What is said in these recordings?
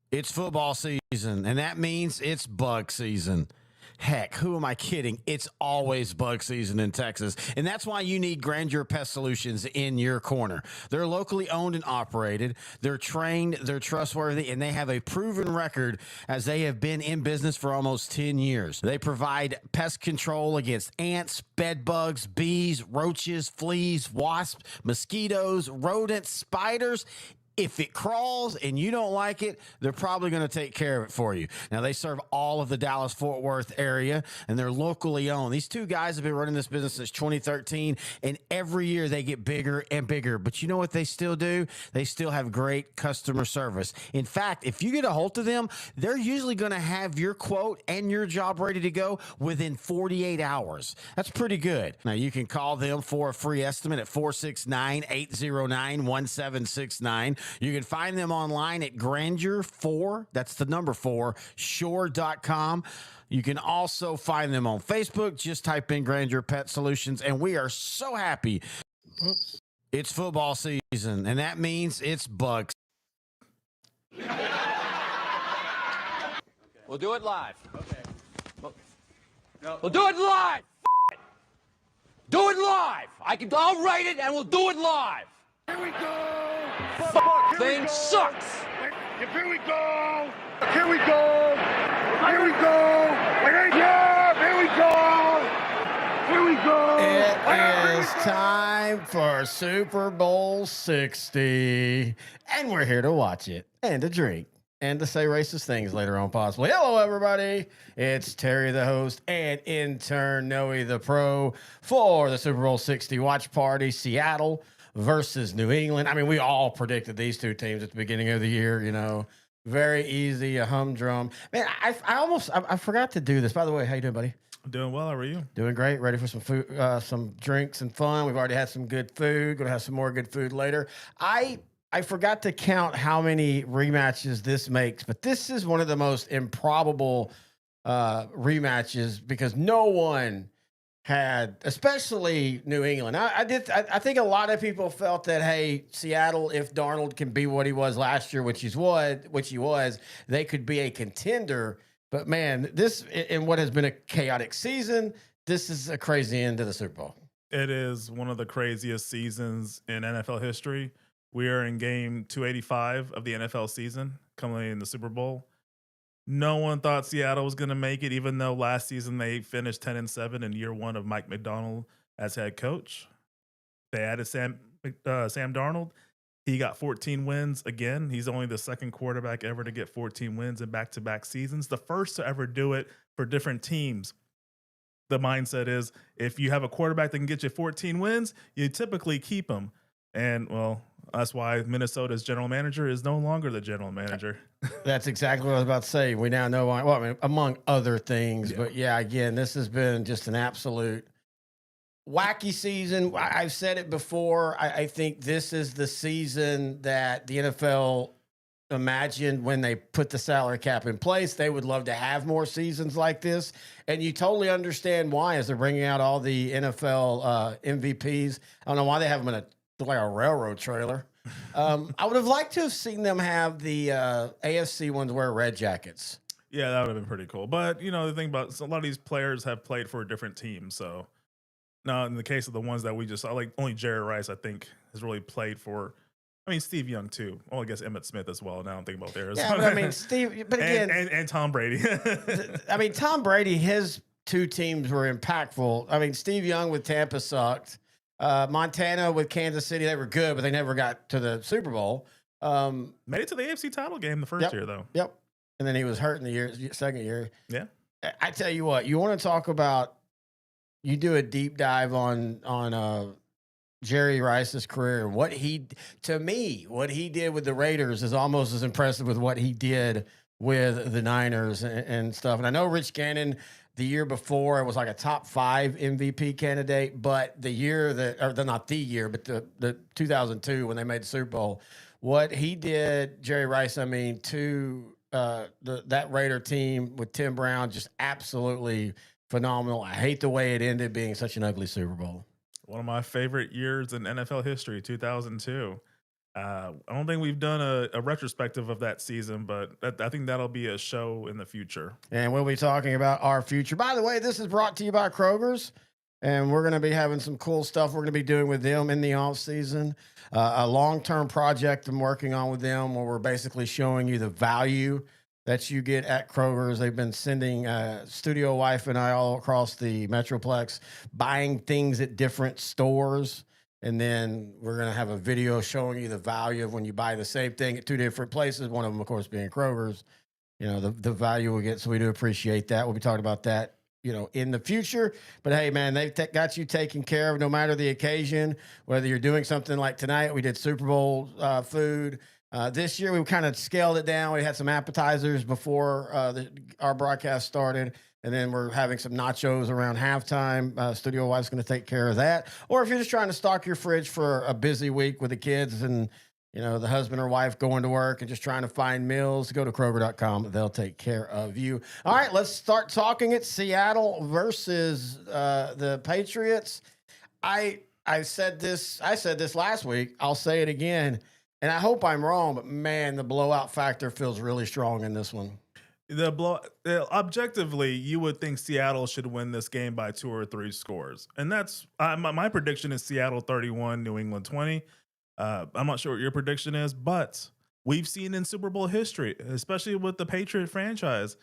It's football season, and that means it's bug season. Heck, who am I kidding? It's always bug season in Texas. And that's why you need Grandeur Pest Solutions in your corner. They're locally owned and operated. They're trained, they're trustworthy, and they have a proven record as they have been in business for almost 10 years. They provide pest control against ants, bed bugs, bees, roaches, fleas, wasps, mosquitoes, rodents, spiders. If it crawls and you don't like it, they're probably going to take care of it for you. Now, they serve all of the Dallas-Fort Worth area, and they're locally owned. These two guys have been running this business since 2013, and every year they get bigger and bigger. But you know what they still do? They still have great customer service. In fact, if you get a hold of them, they're usually going to have your quote and your job ready to go within 48 hours. That's pretty good. Now, you can call them for a free estimate at 469-809-1769. You can find them online at Grandeur4, that's the number 4, shore.com. You can also find them on Facebook. Just type in Grandeur Pet Solutions, and we are so happy. Oops. It's football season, and that means it's bugs. We'll do it live. Okay. We'll do it live. It. Do it live. I'll write it, and we'll do it live. Here we go. Thing sucks. Here we go. Here we go. Here we go. Yeah, here we go. Here we go. It is time for Super Bowl 60, and we're here to watch it and to drink and to say racist things later on, possibly. Hello, everybody. It's Terry, the host, and intern Noe, the pro, for the Super Bowl 60 watch party. Seattle versus New England. I mean, we all predicted these two teams at the beginning of the year, you know. Very easy, a humdrum. Man, I forgot to do this. By the way, how you doing, buddy? I'm doing well. How are you? Doing great. Ready for some food, some drinks and fun. We've already had some good food. Going to have some more good food later. I forgot to count how many rematches this makes, but this is one of the most improbable rematches because no one had, especially New England. I think a lot of people felt that, hey, Seattle, if Darnold can be what he was last year, which he was, they could be a contender. But man, this, in what has been a chaotic season, this is a crazy end to the Super Bowl. It is one of the craziest seasons in NFL history. We are in game 285 of the NFL season, coming in the Super Bowl. No one thought Seattle was going to make it, even though last season they finished 10-7 in year one of Mike McDonald as head coach. They added Sam Darnold. He got 14 wins again. He's only the second quarterback ever to get 14 wins in back-to-back seasons, the first to ever do it for different teams. The mindset is if you have a quarterback that can get you 14 wins, you typically keep him. And, well, that's why Minnesota's general manager is no longer the general manager. That's exactly what I was about to say. We now know why, well, I mean, among other things. Yeah. But, yeah, again, this has been just an absolute wacky season. I've said it before. I think this is the season that the NFL imagined when they put the salary cap in place. They would love to have more seasons like this. And you totally understand why as they're bringing out all the NFL MVPs. I don't know why they have them in like a railroad trailer. I would have liked to have seen them have the AFC ones wear red jackets. Yeah, that would have been pretty cool. But, you know, the thing about a lot of these players have played for a different team. So now in the case of the ones that we just saw, like only Jerry Rice, I think, has really played for. I mean, Steve Young, too. Well, I guess Emmitt Smith as well. Now I'm thinking about theirs. Yeah, but I mean, Steve, but again. And Tom Brady. I mean, Tom Brady, his two teams were impactful. I mean, Steve Young with Tampa sucked. Montana with Kansas City, they were good, but they never got to the Super Bowl. Made it to the AFC title game the first year, though. Yep. And then he was hurt in the second year. Yeah. I tell you what, you want to talk about, you do a deep dive on Jerry Rice's career. What he did with the Raiders is almost as impressive with what he did with the Niners and stuff. And I know Rich Gannon, the year before, it was like a top 5 MVP candidate, but the year not the year, but the 2002 when they made the Super Bowl, what he did, Jerry Rice, I mean, to that Raider team with Tim Brown, just absolutely phenomenal. I hate the way it ended being such an ugly Super Bowl. One of my favorite years in NFL history, 2002. I don't think we've done a retrospective of that season, but I think that'll be a show in the future. And we'll be talking about our future. By the way, this is brought to you by Kroger's, and we're going to be having some cool stuff we're going to be doing with them in the off season. A long-term project I'm working on with them where we're basically showing you the value that you get at Kroger's. They've been sending studio wife and I all across the Metroplex, buying things at different stores. And then we're going to have a video showing you the value of when you buy the same thing at two different places. One of them, of course, being Kroger's, the value we get. So we do appreciate that. We'll be talking about that, in the future. But hey, man, they've got you taken care of no matter the occasion, whether you're doing something like tonight. We did Super Bowl food. This year, we kind of scaled it down. We had some appetizers before our broadcast started. And then we're having some nachos around halftime. Studio Wife's going to take care of that. Or if you're just trying to stock your fridge for a busy week with the kids and, the husband or wife going to work and just trying to find meals, go to Kroger.com. They'll take care of you. All right, let's start talking it. Seattle versus the Patriots. I said this last week. I'll say it again. And I hope I'm wrong, but man, the blowout factor feels really strong in this one. Objectively, you would think Seattle should win this game by 2 or 3 scores, and that's my prediction is Seattle 31, New England 20. I'm not sure what your prediction is, but we've seen in Super Bowl history, especially with the Patriot franchise,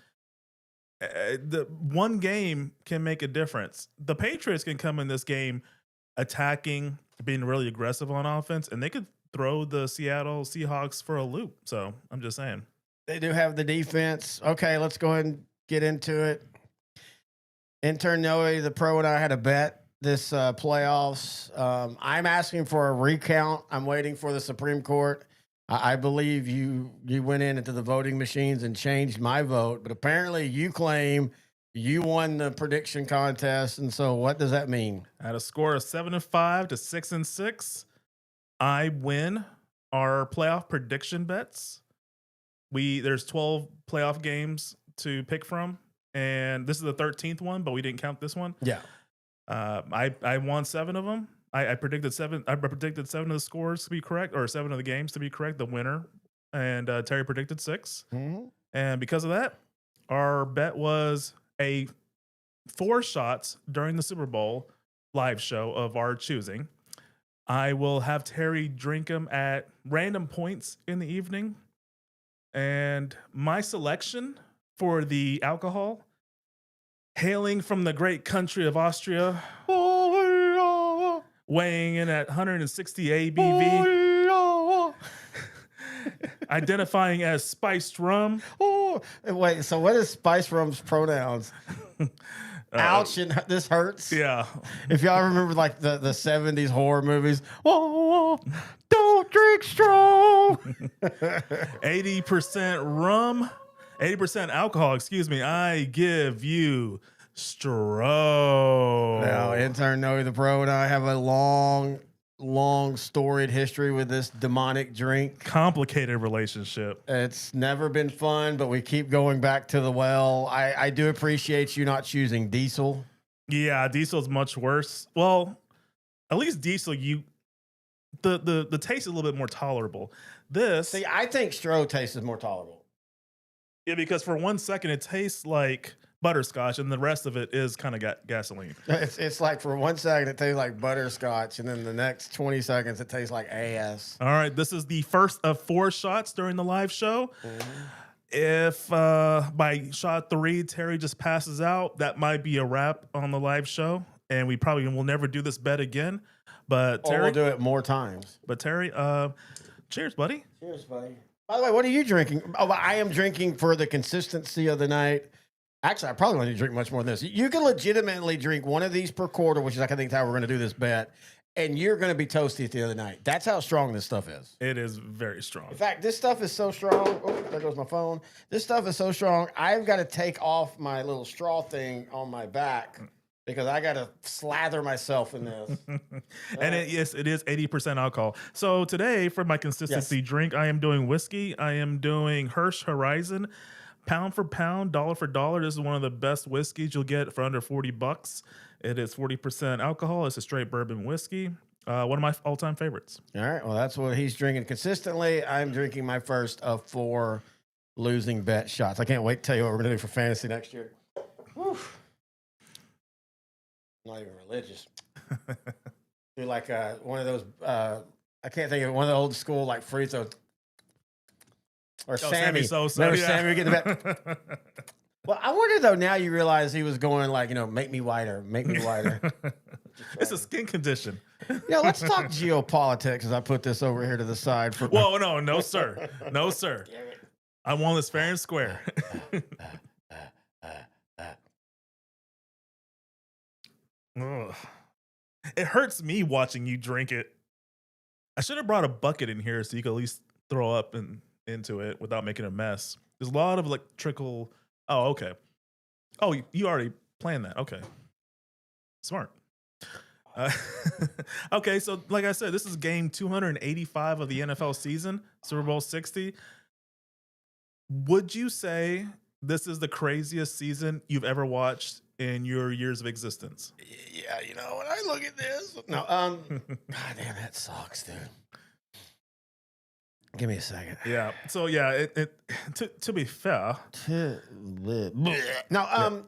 the one game can make a difference. The Patriots can come in this game attacking, being really aggressive on offense, and they could throw the Seattle Seahawks for a loop. So I'm just saying. They do have the defense. Okay, let's go ahead and get into it. Intern Noe, the pro, and I had a bet this playoffs. I'm asking for a recount. I'm waiting for the Supreme Court. I believe you went into the voting machines and changed my vote, but apparently you claim you won the prediction contest. And so what does that mean? At a score of 7-5 to 6-6, I win our playoff prediction bets. There's 12 playoff games to pick from, and this is the 13th one, but we didn't count this one. Yeah. I won 7 of them. I predicted 7. I predicted 7 of the scores to be correct, or 7 of the games to be correct. The winner, and Terry predicted 6. Mm-hmm. And because of that, our bet was a 4 shots during the Super Bowl live show of our choosing. I will have Terry drink them at random points in the evening. And my selection for the alcohol, hailing from the great country of Austria, weighing in at 160 ABV, identifying as spiced rum. Oh, wait, so what is Spice Rum's pronouns? Ouch, this hurts. Yeah. If y'all remember like the 70s horror movies, don't drink strong. 80% rum, 80% alcohol, excuse me. I give you Stroh. Now, intern Noe the Pro and I have a long storied history with this demonic drink. Complicated relationship. It's never been fun, but we keep going back to the well. I do appreciate you not choosing Diesel. Yeah, Diesel's much worse. Well, at least Diesel, the taste is a little bit more tolerable. See, I think Stroh tastes more tolerable. Yeah, because for 1 second it tastes like butterscotch, and the rest of it is kind of gasoline. It's like for 1 second it tastes like butterscotch, and then the next 20 seconds it tastes like ass. All right, this is the first of 4 shots during the live show. Mm-hmm. If by shot 3 Terry just passes out, that might be a wrap on the live show, and we probably will never do this bet again. But Terry, or we'll do it more times. But Terry, cheers, buddy. Cheers, buddy. By the way, what are you drinking? Oh, I am drinking for the consistency of the night. Actually, I probably want to drink much more than this. You can legitimately drink one of these per quarter, which is, I think, how we're going to do this bet, and you're going to be toasty at the other night. That's how strong this stuff is. It is very strong. In fact, this stuff is so strong. Oh, there goes my phone. This stuff is so strong, I've got to take off my little straw thing on my back because I got to slather myself in this. And it is 80% alcohol. So today, for my consistency drink, I am doing whiskey. I am doing Hirsch Horizon. Pound for pound, dollar for dollar. This is one of the best whiskeys you'll get for under $40. It is 40% alcohol. It's a straight bourbon whiskey. One of my all-time favorites. All right. Well, that's what he's drinking consistently. I'm drinking my first of 4 losing bet shots. I can't wait to tell you what we're going to do for fantasy next year. Whew. Not even religious. Do like one of those, I can't think of it, one of the old school like free throws. Or Sammy. Sosa. Remember Yeah. Sammy getting the bet? Well, I wonder though, now you realize he was going like, make me whiter, make me whiter. It's a skin condition. Let's talk geopolitics as I put this over here to the side. For Whoa, no, sir. No, sir. I want this fair and square. Ugh. It hurts me watching you drink it. I should have brought a bucket in here so you could at least throw up into it without making a mess. There's a lot of like trickle. Oh, okay. Oh, you already planned that. Okay. Smart. Okay, so like I said, this is game 285 of the NFL season, Super Bowl 60. Would you say this is the craziest season you've ever watched in your years of existence? Yeah, when I look at this. No, God damn, that sucks, dude. Give me a second. Yeah. So yeah, to be fair. No,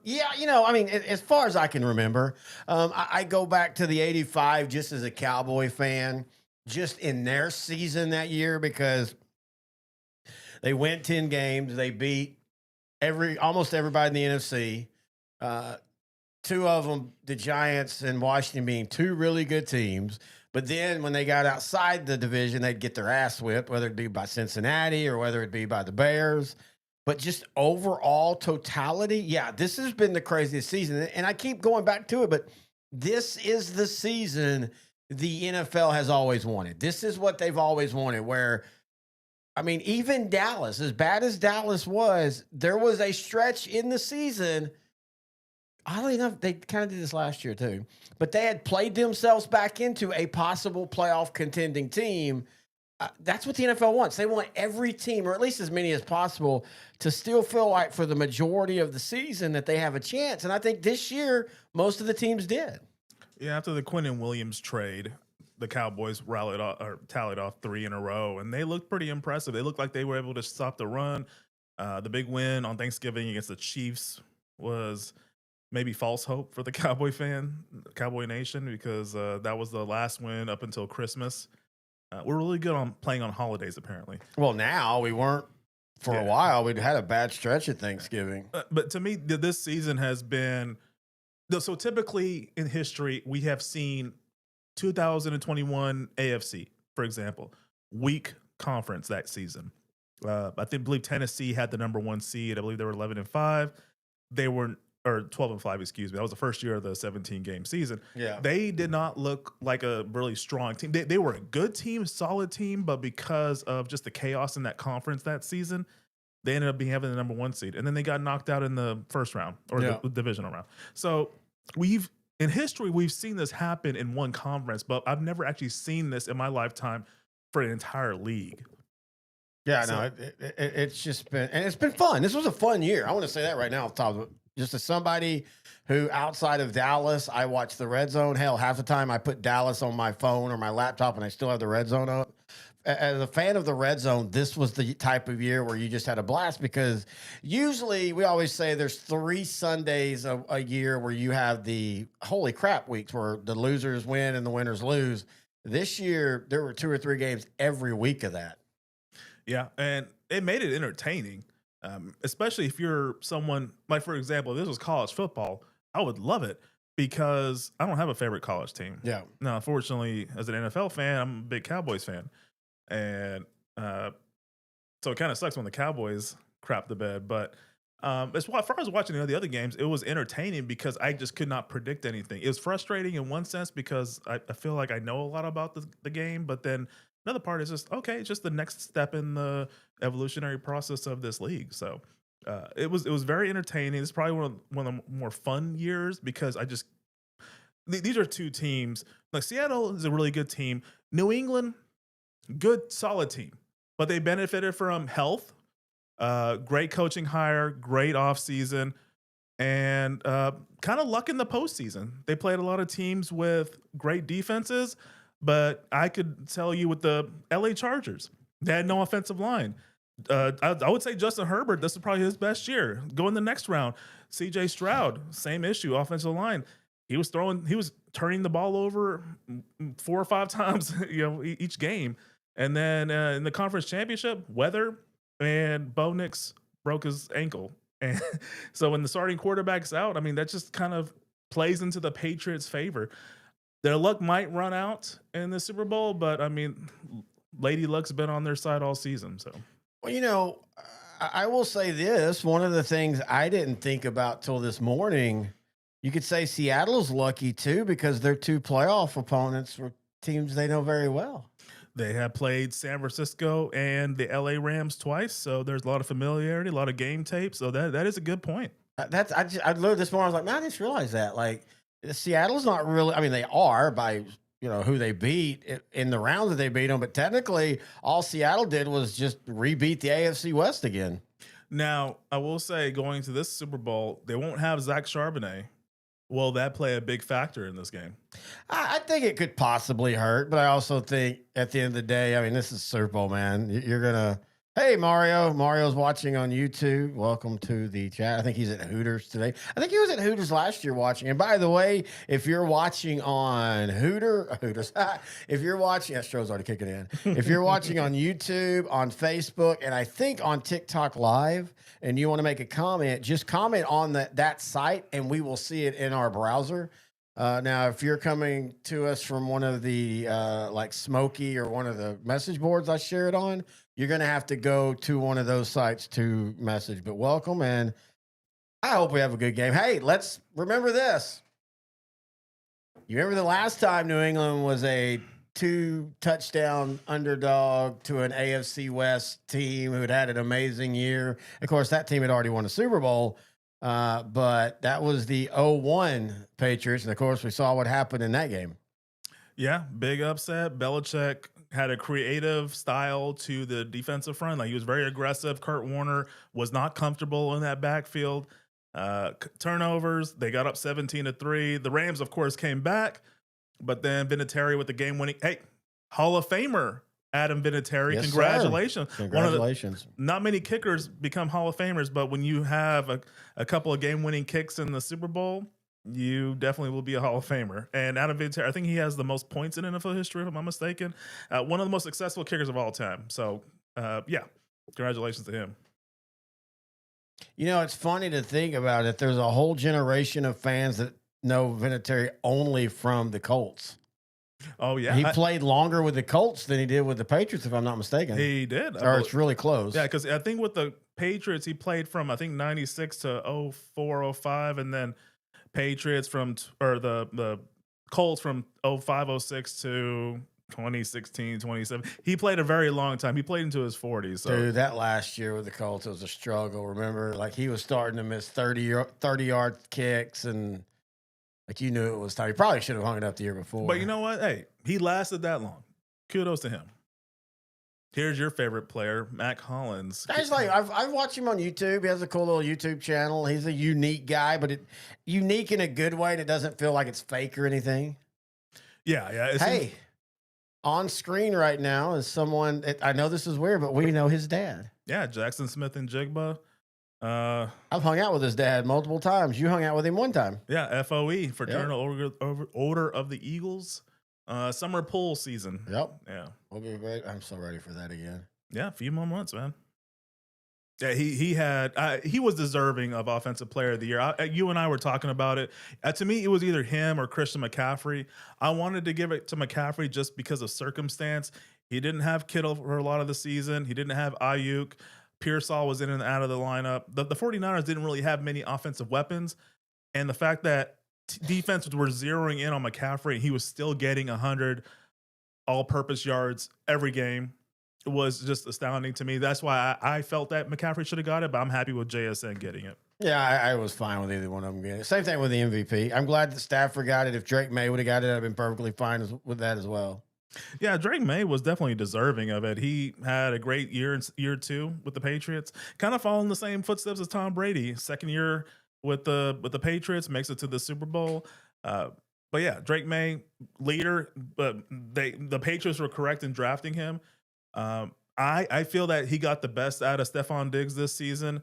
as far as I can remember, I go back to the 85 just as a Cowboy fan, just in their season that year, because they went 10 games. They beat almost everybody in the NFC. 2 of them, the Giants and Washington, being 2 really good teams. But then when they got outside the division, they'd get their ass whipped, whether it be by Cincinnati or whether it be by the Bears. But just overall totality, yeah, this has been the craziest season. And I keep going back to it, but this is the season the NFL has always wanted. This is what they've always wanted, where, even Dallas, as bad as Dallas was, there was a stretch in the season. Oddly enough, they kind of did this last year too, but they had played themselves back into a possible playoff contending team. That's what the NFL wants. They want every team, or at least as many as possible, to still feel like for the majority of the season that they have a chance. And I think this year, most of the teams did. Yeah, after the Quinnen Williams trade, the Cowboys tallied off 3 in a row, and they looked pretty impressive. They looked like they were able to stop the run. The big win on Thanksgiving against the Chiefs was maybe false hope for the Cowboy Nation, because that was the last win up until Christmas. We're really good on playing on holidays, apparently. Well, now we weren't for a while. We'd had a bad stretch at Thanksgiving. But to me, this season has been so typically in history, we have seen 2021 AFC, for example, weak conference that season. I believe Tennessee had the number 1 seed. I believe they were 11-5. They were, or 12-5, excuse me. That was the first year of the 17-game season. Yeah, they did not look like a really strong team. They were a good team, solid team, but because of just the chaos in that conference that season, they ended up having the number 1 seed, and then they got knocked out in the first round or the divisional round. So in history, we've seen this happen in one conference, but I've never actually seen this in my lifetime for an entire league. Yeah, so, it's just been, and it's been fun. This was a fun year. I want to say that right now off the top of it. Just as somebody who, outside of Dallas, I watch the Red Zone. Hell, half the time I put Dallas on my phone or my laptop and I still have the Red Zone up. As a fan of the Red Zone, this was the type of year where you just had a blast, because usually we always say there's 3 Sundays a year where you have the holy crap weeks where the losers win and the winners lose. This year, there were 2 or 3 games every week of that. Yeah, and it made it entertaining. Especially if you're someone, like, for example, if this was college football, I would love it, because I don't have a favorite college team. Yeah. Now, unfortunately, as an NFL fan, I'm a big Cowboys fan. And so it kind of sucks when the Cowboys crap the bed. But as far as watching the other games, it was entertaining because I just could not predict anything. It was frustrating in one sense because I feel like I know a lot about the game, but then another part is just, okay, it's just the next step in the evolutionary process of this league. So it was very entertaining. It's probably one of the more fun years, because these are 2 teams. Like, Seattle is a really good team. New England, good, solid team, but they benefited from health, great coaching hire, great offseason, and kind of luck in the postseason. They played a lot of teams with great defenses, But I could tell you with the LA Chargers, they had no offensive line. I would say Justin Herbert, this is probably his best year. Go in the next round. CJ Stroud, same issue, offensive line. He was turning the ball over 4 or 5 times, each game. And then in the conference championship, weather and Bo Nix broke his ankle. And so when the starting quarterback's out, I mean, that just kind of plays into the Patriots' favor. Their luck might run out in the Super Bowl, but I mean, Lady Luck's been on their side all season. So, well, I will say this. One of the things I didn't think about till this morning, you could say Seattle's lucky too, because their 2 playoff opponents were teams they know very well. They have played San Francisco and the LA Rams twice, so there's a lot of familiarity, a lot of game tape. So that is a good point. I learned this morning. I was like, man, I didn't realize that. Like, Seattle's not really. I mean, they are by who they beat in the round that they beat them, but technically, all Seattle did was just rebeat the AFC West again. Now, I will say, going to this Super Bowl, they won't have Zach Charbonnet. Will that play a big factor in this game? I think it could possibly hurt, but I also think at the end of the day, I mean, this is Super Bowl, man. You're gonna. Hey, Mario. Mario's watching on YouTube. Welcome to the chat. I think he's at Hooters today. I think he was at Hooters last year watching. And by the way, if you're watching on Hooters, if you're watching, that show's already kicking in. If you're watching on YouTube, on Facebook, and I think on TikTok Live, and you want to make a comment, just comment on that site, and we will see it in our browser. Now, if you're coming to us from one of the like Smoky or one of the message boards I share it on, you're going to have to go to one of those sites to message. But welcome, and I hope we have a good game. Hey, let's remember this. You remember the last time New England was a 2-touchdown underdog to an AFC West team who had an amazing year. Of course, that team had already won a Super Bowl. But that was the 0-1 Patriots. And of course, we saw what happened in that game. Yeah, big upset. Belichick had a creative style to the defensive front. Like, he was very aggressive. Kurt Warner was not comfortable in that backfield. Turnovers, they got up 17-3. The Rams, of course, came back, but then Vinatieri with the game-winning. Hey, Hall of Famer Adam Vinatieri, yes, congratulations. Sir. Congratulations. Not many kickers become Hall of Famers, but when you have a couple of game-winning kicks in the Super Bowl, you definitely will be a Hall of Famer. And Adam Vinatieri, I think he has the most points in NFL history, if I'm not mistaken. One of the most successful kickers of all time. So, yeah, congratulations to him. It's funny to think about it. There's a whole generation of fans that know Vinatieri only from the Colts. Oh, yeah. He played longer with the Colts than he did with the Patriots, if I'm not mistaken. He did. Or it's really close. Yeah, because I think with the Patriots, he played from, I think, 96 to 04, 05, and then Patriots the Colts from 05, 06 to 2016, 27. He played a very long time. He played into his 40s. So. Dude, that last year with the Colts was a struggle. Remember, like, he was starting to miss 30-yard kicks, and like, you knew it was time. He probably should have hung it up the year before. But you know what? Hey, he lasted that long. Kudos to him. Here's your favorite player, Mac Hollins. I've watched him on YouTube. He has a cool little YouTube channel. He's a unique guy, but unique in a good way. And it doesn't feel like it's fake or anything. Yeah. Hey, on screen right now is someone. I know this is weird, but we know his dad. Yeah, Jackson Smith and Jigba. I've hung out with his dad multiple times. You hung out with him one time. Yeah, FOE, Fraternal Order of the Eagles. Summer pool season. Yep. Yeah. We'll be great. I'm so ready for that again. Yeah, a few more months, man. Yeah, he was deserving of Offensive Player of the Year. You and I were talking about it. To me, it was either him or Christian McCaffrey. I wanted to give it to McCaffrey just because of circumstance. He didn't have Kittle for a lot of the season. He didn't have Ayuk. Pearsall was in and out of the lineup. The 49ers didn't really have many offensive weapons. And the fact that defenses were zeroing in on McCaffrey and he was still getting 100 all-purpose yards every game was just astounding to me. That's why I felt that McCaffrey should have got it, but I'm happy with JSN getting it. Yeah, I was fine with either one of them getting it. Same thing with the MVP. I'm glad that Stafford got it. If Drake May would have got it, I'd have been perfectly fine with that as well. Yeah, Drake May was definitely deserving of it. He had a great year two with the Patriots, kind of following the same footsteps as Tom Brady. Second year with the Patriots, makes it to the Super Bowl. But yeah, Drake May, leader, but the Patriots were correct in drafting him. I feel that he got the best out of Stephon Diggs this season.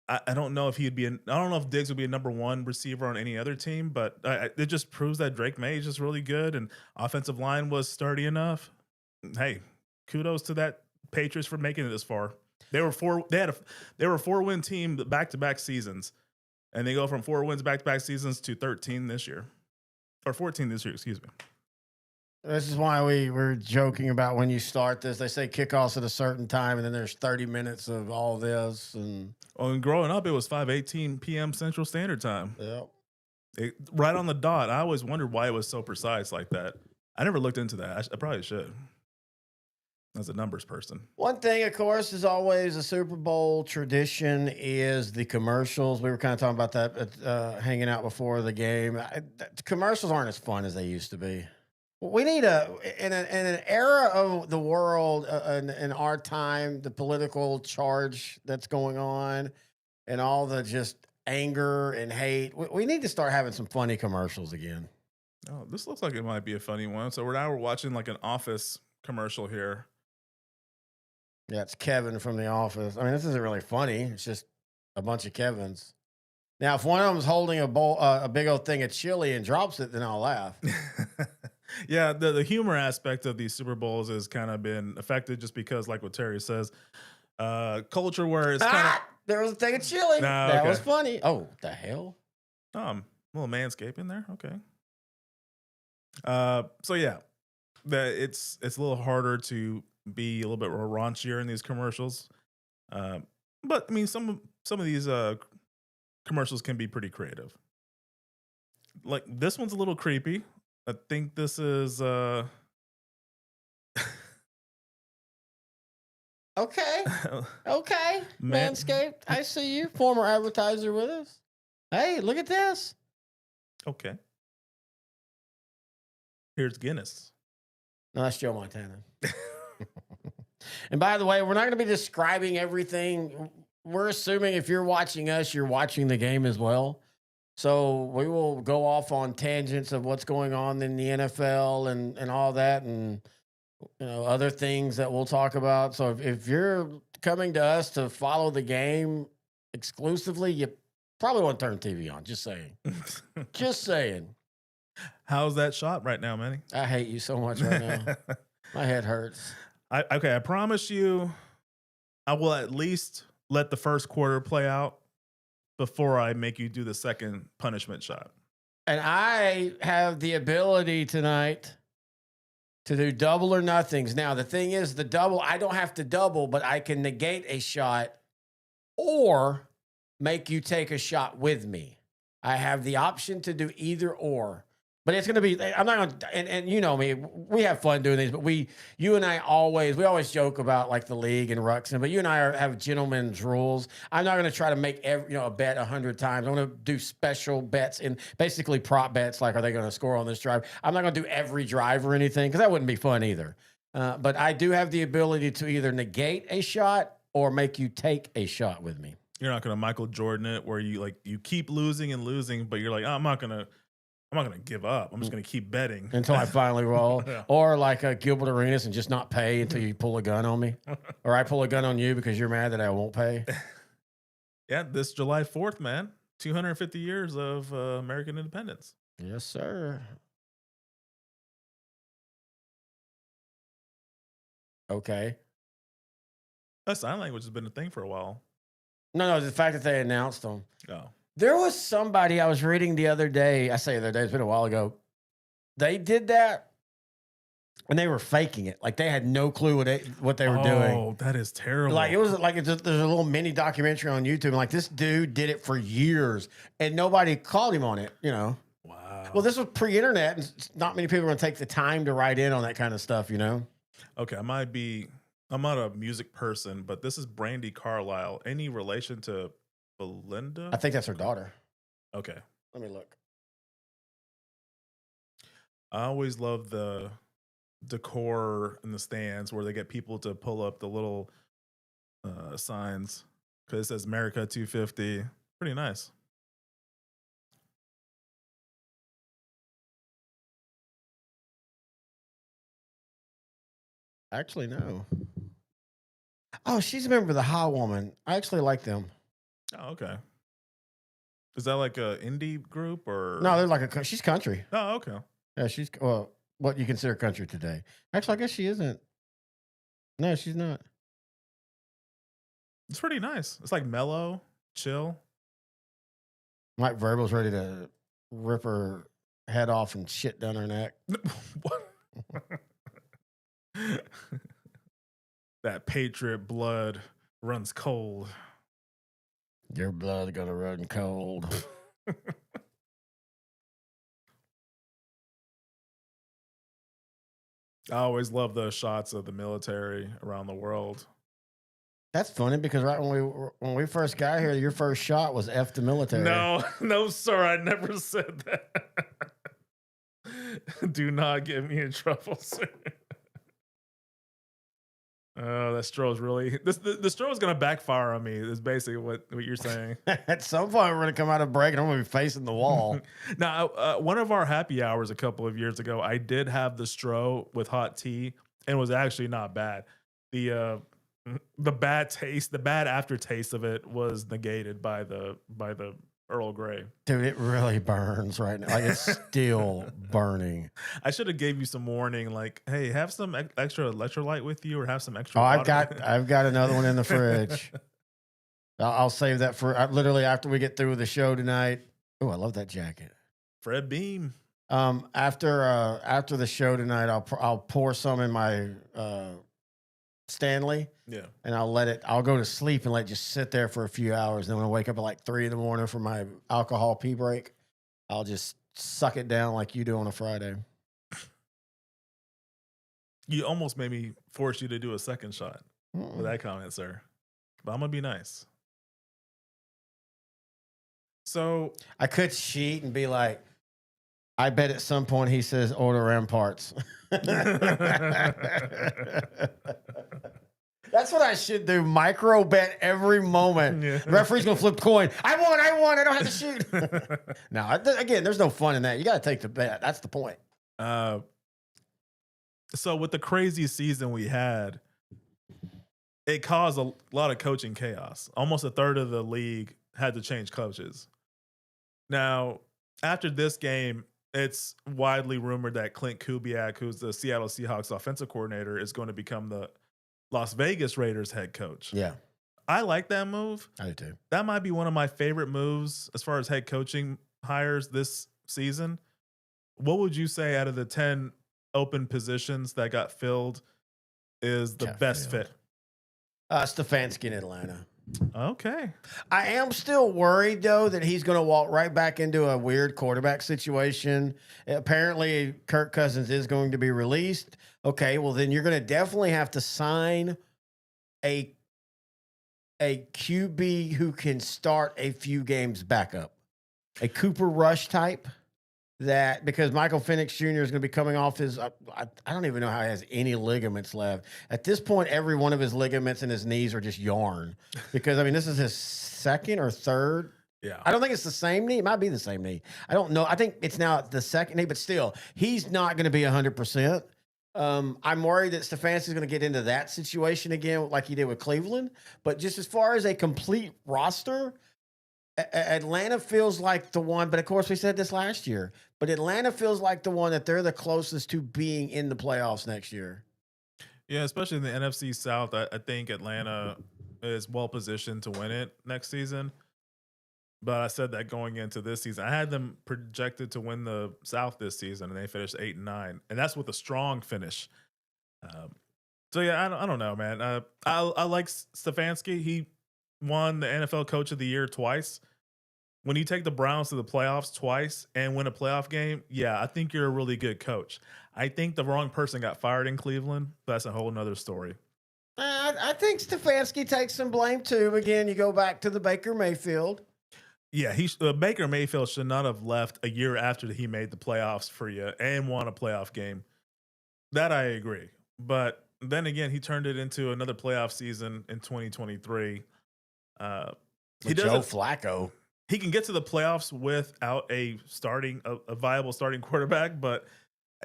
I don't know if he'd be. I don't know if Diggs would be a number one receiver on any other team, but it just proves that Drake May is just really good, and offensive line was sturdy enough. Hey, kudos to that Patriots for making it this far. They were they were a 4-win team back to back seasons, and they go from 4 wins back to back seasons to 13 this year, or 14 this year. Excuse me. This is why we were joking about when you start this. They say kickoffs at a certain time, and then there's 30 minutes of all this. And growing up, it was 5:18 p.m. Central Standard Time. yeah, Right on the dot. I always wondered why it was so precise like that. I never looked into that. I probably should, as a numbers person. one thing, of course, is always a Super Bowl tradition is the commercials. We were kind of talking about that hanging out before the game. Commercials aren't as fun as they used to be. We need in an era of the world in our time, the political charge that's going on, and all the just anger and hate. We need to start having some funny commercials again. Oh, this looks like it might be a funny one. So we're watching like an Office commercial here. Yeah, it's Kevin from The Office. I mean, this isn't really funny. It's just a bunch of Kevins. Now, if one of them's holding a big old thing of chili and drops it, then I'll laugh. Yeah, the humor aspect of these Super Bowls has kind of been affected just because, like what Terry says, culture where it's kind of there was a thing of chili. No, that okay. was funny. Oh, the hell! a little manscaping there. Okay. So yeah, it's a little harder to be a little bit more raunchier in these commercials. But I mean, some of these commercials can be pretty creative. Like this one's a little creepy. I think this is Okay. Okay. Manscaped. I see you. Former advertiser with us. Hey, look at this. okay. Here's Guinness. No, that's Joe Montana. And by the way, we're not going to be describing everything. We're assuming if you're watching us, you're watching the game as well. So we will go off on tangents of what's going on in the NFL and all that, and other things that we'll talk about. So if you're coming to us to follow the game exclusively, you probably want to turn TV on. Just saying. Just saying. How's that shot right now, Manny? I hate you so much right now. My head hurts. I promise you, I will at least let the first quarter play out before I make you do the second punishment shot. And I have the ability tonight to do double or nothings. Now, the thing is, the double, I don't have to double, but I can negate a shot or make you take a shot with me. I have the option to do either or. But it's going to be, I'm not going to, and you know me, we have fun doing these, but you and I always joke about like the league and Ruxin, but you and I have gentlemen's rules. I'm not going to try to make a bet 100 times. I'm going to do special bets and basically prop bets, like, are they going to score on this drive? I'm not going to do every drive or anything, because that wouldn't be fun either. But I do have the ability to either negate a shot or make you take a shot with me. You're not going to Michael Jordan it where you keep losing and losing, but you're like, oh, I'm not gonna give up. I'm just gonna keep betting until I finally roll. Yeah. Or like Gilbert Arenas and just not pay until you pull a gun on me, or I pull a gun on you because you're mad that I won't pay. Yeah, this July 4th, man, 250 years of American independence. Yes, sir. Okay. That sign language has been a thing for a while. No, the fact that they announced them. Oh. There was somebody I was reading the other day. I say the other day, it's been a while ago. They did that, and they were faking it. Like they had no clue what they were doing. Oh, that is terrible. Like it was like there's a little mini documentary on YouTube. And like this dude did it for years, and nobody called him on it. Wow. Well, this was pre-internet, and not many people are going to take the time to write in on that kind of stuff. Okay, I'm not a music person, but this is Brandy Carlisle. Any relation to Belinda? I think that's her daughter. Okay. Let me look. I always love the decor in the stands where they get people to pull up the little signs because it says America 250. Pretty nice. Actually, no. Oh, she's a member of the High Woman. I actually like them. Oh, okay. Is that like a indie group or No, they're she's country. Oh, okay. Yeah, she's what you consider country today. Actually, I guess she isn't. No, she's not. It's pretty nice. It's like mellow, chill. Mike Verbal's ready to rip her head off and shit down her neck. What? That patriot blood runs cold. Your blood's gonna run cold. I always love those shots of the military around the world. That's funny because right when we first got here, your first shot was F the military. No, no, sir. I never said that. Do not get me in trouble, sir. Oh, that stro's really the stro is gonna backfire on me. Is basically what you're saying. At some point, we're gonna come out of break and I'm gonna be facing the wall. Now, one of our happy hours a couple of years ago, I did have the stro with hot tea, and it was actually not bad. The bad taste, the bad aftertaste of it was negated by the Earl Grey. Dude, it really burns right now. Like it's still burning. I should have gave you some warning, like, hey, have some extra electrolyte with you, or have some extra. Oh, water. I've got another one in the fridge. I'll save that for literally after we get through with the show tonight. Oh, I love that jacket. Fred Beam. After the show tonight, I'll pour some in my Stanley. Yeah. And I'll go to sleep and let it just sit there for a few hours. Then when I wake up at like 3 a.m. for my alcohol pee break, I'll just suck it down like you do on a Friday. You almost made me force you to do a second shot with that comment, sir. But I'm gonna be nice. So I could cheat and be like, I bet at some point he says order Ramparts. That's what I should do. Micro bet every moment. Yeah. The referee's gonna flip the coin. I won. I don't have to shoot. No, again, there's no fun in that. You got to take the bet. That's the point. So with the crazy season we had, it caused a lot of coaching chaos. Almost a third of the league had to change coaches. Now, after this game, it's widely rumored that Clint Kubiak, who's the Seattle Seahawks offensive coordinator, is going to become the Las Vegas Raiders head coach. Yeah. I like that move. I do too. That might be one of my favorite moves as far as head coaching hires this season. What would you say out of the 10 open positions that got filled is the best fit? Stefanski in Atlanta. Okay. I am still worried, though, that he's going to walk right back into a weird quarterback situation. Apparently, Kirk Cousins is going to be released. Okay, well, then you're going to definitely have to sign a QB who can start a few games backup. A Cooper Rush type. That because Michael Penix Jr. is going to be coming off his, I don't even know how he has any ligaments left. At this point, every one of his ligaments in his knees are just yarn. Because, I mean, this is his second or third. Yeah. I don't think it's the same knee. It might be the same knee. I don't know. I think it's now the second knee, but still, he's not going to be 100%. I'm worried that Stefanski is going to get into that situation again like he did with Cleveland. But just as far as a complete roster, Atlanta feels like the one, but of course we said this last year, but Atlanta feels like the one that they're the closest to being in the playoffs next year. Yeah, especially in the NFC South, I think Atlanta is well positioned to win it next season. But I said that going into this season, I had them projected to win the South this season, and they finished 8-9, and that's with a strong finish. So yeah, I don't know, man. I like Stefanski. He won the NFL Coach of the Year twice. When you take the Browns to the playoffs twice and win a playoff game, yeah, I think you're a really good coach. I think the wrong person got fired in Cleveland. That's a whole nother story. I think Stefanski takes some blame too. Again, you go back to the Baker Mayfield. Yeah, Baker Mayfield should not have left a year after he made the playoffs for you and won a playoff game. That I agree. But then again, he turned it into another playoff season in 2023. Joe Flacco. He can get to the playoffs without a viable starting quarterback, but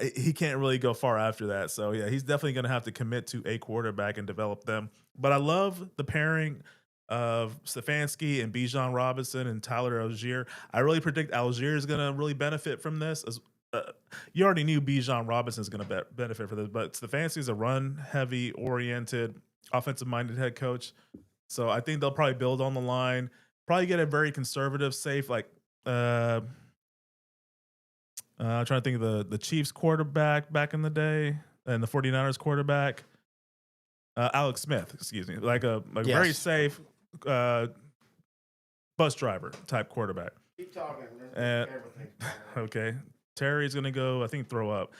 he can't really go far after that. So yeah, he's definitely going to have to commit to a quarterback and develop them. But I love the pairing of Stefanski and Bijan Robinson and Tyler Algier. I really predict Algier is going to really benefit from this. You already knew Bijan Robinson is going to benefit from this, but Stefanski is a run-heavy oriented, offensive-minded head coach. So I think they'll probably build on the line, probably get a very conservative, safe, like I'm trying to think of the Chiefs quarterback back in the day and the 49ers quarterback, Alex Smith, excuse me, like a very safe bus driver type quarterback. Keep talking. And, okay. Terry's going to go, I think, throw up.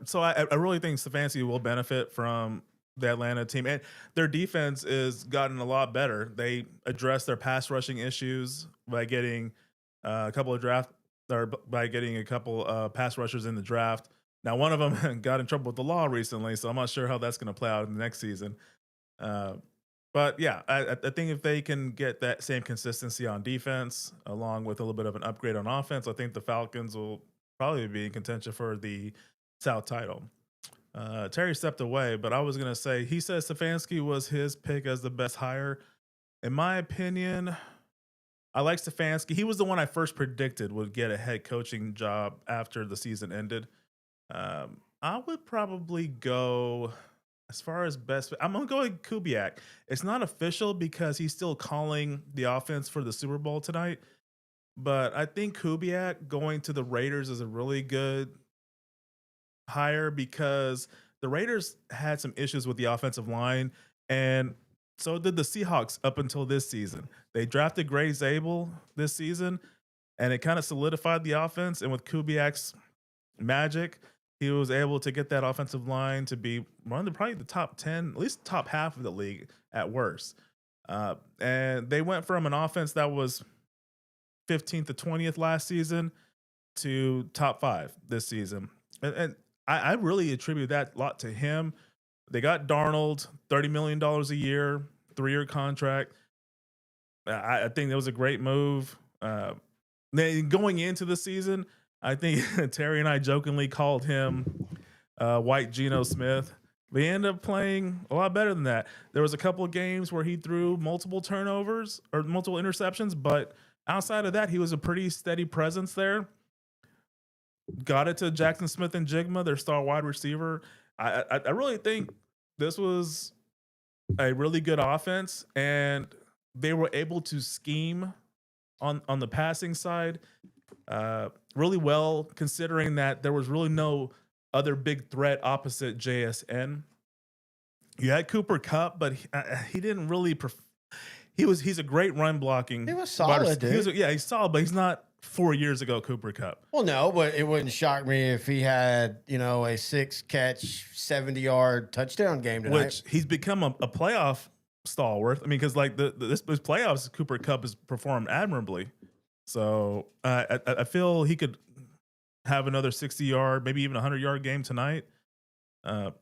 So I really think Stefanski will benefit from the Atlanta team. And their defense is gotten a lot better. They addressed their pass rushing issues by getting a couple of pass rushers in the draft. Now, one of them got in trouble with the law recently, so I'm not sure how that's going to play out in the next season. But yeah, I think if they can get that same consistency on defense, along with a little bit of an upgrade on offense, I think the Falcons will probably be in contention for the South title. Terry stepped away, but I was going to say, he said Stefanski was his pick as the best hire. In my opinion, I like Stefanski. He was the one I first predicted would get a head coaching job after the season ended. I would probably go, as far as best, I'm going to go with Kubiak. It's not official because he's still calling the offense for the Super Bowl tonight. But I think Kubiak going to the Raiders is a really good hire because the Raiders had some issues with the offensive line, and so did the Seahawks up until this season. They drafted Gray Zabel this season, and it kind of solidified the offense. And with Kubiak's magic, he was able to get that offensive line to be one of probably the top 10, at least top half of the league at worst. And they went from an offense that was 15th to 20th last season to top 5 this season. And I really attribute that a lot to him. They got Darnold, $30 million a year, 3-year contract. I think that was a great move. Going into the season, I think Terry and I jokingly called him White Geno Smith. But he ended up playing a lot better than that. There was a couple of games where he threw multiple turnovers or multiple interceptions, but outside of that, he was a pretty steady presence there. Got it to Jackson Smith and Jigma, their star wide receiver. I really think this was a really good offense, and they were able to scheme on the passing side really well, considering that there was really no other big threat opposite JSN. You had Cooper Kupp, but he didn't really. He's a great run blocking. He was solid, dude. He's solid, but he's not 4 years ago Cooper Kupp. Well, no, but it wouldn't shock me if he had, a 6-catch, 70-yard touchdown game tonight. Which he's become a playoff stalwart. I mean, because like this playoffs, Cooper Kupp has performed admirably. So I feel he could have another 60-yard, maybe even 100-yard game tonight. I'm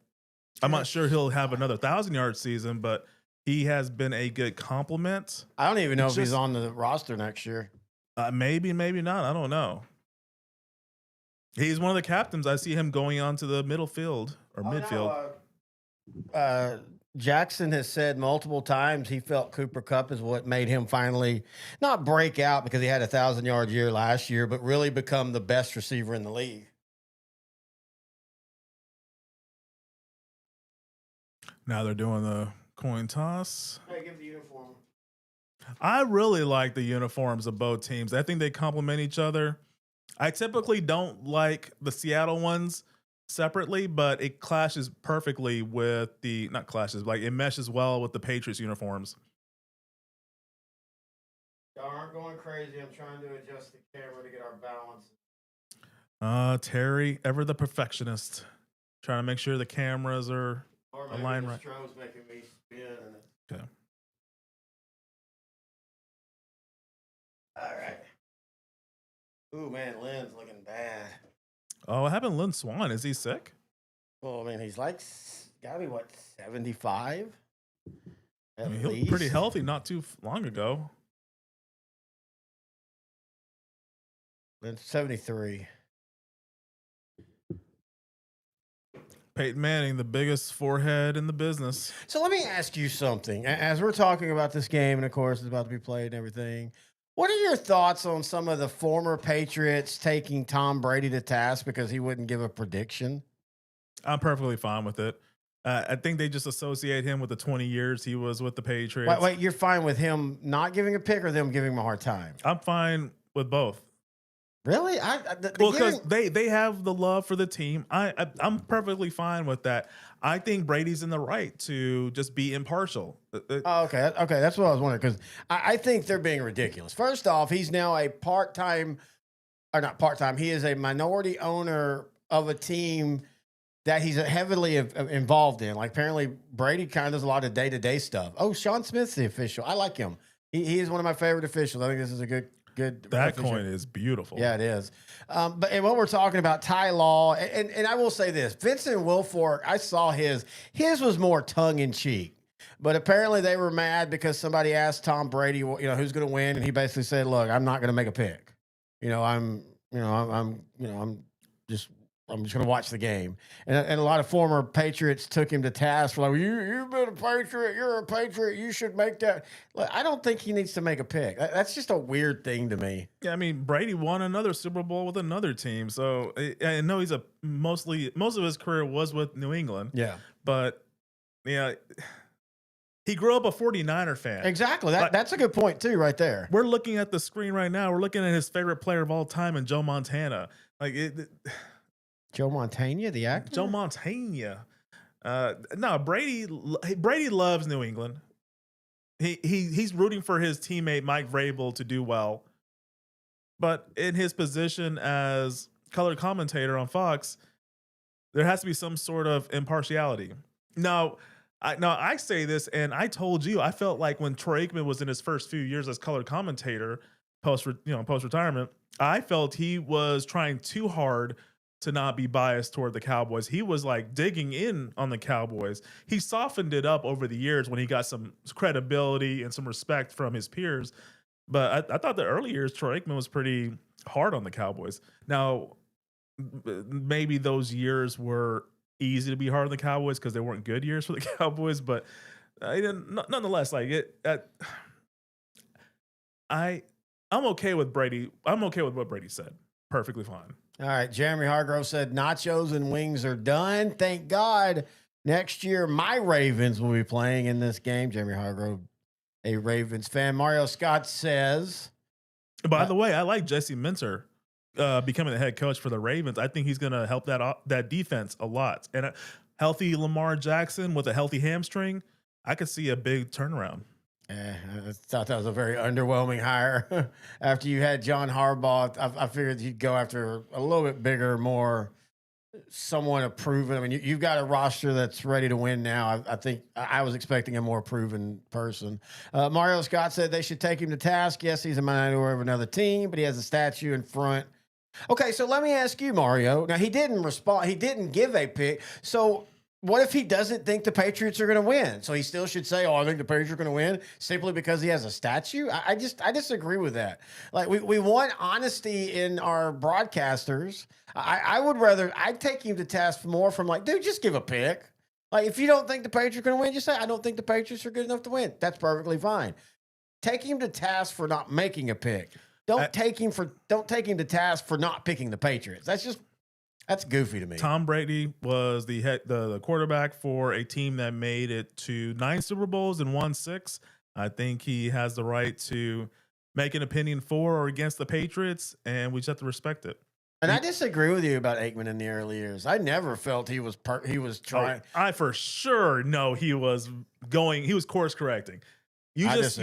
not sure he'll have another 1,000-yard season, but he has been a good compliment. I don't even know if he's on the roster next year. Maybe not. I don't know. He's one of the captains. I see him going on to the middle field or midfield. No, Jackson has said multiple times he felt Cooper Kupp is what made him finally not break out because he had a 1,000-yard year last year, but really become the best receiver in the league. Now they're doing the coin toss. Hey, give the uniform. I really like the uniforms of both teams. I think they complement each other. I typically don't like the Seattle ones separately, but it clashes perfectly with it meshes well with the Patriots uniforms. Y'all aren't going crazy. I'm trying to adjust the camera to get our balance. Terry, ever the perfectionist. Trying to make sure the cameras are aligned right. Strobe's making me spin. Okay. All right. Ooh, man, Lynn's looking bad. Oh, what happened to Lynn Swan? Is he sick? Well, I mean, he's like, gotta be, 75? I mean, he looked pretty healthy not too long ago. Lynn's 73. Peyton Manning, the biggest forehead in the business. So let me ask you something. As we're talking about this game, and of course it's about to be played and everything, what are your thoughts on some of the former Patriots taking Tom Brady to task because he wouldn't give a prediction? I'm perfectly fine with it. I think they just associate him with the 20 years he was with the Patriots. Wait, you're fine with him not giving a pick or them giving him a hard time? I'm fine with both. Really? Well, because they have the love for the team. I'm perfectly fine with that. I think Brady's in the right to just be impartial. Oh, okay, that's what I was wondering because I think they're being ridiculous. First off, he's now a part-time, or not part-time. He is a minority owner of a team that he's heavily involved in. Like apparently Brady kind of does a lot of day-to-day stuff. Oh, Sean Smith's the official. I like him. He is one of my favorite officials. I think this is a good. That official. Coin is beautiful. Yeah, it is. But and what we're talking about, Ty Law, and I will say this, Vincent Wilfork, I saw his was more tongue in cheek. But apparently they were mad because somebody asked Tom Brady, who's going to win, and he basically said, "Look, I'm not going to make a pick. I'm just going to watch the game." And a lot of former Patriots took him to task for like, you've been a Patriot, you're a Patriot, you should make that. Like, I don't think he needs to make a pick. That's just a weird thing to me. Yeah, I mean, Brady won another Super Bowl with another team, so I know he's most of his career was with New England. Yeah, but yeah. He grew up a 49er fan. Exactly. That's a good point, too, right there. We're looking at the screen right now. We're looking at his favorite player of all time in Joe Montana. Joe Montana, the actor? Joe Montana. No, Brady loves New England. He's rooting for his teammate Mike Vrabel to do well. But in his position as color commentator on Fox, there has to be some sort of impartiality. Now, I say this, and I told you, I felt like when Troy Aikman was in his first few years as color commentator, post retirement, I felt he was trying too hard to not be biased toward the Cowboys. He was like digging in on the Cowboys. He softened it up over the years when he got some credibility and some respect from his peers. But I thought the early years, Troy Aikman was pretty hard on the Cowboys. Now, maybe those years were easy to be hard on the Cowboys because they weren't good years for the Cowboys, but nonetheless, I'm okay with Brady. I'm okay with what Brady said. Perfectly fine. All right. Jeremy Hargrove said nachos and wings are done. Thank God. Next year, my Ravens will be playing in this game. Jeremy Hargrove, a Ravens fan. Mario Scott says, by the way, I like Jesse Minter becoming the head coach for the Ravens. I think he's going to help that defense a lot. And a healthy Lamar Jackson with a healthy hamstring, I could see a big turnaround. I thought that was a very underwhelming hire. After you had John Harbaugh, I figured you'd go after a little bit bigger, more someone proven. I mean, you've got a roster that's ready to win now. I think I was expecting a more proven person. Mario Scott said they should take him to task. Yes, he's a minority of another team, but he has a statue in front. Okay, so let me ask you, Mario. Now, he didn't respond. He didn't give a pick. So what if he doesn't think the Patriots are going to win? So he still should say, I think the Patriots are going to win simply because he has a statue? I disagree with that. Like, we want honesty in our broadcasters. I'd take him to task more from like, dude, just give a pick. Like, if you don't think the Patriots are going to win, just say, I don't think the Patriots are good enough to win. That's perfectly fine. Take him to task for not making a pick. Don't take him to task for not picking the Patriots. That's goofy to me. Tom Brady was the quarterback for a team that made it to 9 Super Bowls and won 6. I think he has the right to make an opinion for or against the Patriots, and we just have to respect it. And I disagree with you about Aikman in the early years. I never felt he was trying. I for sure know he was course correcting. You just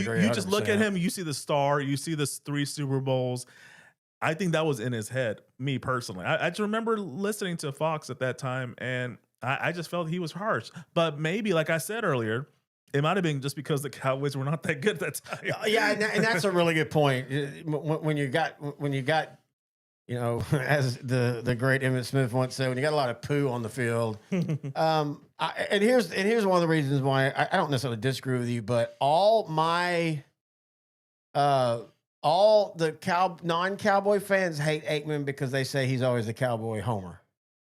look at him, you see the star, you see the 3 Super Bowls. I think that was in his head, me personally. I just remember listening to Fox at that time, and I just felt he was harsh. But maybe, like I said earlier, it might have been just because the Cowboys were not that good at that time. Yeah, and that's a really good point. When you got, as the great Emmitt Smith once said, when you got a lot of poo on the field. And here's one of the reasons why I don't necessarily disagree with you, but all the non-Cowboy fans hate Aikman because they say he's always a Cowboy homer.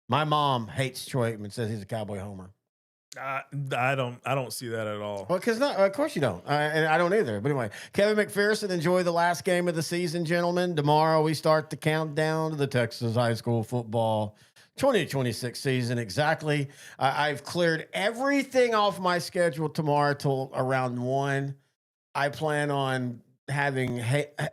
My mom hates Troy Aikman, says he's a Cowboy homer. I don't see that at all. Well, because not, of course you don't, and I don't either. But anyway, Kevin McPherson, enjoy the last game of the season, gentlemen. Tomorrow we start the countdown to the Texas high school football 2026 season. Exactly. I've cleared everything off my schedule tomorrow till around 1. I plan on having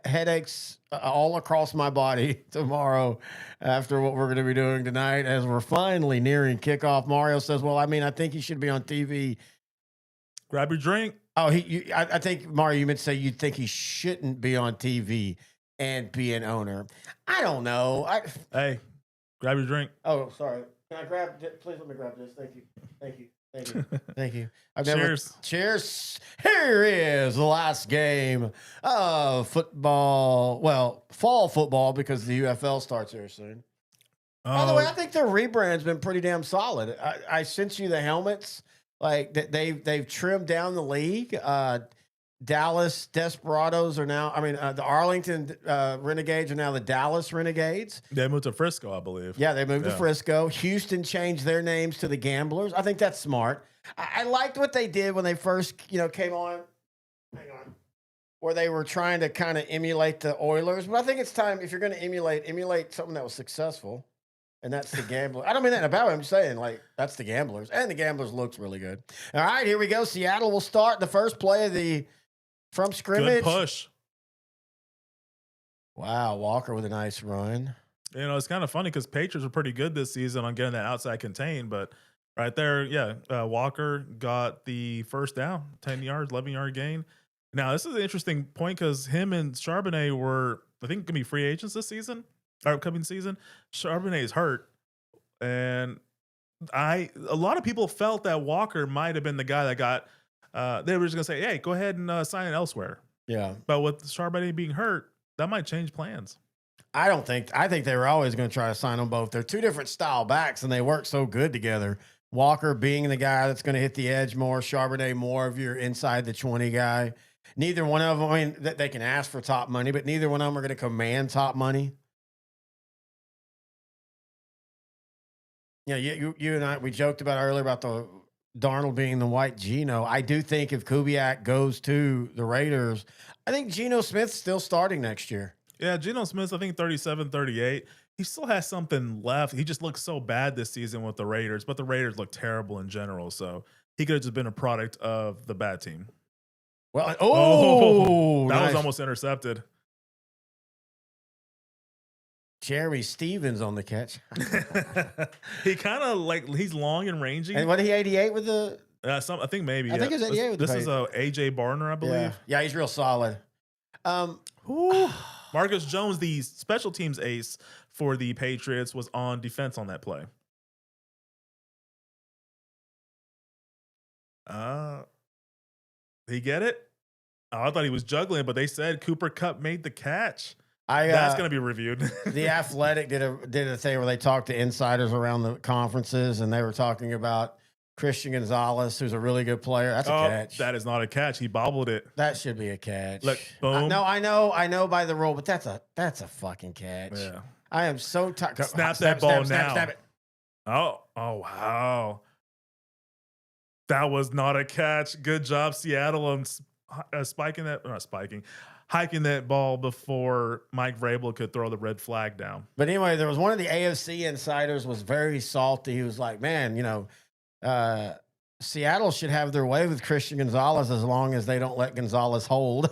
headaches all across my body tomorrow after what we're going to be doing tonight as we're finally nearing kickoff. Mario says, well, I mean, I think he should be on TV. Grab your drink. Oh, I think, Mario, you meant to say you think he shouldn't be on TV and be an owner. I don't know. Hey, grab your drink. Oh, sorry. Can I grab? Please let me grab this. Thank you. Thank you. Thank you. Thank you. Cheers. Cheers. Here is the last game of football. Well, fall football because the UFL starts here soon. By the way, I think their rebrand's been pretty damn solid. I sent you the helmets. Like they've trimmed down the league. Dallas Desperados are now. I mean, the Arlington Renegades are now the Dallas Renegades. They moved to Frisco, I believe. Yeah, they moved to Frisco. Houston changed their names to the Gamblers. I think that's smart. I liked what they did when they first, came on. Hang on. Where they were trying to kind of emulate the Oilers. But I think it's time, if you're going to emulate something that was successful. And that's the Gamblers. I don't mean that about it. I'm just saying, that's the Gamblers. And the Gamblers looks really good. All right, here we go. Seattle will start the first play of the from scrimmage. Good push. Wow, Walker with a nice run. It's kind of funny because Patriots were pretty good this season on getting that outside contain, but right there, Walker got the first down, 10 yards, 11-yard gain. Now, this is an interesting point because him and Charbonnet were, I think, going to be free agents this season, or upcoming season. Charbonnet is hurt, and a lot of people felt that Walker might have been the guy that got. They were just gonna say, "Hey, go ahead and sign it elsewhere." Yeah, but with Charbonnet being hurt, that might change plans. I think they were always going to try to sign them both. They're two different style backs, and they work so good together. Walker being the guy that's going to hit the edge more, Charbonnet more of your inside the 20 guy. Neither one of them. I mean, they can ask for top money, but neither one of them are going to command top money. Yeah, you and I, we joked about earlier about the Darnold being the white Geno. I do think if Kubiak goes to the Raiders, I think Geno Smith's still starting next year. Yeah, Geno Smith, I think 37, 38. He still has something left. He just looks so bad this season with the Raiders, but the Raiders look terrible in general. So he could have just been a product of the bad team. Well, that nice. was almost intercepted. Jeremy Stevens on the catch. He kind of he's long and rangy. And what, he 88 with the? I think maybe. I think it's 88 with the. This is AJ Barner, I believe. Yeah, he's real solid. Marcus Jones, the special teams ace for the Patriots, was on defense on that play. He get it? Oh, I thought he was juggling, but they said Cooper Kupp made the catch. That's going to be reviewed. The Athletic did a thing where they talked to insiders around the conferences, and they were talking about Christian Gonzalez, who's a really good player. That's a catch. That is not a catch. He bobbled it. That should be a catch. Look, boom. No, I know by the rule, but that's a fucking catch. Yeah. I am so tired. Snap that ball now. Snap it. Oh, wow. That was not a catch. Good job, Seattle, on hiking that ball before Mike Vrabel could throw the red flag down. But anyway, there was one of the AFC insiders was very salty. He was like, man, Seattle should have their way with Christian Gonzalez as long as they don't let Gonzalez hold.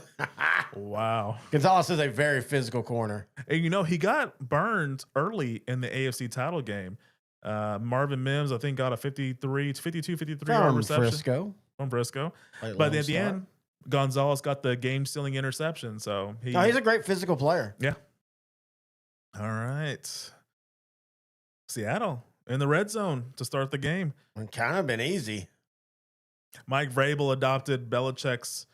Wow. Gonzalez is a very physical corner. And, he got burned early in the AFC title game. Marvin Mims, I think, got a 52, 53 yard reception. From Frisco. But at the end, Gonzalez got the game-stealing interception. So he's a great physical player. Yeah. All right. Seattle in the red zone to start the game. It kind of been easy. Mike Vrabel adopted Belichick's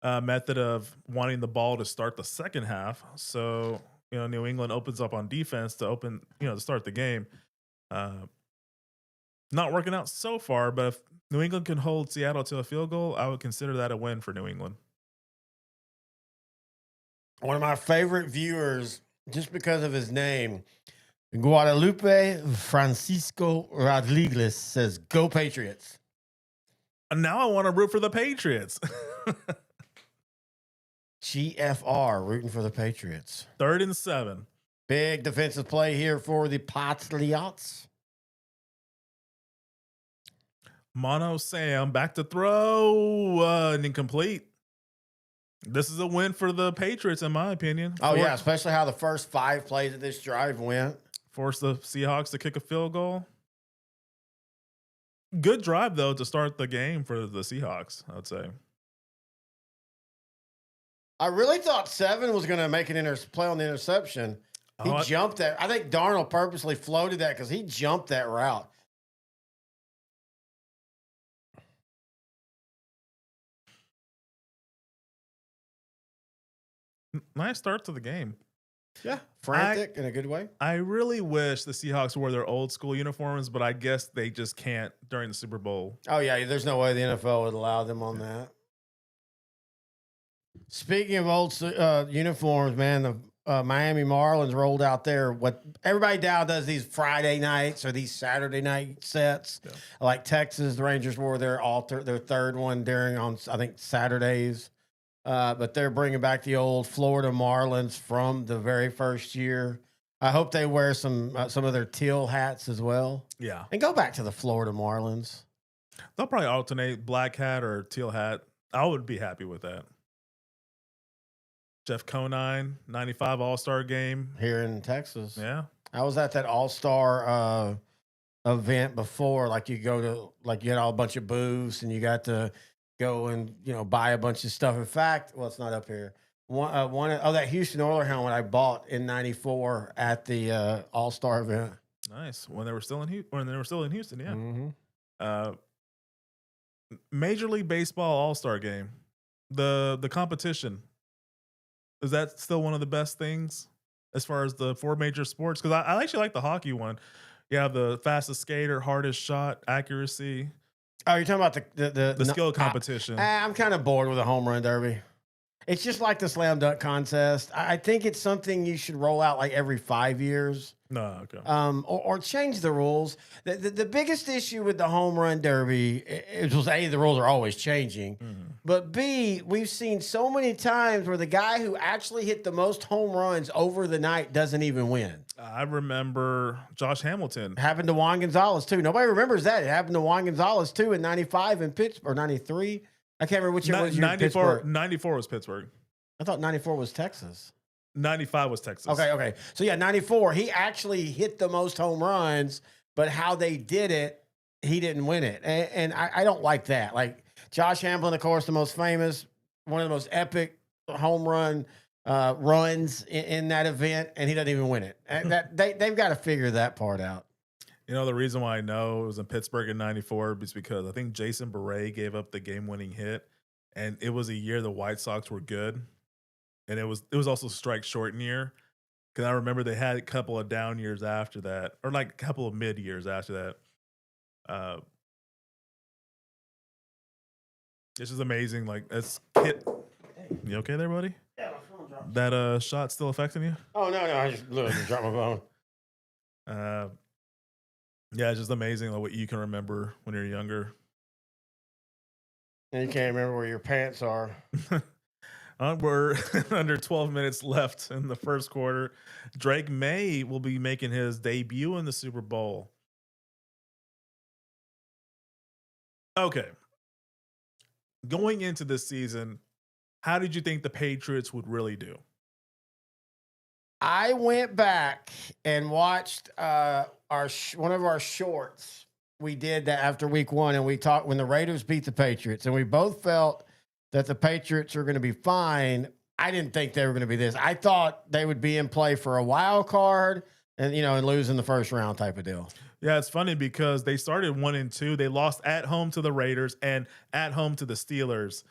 method of wanting the ball to start the second half. So, New England opens up on defense to start the game. Not working out so far, but if New England can hold Seattle to a field goal, I would consider that a win for New England. One of my favorite viewers, just because of his name, Guadalupe Francisco Rodriguez says, "Go Patriots." And now I want to root for the Patriots. GFR rooting for the Patriots. 3rd and 7. Big defensive play here for the Patriots. Mono Sam back to throw and incomplete. This is a win for the Patriots, in my opinion. Oh, yeah, especially how the first 5 plays of this drive went. Force the Seahawks to kick a field goal. Good drive, though, to start the game for the Seahawks, I would say. I really thought 7 was going to make an play on the interception. He jumped that. I think Darnold purposely floated that because he jumped that route. Nice start to the game. Yeah, frantic in a good way. I really wish the Seahawks wore their old school uniforms, but I guess they just can't during the Super Bowl. Oh, yeah, there's no way the NFL would allow them on that. Speaking of old uniforms, man, the Miami Marlins rolled out there. What everybody now does these Friday nights or these Saturday night sets. Yeah. Like Texas, the Rangers wore their 3rd one on I think Saturdays. But they're bringing back the old Florida Marlins from the very first year. I hope they wear some of their teal hats as well. Yeah, and go back to the Florida Marlins. They'll probably alternate black hat or teal hat. I would be happy with that. Jeff Conine, 95 All-Star game here in Texas. Yeah, I was at that All-Star event before. Like you go to, like you had a bunch of booths and you got to go and buy a bunch of stuff. In fact, well, it's not up here. That Houston Oilers helmet I bought in '94 at the All-Star event. Nice, when they were still in Houston. Yeah. Mm-hmm. Major League Baseball All-Star game. The competition, is that still one of the best things as far as the 4 major sports? Because I actually like the hockey one. You have the fastest skater, hardest shot, accuracy. Oh, you're talking about the skill competition. I'm kind of bored with the home run derby. It's just like the slam dunk contest. I think it's something you should roll out like every 5 years. No, okay. Or change the rules. The biggest issue with the home run derby is A, the rules are always changing, but B, we've seen so many times where the guy who actually hit the most home runs over the night doesn't even win. I remember Josh Hamilton. Happened to Juan Gonzalez too. Nobody remembers that. It happened to Juan Gonzalez too in '95 in Pittsburgh, or '93. I can't remember which year was. 94 was Pittsburgh. I thought '94 was Texas. 95 was Texas. Okay. So yeah, 94. He actually hit the most home runs, but how they did it, he didn't win it. And I don't like that. Like Josh Hamlin, of course, the most famous, one of the most epic home run runs in that event, and he doesn't even win it. And they've got to figure that part out. The reason why I know it was in Pittsburgh in '94 is because I think Jason Beret gave up the game-winning hit, and it was a year the White Sox were good. And it was also strike shortened year, because I remember they had a couple of down years after that, or like a couple of mid years after that. This is amazing. Like it's hit. You okay there, buddy? Yeah, my phone dropped. That shot still affecting you? Oh no, I just literally dropped my phone. Yeah, it's just amazing like what you can remember when you're younger. And you can't remember where your pants are. We're under 12 minutes left in the first quarter. Drake May will be making his debut in the Super Bowl. Okay. Going into this season, how did you think the Patriots would really do? I went back and watched one of our shorts. We did that after week 1, and we talked when the Raiders beat the Patriots, and we both felt that the Patriots are going to be fine. I didn't think they were going to be this. I thought they would be in play for a wild card and lose in the first round type of deal. Yeah, it's funny because they started 1-2. They lost at home to the Raiders and at home to the Steelers.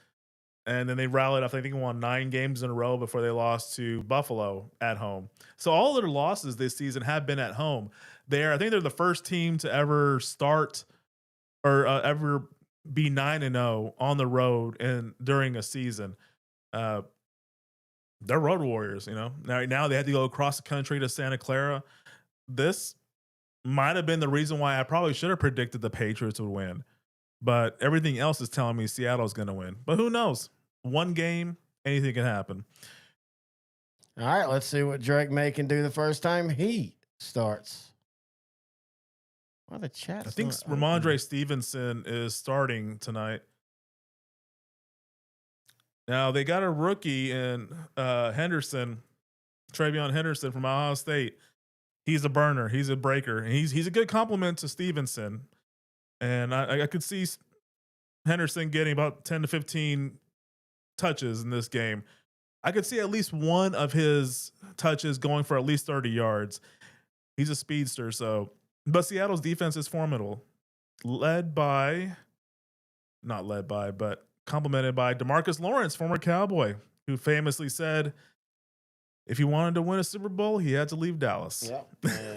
And then they rallied up. I think they won 9 games in a row before they lost to Buffalo at home. So all of their losses this season have been at home. I think they're the first team to ever start or ever be 9-0 on the road and during a season. They're road warriors, Now they had to go across the country to Santa Clara. this might have been the reason why I probably should have predicted the Patriots would win. But everything else is telling me Seattle's going to win. But who knows? One game, anything can happen. All right, let's see what Drake May can do the first time he starts. Why the chat? I think Ramondre Stevenson is starting tonight. Now, they got a rookie in Henderson, Travion Henderson from Ohio State. He's a burner. He's a breaker. And he's a good compliment to Stevenson. And I could see Henderson getting about 10 to 15 touches in this game. I could see at least one of his touches going for at least 30 yards. He's a speedster, so. But Seattle's defense is formidable. But complimented by DeMarcus Lawrence, former Cowboy, who famously said, if he wanted to win a Super Bowl, he had to leave Dallas. Yep.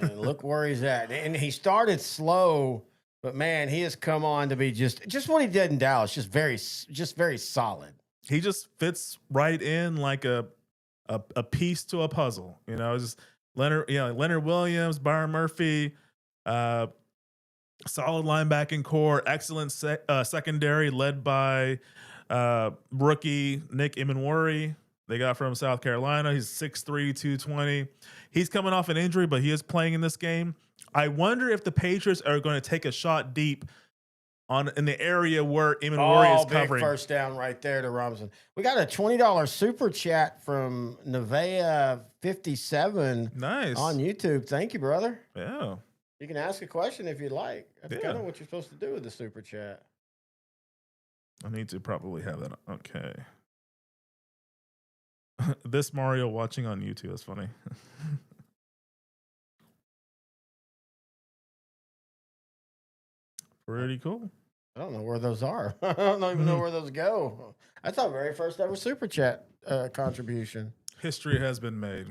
And look where he's at. And he started slow, but man, he has come on to be just what he did in Dallas, just very solid. He just fits right in like a piece to a puzzle. You know, just Leonard Williams, Byron Murphy, solid linebacking core, excellent secondary led by rookie Nick Imanwuri. They got from South Carolina. He's 6'3", 220. He's coming off an injury, but he is playing in this game. I wonder if the Patriots are going to take a shot deep in the area where Imanwuri is covering. Big first down right there to Robinson. We got a $20 super chat from Nevea 57. Nice. On YouTube. Thank you, brother. Yeah. You can ask a question if you'd like. That's Yeah. kind of what you're supposed to do with the super chat. I need to probably have that. Okay. This Mario watching on YouTube. That's funny. Pretty cool. I don't know where those are. I don't even know where those go. That's our very first ever super chat contribution. History has been made.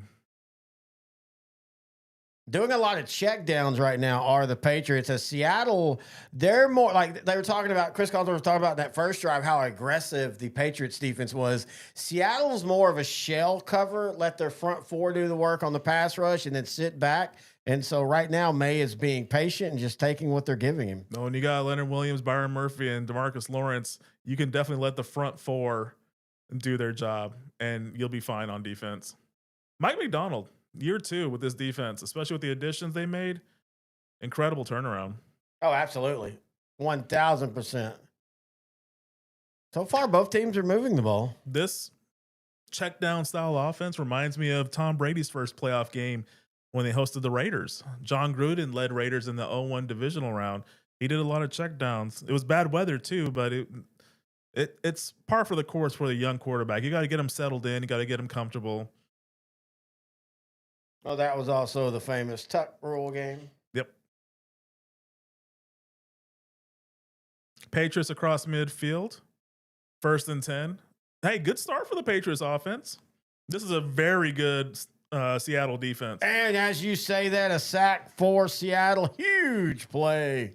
Doing a lot of check downs right now are the Patriots. As Seattle, they're more like they were talking about, Chris Collinsworth was talking about that first drive, how aggressive the Patriots defense was. Seattle's more of a shell cover, let their front four do the work on the pass rush and then sit back. And so right now, May is being patient and just taking what they're giving him. No, when you got Leonard Williams, Byron Murphy, and DeMarcus Lawrence, you can definitely let the front four do their job, and you'll be fine on defense. Mike McDonald, year 2 with this defense, especially with the additions they made, incredible turnaround. Oh, absolutely. 1,000%. So far, both teams are moving the ball. This check down style offense reminds me of Tom Brady's first playoff game when they hosted the Raiders. John Gruden led Raiders in the 0-1 divisional round. He did a lot of check downs. It was bad weather too, but it's par for the course for the young quarterback. You got to get him settled in. You got to get him comfortable. Oh, that was also the famous tuck rule game. Yep. Patriots across midfield. 1st and 10. Hey, good start for the Patriots offense. This is a very good Seattle defense. And as you say that, a sack for Seattle. Huge play.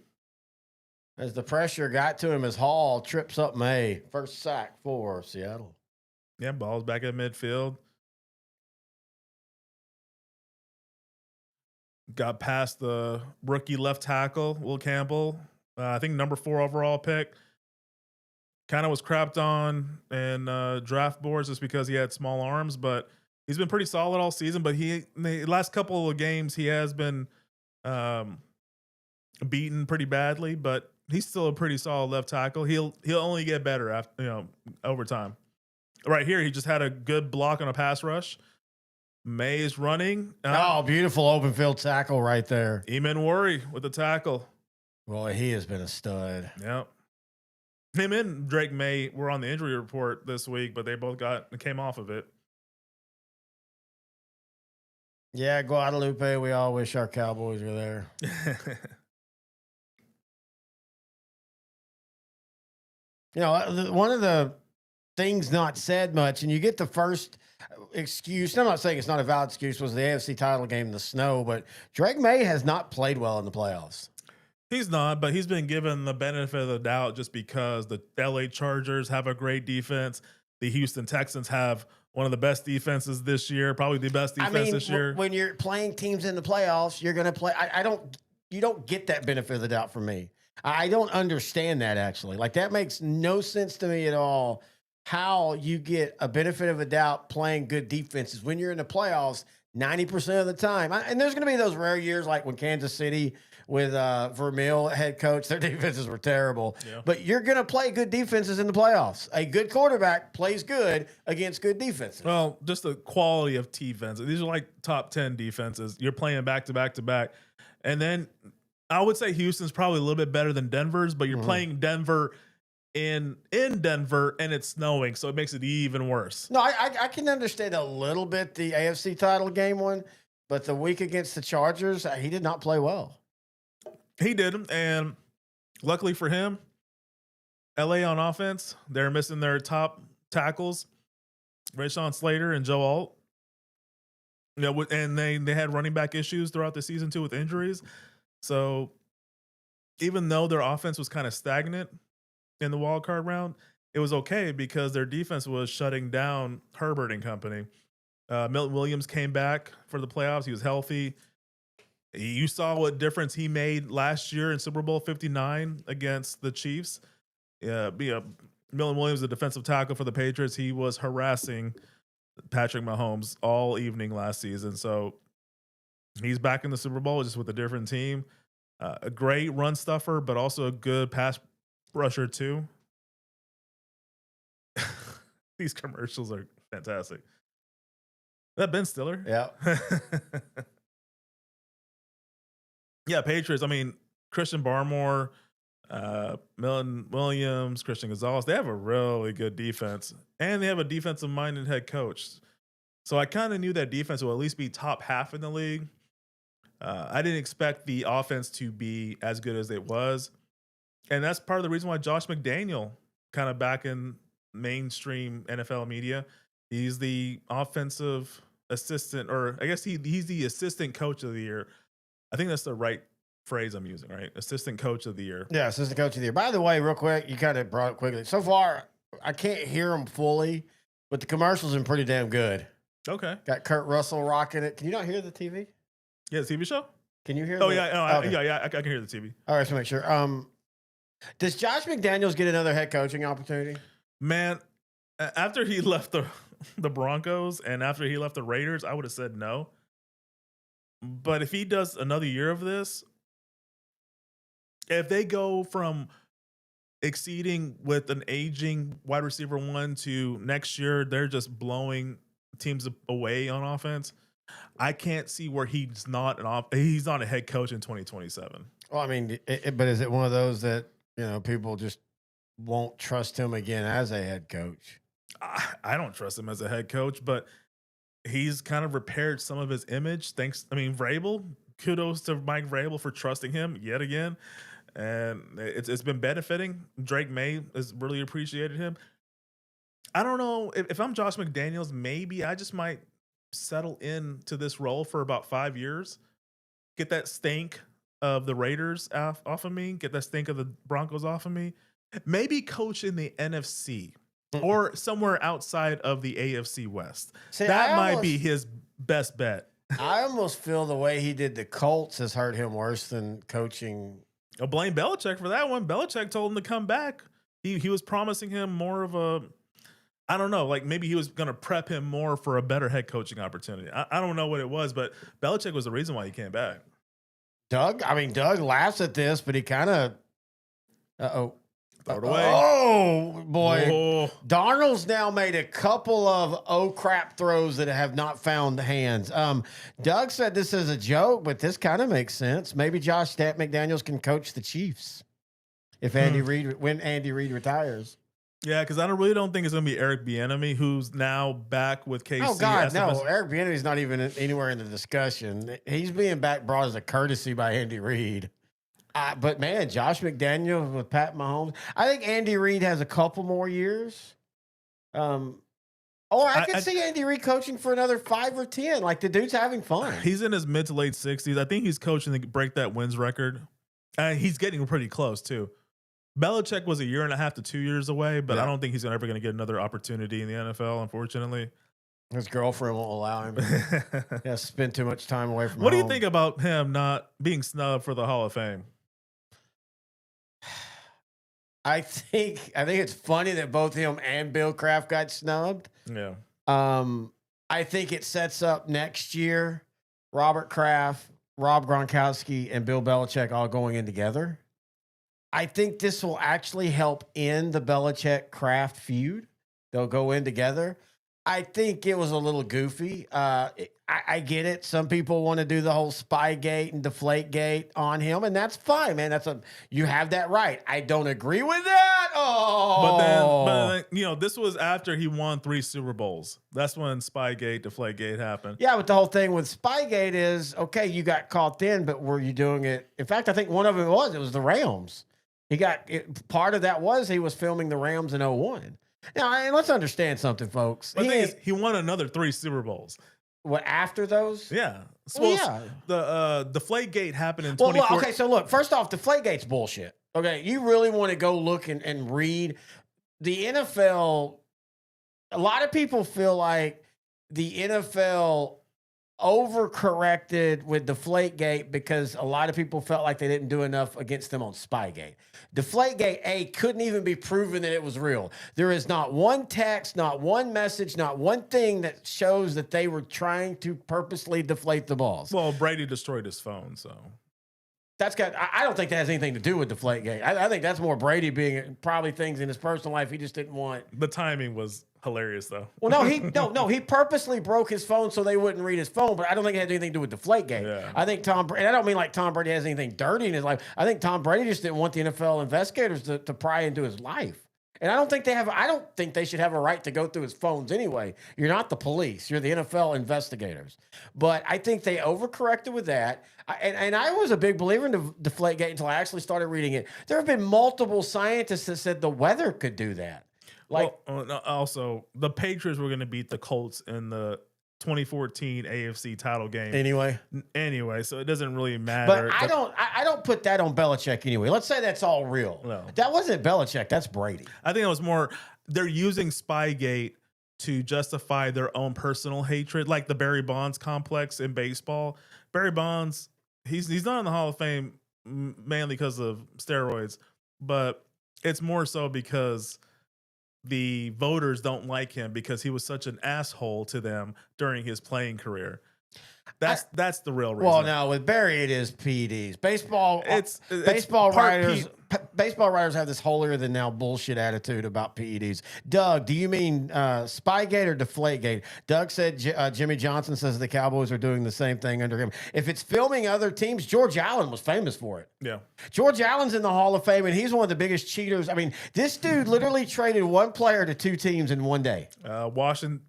As the pressure got to him as Hall trips up May. First sack for Seattle. Yeah, ball's back at midfield. Got past the rookie left tackle, Will Campbell. I think number 4 overall pick. Kind of was crapped on in draft boards just because he had small arms, but he's been pretty solid all season. But in the last couple of games, he has been beaten pretty badly, but he's still a pretty solid left tackle. He'll only get better after over time. Right here, he just had a good block on a pass rush. May is running. Oh, beautiful open field tackle right there. Imanwuri with the tackle. Boy, he has been a stud. Yep. Him and Drake May were on the injury report this week, but they both came off of it. Yeah, Guadalupe, we all wish our Cowboys were there. One of the things not said much, and you get the first excuse. I'm not saying it's not a valid excuse, was the AFC title game in the snow, but Drake May has not played well in the playoffs. He's not, but he's been given the benefit of the doubt just because the LA Chargers have a great defense. The Houston Texans have one of the best defenses this year, probably the best defense this year. When you're playing teams in the playoffs, you're going to play. You don't get that benefit of the doubt from me. I don't understand that actually. Like that makes no sense to me at all. How you get a benefit of a doubt playing good defenses when you're in the playoffs 90% of the time. And there's going to be those rare years like when Kansas City with Vermeil head coach, their defenses were terrible. Yeah. But you're going to play good defenses in the playoffs. A good quarterback plays good against good defenses. Well, just the quality of defense. These are like top 10 defenses. You're playing back to back to back. And then I would say Houston's probably a little bit better than Denver's, but you're playing Denver in Denver and it's snowing, so it makes it even worse. No, I can understand a little bit the AFC title game one, but the week against the Chargers, he did not play well. He didn't, and luckily for him, LA on offense, they're missing their top tackles, Rashawn Slater and Joe Alt. You know, and they had running back issues throughout the season too with injuries. So even though their offense was kind of stagnant in the wild card round, it was okay because their defense was shutting down Herbert and company. Milton Williams came back for the playoffs. He was healthy. You saw what difference he made last year in Super Bowl 59 against the Chiefs. Milton Williams, the defensive tackle for the Patriots, he was harassing Patrick Mahomes all evening last season. So he's back in the Super Bowl just with a different team. A great run stuffer, but also a good pass rusher too. These commercials are fantastic. Is that Ben Stiller? Yeah. Yeah, Patriots. I mean, Christian Barmore, Milton Williams, Christian Gonzalez, they have a really good defense. And they have a defensive-minded head coach. So I kind of knew that defense will at least be top half in the league. I didn't expect the offense to be as good as it was. And that's part of the reason why Josh McDaniel kind of back in mainstream NFL media. He's the offensive assistant, or I guess he's the assistant coach of the year. I think that's the right phrase I'm using, right? Assistant coach of the year. Yeah, assistant coach of the year. By the way, real quick, you kind of brought it quickly. So far, I can't hear them fully, but the commercial's been pretty damn good. Okay. Got Kurt Russell rocking it. Can you not hear the TV? Yeah, the TV show? Can you hear Oh, the, yeah. No, okay. I can hear the TV. All right, so make sure. Does Josh McDaniels get another head coaching opportunity? Man, after he left the Broncos and after he left the Raiders, I would have said no. But if he does another year of this, if they go from exceeding with an aging wide receiver one to next year, they're just blowing teams away on offense. I can't see where he's not a head coach in 2027. Well, I mean, but is it one of those that, people just won't trust him again as a head coach? I don't trust him as a head coach, but he's kind of repaired some of his image. Vrabel, kudos to Mike Vrabel for trusting him yet again. And it's been benefiting. Drake May has really appreciated him. I don't know if I'm Josh McDaniels, maybe I just might settle into this role for about 5 years, get that stink of the Raiders off of me, get that stink of the Broncos off of me, maybe coach in the NFC or somewhere outside of the AFC West. That might be his best bet. I almost feel the way he did the Colts has hurt him worse than coaching. I'll blame Belichick for that one. Belichick told him to come back. He was promising him more of a, I don't know, like maybe he was going to prep him more for a better head coaching opportunity. I don't know what it was, but Belichick was the reason why he came back. Doug laughs at this, but he kind of, throw it away. Oh, boy. Whoa. Darnold's now made a couple of crap throws that have not found hands. Doug said this is a joke, but this kind of makes sense. Maybe Josh McDaniels can coach the Chiefs if when Andy Reid retires. Yeah, because I really don't think it's going to be Eric Bieniemy, who's now back with KC. Oh, God, no. Eric Bieniemy's not even anywhere in the discussion. He's being brought as a courtesy by Andy Reid. But, man, Josh McDaniels with Pat Mahomes. I think Andy Reid has a couple more years. Or I could see Andy Reid coaching for another 5 or 10. Like, the dude's having fun. He's in his mid to late 60s. I think he's coaching to break that wins record. He's getting pretty close, too. Belichick was 1.5 to 2 years away, but I don't think he's ever going to get another opportunity in the NFL, unfortunately. His girlfriend won't allow him. He has to spend too much time away from What do you home. think about him not being snubbed for the Hall of Fame? I think it's funny that both him and Bill Kraft got snubbed. Yeah. I think it sets up next year Robert Kraft, Rob Gronkowski, and Bill Belichick all going in together. I think this will actually help end the Belichick Kraft feud. They'll go in together. I think it was a little goofy. I get it. Some people want to do the whole Spygate and Deflategate on him, and that's fine, man. You have that right. I don't agree with that. Oh, But then, you know, this was after he won 3 Super Bowls. That's when Spygate, Deflategate happened. yeah. But the whole thing with Spygate is okay. You got caught then, but were you doing it? In fact, I think one of them was the Rams. Part of that was he was filming the Rams in 01. Now, and let's understand something, folks. But he won another 3 Super Bowls. What, after those? Yeah. So Well, yeah. The Deflategate happened in Well, 2014. okay, so look, first off, Deflategate's bullshit. Okay, you really want to go look and read the NFL. A lot of people feel like the NFL overcorrected with Deflategate because a lot of people felt like they didn't do enough against them on Spygate. Deflategate, couldn't even be proven that it was real. There is not one text, not one message, not one thing that shows that they were trying to purposely deflate the balls. Well, Brady destroyed his phone, so. I don't think that has anything to do with Deflategate. I think that's more Brady being probably things in his personal life he just didn't want. The timing was hilarious, though. Well, no, he purposely broke his phone so they wouldn't read his phone, but I don't think it had anything to do with Deflategate. Yeah. I think and I don't mean like Tom Brady has anything dirty in his life. I think Tom Brady just didn't want the NFL investigators to pry into his life. And I don't think they should have a right to go through his phones anyway. You're not the police. You're the NFL investigators. But I think they overcorrected with that. And I was a big believer in Deflategate until I actually started reading it. There have been multiple scientists that said the weather could do that. Also, the Patriots were going to beat the Colts in the 2014 AFC title game. Anyway, So it doesn't really matter. But I don't put that on Belichick anyway. Let's say that's all real. No. That wasn't Belichick. That's Brady. I think it was more they're using Spygate to justify their own personal hatred, like the Barry Bonds complex in baseball. Barry Bonds, he's not in the Hall of Fame mainly because of steroids, but it's more so because the voters don't like him because he was such an asshole to them during his playing career. That's the real reason. Well, now with Barry, it is PEDs. Baseball part writers. Baseball writers have this holier than thou bullshit attitude about PEDs. Doug, do you mean Spygate or Deflategate? Doug said Jimmy Johnson says the Cowboys are doing the same thing under him. If it's filming other teams, George Allen was famous for it. Yeah. George Allen's in the Hall of Fame, and he's one of the biggest cheaters. I mean, this dude literally traded one player to 2 teams in one day.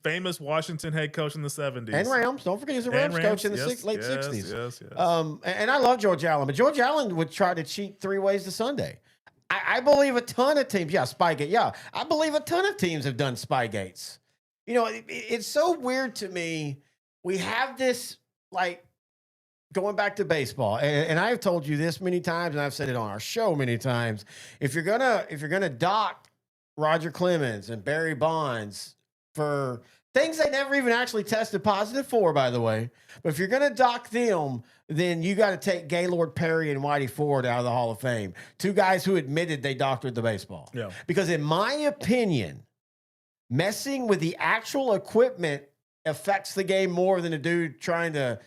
Famous Washington head coach in the 70s. And Rams. Don't forget, he's a Rams coach in the late 60s. Yes. And I love George Allen, but George Allen would try to cheat 3 ways to Sunday. I believe a ton of teams, Spygate, I believe a ton of teams have done Spygates. You know, it's so weird to me. We have this, like, going back to baseball, and I've told you this many times, and I've said it on our show many times. If you're gonna dock Roger Clemens and Barry Bonds for things they never even actually tested positive for, by the way. But if you're going to dock them, then you got to take Gaylord Perry and Whitey Ford out of the Hall of Fame. 2 guys who admitted they doctored the baseball. Yeah. Because in my opinion, messing with the actual equipment affects the game more than a dude trying to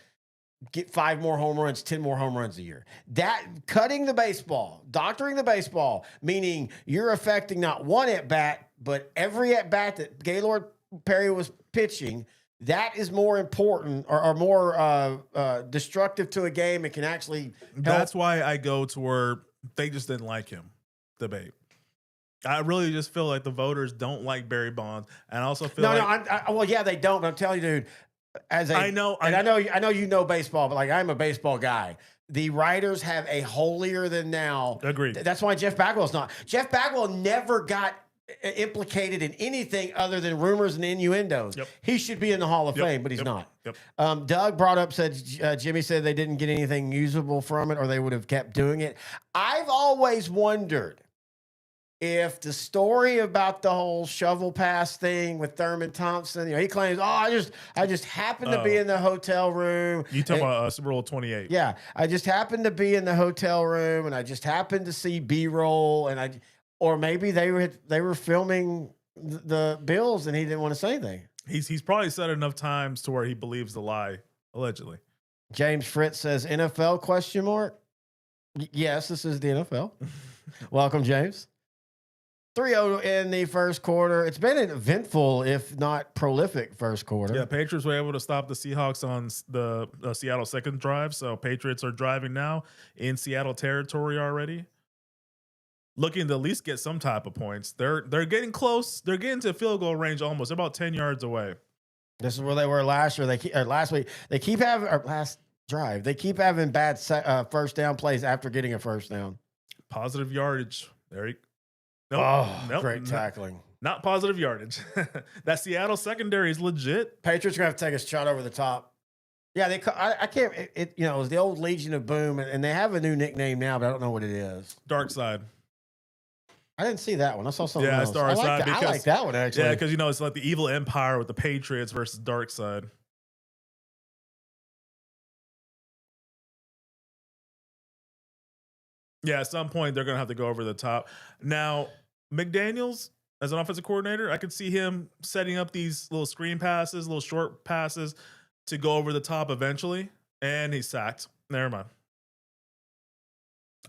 get 5 more home runs, 10 more home runs a year. That cutting the baseball, doctoring the baseball, meaning you're affecting not one at-bat, but every at-bat that Gaylord Perry was pitching, that is more important or more destructive to a game. It can actually help. That's why I go to where they just didn't like him debate. I really just feel like the voters don't like Barry Bonds, and I also feel they don't. But I'm telling you, dude. I know you know baseball, but like I'm a baseball guy. The writers have a holier than thou. Agreed. That's why Jeff Bagwell's not. Jeff Bagwell never got implicated in anything other than rumors and innuendos. Yep. He should be in the Hall of Fame, but he's not. Yep. Doug brought up, Jimmy said they didn't get anything usable from it or they would have kept doing it. I've always wondered if the story about the whole shovel pass thing with Thurman Thompson, he claims, I just happened to be in the hotel room. You talking about Super Bowl 28? Yeah, I just happened to be in the hotel room, and I just happened to see B-roll, or maybe they were filming the Bills, and he didn't want to say anything. He's probably said it enough times to where he believes the lie, allegedly. James Fritz says NFL ? Yes, this is the NFL. Welcome, James. 3-0 in the first quarter. It's been an eventful, if not prolific, first quarter. Yeah, Patriots were able to stop the Seahawks on the Seattle second drive. So Patriots are driving now in Seattle territory already, looking to at least get some type of points. They're getting close. They're getting to field goal range almost. They're about 10 yards away. This is where they were last year. Last week. They keep having last drive. They keep having bad first down plays after getting a first down. Positive yardage. There you Great tackling. Not positive yardage. That Seattle secondary is legit. Patriots are going to have to take a shot over the top. Yeah, I can't. It was the old Legion of Boom, and they have a new nickname now, but I don't know what it is. Dark Side. I didn't see that one. I saw something else. Yeah, it's Dark Side. I like that one, actually. Yeah, because it's like the evil empire with the Patriots versus Dark Side. Yeah, at some point they're going to have to go over the top. Now, McDaniels, as an offensive coordinator, I could see him setting up these little screen passes, little short passes to go over the top eventually, and he's sacked. Never mind.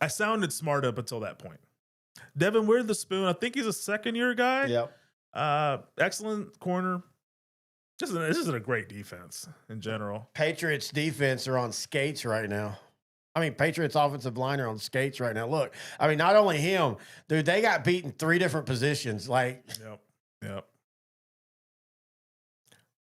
I sounded smart up until that point. Devin Witherspoon, I think he's a second-year guy. Yep. Excellent corner. This isn't a great defense in general. Patriots defense are on skates right now. Patriots offensive line are on skates right now. Look, not only him, dude, they got beaten 3 different positions. Yep.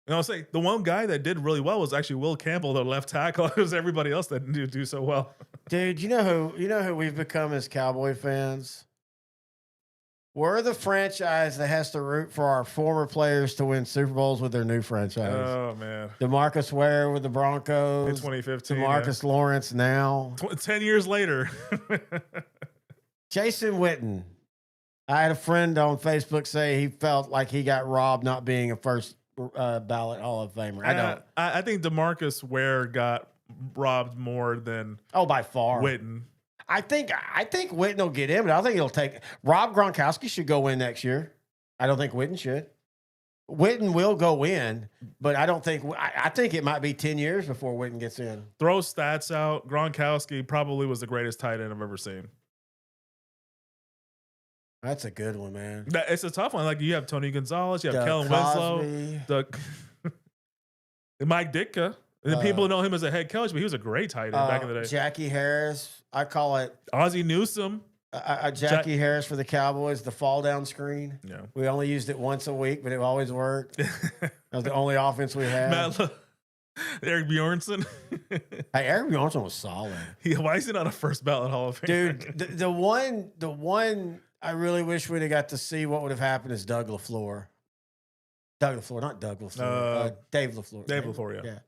I'll say the one guy that did really well was actually Will Campbell, the left tackle. It was everybody else that didn't do so well. Dude, you know who we've become as Cowboy fans? We're the franchise that has to root for our former players to win Super Bowls with their new franchise. Oh, man. DeMarcus Ware with the Broncos. In 2015. DeMarcus Lawrence now. 10 years later. Jason Witten. I had a friend on Facebook say he felt like he got robbed not being a first ballot Hall of Famer. I don't. I think DeMarcus Ware got robbed more than by far. Witten. I think Witten will get in, but I think it'll take Rob Gronkowski should go in next year. I don't think Witten should. Witten will go in, but I don't think I think it might be 10 years before Witten gets in. Throw stats out. Gronkowski probably was the greatest tight end I've ever seen. That's a good one, man. It's a tough one. Like you have Tony Gonzalez, you have Doug Kellen Winslow, Mike Ditka. And people know him as a head coach, but he was a great tight end back in the day. Jackie Harris, I call it Ozzie Newsome. Jackie Harris for the Cowboys, the fall down screen. Yeah, we only used it once a week, but it always worked. That was the only offense we had. Eric Bjornsson. Hey, Eric Bjornsson was solid. Why is he not a first ballot Hall of Dude, Famer? the one I really wish we'd have got to see what would have happened is Doug LaFleur. Dave LaFleur. Dave LaFleur, yeah.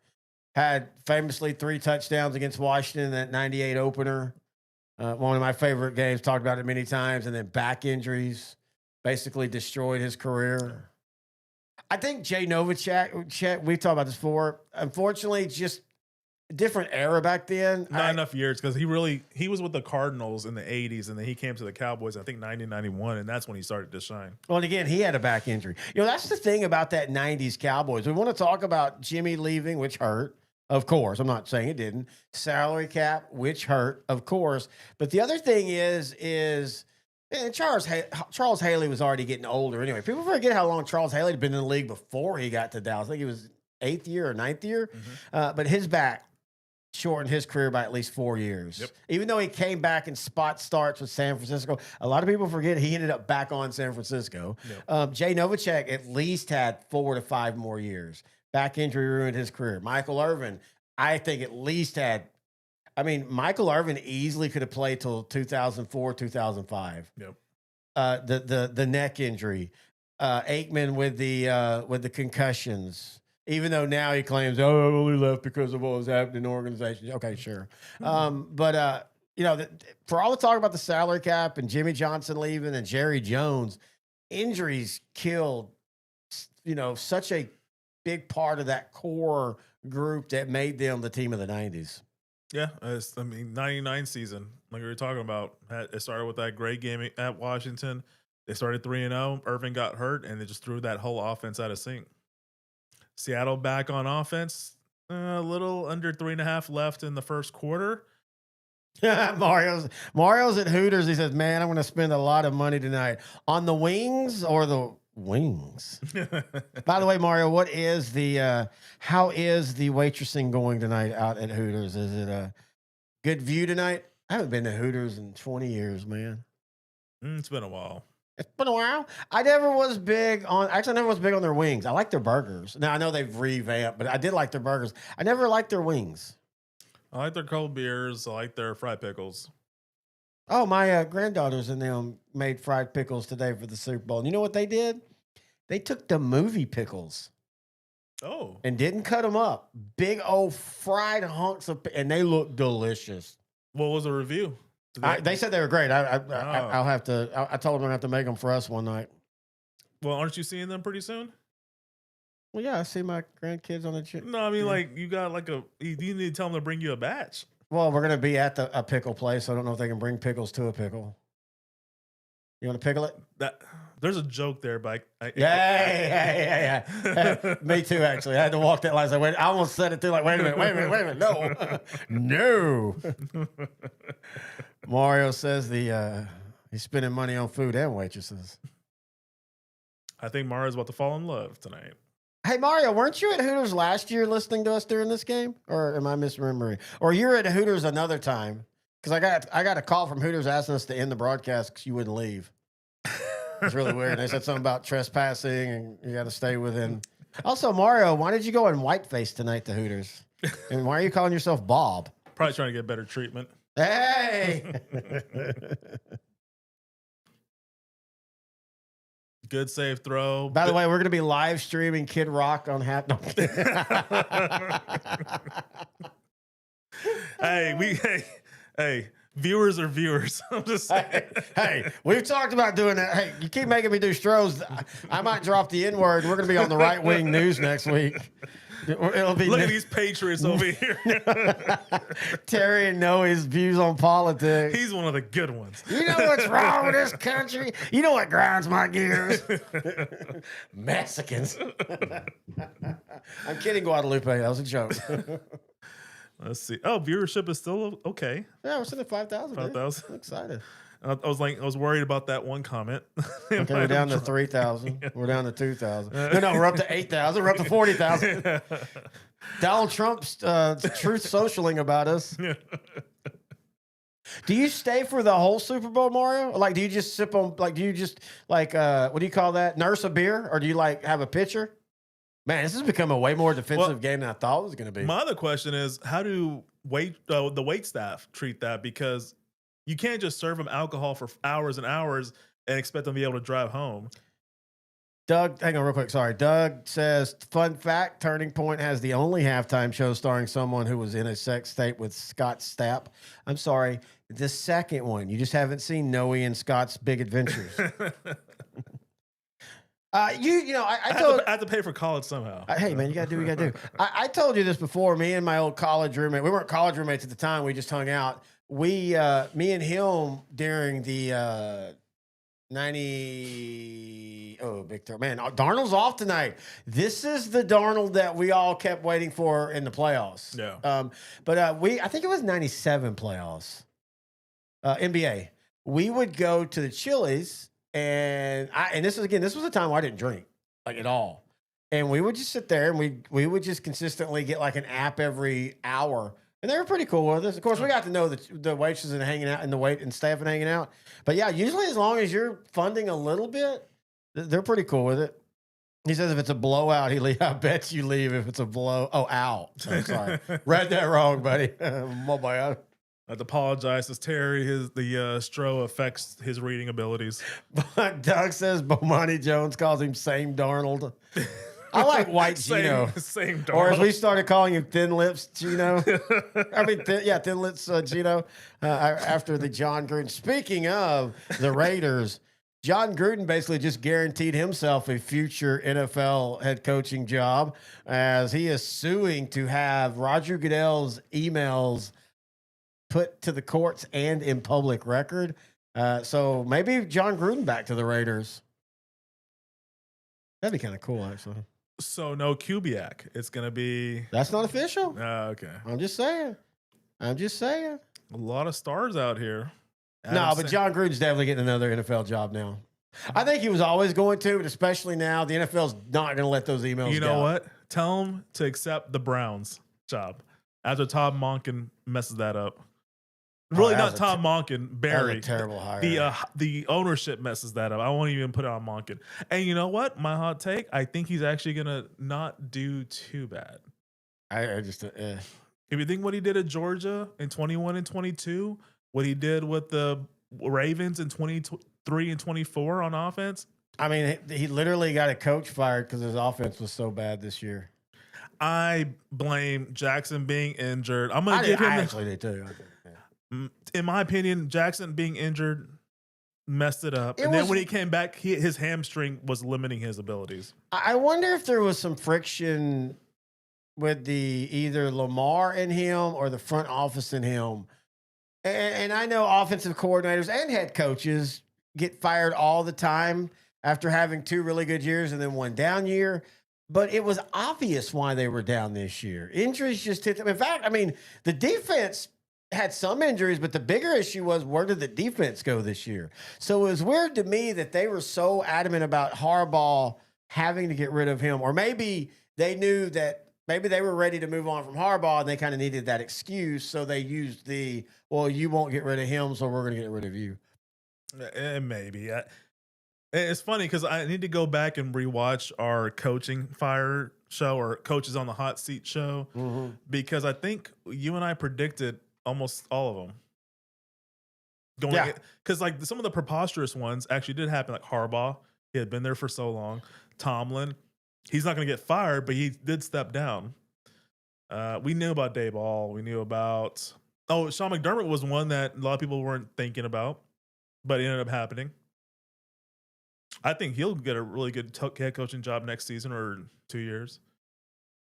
Had famously 3 touchdowns against Washington in that 98 opener. One of my favorite games, talked about it many times, and then back injuries basically destroyed his career. I think Jay Novacek, we've talked about this before, unfortunately, just a different era back then. Not enough years, because he was with the Cardinals in the 80s, and then he came to the Cowboys, I think 90, 91, and that's when he started to shine. Well, and again, he had a back injury. That's the thing about that 90s Cowboys. We want to talk about Jimmy leaving, which hurt. Of course, I'm not saying it didn't. Salary cap, which hurt, of course. But the other thing is Charles Haley was already getting older anyway. People forget how long Charles Haley had been in the league before he got to Dallas. I think he was 8th year or 9th year. Mm-hmm. But his back shortened his career by at least 4 years. Yep. Even though he came back in spot starts with San Francisco, a lot of people forget he ended up back on San Francisco. Yep. Jay Novacek at least had 4 to 5 more years. Back injury ruined his career. Michael Irvin, I think at least had. Michael Irvin easily could have played till 2004, 2005. Yep. The neck injury, Aikman with the concussions. Even though now he claims, I only left because of what was happening in the organization. Okay, sure. But for all the talk about the salary cap and Jimmy Johnson leaving and Jerry Jones, injuries killed, such a big part of that core group that made them the team of the 90s. Yeah, 99 season, like we were talking about, it started with that great game at Washington. They started 3-0. Irving got hurt, and they just threw that whole offense out of sync. Seattle back on offense, a little under 3.5 left in the first quarter. Mario's at Hooters. He says, "Man, I'm going to spend a lot of money tonight on the wings or the wings." By the way, Mario, how is the waitressing going tonight out at Hooters? Is it a good view tonight? I haven't been to Hooters in 20 years, man. It's been a while. It's been a while. I never was big on their wings. I like their burgers. Now I know they've revamped, but I did like their burgers. I never liked their wings. I like their cold beers. I like their fried pickles. Oh, my granddaughters and them made fried pickles today for the Super Bowl. And you know what they did? They took the movie pickles. Oh. And didn't cut them up. Big old fried hunks and they look delicious. What was the review? They said they were great. I'll have to. I told them I have to make them for us one night. Well, aren't you seeing them pretty soon? Well, yeah, I see my grandkids on the trip. No, I mean, like, you got you need to tell them to bring you a batch. Well, we're going to be at a pickle place. So I don't know if they can bring pickles to a pickle. You want to pickle it? There's a joke there, but Yeah. Me too, actually. I had to walk that line. I wait. I almost said it too. Like, wait a minute. No. No. Mario says he's spending money on food and waitresses. I think Mario's about to fall in love tonight. Hey, Mario, weren't you at Hooters last year listening to us during this game? Or am I misremembering? Or you're at Hooters another time? Because I got a call from Hooters asking us to end the broadcast because you wouldn't leave. It's really weird. They said something about trespassing and you got to stay within. Also, Mario, why did you go in whiteface tonight to Hooters? And why are you calling yourself Bob? Probably trying to get better treatment. Hey! Good safe throw. By the way, we're going to be live streaming Kid Rock on No. Hey, viewers are viewers. I'm just saying. Hey, we've talked about doing that. Hey, you keep making me do Strohs. I might drop the N-word. We're going to be on the Right Wing News next week. It'll be Look at these patriots over here. Terry and Noe's views on politics. He's one of the good ones. You know what's wrong with this country? You know what grinds my gears? Mexicans. I'm kidding, Guadalupe. That was a joke. Let's see. Oh, viewership is still okay. Yeah, we're sitting at 5,000. 5,000. I'm excited. I was worried about that one comment. Okay, we're down to 3,000. Yeah. We're down to 2,000. No, we're up to 8,000. We're up to 40,000. Donald Trump's truth socialing about us. Yeah. Do you stay for the whole Super Bowl, Mario? Like, do you just sip on? Like, do you just what do you call that? Nurse a beer, or do you have a pitcher? Man, this has become a way more defensive game than I thought it was going to be. My other question is, how do the wait staff treat that? Because you can't just serve them alcohol for hours and hours and expect them to be able to drive home. Doug, hang on real quick. Sorry. Doug says, fun fact, Turning Point has the only halftime show starring someone who was in a sex tape with Scott Stapp. I'm sorry, the second one. You just haven't seen Noe and Scott's Big Adventures. I have to pay for college somehow. Hey, man, you got to do what you got to do. I told you this before. Me and my old college roommate, we weren't college roommates at the time. We just hung out. Me and him during the 90. Oh, big throw. Man, Darnold's off tonight. This is the Darnold that we all kept waiting for in the playoffs. Yeah. I think it was 97 playoffs. NBA. We would go to the Chili's. And this was a time where I didn't drink at all. And we would just sit there and we would just consistently get an app every hour. And they were pretty cool with us. Of course, we got to know the waitresses and hanging out and the wait and staff and hanging out. But yeah, usually as long as you're funding a little bit, they're pretty cool with it. He says if it's a blowout, I bet you leave if it's a blow. Oh, out. Oh, sorry. Read that wrong, buddy. My bad. I have to apologize to Terry. The Stro affects his reading abilities. Doug says Bomani Jones calls him same Darnold. I like White Gino. Same Or as Darnold. we started calling him Thin Lips Gino. I mean, Thin Lips Gino after the John Gruden. Speaking of the Raiders, John Gruden basically just guaranteed himself a future NFL head coaching job as he is suing to have Roger Goodell's emails put to the courts and in public record. So maybe John Gruden back to the Raiders. That'd be kind of cool, actually. So no Kubiak. It's gonna be. That's not official. Okay. I'm just saying. A lot of stars out here. No, but John Gruden's definitely getting another NFL job now. I think he was always going to, but especially now, the NFL's not going to let those emails You know go. what? Tell him to accept the Browns job after Todd Monken messes that up. Really, that not was Todd Monken, Barry. That was a terrible hire. The ownership messes that up. I won't even put it on Monken. And you know what? My hot take, I think he's actually going to not do too bad. I just, If you think what he did at Georgia in 21 and 22, what he did with the Ravens in 23 and 24 on offense. I mean, he literally got a coach fired because his offense was so bad this year. I blame Jackson being injured. I'm going to give him. I actually did too. In my opinion, Jackson being injured messed it up. And then when he came back, his hamstring was limiting his abilities. I wonder if there was some friction with the either Lamar in him or the front office in him. And I know offensive coordinators and head coaches get fired all the time after having 2 really good years and then 1 down year. But it was obvious why they were down this year. Injuries just hit them. In fact, I mean, the defense had some injuries, but the bigger issue was, where did the defense go this year? So it was weird to me that they were so adamant about Harbaugh having to get rid of him. Or maybe they knew that maybe they were ready to move on from Harbaugh and they kind of needed that excuse. So they used well, you won't get rid of him, so we're going to get rid of you. Maybe. It's funny because I need to go back and rewatch our coaching fire show or coaches on the hot seat show because I think you and I predicted almost all of them. Because like some of the preposterous ones actually did happen, like Harbaugh. He had been there for so long. Tomlin, he's not going to get fired, but he did step down. We knew about Dayball. We knew about Sean McDermott was one that a lot of people weren't thinking about, but it ended up happening. I think he'll get a really good head coaching job next season or 2 years.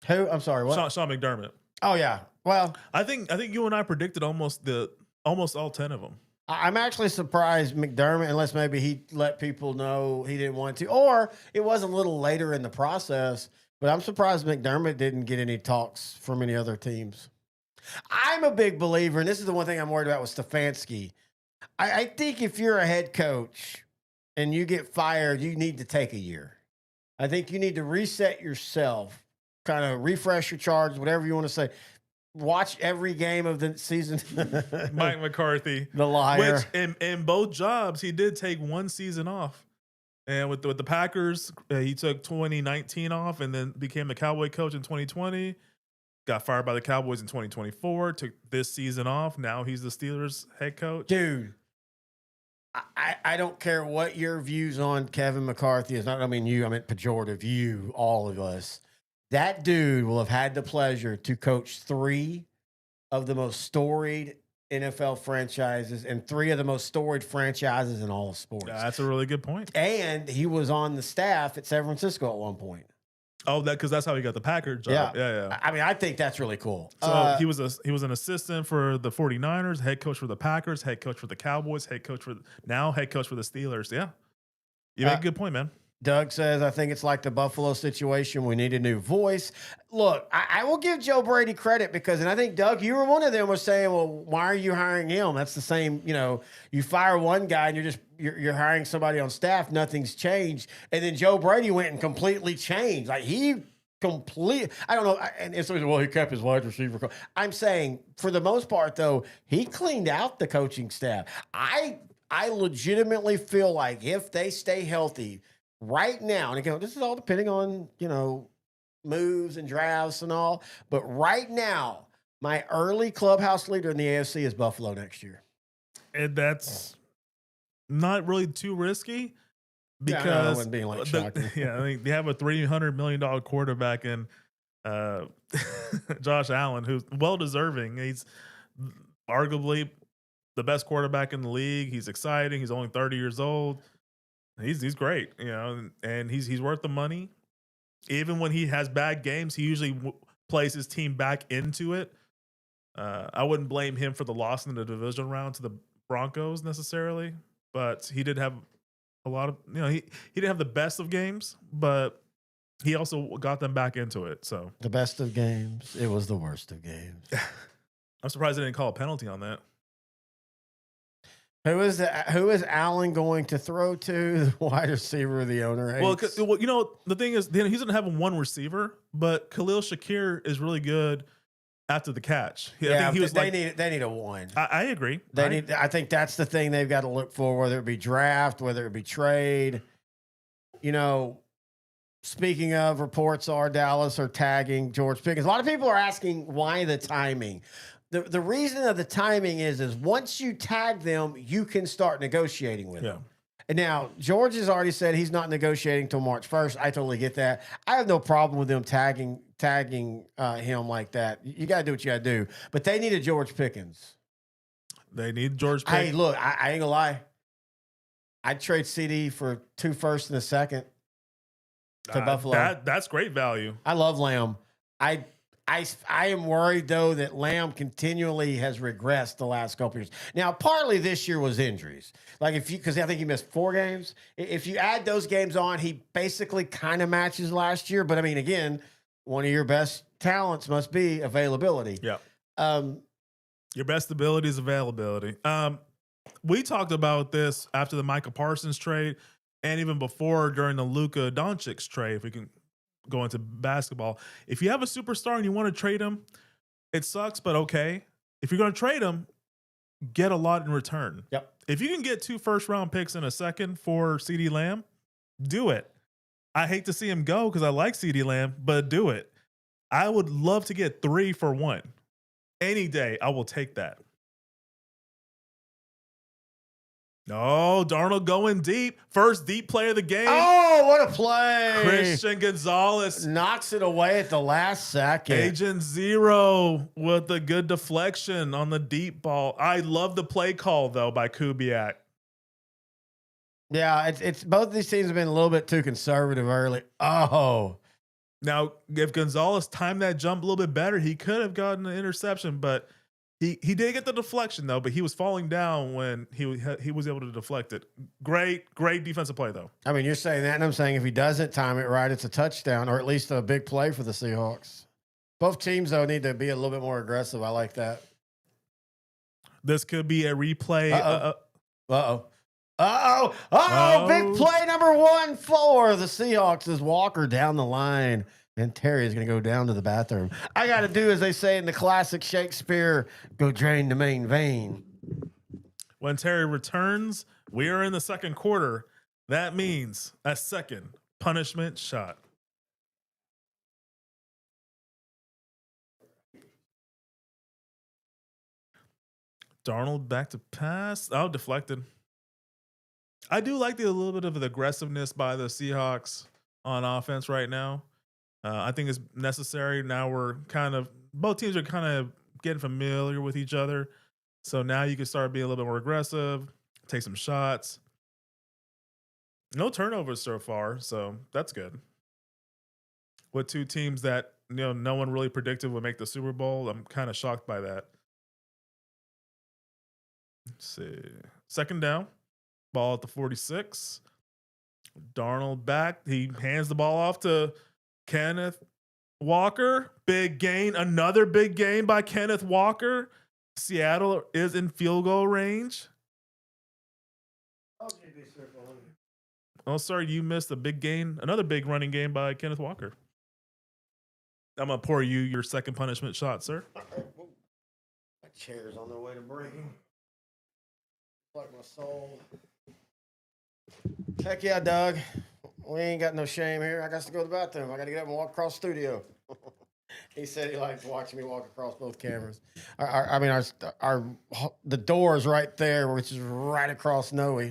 Who? I'm sorry, what? Sean McDermott. Oh yeah. Well, I think you and I predicted almost all 10 of them. I'm actually surprised McDermott, unless maybe he let people know he didn't want to, or it was a little later in the process. But I'm surprised McDermott didn't get any talks from any other teams. I'm a big believer, and this is the one thing I'm worried about with Stefanski. I think if you're a head coach and you get fired, you need to take a year. I think you need to reset yourself, kind of refresh your charge, whatever you want to say. Watch every game of the season. Mike McCarthy, the liar. Which in both jobs, he did take 1 season off. And with the Packers, he took 2019 off and then became the Cowboy coach in 2020. Got fired by the Cowboys in 2024. Took this season off. Now he's the Steelers head coach. Dude, I don't care what your views on Kevin McCarthy is. Not, I mean you, I meant pejorative. You, all of us. That dude will have had the pleasure to coach 3 of the most storied NFL franchises and 3 of the most storied franchises in all of sports. Yeah, that's a really good point. And he was on the staff at San Francisco at one point. Oh, because that's how he got the Packers job. Yeah. I mean, I think that's really cool. So he was an assistant for the 49ers, head coach for the Packers, head coach for the Cowboys, head coach for the Steelers. Yeah. You make a good point, man. Doug says, I think it's like the Buffalo situation. We need a new voice. Look, I will give Joe Brady credit because, and I think, Doug, you were one of them was saying, well, why are you hiring him? That's the same, you fire one guy and you're hiring somebody on staff. Nothing's changed. And then Joe Brady went and completely changed. Like I don't know. And so, well, he kept his wide receiver. I'm saying for the most part, though, he cleaned out the coaching staff. I legitimately feel like if they stay healthy, right now, and again, this is all depending on, moves and drafts and all, but right now, my early clubhouse leader in the AFC is Buffalo next year. And that's not really too risky. Yeah, I know, that wouldn't be like shocking. I mean, they have a $300 million quarterback in Josh Allen, who's well deserving. He's arguably the best quarterback in the league. He's exciting. He's only 30 years old. He's great, you know, and he's worth the money. Even when he has bad games, he usually plays his team back into it. I wouldn't blame him for the loss in the division round to the Broncos necessarily, but he did have a lot of, you know, he didn't have the best of games, but he also got them back into it. So The best of games. It was the worst of games. I'm surprised they didn't call a penalty on that. Who is Allen going to throw to? The wide receiver the owner hates? Well, you know, the thing is, he's going to have one receiver, but Khalil Shakir is really good after the catch. I think he was they need a one. I agree. I think that's the thing they've got to look for, whether it be draft, whether it be trade. You know, speaking of, reports are Dallas are tagging George Pickens. A lot of people are asking why the timing. The reason of the timing is once you tag them, you can start negotiating with them. And now George has already said he's not negotiating till March 1st. I totally get that. I have no problem with them tagging him like that. You got to do what you got to do. But they need a George Pickens. They need George Pickens. Hey, look, I ain't gonna lie. I'd trade CD for 2 firsts and a second to Buffalo. That's great value. I love Lamb. I am worried though that Lamb continually has regressed the last couple years. Now, partly this year was injuries. Like because I think he missed 4 games. If you add those games on, he basically kind of matches last year. But I mean, again, one of your best talents must be availability. Yeah. Your best ability is availability. We talked about this after the Micah Parsons trade, and even before during the Luka Doncic trade. If we can go into basketball, if you have a superstar and you want to trade him, it sucks, but okay. If you're going to trade him, get a lot in return. Yep. If you can get 2 first-round picks in a second for CeeDee Lamb, do it. I hate to see him go because I like CeeDee Lamb, but do it. I would love to get 3 for 1. Any day, I will take that. No, Darnold going deep. First deep play of the game. Oh, what a play. Christian Gonzalez knocks it away at the last second. Agent Zero with a good deflection on the deep ball. I love the play call, though, by Kubiak. Yeah, it's both of these teams have been a little bit too conservative early. Oh. Now, if Gonzalez timed that jump a little bit better, he could have gotten an interception, but he did get the deflection, though, but he was falling down when he was able to deflect it. Great defensive play, though. I mean, you're saying that, and I'm saying if he doesn't time it right, it's a touchdown, or at least a big play for the Seahawks. Both teams, though, need to be a little bit more aggressive. I like that. This could be a replay. Big play number 1 for the Seahawks is Walker down the line. And Terry is going to go down to the bathroom. I got to do, as they say in the classic Shakespeare, go drain the main vein. When Terry returns, we are in the second quarter. That means a second punishment shot. Darnold back to pass. Oh, deflected. I do like a little bit of the aggressiveness by the Seahawks on offense right now. I think it's necessary. Now both teams are kind of getting familiar with each other. So now you can start being a little bit more aggressive, take some shots. No turnovers so far, so that's good. With 2 teams that no one really predicted would make the Super Bowl, I'm kind of shocked by that. Let's see. Second down, ball at the 46. Darnold back. He hands the ball off to Kenneth Walker. Big gain. Another big gain by Kenneth Walker. Seattle is in field goal range. Oh, sorry, you missed a big gain. Another big running game by Kenneth Walker. I'm going to pour you your second punishment shot, sir. My chair's on their way to breaking. Like my soul. Heck yeah, Doug. We ain't got no shame here. I got to go to the bathroom. I got to get up and walk across the studio. He said he likes watching me walk across both cameras. The door is right there, which is right across Noe.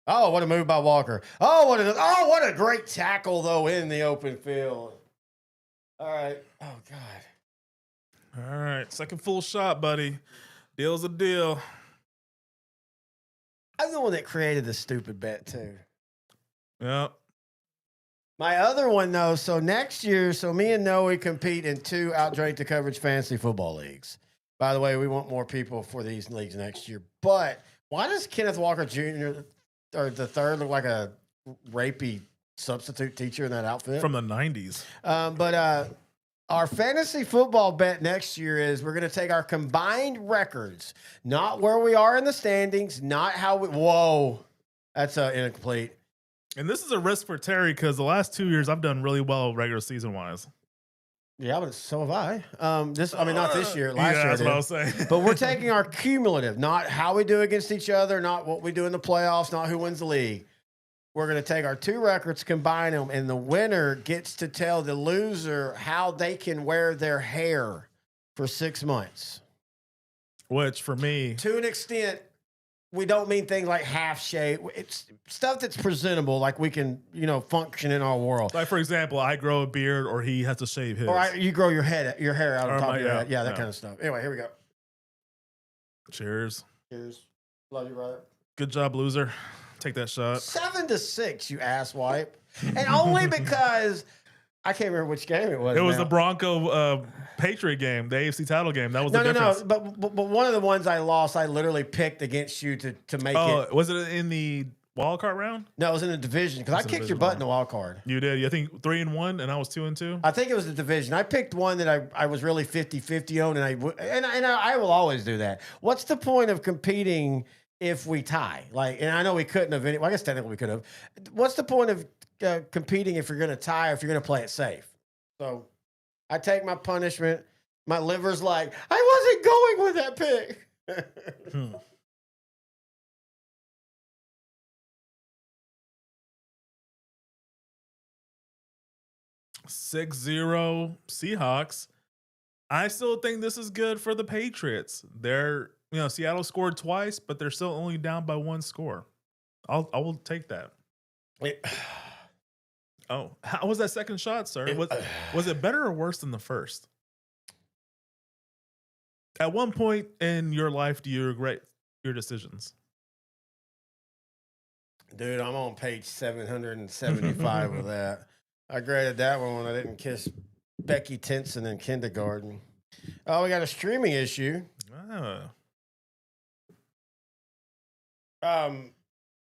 Oh, what a move by Walker. What a great tackle, though, in the open field. All right. Oh, God. All right. Second full shot, buddy. Deal's a deal. I'm the one that created the stupid bet, too. Yep. My other one, though, so next year, me and Noe compete in 2 OutDrank The Coverage fantasy football leagues. By the way, we want more people for these leagues next year. But why does Kenneth Walker Jr. or the third look like a rapey substitute teacher in that outfit? From the 90s. But our fantasy football bet next year is we're going to take our combined records, not where we are in the standings, not how we. Whoa, that's incomplete. And this is a risk for Terry because the last 2 years I've done really well regular season wise. Yeah, but so have I. Not this year. Last year, that's what I was saying. But we're taking our cumulative, not how we do against each other, not what we do in the playoffs, not who wins the league. We're going to take our 2 records, combine them, and the winner gets to tell the loser how they can wear their hair for 6 months. Which, for me, to an extent, we don't mean things like half shave. It's stuff that's presentable, like we can, function in our world. like for example, I grow a beard or he has to shave his. Or you grow your hair out on Or top of your yeah, head. Yeah, that yeah. kind of stuff. Anyway, here we go. Cheers. Cheers. Love you, brother. Good job, loser. Take that shot. 7-6, you asswipe. And only because I can't remember which game it was. It was now. the Bronco Patriot game, the AFC title game. That was the difference. No. But one of the ones I lost, I literally picked against you to make it. Was it in the wild card round? No, it was in the division because I It's a kicked your division butt round. in the wild card. You did. I think 3-1, and I was 2-2. I think it was the division. I picked one that I was really 50-50 on, and I will always do that. What's the point of competing if we tie? And I know we couldn't have. I guess technically we could have. What's the point of competing if you're going to tie, or if you're going to play it safe? So I take my punishment. My liver's like, I wasn't going with that pick. 6-0 Seahawks. I still think this is good for the Patriots. Seattle scored twice, but they're still only down by 1 score. I will take that. Oh, how was that second shot, sir? Was it better or worse than the first? At one point in your life, do you regret your decisions? Dude, I'm on page 775 with that. I graded that one when I didn't kiss Becky Tinson in kindergarten. Oh, we got a streaming issue.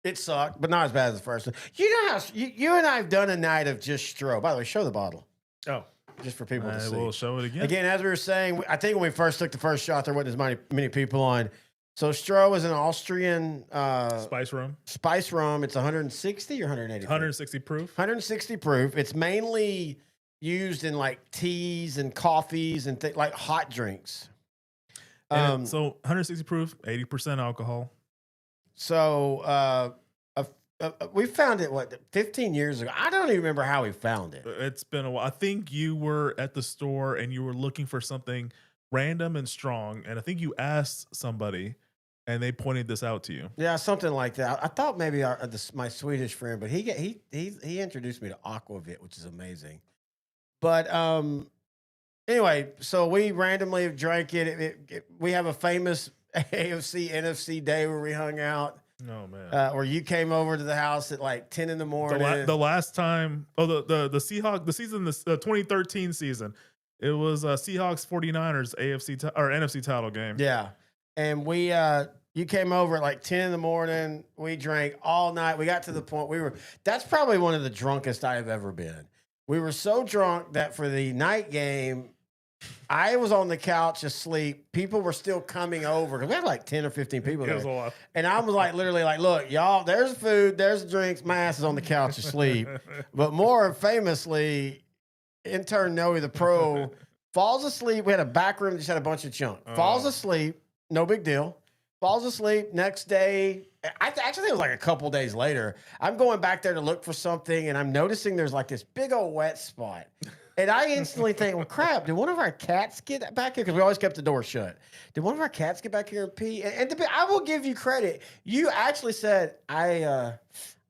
It sucked, but not as bad as the first one. You know how you and I have done a night of just Stro. By the way, show the bottle. Oh, just for people to see. We'll show it again. Again, as we were saying, I think when we first took the first shot, there wasn't as many people on. So Stro is an Austrian Spice rum. Spice rum. It's 160 or 180? 160 proof. 160 proof. It's mainly used in like teas and coffees and like hot drinks. So 160 proof, 80% alcohol. So we found it 15 years ago. I don't even remember how we found it. It's been a while. I think you were at the store and you were looking for something random and strong, and I think you asked somebody, and they pointed this out to you. Yeah, something like that. I thought maybe my Swedish friend, but he introduced me to Aquavit, which is amazing. But anyway, so we randomly drank it. We have a famous AFC NFC day where we hung out. Oh man! Where you came over to the house at like 10 in the morning. The last time, the Seahawks, the season, the 2013 season, it was Seahawks 49ers AFC or NFC title game. Yeah, and you came over at like 10 in the morning. We drank all night. We got to the point that's probably one of the drunkest I have ever been. We were so drunk that for the night game, I was on the couch asleep. People were still coming over because we had like 10 or 15 people there. It was a lot. And I was like, literally like, look, y'all, there's food, there's drinks. My ass is on the couch asleep. But more famously, intern Noe, the pro, falls asleep. We had a back room that just had a bunch of junk. Falls asleep. No big deal. Falls asleep. Next day, I actually think it was like a couple days later. I'm going back there to look for something, and I'm noticing there's like this big old wet spot And I instantly think, well, crap, did one of our cats get back here? Because we always kept the door shut. Did one of our cats get back here and pee? And I will give you credit. You actually said, I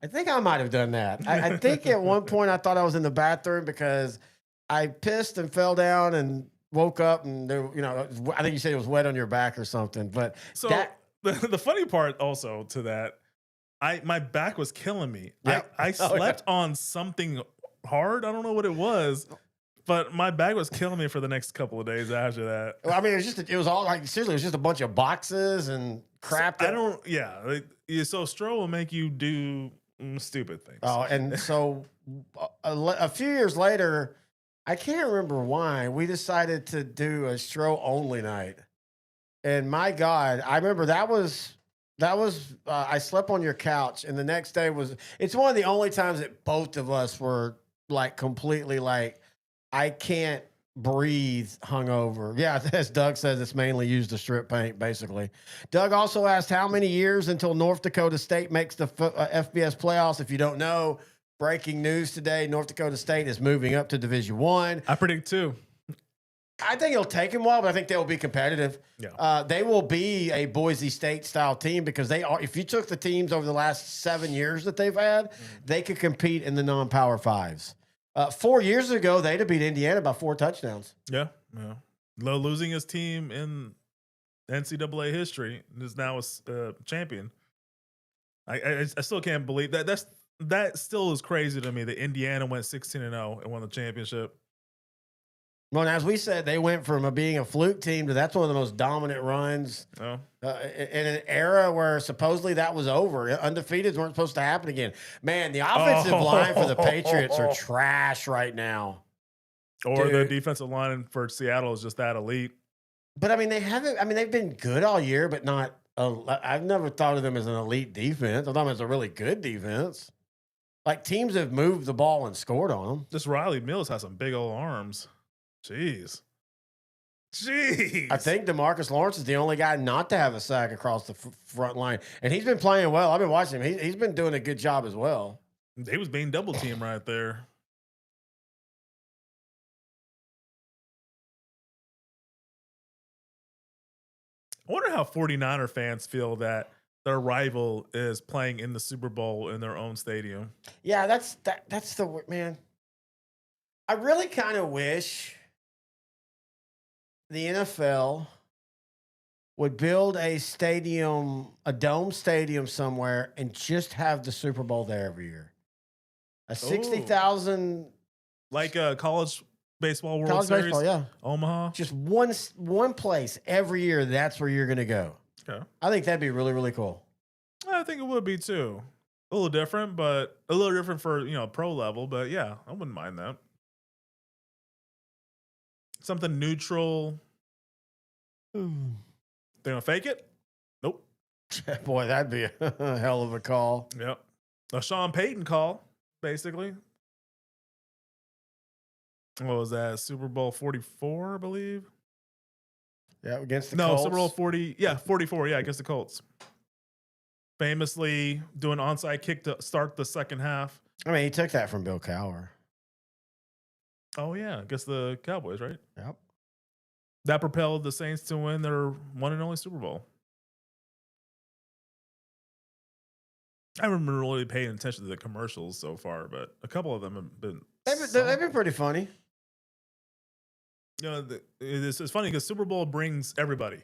think I might have done that. I think at one point I thought I was in the bathroom because I pissed and fell down and woke up and there, I think you said it was wet on your back or something. But So the funny part also to that, my back was killing me. Yep. I slept on something hard. I don't know what it was, but my back was killing me for the next couple of days after that. Well, I mean, it was all like, seriously, it was just a bunch of boxes and crap. So Stro will make you do stupid things. Oh, and so a few years later, I can't remember why, we decided to do a Stro only night. And my God, I remember that was I slept on your couch, and the next day it's one of the only times that both of us were like completely like, I can't breathe hungover. Yeah, as Doug says, it's mainly used to strip paint, basically. Doug also asked how many years until North Dakota State makes the FBS playoffs. If you don't know, breaking news today, North Dakota State is moving up to Division I. I predict 2. I think it'll take them a while, but I think they'll be competitive. Yeah. They will be a Boise State style team because they are. If you took the teams over the last 7 years that they've had, they could compete in the non-power fives. 4 years ago, they'd have beat Indiana by 4 touchdowns. Yeah. Low losing his team in NCAA history is now a champion. I still can't believe that. That still is crazy to me that Indiana went 16-0 and won the championship. Well, and as we said, they went from being a fluke team to that's one of the most dominant runs in an era where supposedly that was over. Undefeateds weren't supposed to happen again. Man, the offensive line for the Patriots are trash right now. Or the defensive line for Seattle is just that elite. But I mean, they've been good all year, but not. I've never thought of them as an elite defense. I thought them as a really good defense. Like teams have moved the ball and scored on them. This Riley Mills has some big old arms. Jeez. I think DeMarcus Lawrence is the only guy not to have a sack across the front line. And he's been playing well. I've been watching him. He's been doing a good job as well. He was being double teamed right there. I wonder how 49er fans feel that their rival is playing in the Super Bowl in their own stadium. Yeah, that's the man. I really kind of wish the NFL would build a stadium, a dome stadium somewhere, and just have the Super Bowl there every year. A 60,000, like a college baseball World Series, baseball, yeah, Omaha. Just one place every year. That's where you're going to go. Okay. I think that'd be really, really cool. I think it would be too. A little different, but a little different for pro level. But yeah, I wouldn't mind that. Something neutral. They gonna fake it? Nope. Boy, that'd be a hell of a call. Yep. A Sean Payton call, basically. What was that? Super Bowl 44, I believe. Yeah, against the Colts. Super Bowl 40. Yeah, 44. Yeah, against the Colts. Famously doing onside kick to start the second half. I mean, he took that from Bill Cowher. Oh, yeah. Against the Cowboys, right? Yep. That propelled the Saints to win their one and only Super Bowl. I haven't been really paying attention to the commercials so far, but a couple of them have been. They've been pretty funny. It's funny because Super Bowl brings everybody.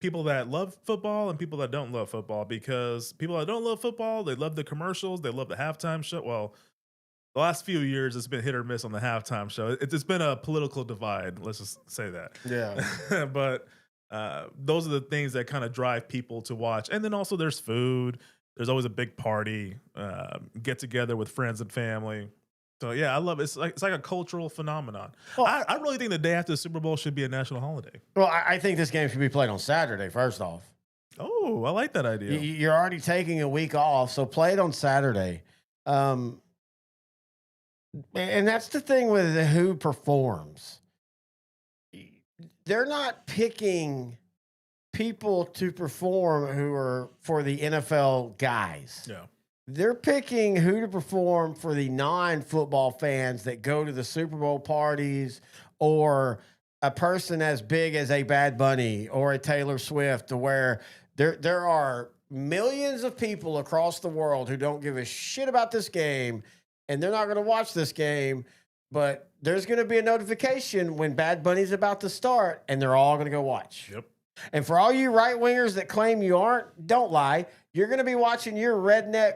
People that love football and people that don't love football, because people that don't love football, they love the commercials, they love the halftime show. Well, the last few years, it's been hit or miss on the halftime show. It's been a political divide. Let's just say that. Yeah. But those are the things that kind of drive people to watch. And then also there's food. There's always a big party, get together with friends and family. So yeah, I love it. It's like a cultural phenomenon. Well, I really think the day after the Super Bowl should be a national holiday. Well, I think this game should be played on Saturday, first off. Oh, I like that idea. You're already taking a week off, so play it on Saturday. And that's the thing with who performs. They're not picking people to perform who are for the NFL guys. Yeah. They're picking who to perform for the non-football fans that go to the Super Bowl parties, or a person as big as a Bad Bunny or a Taylor Swift, to where there are millions of people across the world who don't give a shit about this game, and they're not going to watch this game, but there's going to be a notification when Bad Bunny's about to start, and they're all going to go watch. Yep. And for all you right wingers that claim you aren't, don't lie. You're going to be watching your redneck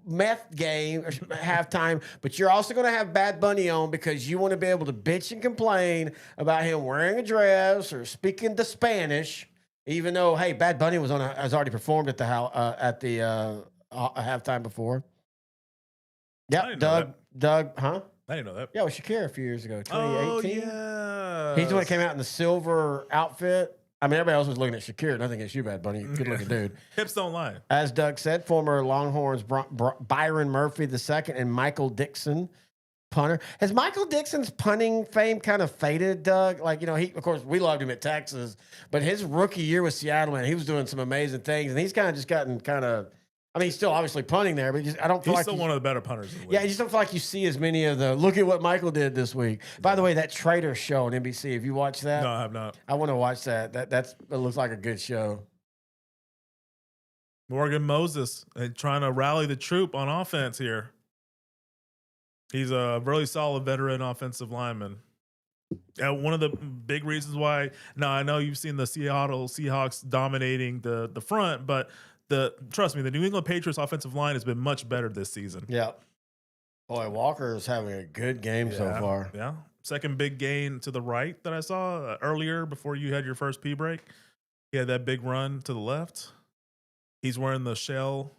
meth game or halftime, but you're also going to have Bad Bunny on because you want to be able to bitch and complain about him wearing a dress or speaking the Spanish, even though, hey, Bad Bunny has already performed at the halftime before. Yep, Doug, huh? I didn't know that. Yeah, with Shakira a few years ago, 2018. Oh, yeah. He's the one that came out in the silver outfit. I mean, everybody else was looking at Shakira. Nothing against you, Bad Bunny. Good looking dude. Hips don't lie. As Doug said, former Longhorns Byron Murphy II and Michael Dixon, punter. Has Michael Dixon's punting fame kind of faded, Doug? Like, you know, of course, we loved him at Texas, but his rookie year with Seattle, man, he was doing some amazing things, and he's kind of just gotten I mean, he's still obviously punting there, but I don't feel he's like still one of the better punters in the league. Yeah, I just don't feel like you see as many of the look at what Michael did this week. By the way, that Trader show on NBC, have you watched that? No, I have not. I want to watch that. It looks like a good show. Morgan Moses trying to rally the troop on offense here. He's a really solid veteran offensive lineman. And one of the big reasons why, now I know you've seen the Seattle Seahawks dominating the front, but trust me, the New England Patriots offensive line has been much better this season. Yeah. Boy, Walker is having a good game so far. Yeah. Second big gain to the right that I saw earlier before you had your first pee break. He had that big run to the left. He's wearing the shell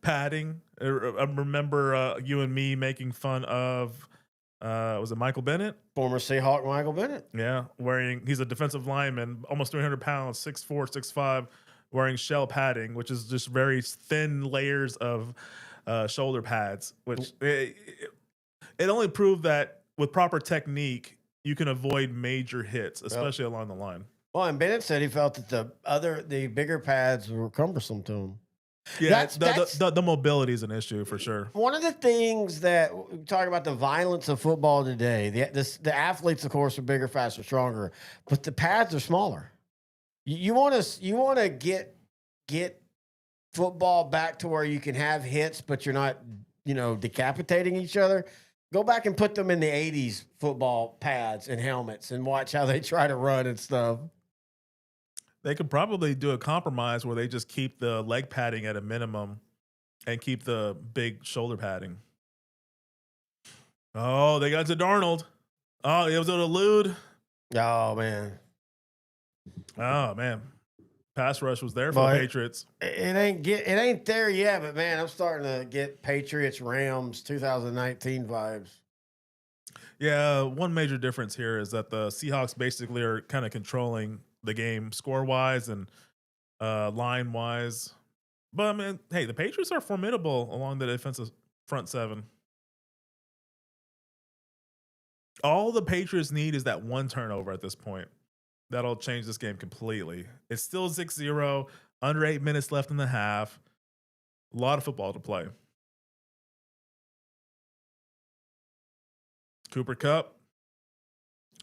padding. I remember you and me making fun of, was it Michael Bennett? Former Seahawk Michael Bennett. Yeah. He's a defensive lineman, almost 300 pounds, 6'4", 6'5", wearing shell padding, which is just very thin layers of shoulder pads, which it only proved that with proper technique, you can avoid major hits, especially along the line. Well, and Bennett said he felt that the bigger pads were cumbersome to him. Yeah, the mobility is an issue for sure. One of the things that we talk about, the violence of football today, the athletes, of course, are bigger, faster, stronger, but the pads are smaller. You want to get football back to where you can have hits, but you're not, decapitating each other. Go back and put them in the 80s football pads and helmets and watch how they try to run and stuff. They could probably do a compromise where they just keep the leg padding at a minimum and keep the big shoulder padding. Oh, they got to Darnold. Oh, it was an elude. Oh, man. Oh, man. Pass rush was there for the Patriots. It ain't there yet, but man, I'm starting to get Patriots Rams 2019 vibes. Yeah, one major difference here is that the Seahawks basically are kind of controlling the game score-wise and line-wise. But, I mean, hey, the Patriots are formidable along the defensive front seven. All the Patriots need is that one turnover at this point. That'll change this game completely. It's still 6-0, under 8 minutes left in the half. A lot of football to play. Cooper Kupp.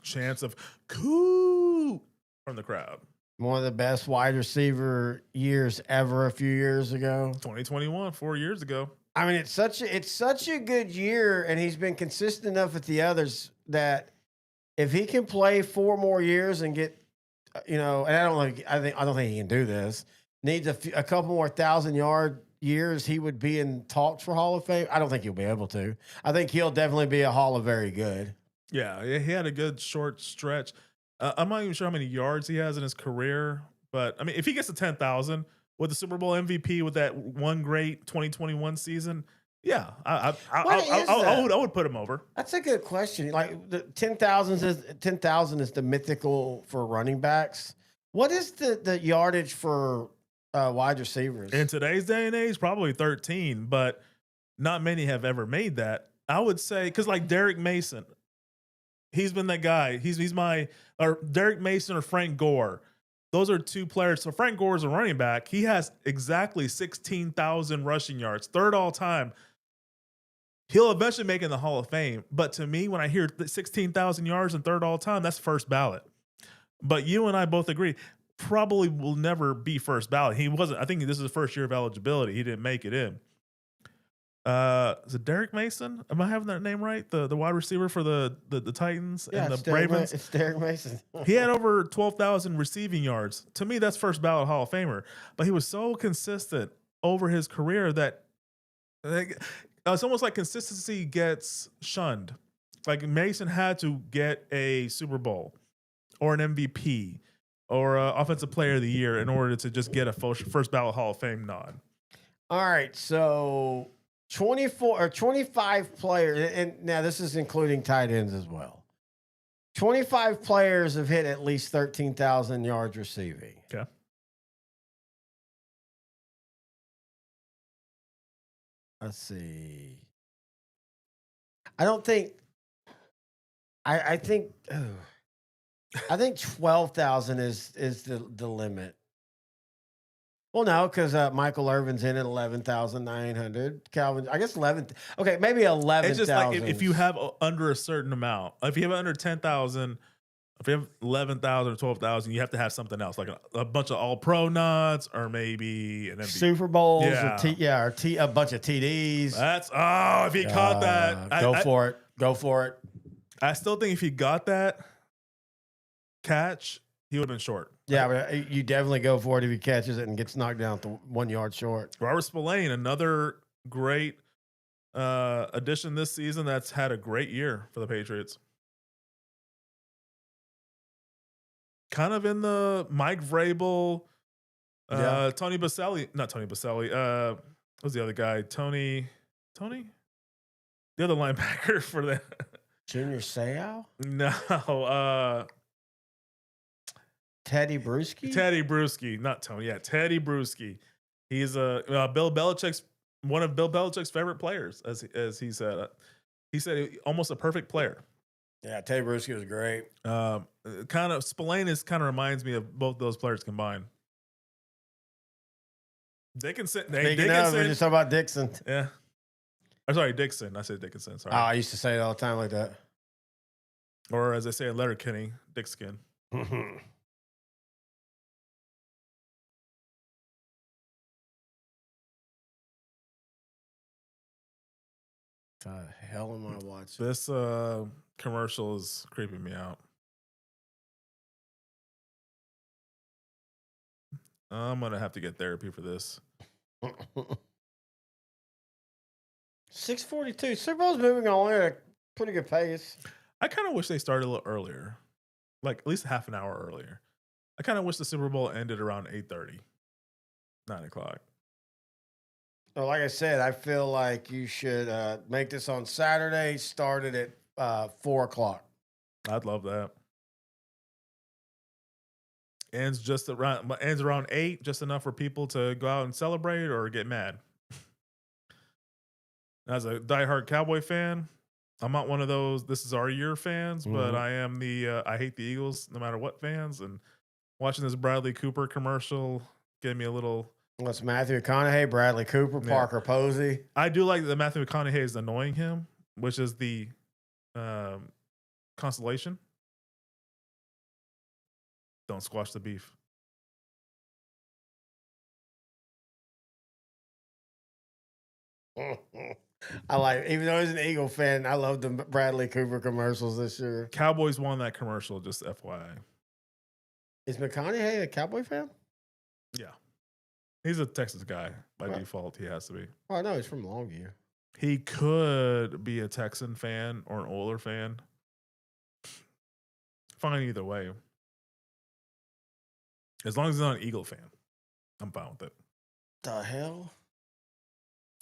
Chance of coup from the crowd. One of the best wide receiver years ever a few years ago. 2021, 4 years ago. I mean, it's such a good year, and he's been consistent enough with the others that if he can play 4 more years and get, and I don't think he can do this. Needs a couple more 1,000-yard years, he would be in talks for Hall of Fame. I don't think he'll be able to. I think he'll definitely be a Hall of Very Good. Yeah, he had a good short stretch. I'm not even sure how many yards he has in his career, but I mean, if he gets to 10,000 with the Super Bowl MVP with that one great 2021 season, yeah, I would put him over. That's a good question. Like the 10,000 is the mythical for running backs. What is the yardage for wide receivers in today's day and age? Probably 13, but not many have ever made that. I would say because like Derek Mason, he's been that guy. He's Derek Mason or Frank Gore. those are two players. So Frank Gore is a running back. He has exactly 16,000 rushing yards, third all time. He'll eventually make it in the Hall of Fame. But to me, when I hear 16,000 yards and third all time, that's first ballot. But you and I both agree, probably will never be first ballot. He wasn't. I think this is the first year of eligibility. He didn't make it in. Is it Derek Mason? Am I having that name right? The wide receiver for the Titans and the Ravens? It's Derek Mason. He had over 12,000 receiving yards. To me, that's first ballot Hall of Famer. But he was so consistent over his career that it's almost like consistency gets shunned. Like Mason had to get a Super Bowl or an MVP or Offensive Player of the Year in order to just get a first ballot Hall of Fame nod. All right, so 24 or 25 players, and now this is including tight ends as well. 25 players have hit at least 13,000 yards receiving. Okay. Let's see. I don't think. I think. I think 12,000 is the limit. Well, no, because Michael Irvin's in at 11,900. Calvin, I guess 11. Okay, maybe 11,000. It's just like if you have under a certain amount, if you have under 10,000, if you have 11,000 or 12,000, you have to have something else, like a bunch of All-Pro nods, or maybe an MVP. Super Bowls, Yeah. or a bunch of TDs. That's if he caught that, Go for it. Go for it. I still think if he got that catch, he would have been short. Yeah, but you definitely go for it if he catches it and gets knocked down to 1 yard short. Robert Spillane, another great addition this season that's had a great year for the Patriots. Kind of in the Mike Vrabel, Tony Baselli, not Tony Baselli. Who's the other guy? Tony, the other linebacker for the Junior Seau? No, Teddy Bruschi, not Tony. Yeah, Teddy Bruschi. He's Bill Belichick's one of Bill Belichick's favorite players, as he said. He said almost a perfect player. Yeah, Teddy Bruschi was great. Kind of Spillane kind of reminds me of both those players combined. Dickinson. We're just talking about Dixon. Yeah. I'm sorry, Dixon. I said Dickinson. Sorry. Oh, I used to say it all the time like that. Or as I say in Letterkenny, Dickskin. The hell am I watching? This commercial is creeping me out. I'm gonna have to get therapy for this. 6:42. Super Bowl's moving on at a pretty good pace. I kind of wish they started a little earlier, like at least half an hour earlier. I kind of wish the Super Bowl ended around 8:30, 9 o'clock. Well, like I said, I feel like you should make this on Saturday. Start it at 4 o'clock. I'd love that. Ends around 8, just enough for people to go out and celebrate or get mad. As a diehard Cowboy fan, I'm not one of those "this is our year" fans, but I am the I hate the Eagles no matter what fans. And watching this Bradley Cooper commercial gave me a little. What's Matthew McConaughey, Bradley Cooper, Parker Posey? I do like that Matthew McConaughey is annoying him, which is the consolation. Don't squash the beef. I like, even though he's an Eagle fan, I love the Bradley Cooper commercials this year. Cowboys won that commercial, just FYI. Is McConaughey a Cowboy fan? Yeah. He's a Texas guy by default. He has to be. Oh, no, he's from Longview. He could be a Texan fan or an Oiler fan. Fine either way. As long as he's not an Eagle fan, I'm fine with it. The hell?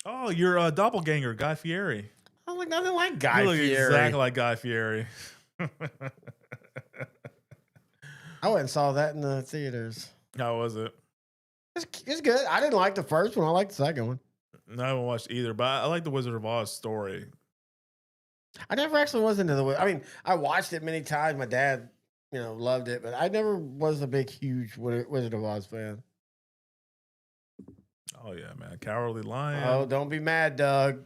Oh, you're a doppelganger, Guy Fieri. I look nothing like Guy you look Fieri. Exactly like Guy Fieri. I went and saw that in the theaters. How was it? It's good. I didn't like the first one. I like the second one. No, I haven't watched either, but I like the Wizard of Oz story. I never actually was into the. I mean, I watched it many times. My dad loved it, but I never was a big, huge Wizard of Oz fan. Oh yeah, man. Cowardly Lion. Oh, don't be mad, Doug.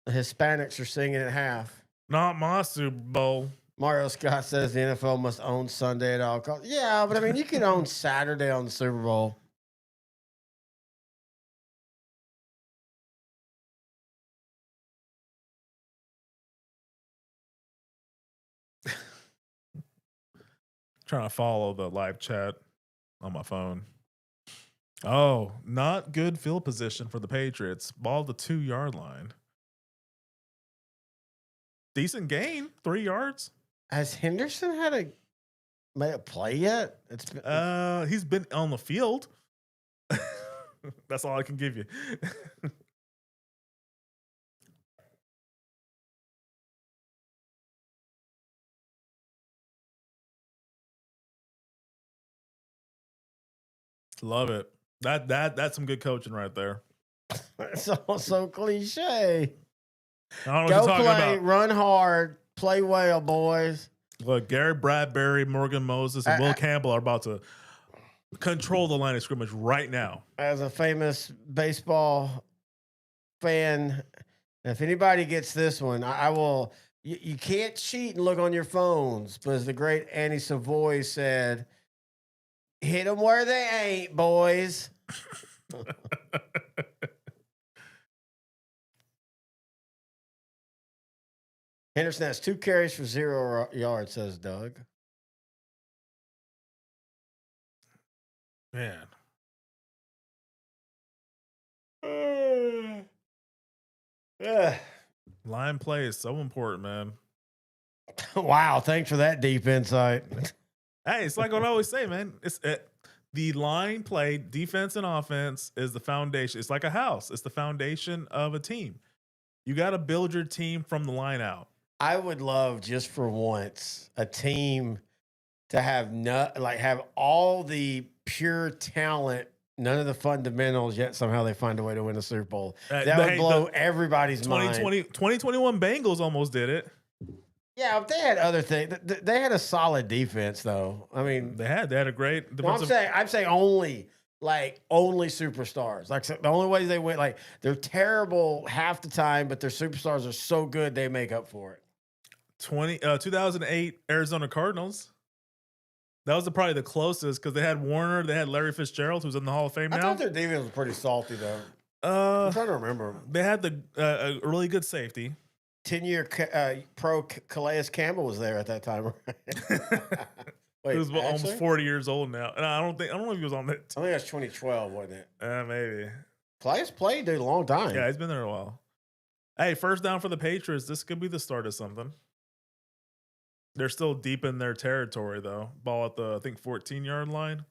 The Hispanics are singing at half. Not my Super Bowl. Mario Scott says the NFL must own Sunday at all costs. Yeah, but I mean, you can own Saturday on the Super Bowl. Trying to follow the live chat on my phone. Oh, not good field position for the Patriots. Ball the 2-yard line. Decent gain, 3 yards. Has Henderson made a play yet? He's been on the field. That's all I can give you. Love it. That's some good coaching right there. It's all so cliche. I don't know Go what you're talking play, about. run hard, play well, boys. Look, Gary Bradbury, Morgan Moses, and Will Campbell are about to control the line of scrimmage right now. As a famous baseball fan, if anybody gets this one, I will. You can't cheat and look on your phones, but as the great Annie Savoy said, hit them where they ain't, boys. Henderson has 2 carries for 0 yards, says Doug. Man. Yeah. Line play is so important, man. Wow, thanks for that deep insight. Hey, it's like what I always say, man. The line play, defense and offense is the foundation. It's like a house. It's the foundation of a team. You got to build your team from the line out. I would love just for once a team to have have all the pure talent, none of the fundamentals, yet somehow they find a way to win a Super Bowl. That would blow everybody's mind. 2021 Bengals almost did it. Yeah, but they had other things. They had a solid defense, though. I mean, they had a great defensive. No, I'm saying only superstars. Like the only ways they win, like they're terrible half the time, but their superstars are so good they make up for it. 2008 Arizona Cardinals. That was probably the closest because they had Warner, they had Larry Fitzgerald, who's in the Hall of Fame now. I thought their defense was pretty salty, though. I'm trying to remember. They had a really good safety. 10-year pro Calais Campbell was there at that time. Wait, he was almost 40 years old now, and I don't know if he was on that. I think that's 2012, wasn't it? Maybe. Calais played a long time. Yeah, he's been there a while. Hey, first down for the Patriots. This could be the start of something. They're still deep in their territory, though. Ball at the, I think, 14-yard line.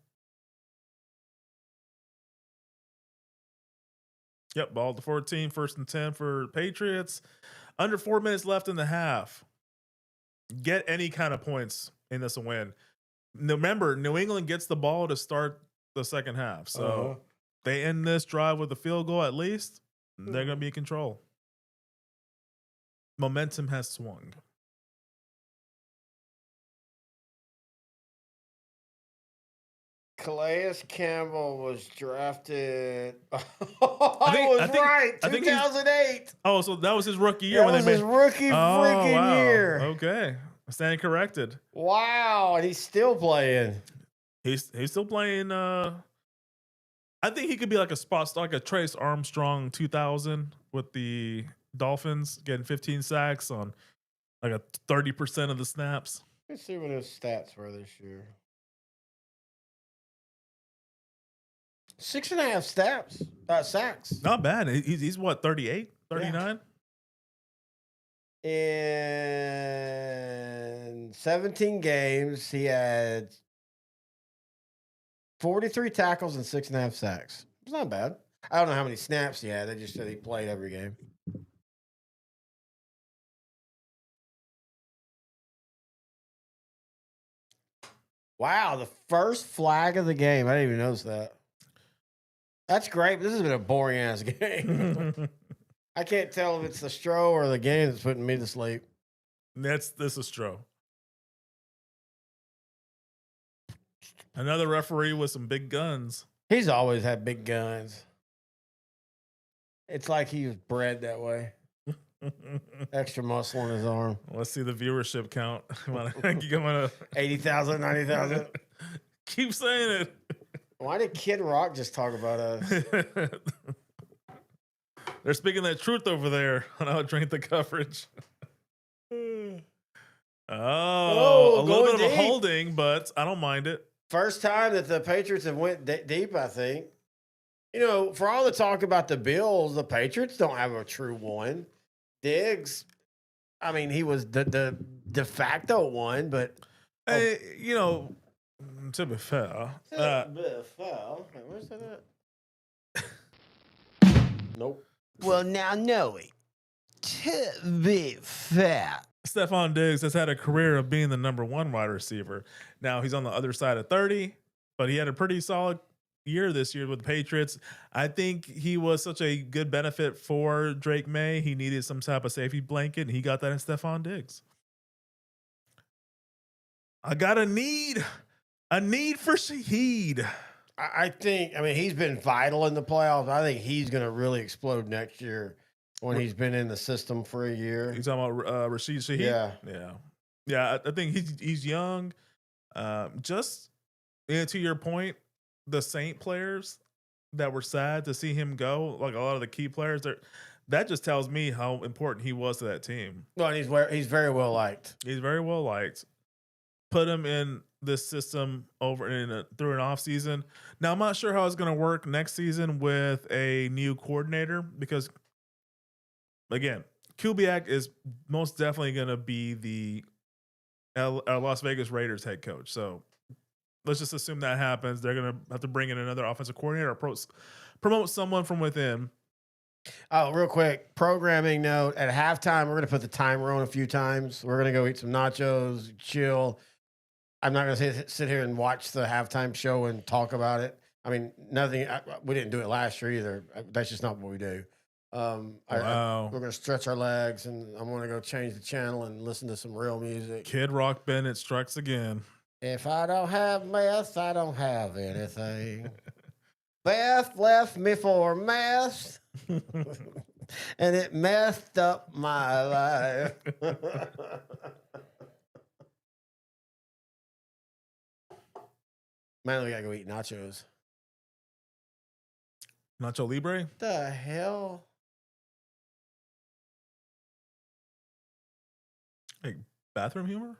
Yep, ball at the 14, 1st and 10 for Patriots. Under 4 minutes left in the half. Get any kind of points in this win. Remember, New England gets the ball to start the second half. So they end this drive with a field goal at least. They're going to be in control. Momentum has swung. Calais Campbell was drafted. I was right. 2008. Oh, so that was his rookie year. That was his rookie freaking year. Okay, standing corrected. Wow, and he's still playing. He's still playing. I think he could be like a spot star, like a Trace Armstrong 2000 with the Dolphins, getting 15 sacks on like a 30% of the snaps. Let's see what his stats were this year. 6.5 sacks. Not bad. He's what, 38, 39? Yeah. In 17 games, he had 43 tackles and 6.5 sacks. It's not bad. I don't know how many snaps he had. They just said he played every game. Wow, the first flag of the game. I didn't even notice that. That's great, but this has been a boring ass game. I can't tell if it's the Stro or the game that's putting me to sleep. This is Stro. Another referee with some big guns. He's always had big guns. It's like he was bred that way. Extra muscle in his arm. Let's see the viewership count. You gonna 80,000, 90,000. keep saying it. Why did Kid Rock just talk about us? They're speaking that truth over there on OutDrank The Coverage. A little bit of a holding, but I don't mind it. First time that the Patriots have went deep, I think. You know, for all the talk about the Bills, the Patriots don't have a true one. Diggs, I mean, he was the de facto one, but hey, you know, to be fair, where's that at? Nope. Well, now Noe, to be fair. Stephon Diggs has had a career of being the number one wide receiver. Now he's on the other side of 30, but he had a pretty solid year this year with the Patriots. I think he was such a good benefit for Drake May. He needed some type of safety blanket, and he got that in Stephon Diggs. I got a need for Shaheed. I mean, he's been vital in the playoffs. I think he's going to really explode next year when he's been in the system for a year. You talking about Rashid Shaheed? Yeah. I think he's young. Just to your point, the Saint players that were sad to see him go, like a lot of the key players, that just tells me how important he was to that team. Well, and he's very well liked. He's very well liked. Put him in this system through an off season. Now I'm not sure how it's going to work next season with a new coordinator because, again, Kubiak is most definitely going to be the Las Vegas Raiders head coach. So let's just assume that happens. They're going to have to bring in another offensive coordinator or promote someone from within. Oh, real quick, programming note. At halftime, we're going to put the timer on a few times. We're going to go eat some nachos, chill. I'm not going to sit here and watch the halftime show and talk about it. I mean, we didn't do it last year either. That's just not what we do. We're going to stretch our legs, and I'm going to go change the channel and listen to some real music. Kid Rock Bennett strikes again. If I don't have meth, I don't have anything. Beth left me for meth, and it messed up my life. Man, we gotta go eat nachos. Nacho Libre? The hell? Hey, bathroom humor?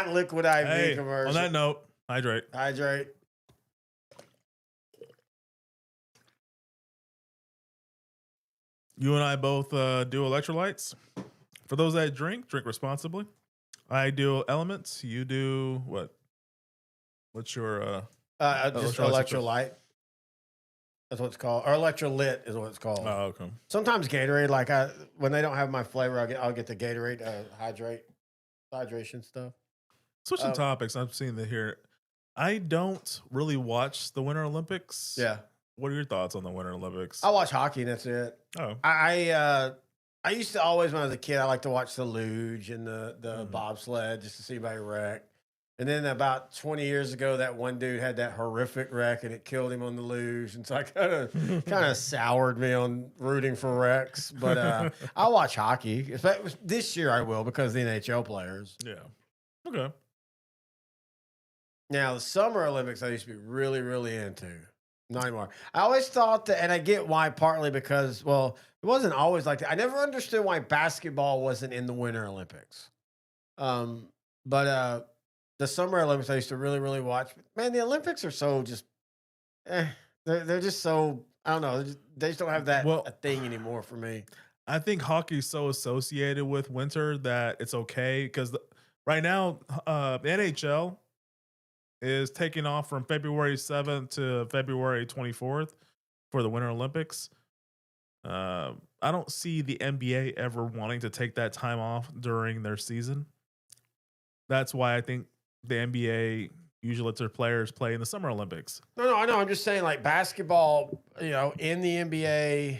Liquid IV commercial. On that note, hydrate. Hydrate. You and I both do electrolytes. For those that drink responsibly. I do elements. You do what? What's your just electrolyte. That's what it's called. Or electrolyte is what it's called. Oh, okay. Sometimes Gatorade, like when they don't have my flavor, I'll get the Gatorade hydration stuff. Switching topics, I'm seeing that here. I don't really watch the Winter Olympics. Yeah. What are your thoughts on the Winter Olympics? I watch hockey and that's it. Oh. I used to always, when I was a kid, I liked to watch the luge and the bobsled just to see anybody wreck. And then about 20 years ago, that one dude had that horrific wreck and it killed him on the luge. And so I kind of soured me on rooting for wrecks. But I watch hockey. This year I will because of the NHL players. Yeah. Okay. Now, the Summer Olympics I used to be really, really into. Not anymore. I always thought that, and I get why, partly because, well, it wasn't always like that. I never understood why basketball wasn't in the Winter Olympics. But the Summer Olympics I used to really, really watch. Man, the Olympics are so just, they're just so, I don't know. They just don't have that a thing anymore for me. I think hockey is so associated with winter that it's okay because right now, the NHL is taking off from February 7th to February 24th for the Winter Olympics. I don't see the NBA ever wanting to take that time off during their season. That's why I think the NBA usually lets their players play in the Summer Olympics. No, I know. I'm just saying, like basketball, in the NBA,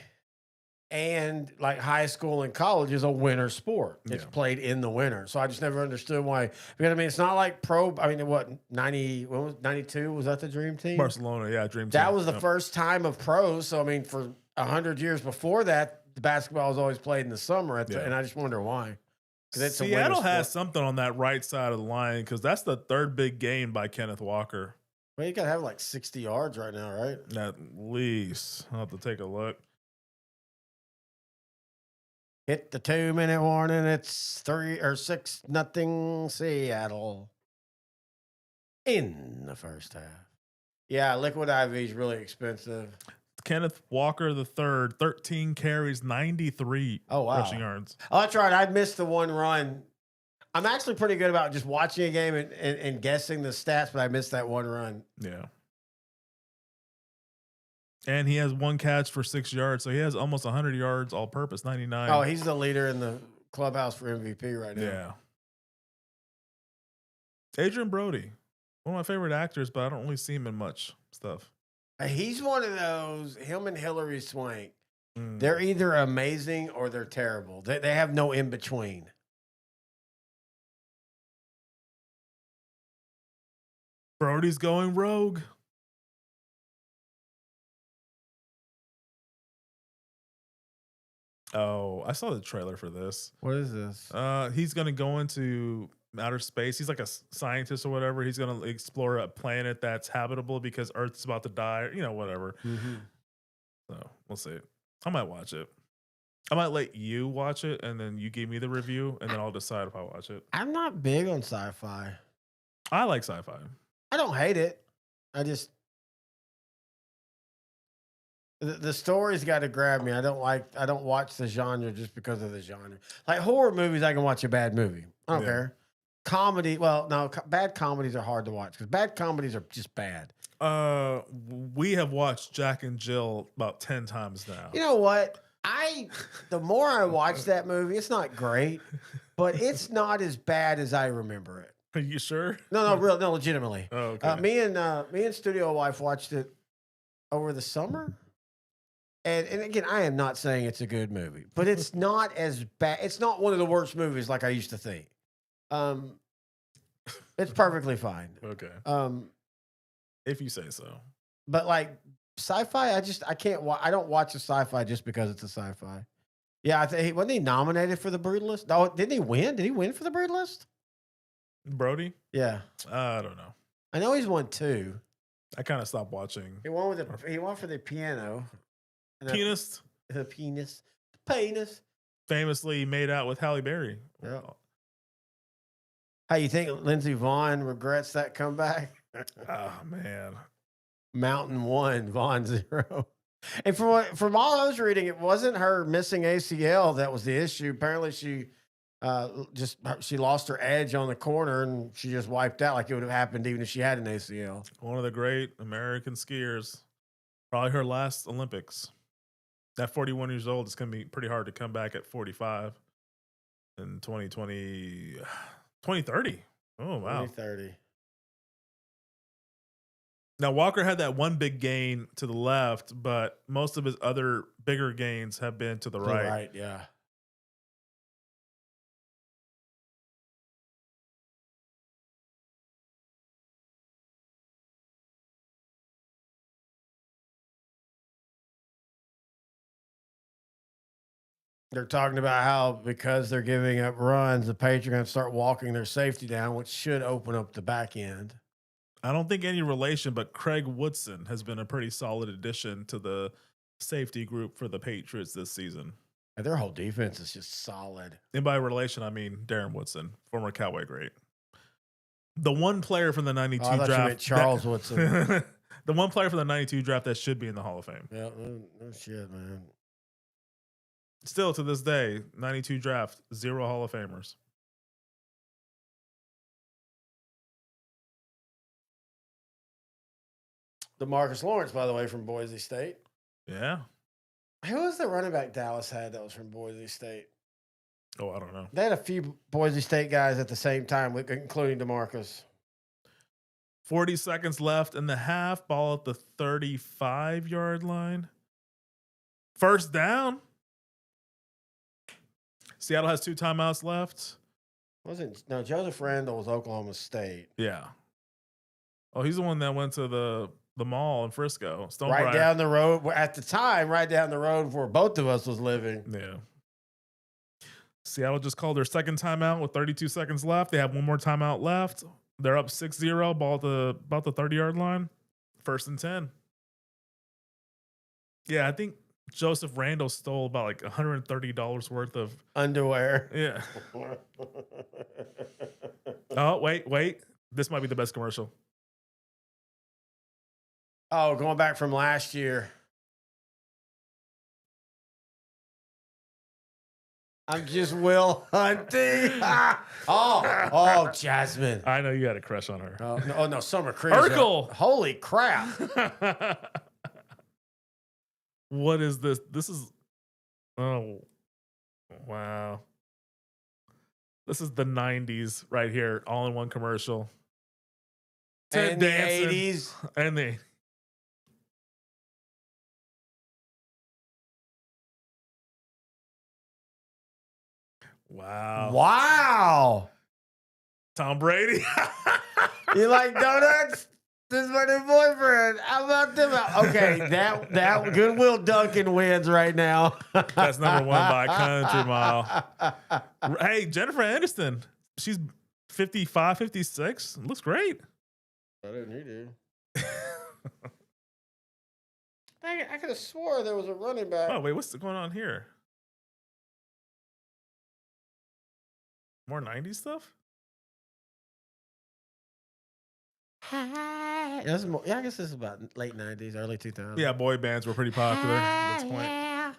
and like high school and college is a winter sport. It's Yeah. played in the winter. So I just never understood why. Because I mean, it's not like I mean, what 92? Was that the dream team? Barcelona, yeah, dream That team. was the Yep. first time of pros. So I mean, for 100 years before that, the basketball was always played in the summer. And I just wonder why. 'Cause it's a winter Seattle has sport. something on that right side of the line because that's the third big game by Kenneth Walker. Well, you gotta have like 60 yards right now, right? At least. I'll have to take a look. Hit the 2-minute warning. It's 6-0 Seattle in the first half. Yeah, liquid IV is really expensive. Kenneth Walker the third, 13 carries, 93 Oh, wow. rushing yards. Oh, that's right. I missed the one run. I'm actually pretty good about just watching a game and guessing the stats, but I missed that one run. Yeah. And he has one catch for 6 yards, so he has almost 100 yards all purpose, 99. Oh, he's the leader in the clubhouse for MVP right now. Yeah. Adrian Brody, one of my favorite actors, but I don't really see him in much stuff. He's one of those, him and Hillary Swank. Mm. They're either amazing or they're terrible. They have no in between. Brody's going rogue. Oh, I saw the trailer for this. What is this? He's gonna go into outer space. He's like a scientist or whatever. He's gonna explore a planet that's habitable because Earth's about to die. Or, whatever. Mm-hmm. So we'll see. I might watch it. I might let you watch it, and then you give me the review, and then I'll decide if I watch it. I'm not big on sci-fi. I like sci-fi. I don't hate it. I just the story's got to grab me. I don't watch the genre just because of the genre. Like horror movies, I can watch a bad movie. I don't care. Comedy, well, no, bad comedies are hard to watch because bad comedies are just bad. We have watched Jack and Jill about 10 times now. You know what? The more I watch that movie, it's not great, but it's not as bad as I remember it. Are you sure? No, legitimately. Oh, okay. Me and Studio Wife watched it over the summer. And again, I am not saying it's a good movie, but it's not as bad. It's not one of the worst movies like I used to think. It's perfectly fine. Okay. If you say so. But like sci-fi, I can't. I don't watch a sci-fi just because it's a sci-fi. Yeah, wasn't he nominated for the Brutalist? No, didn't he win? Did he win for the Brutalist? Brody? Yeah, I don't know. I know he's won 2. I kind of stopped watching. He won for the piano. Pianist. The penis. Famously made out with Halle Berry. Yeah. Hey, you think Lindsey Vonn regrets that comeback? Oh man. Mountain 1, Vaughn 0. And from all I was reading, it wasn't her missing ACL that was the issue. Apparently, she lost her edge on the corner and she just wiped out like it would have happened even if she had an ACL. One of the great American skiers. Probably her last Olympics. At 41 years old, it's going to be pretty hard to come back at 45 in 2030. Oh, wow. 2030. Now, Walker had that one big gain to the left, but most of his other bigger gains have been to the right. Right, yeah. They're talking about how because they're giving up runs, the Patriots are going to start walking their safety down, which should open up the back end. I don't think any relation, but Craig Woodson has been a pretty solid addition to the safety group for the Patriots this season. And their whole defense is just solid. And by relation, I mean Darren Woodson, former Cowboy great. The one player from the 92 I thought you draft. meant Charles Woodson. The one player from the 92 draft that should be in the Hall of Fame. Yeah, no shit, man. Still to this day, 92 draft, 0 Hall of Famers. DeMarcus Lawrence, by the way, from Boise State. Yeah. Who was the running back Dallas had that was from Boise State? Oh, I don't know. They had a few Boise State guys at the same time, including DeMarcus. 40 seconds left in the half. Ball at the 35-yard line. First down. Seattle has 2 timeouts left. No, Joseph Randall was Oklahoma State. Yeah. Oh, he's the one that went to the mall in Frisco. Right down the road. At the time, right down the road where both of us was living. Yeah. Seattle just called their second timeout with 32 seconds left. They have one more timeout left. They're up 6-0, ball at about the 30-yard line. 1st and 10. Yeah, I think Joseph Randall stole about like $130 worth of underwear. Yeah. Oh, wait. This might be the best commercial. Oh, going back from last year. I'm just Will Hunting. oh, Jasmine. I know you had a crush on her. Oh, no, Summer Creed. Urkel. Holy crap. What is this? This is, oh, wow. This is the 90s right here, all in one commercial. And the 80s. And the Wow. Tom Brady. You like donuts? This is my new boyfriend. How about them? Okay, that Goodwill Duncan wins right now. That's number 1 by a country mile. Hey, Jennifer Aniston. She's 55, 56. Looks great. I didn't need to. I could have swore there was a running back. Oh, wait, what's going on here? More 90s stuff? That's more, I guess this is about late 90s, early 2000s. Yeah, boy bands were pretty popular at this point.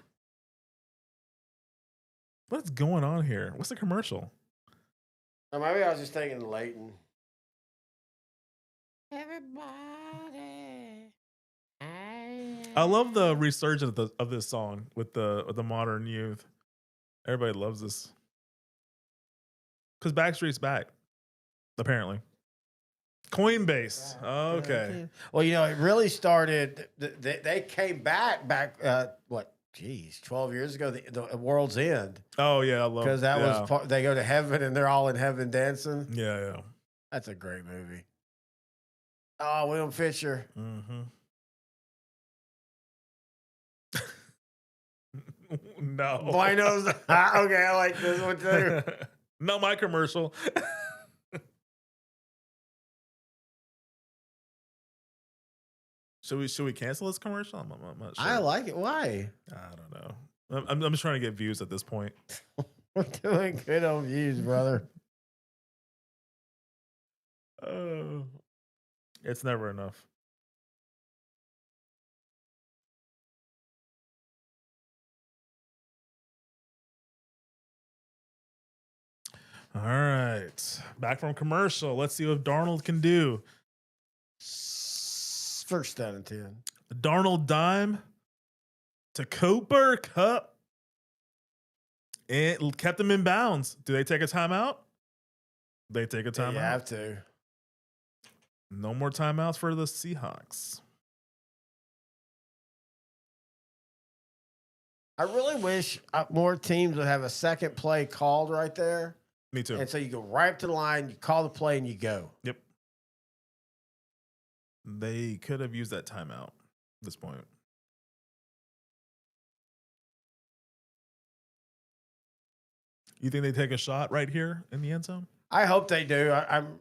What's going on here? What's the commercial? Or maybe I was just thinking Leighton. Everybody. I love the resurgence of this song with the modern youth. Everybody loves this. Because Backstreet's back, apparently. Coinbase. Okay. Well, it really started. They came back. What? Geez, 12 years ago. The World's End. Oh yeah, I love because that was part. They go to heaven and they're all in heaven dancing. Yeah. That's a great movie. Oh, William Fisher. Mm-hmm. No. Buenos. Okay, I like this one too. Not my commercial. Should we cancel this commercial? I'm not sure. I like it. Why? I don't know. I'm just trying to get views at this point. We're doing good on views, brother. Oh, it's never enough. All right. Back from commercial. Let's see what Darnold can do. First down and 10. Darnold dime to Cooper Kupp. It kept him in bounds. Do they take a timeout? They take a timeout. You have to. No more timeouts for the Seahawks. I really wish more teams would have a second play called right there. Me too. And so you go right up to the line, you call the play, and you go. Yep. They could have used that timeout at this point. You think they take a shot right here in the end zone? I hope they do.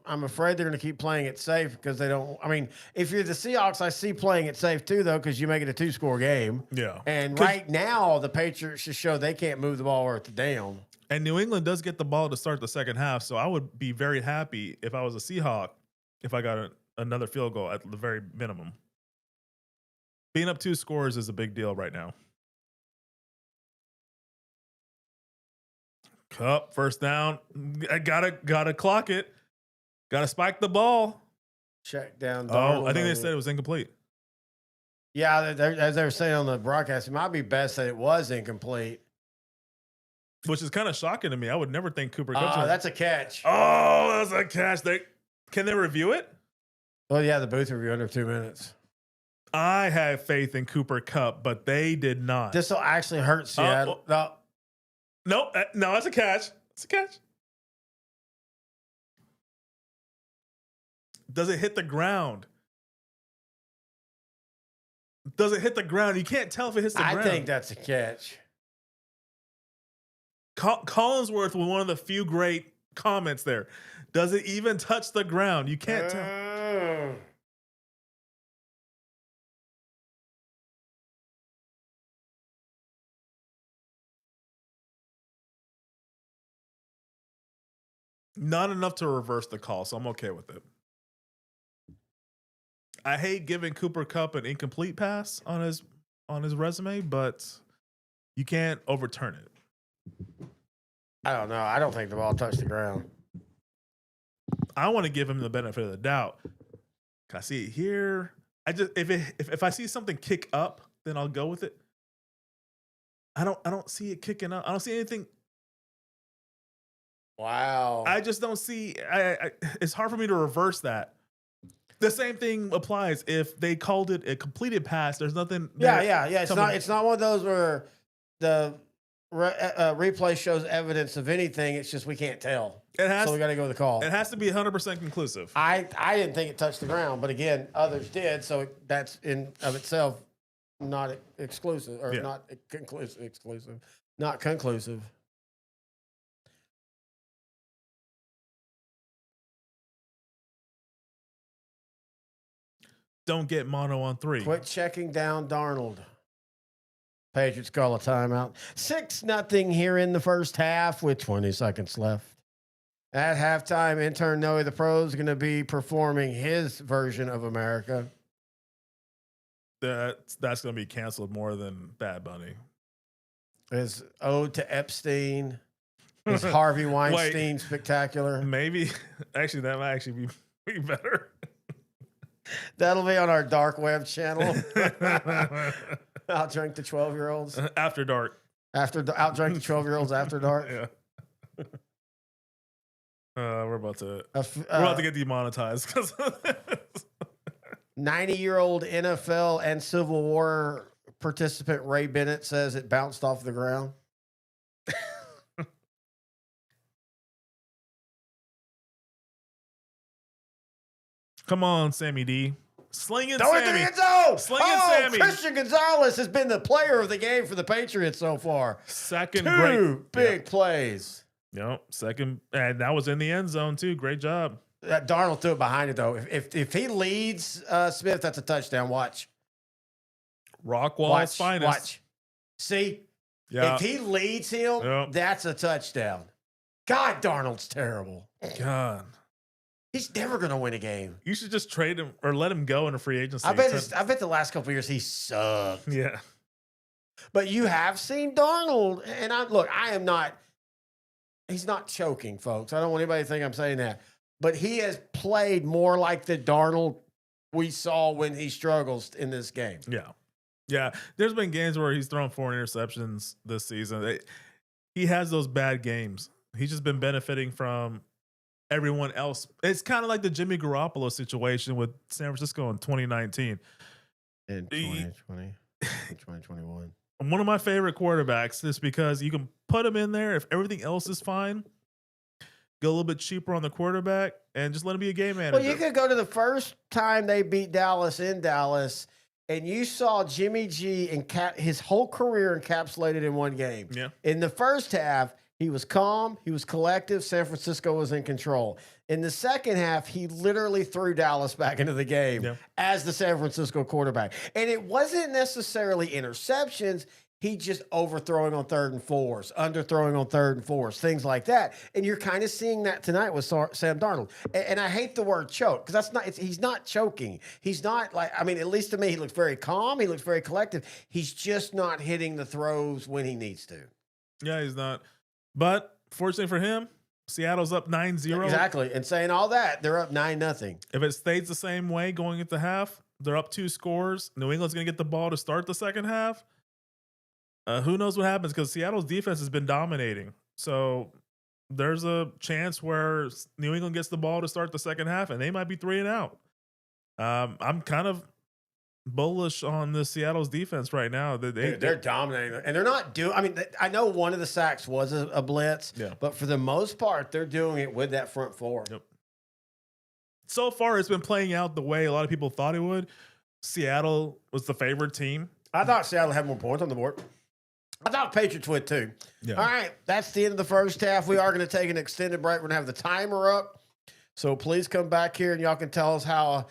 I'm afraid they're going to keep playing it safe because they don't. I mean, if you're the Seahawks, I see playing it safe too, though, because you make it a 2-score game. Yeah. And right now, the Patriots just show they can't move the ball worth the down. And New England does get the ball to start the second half, so I would be very happy if I was a Seahawk if I got another field goal at the very minimum. Being up 2 scores is a big deal right now. Kupp, first down. I gotta clock it. Gotta spike the ball. Check down. Oh, I think they said it was incomplete. Yeah, as they were saying on the broadcast, it might be best that it was incomplete. Which is kind of shocking to me. I would never think Cooper Kupp. That's a catch. Oh, that's a catch. Can they review it? Well, yeah, the booth review under 2 minutes. I have faith in Cooper Kupp, but they did not. This will actually hurt Seattle. No, no, that's a catch. It's a catch. Does it hit the ground? Does it hit the ground? You can't tell if it hits the ground. I think that's a catch. Collinsworth was one of the few great comments there. Does it even touch the ground? You can't tell. Not enough to reverse the call, so I'm okay with it. I hate giving Cooper Kupp an incomplete pass on his resume, but you can't overturn it. I don't know. I don't think the ball touched the ground. I want to give him the benefit of the doubt. I see it here. I just if I see something kick up, then I'll go with it. I don't see it kicking up. I don't see anything. Wow. I just don't see. It's hard for me to reverse that. The same thing applies if they called it a completed pass. There's nothing. Yeah. It's not one of those where the replay shows evidence of anything. It's just we can't tell. So we got to go with the call. It has to be 100% conclusive. I didn't think it touched the ground, but again, others did. So that's in of itself not exclusive or not conclusive. Exclusive, not conclusive. Don't get mono on 3. Quit checking down Darnold. Patriots call a timeout. 6-0 here in the first half with 20 seconds left. At halftime, intern Noe the Pro is going to be performing his version of America. That's going to be canceled more than Bad Bunny. His ode to Epstein. His Harvey Weinstein spectacular. Maybe. Actually, that might actually be better. That'll be on our dark web channel. OutDrank the 12-year-olds. After dark. OutDrank the 12-year-olds after dark. Yeah. We're about to get demonetized because 90-year-old NFL and Civil War participant Ray Bennett says it bounced off the ground. Come on, Sammy D. Slinging Throw it to Sammy. the end zone. Slinging Sammy. Christian Gonzalez has been the player of the game for the Patriots so far. Second Two great big plays. Yep. Second, and that was in the end zone too. Great job. That Darnold threw it behind it though. If he leads Smith, that's a touchdown. Watch. Rockwall's finest. Watch. See? Yeah. If he leads him, that's a touchdown. God, Darnold's terrible. God. He's never going to win a game. You should just trade him or let him go in a free agency. I bet the last couple of years he sucked. Yeah. But you have seen Darnold, and I am not. He's not choking, folks. I don't want anybody to think I'm saying that. But he has played more like the Darnold we saw when he struggles in this game. Yeah. Yeah. There's been games where he's thrown 4 interceptions this season. He has those bad games. He's just been benefiting from everyone else. It's kind of like the Jimmy Garoppolo situation with San Francisco in 2019. In 2020, 2021. One of my favorite quarterbacks is because you can put him in there if everything else is fine. Go a little bit cheaper on the quarterback and just let him be a game manager. Well, you could go to the first time they beat Dallas in Dallas, and you saw Jimmy G and his whole career encapsulated in one game. Yeah. In the first half, he was calm. He was collective. San Francisco was in control. In the second half, he literally threw Dallas back into the game as the San Francisco quarterback. And it wasn't necessarily interceptions. He just overthrowing on 3rd and 4s, underthrowing on 3rd and 4s, things like that. And you're kind of seeing that tonight with Sam Darnold. And I hate the word choke because he's not choking. He's not at least to me, he looks very calm. He looks very collective. He's just not hitting the throws when he needs to. Yeah, he's not. But fortunately for him, Seattle's up 9-0. Exactly. And saying all that, they're up 9-0. If it stays the same way going into half, they're up 2 scores. New England's going to get the ball to start the second half. Who knows what happens because Seattle's defense has been dominating. So there's a chance where New England gets the ball to start the second half, and they might be 3 and out. I'm kind of bullish on the Seattle's defense right now. They're dominating, and they're not doing. I mean, I know one of the sacks was a blitz, Yeah. but for the most part, they're doing it with that front four. Yep. So far, it's been playing out the way a lot of people thought it would. Seattle was the favorite team. I thought Seattle had more points on the board. I thought Patriots would too. Yeah. All right, that's the end of the first half. We are going to take an extended break. We're going to have the timer up, so please come back here and y'all can tell us how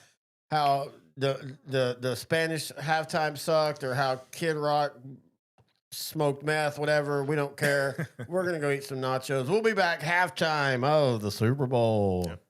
the Spanish halftime sucked or how Kid Rock smoked meth, whatever. We don't care. We're going to go eat some nachos. We'll be back halftime of the Super Bowl. Yep.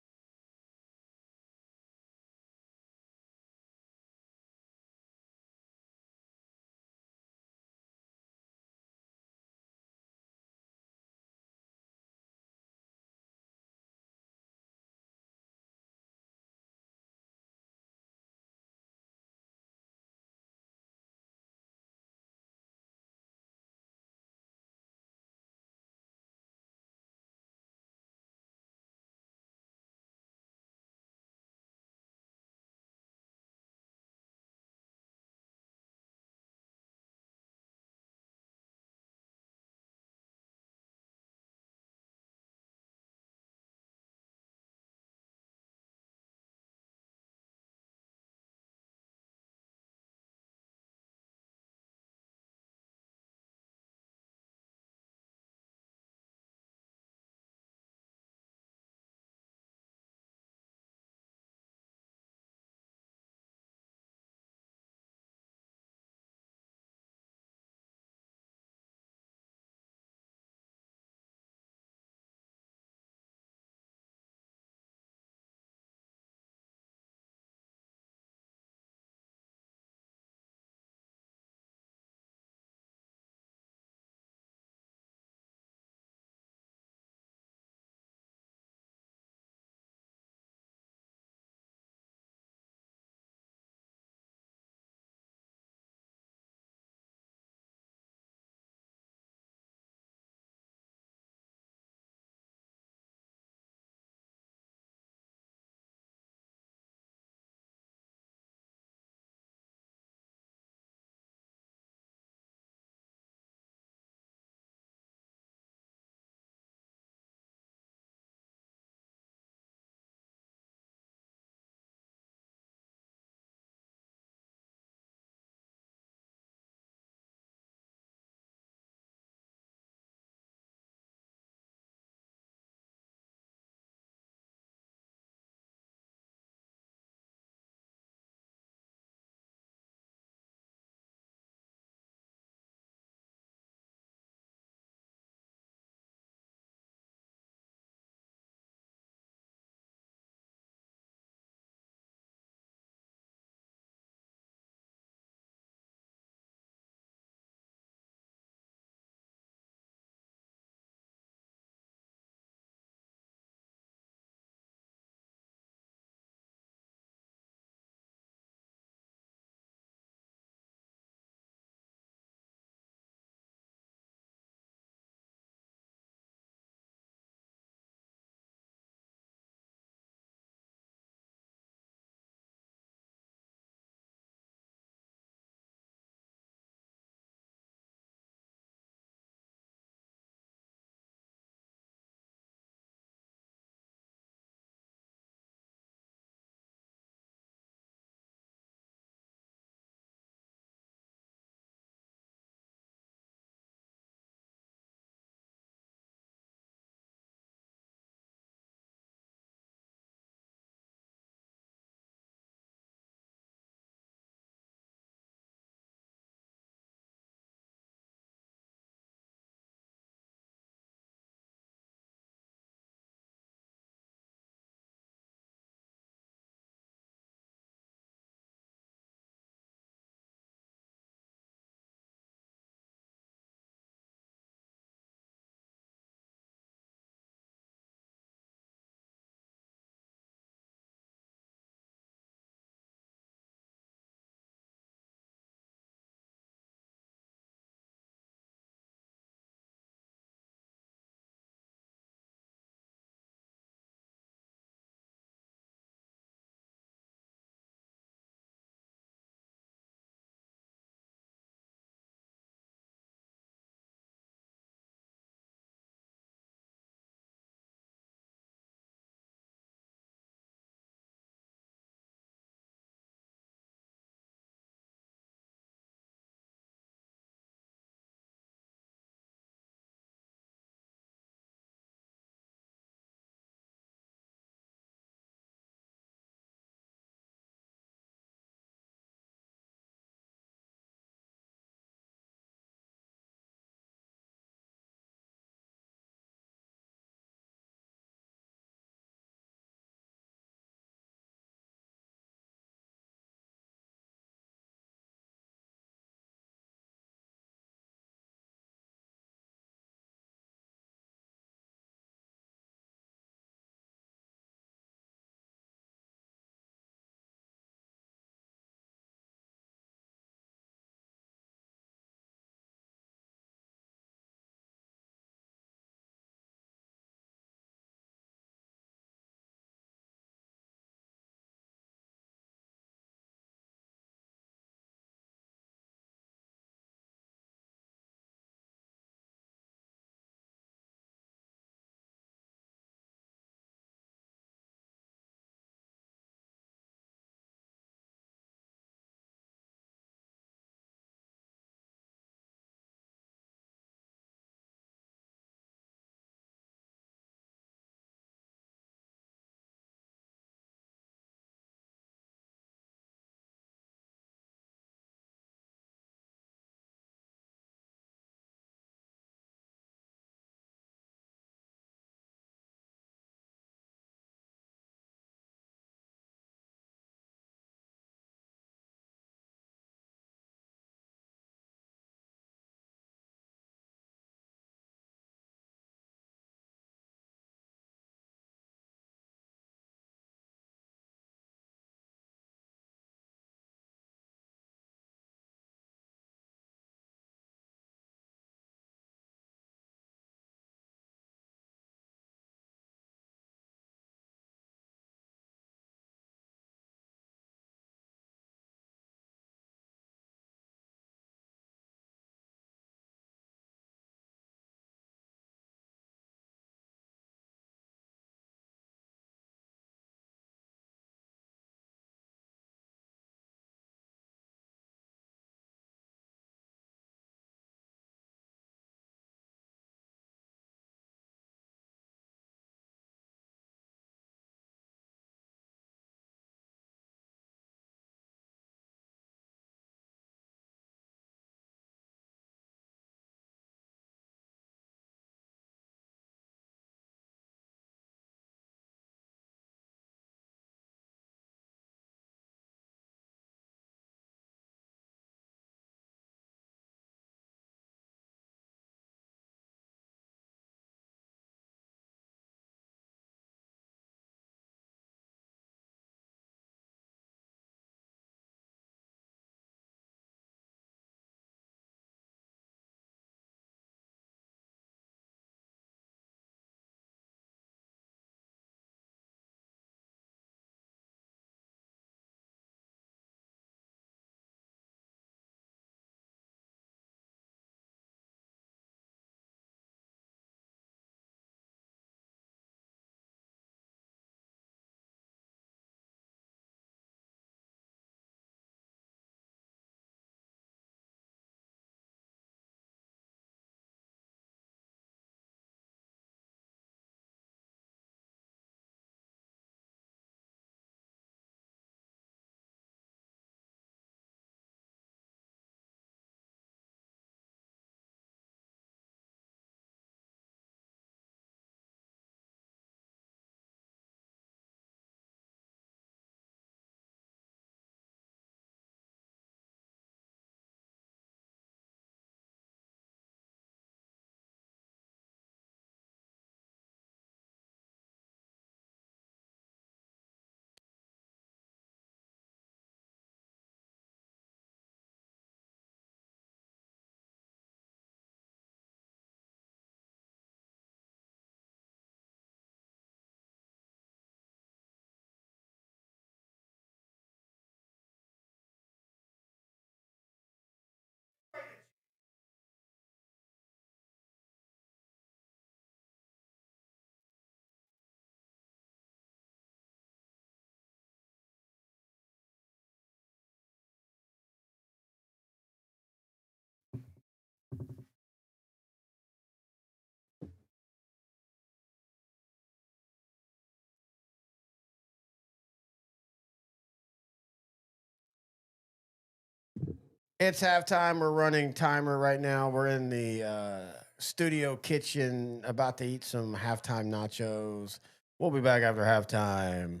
It's halftime. We're running timer right now. We're in the studio kitchen, about to eat some halftime nachos. We'll be back after halftime.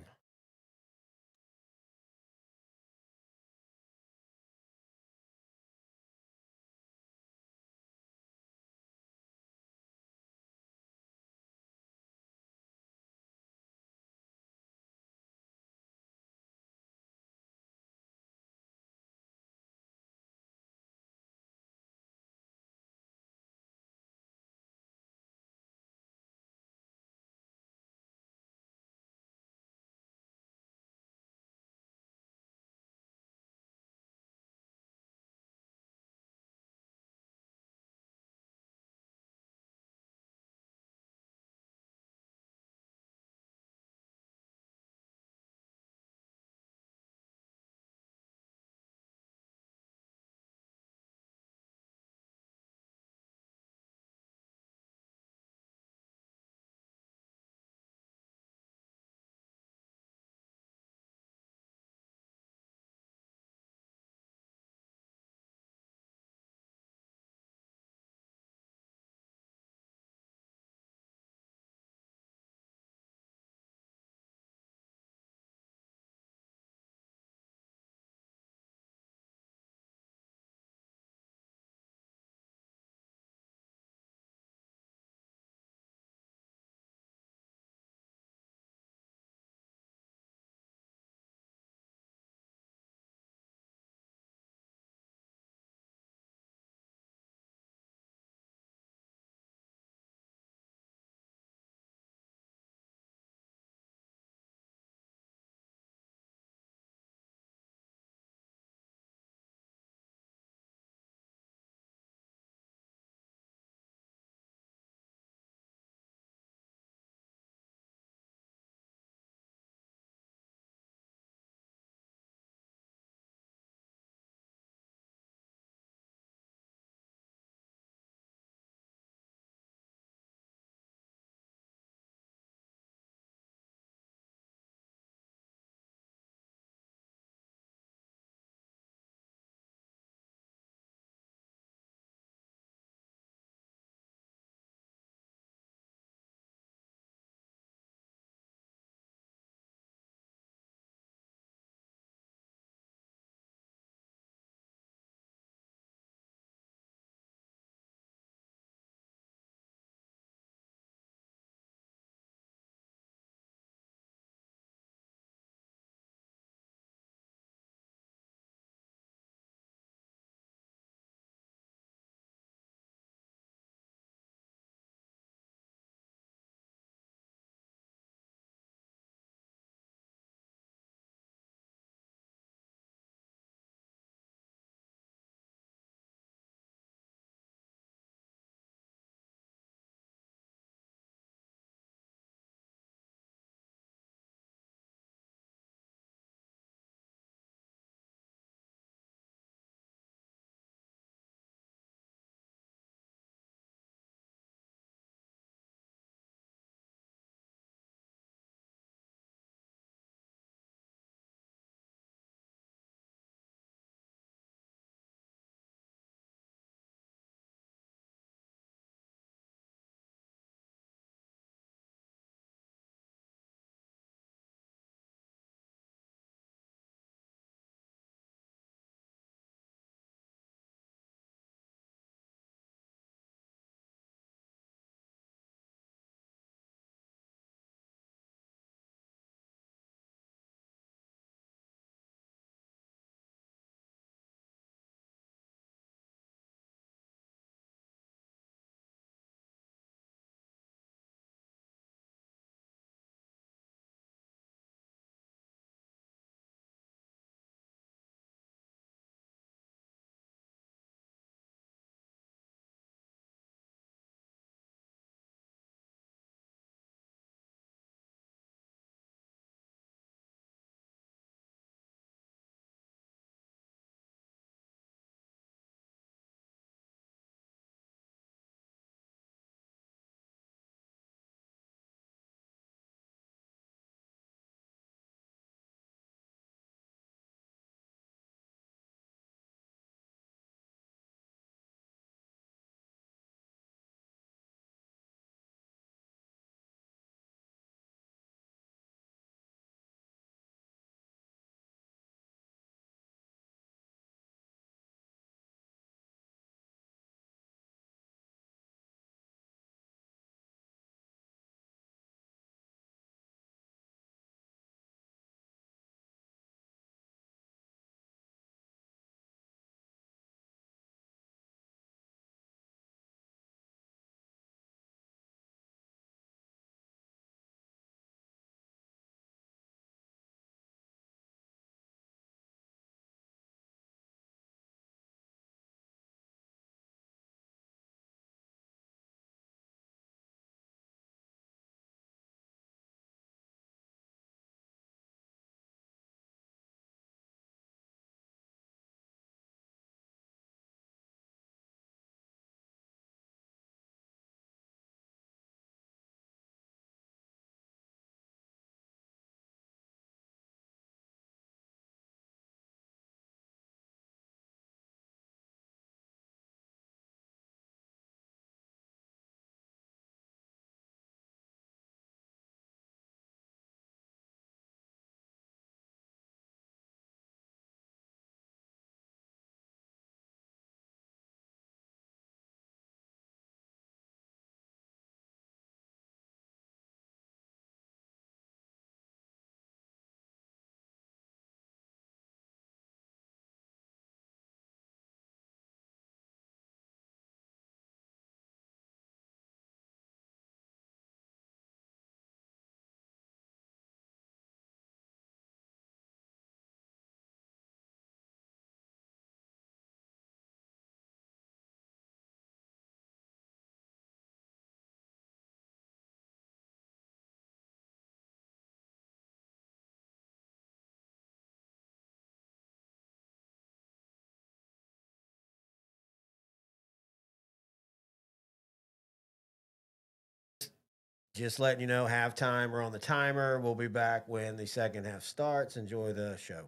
Just letting you know, halftime, we're on the timer. We'll be back when the second half starts. Enjoy the show.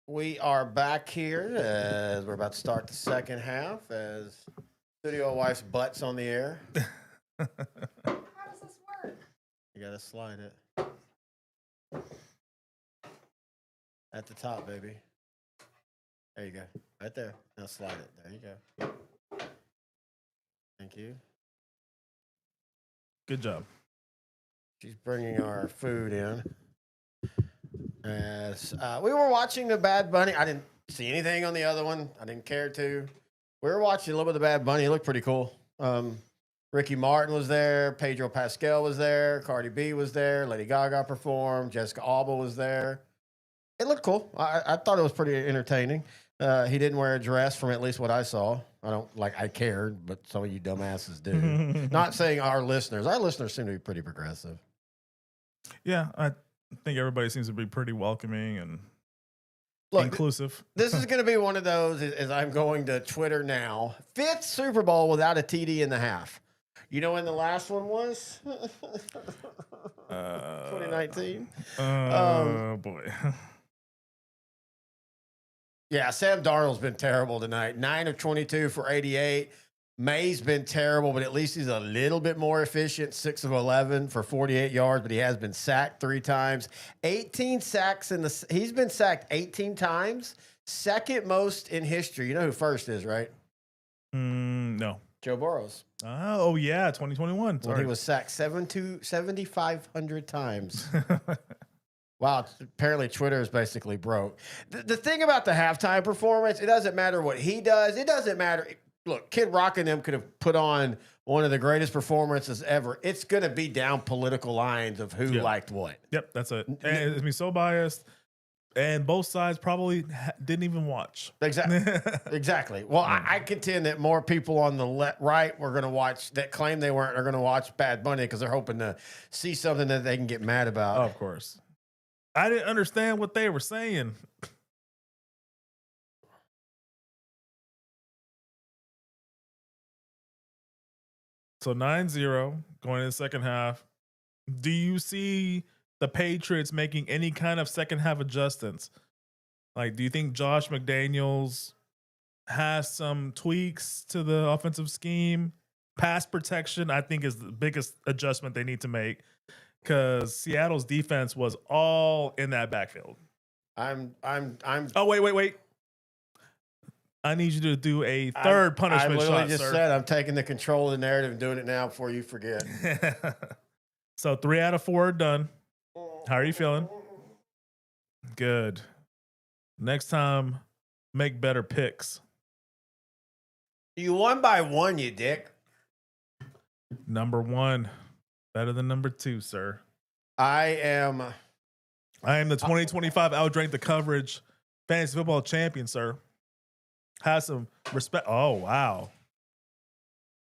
We are back here as we're about to start the second half as studio wife's butt's on the air. How does this work? You gotta slide it. At the top, baby. There you go. Right there. Now slide it. There you go. Thank you. Good job. She's bringing our food in. As we were watching the Bad Bunny. I didn't see anything on the other one. I didn't care to. We were watching a little bit of the Bad Bunny. It looked pretty cool. Ricky Martin was there. Pedro Pascal was there. Cardi B was there. Lady Gaga performed. Jessica Alba was there. It looked cool. I thought it was pretty entertaining. He didn't wear a dress from at least what I saw. I cared, but some of you dumbasses do. Not saying our listeners. Our listeners seem to be pretty progressive. Yeah, I think everybody seems to be pretty welcoming and Look, inclusive. This is going to be one of those, as I'm going to Twitter now. 5th Super Bowl without a TD in the half. You know when the last one was? 2019. Oh, boy. Yeah, Sam Darnold's been terrible tonight. 9 of 22 for 88. May's been terrible, but at least he's a little bit more efficient. 6 of 11 for 48 yards, but he has been sacked 3 times. 18 sacks he's been sacked 18 times. Second most in history. You know who first is, right? No. Joe Burrows. Oh, yeah, 2021. When he was sacked 7,500 times. Wow, apparently Twitter is basically broke. The thing about the halftime performance, it doesn't matter what he does. It doesn't matter. Look, Kid Rock and them could have put on one of the greatest performances ever. It's going to be down political lines of who liked what. Yep, that's it. And it's me so biased. And both sides probably didn't even watch. Exactly. Well, I contend that more people on the right were going to watch that claim they weren't are going to watch Bad Bunny because they're hoping to see something that they can get mad about. Oh, of course. I didn't understand what they were saying. So 9-0 going in the second half. Do you see the Patriots making any kind of second half adjustments? Like, do you think Josh McDaniels has some tweaks to the offensive scheme? Pass protection, I think, is the biggest adjustment they need to make because Seattle's defense was all in that backfield. I'm. Oh, wait. I need you to do a third punishment I literally shot, just sir. said I'm taking the control of the narrative and doing it now before you forget. So 3 out of 4 are done. How are you feeling? Good. Next time, make better picks. You won by 1, you dick. Number 1, better than number 2, sir. I am the 2025 OutDrank The Coverage fantasy football champion, sir. Have some respect. Oh, wow.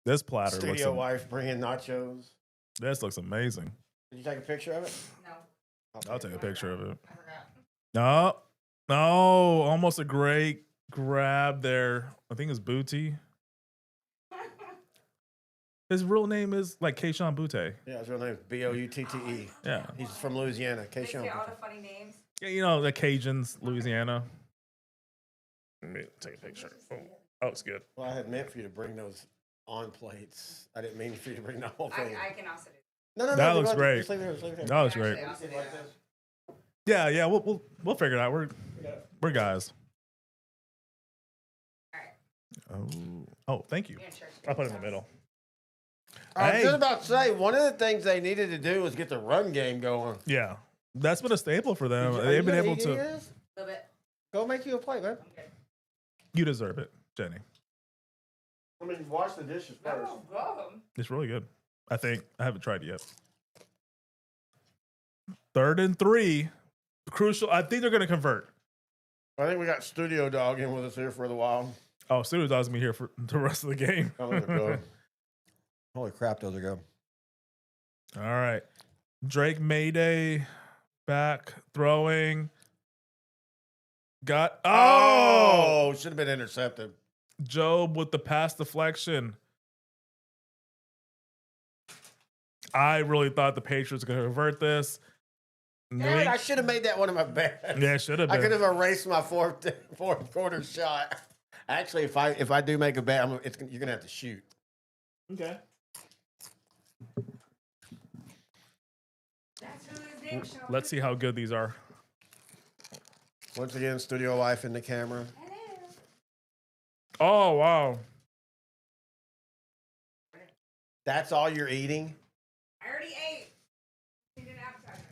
This platter looks studio wife bringing nachos. This looks amazing. Did you take a picture of it? No, I'll take a picture of it. I forgot. No, almost a great grab there. I think it's Booty. His real name is like Keyshawn Butte. Yeah, his real name is Boutte. Yeah. He's from Louisiana. They Keyshawn. say all the funny names. Yeah, you know, the Cajuns, Louisiana. Let me take a picture. Oh, it's good. Well, I had meant for you to bring those on plates. I didn't mean for you to bring the whole thing. I can also do No. That go looks ahead. great. Just leave it here, just leave it here. That looks great. Actually, also do that. Yeah, we'll figure it out. We're guys. All right. Oh, thank you. You're in charge. I'll put it in the middle. I was Hey. just about to say, one of the things they needed to do was get the run game going. Yeah, that's been a staple for them. Are They've you been gonna able eat to. any of this? A little bit. Go make you a plate, man. I'm good. You deserve it, Jenny. I mean, wash the dishes first. No problem. It's really good. I think I haven't tried it yet. 3rd and 3, crucial. I think they're going to convert. I think we got Studio Dog in with us here for a while. Oh, Studio Dog's gonna be here for the rest of the game. Oh, those are good. Holy crap, those are good. All right, Drake Mayday back throwing. Got Should have been intercepted. Job with the pass deflection. I really thought the Patriots were going to convert this. Damn it, I should have made that one of my bets. Yeah, should have I been. could have erased my fourth quarter shot. Actually, if I do make a bet, you're gonna have to shoot. Okay. That's who his name shall Let's see how good these are. Once again, studio life in the camera. Hello. Oh, wow. That's all you're eating? I already ate. Need an appetizer.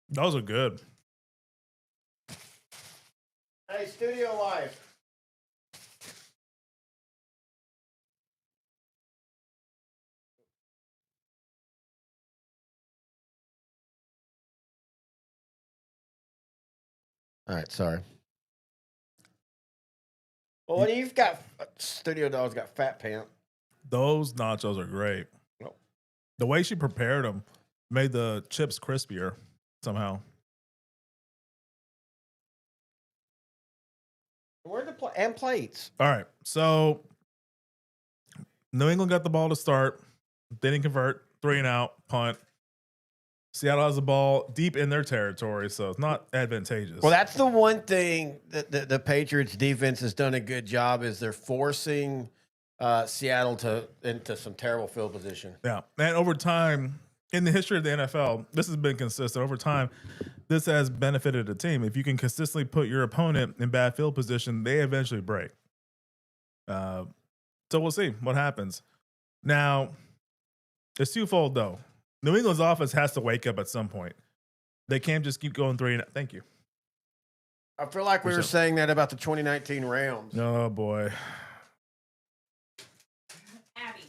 Those are good. Hey, studio life. All right, sorry. Well, when you've got studio dog's got fat pants. Those nachos are great. Nope. The way she prepared them made the chips crispier somehow. Where the and plates? All right. So New England got the ball to start. They didn't convert. 3 and out, punt. Seattle has the ball deep in their territory, so it's not advantageous. Well, that's the one thing that the Patriots defense has done a good job is they're forcing Seattle into some terrible field position. Yeah. And over time, in the history of the NFL, this has been consistent. Over time, this has benefited a team. If you can consistently put your opponent in bad field position, they eventually break. So we'll see what happens. Now, it's twofold, though. New England's offense has to wake up at some point. They can't just keep going 3 and out. Thank you. I feel like we were saying that about the 2019 Rams. Oh, boy. Abby.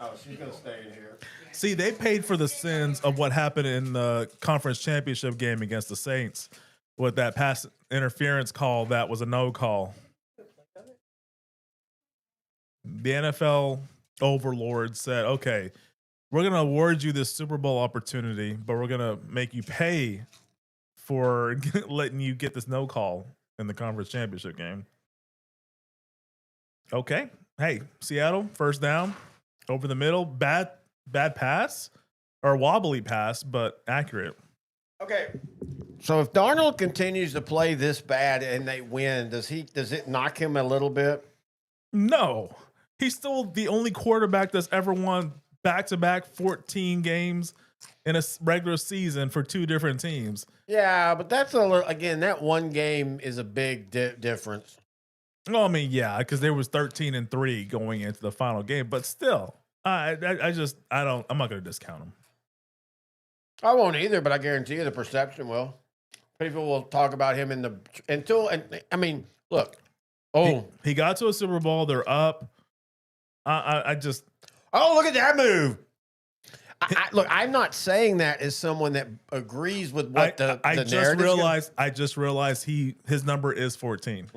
Oh, she's going to stay in here. See, they paid for the sins of what happened in the conference championship game against the Saints with that pass interference call that was a no call. The NFL overlord said, okay, we're going to award you this Super Bowl opportunity, but we're going to make you pay for letting you get this no call in the conference championship game. Okay. Hey, Seattle, first down, over the middle, bad pass or wobbly pass, but accurate. Okay. So if Darnold continues to play this bad and they win, does it knock him a little bit? No. He's still the only quarterback that's ever won back-to-back 14 games in a regular season for 2 different teams. Yeah, but that's again, that one game is a big difference. Well, I mean, yeah, because there was 13-3 going into the final game, but still, I'm not going to discount him. I won't either, but I guarantee you the perception will. People will talk about him look. Oh, He got to a Super Bowl. They're up. Oh, look at that move. Look, I'm not saying that as someone that agrees with what the narrative. I just realized his number is 14,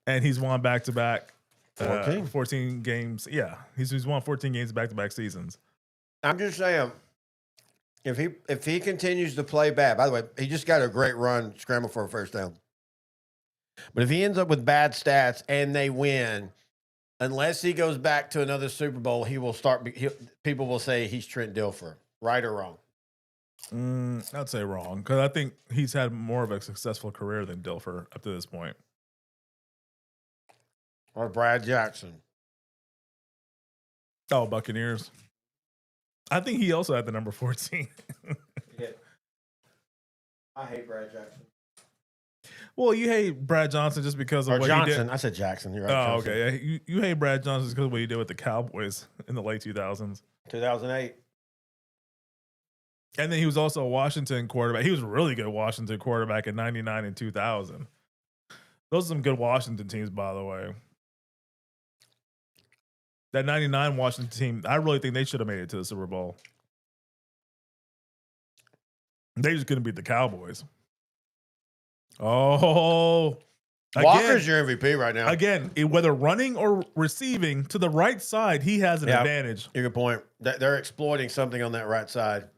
and he's won back-to-back 14 games. Yeah, he's won 14 games back-to-back seasons. I'm just saying, if he continues to play bad. By the way, he just got a great run, scramble for a first down. But if he ends up with bad stats and they win, unless he goes back to another Super Bowl, people will say he's Trent Dilfer, right or wrong? I'd say wrong, because I think he's had more of a successful career than Dilfer up to this point. Or Brad Jackson. Oh, Buccaneers. I think he also had the number 14. Yeah. I hate Brad Jackson. Well, you hate Brad Johnson just because of Or what Johnson. he did. I said Jackson. You're right. Oh, Johnson. okay. Yeah, you hate Brad Johnson because of what he did with the Cowboys in the late 2000s. 2008. And then he was also a Washington quarterback. He was a really good Washington quarterback in 99 and 2000. Those are some good Washington teams, by the way. That 99 Washington team, I really think they should have made it to the Super Bowl. They just couldn't beat the Cowboys. Oh, Walker's your MVP right now. Again, whether running or receiving to the right side, he has an advantage. You're a good point. They're exploiting something on that right side.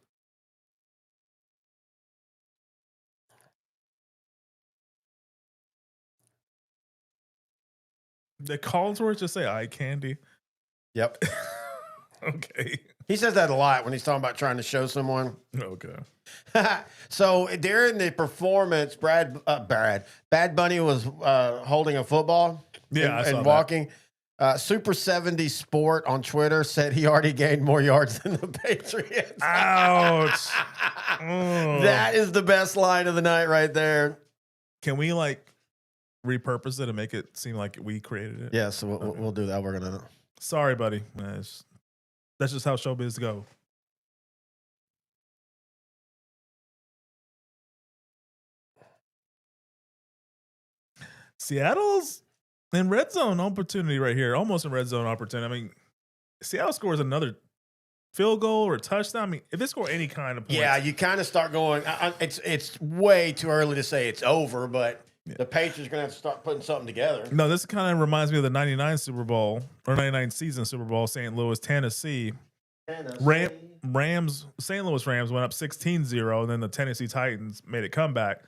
The Collinsworth just say eye candy. Yep. Okay. He says that a lot when he's talking about trying to show someone. Okay. So during the performance, Bad Bunny was holding a football Yeah, I saw and that. walking. Super 70 Sport on Twitter said he already gained more yards than the Patriots. Ouch. Oh. That is the best line of the night right there. Can we like repurpose it and make it seem like we created it? Yeah, so we'll do that. We're going to. Sorry, buddy. That's just how showbiz go. Seattle's in red zone opportunity right here. Almost in red zone opportunity. I mean, Seattle scores another field goal or touchdown. I mean, if they score any kind of points. Yeah, you kind of start going. It's way too early to say it's over, but the Patriots are going to have to start putting something together. No, this kind of reminds me of the 99 Super Bowl or 99 season Super Bowl, St. Louis, Tennessee. St. Louis Rams went up 16-0, and then the Tennessee Titans made a comeback.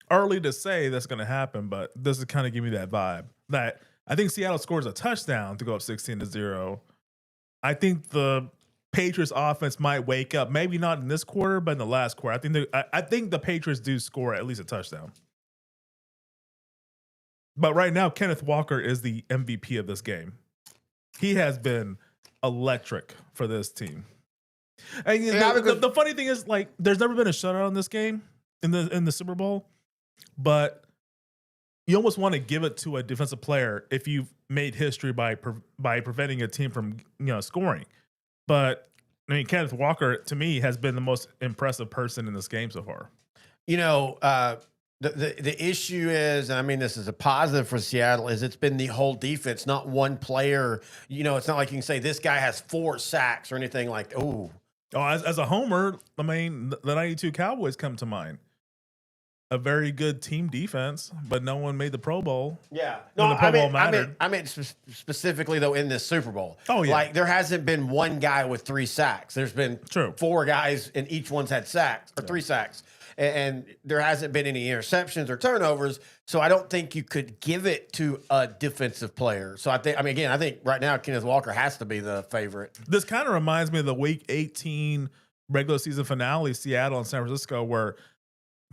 Early to say that's going to happen, but this is kind of giving me that vibe that I think Seattle scores a touchdown to go up 16-0. I think the Patriots offense might wake up, maybe not in this quarter, but in the last quarter. I think the Patriots do score at least a touchdown. But right now, Kenneth Walker is the MVP of this game. He has been electric for this team. And the funny thing is, like, there's never been a shutout in this game in the Super Bowl, but you almost want to give it to a defensive player if you've made history by preventing a team from scoring. But I mean, Kenneth Walker to me has been the most impressive person in this game so far. The issue is, and I mean, this is a positive for Seattle, is it's been the whole defense, not one player. It's not like you can say this guy has 4 sacks or anything like, oh. As a homer, I mean, the 92 Cowboys come to mind. A very good team defense, but no one made the Pro Bowl. Yeah. No, the Pro Bowl mattered. I meant specifically, though, in this Super Bowl. Oh, yeah. Like, there hasn't been one guy with 3 sacks. There's been 4 guys, and each one's had sacks, or 3 sacks. And there hasn't been any interceptions or turnovers, so I don't think you could give it to a defensive player. So I think right now Kenneth Walker has to be the favorite. This kind of reminds me of the Week 18 regular season finale, Seattle and San Francisco, where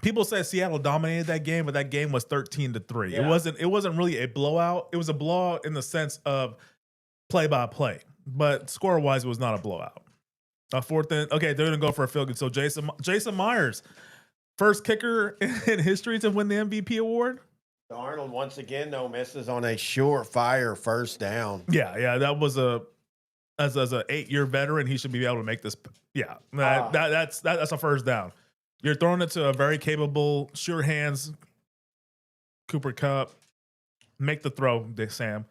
people said Seattle dominated that game, but that game was 13-3. Yeah. It wasn't really a blowout. It was a blowout in the sense of play by play, but score wise, it was not a blowout. They're gonna go for a field goal. So Jason Myers. First kicker in history to win the MVP award. Darnold once again no misses on a surefire first down. Yeah, that was as an 8-year veteran, he should be able to make this. Yeah, that's a first down. You're throwing it to a very capable, sure hands Cooper Kupp. Make the throw, Sam.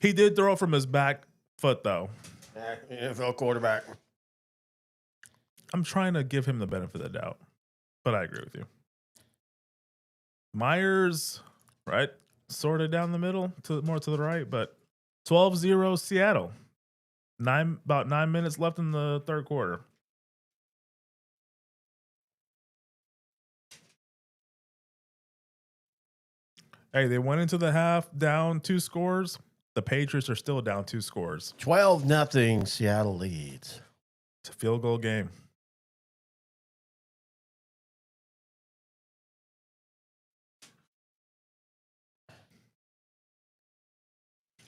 He did throw from his back foot though. NFL quarterback. I'm trying to give him the benefit of the doubt. But I agree with you. Myers, right? Sort of down the middle, more to the right, but 12-0 Seattle. About 9 minutes left in the third quarter. Hey, they went into the half down 2 scores. The Patriots are still down 2 scores. 12-0 Seattle leads. It's a field goal game.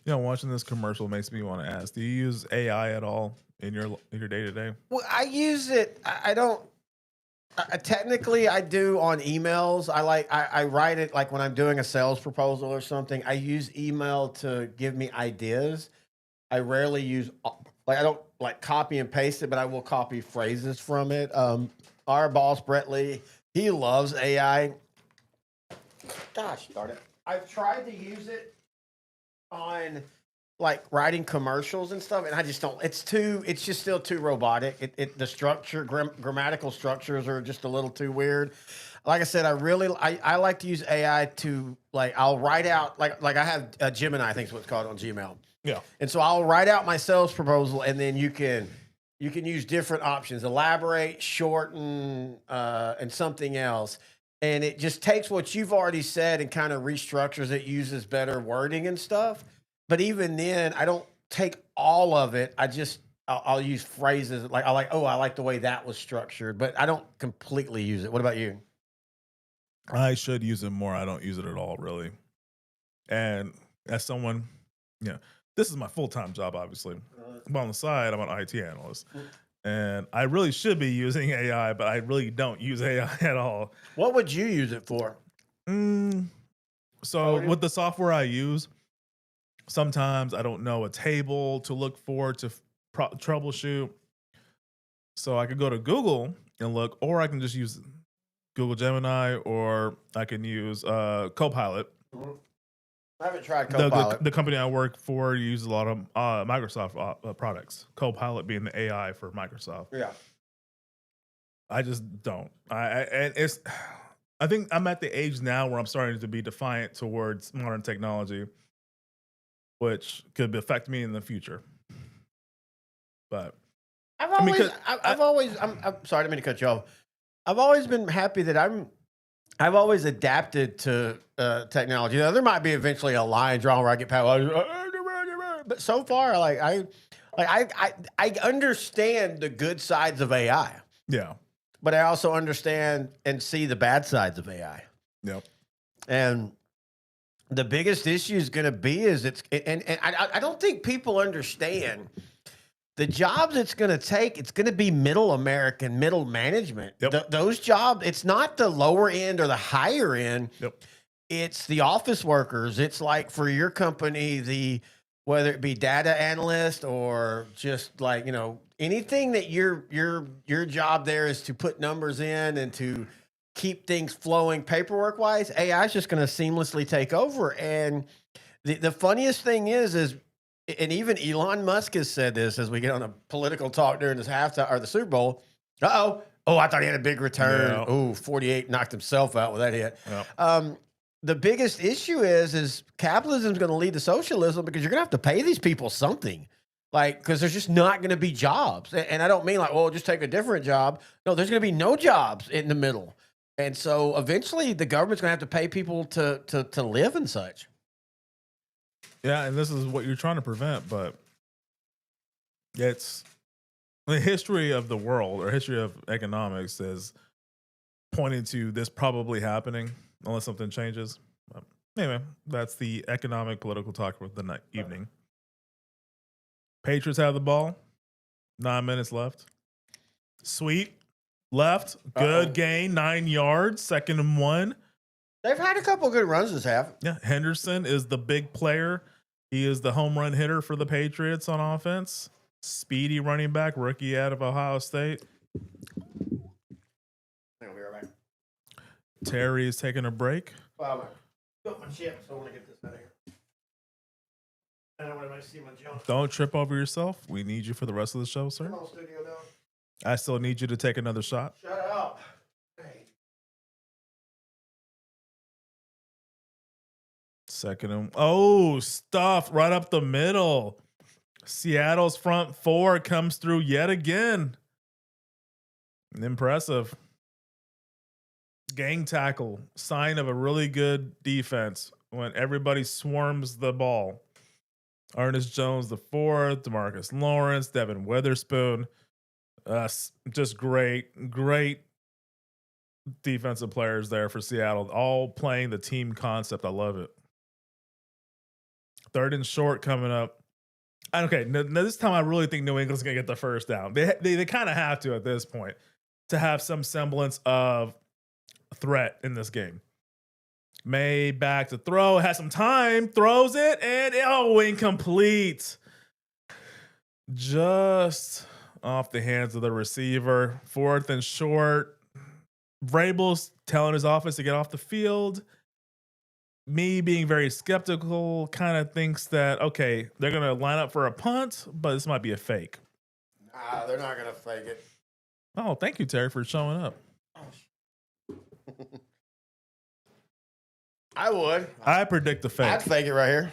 Watching this commercial makes me want to ask: do you use AI at all in your day to day? Well, I use it. I don't. Technically, I do on emails. I write it like when I'm doing a sales proposal or something. I use email to give me ideas. I rarely use I don't copy and paste it, but I will copy phrases from it. Our boss Brett Lee, he loves AI. Gosh darn it! I've tried to use it on writing commercials and stuff, and I just don't. It's just still too robotic. The structure, grammatical structures are just a little too weird. Like I said, I like to use AI to I'll write out like I have Gemini, I think is what's called on Gmail. Yeah, and so I'll write out my sales proposal, and then you can use different options: elaborate, shorten, and something else. And it just takes what you've already said and kind of restructures it, uses better wording and stuff. But even then, I don't take all of it. I just I'll use phrases like I like the way that was structured, but I don't completely use it. What about you? I should use it more. I don't use it at all, really. And as someone, this is my full-time job, obviously. But on the side, I'm an IT analyst. And I really should be using AI, but I really don't use AI at all. What would you use it for? So with the software I use, sometimes I don't know a table to look for to troubleshoot. So I could go to Google and look, or I can just use Google Gemini, or I can use Copilot. I haven't tried Copilot. The company I work for uses a lot of Microsoft products. Copilot being the AI for Microsoft. Yeah. I just don't. I think I'm at the age now where I'm starting to be defiant towards modern technology, which could affect me in the future. But I'm sorry, I didn't mean to cut you off. I've always been happy that I've always adapted to technology. Now, there might be eventually a line drawn where I get past, but so far, I understand the good sides of AI. Yeah. But I also understand and see the bad sides of AI. Yep. And the biggest issue is going to be and I don't think people understand the jobs it's going to take. It's going to be middle management. Yep. Those jobs, it's not the lower end or the higher end. Yep. It's the office workers. It's like for your company, whether it be data analyst or just like, anything that your job there is to put numbers in and to keep things flowing paperwork wise, AI is just going to seamlessly take over. And the funniest thing is, and even Elon Musk has said this as we get on a political talk during this halftime or the Super Bowl. Oh, I thought he had a big return. Yeah. Oh, 48 knocked himself out with that hit. Yeah. The biggest issue is capitalism is going to lead to socialism because you're going to have to pay these people something. Because there's just not going to be jobs. And I don't mean just take a different job. No, there's going to be no jobs in the middle. And so eventually the government's going to have to pay people to live and such. Yeah, and this is what you're trying to prevent, but it's the history of the world or history of economics is pointing to this probably happening unless something changes. But anyway, that's the economic political talk for the evening. Patriots have the ball. 9 minutes left. Sweep. Left. Good gain. 9 yards. 2nd and 1. They've had a couple good runs this half. Yeah. Henderson is the big player. He is the home run hitter for the Patriots on offense. Speedy running back. Rookie out of Ohio State. I'll be right back. Terry is taking a break. Wow, I got my chips. I want to get this out of here. I don't want to see my junk. Don't trip over yourself. We need you for the rest of the show, sir. Come on, studio dog. I still need you to take another shot. Shut up. Hey. 2nd and stuff right up the middle. Seattle's front four comes through yet again. Impressive. Gang tackle, sign of a really good defense when everybody swarms the ball. Ernest Jones the fourth, DeMarcus Lawrence, Devin Witherspoon. Just great defensive players there for Seattle, all playing the team concept. I love it. 3rd and short coming up. Okay, now this time I really think New England's going to get the first down. They kind of have to at this point to have some semblance of threat in this game. May back to throw, has some time, throws it, and incomplete. Just off the hands of the receiver. 4th and short. Vrabel's telling his offense to get off the field. Me being very skeptical, kind of thinks that, okay, they're going to line up for a punt, but this might be a fake. Nah, they're not going to fake it. Oh, thank you, Terry, for showing up. I would. I predict the fake. I'd fake it right here.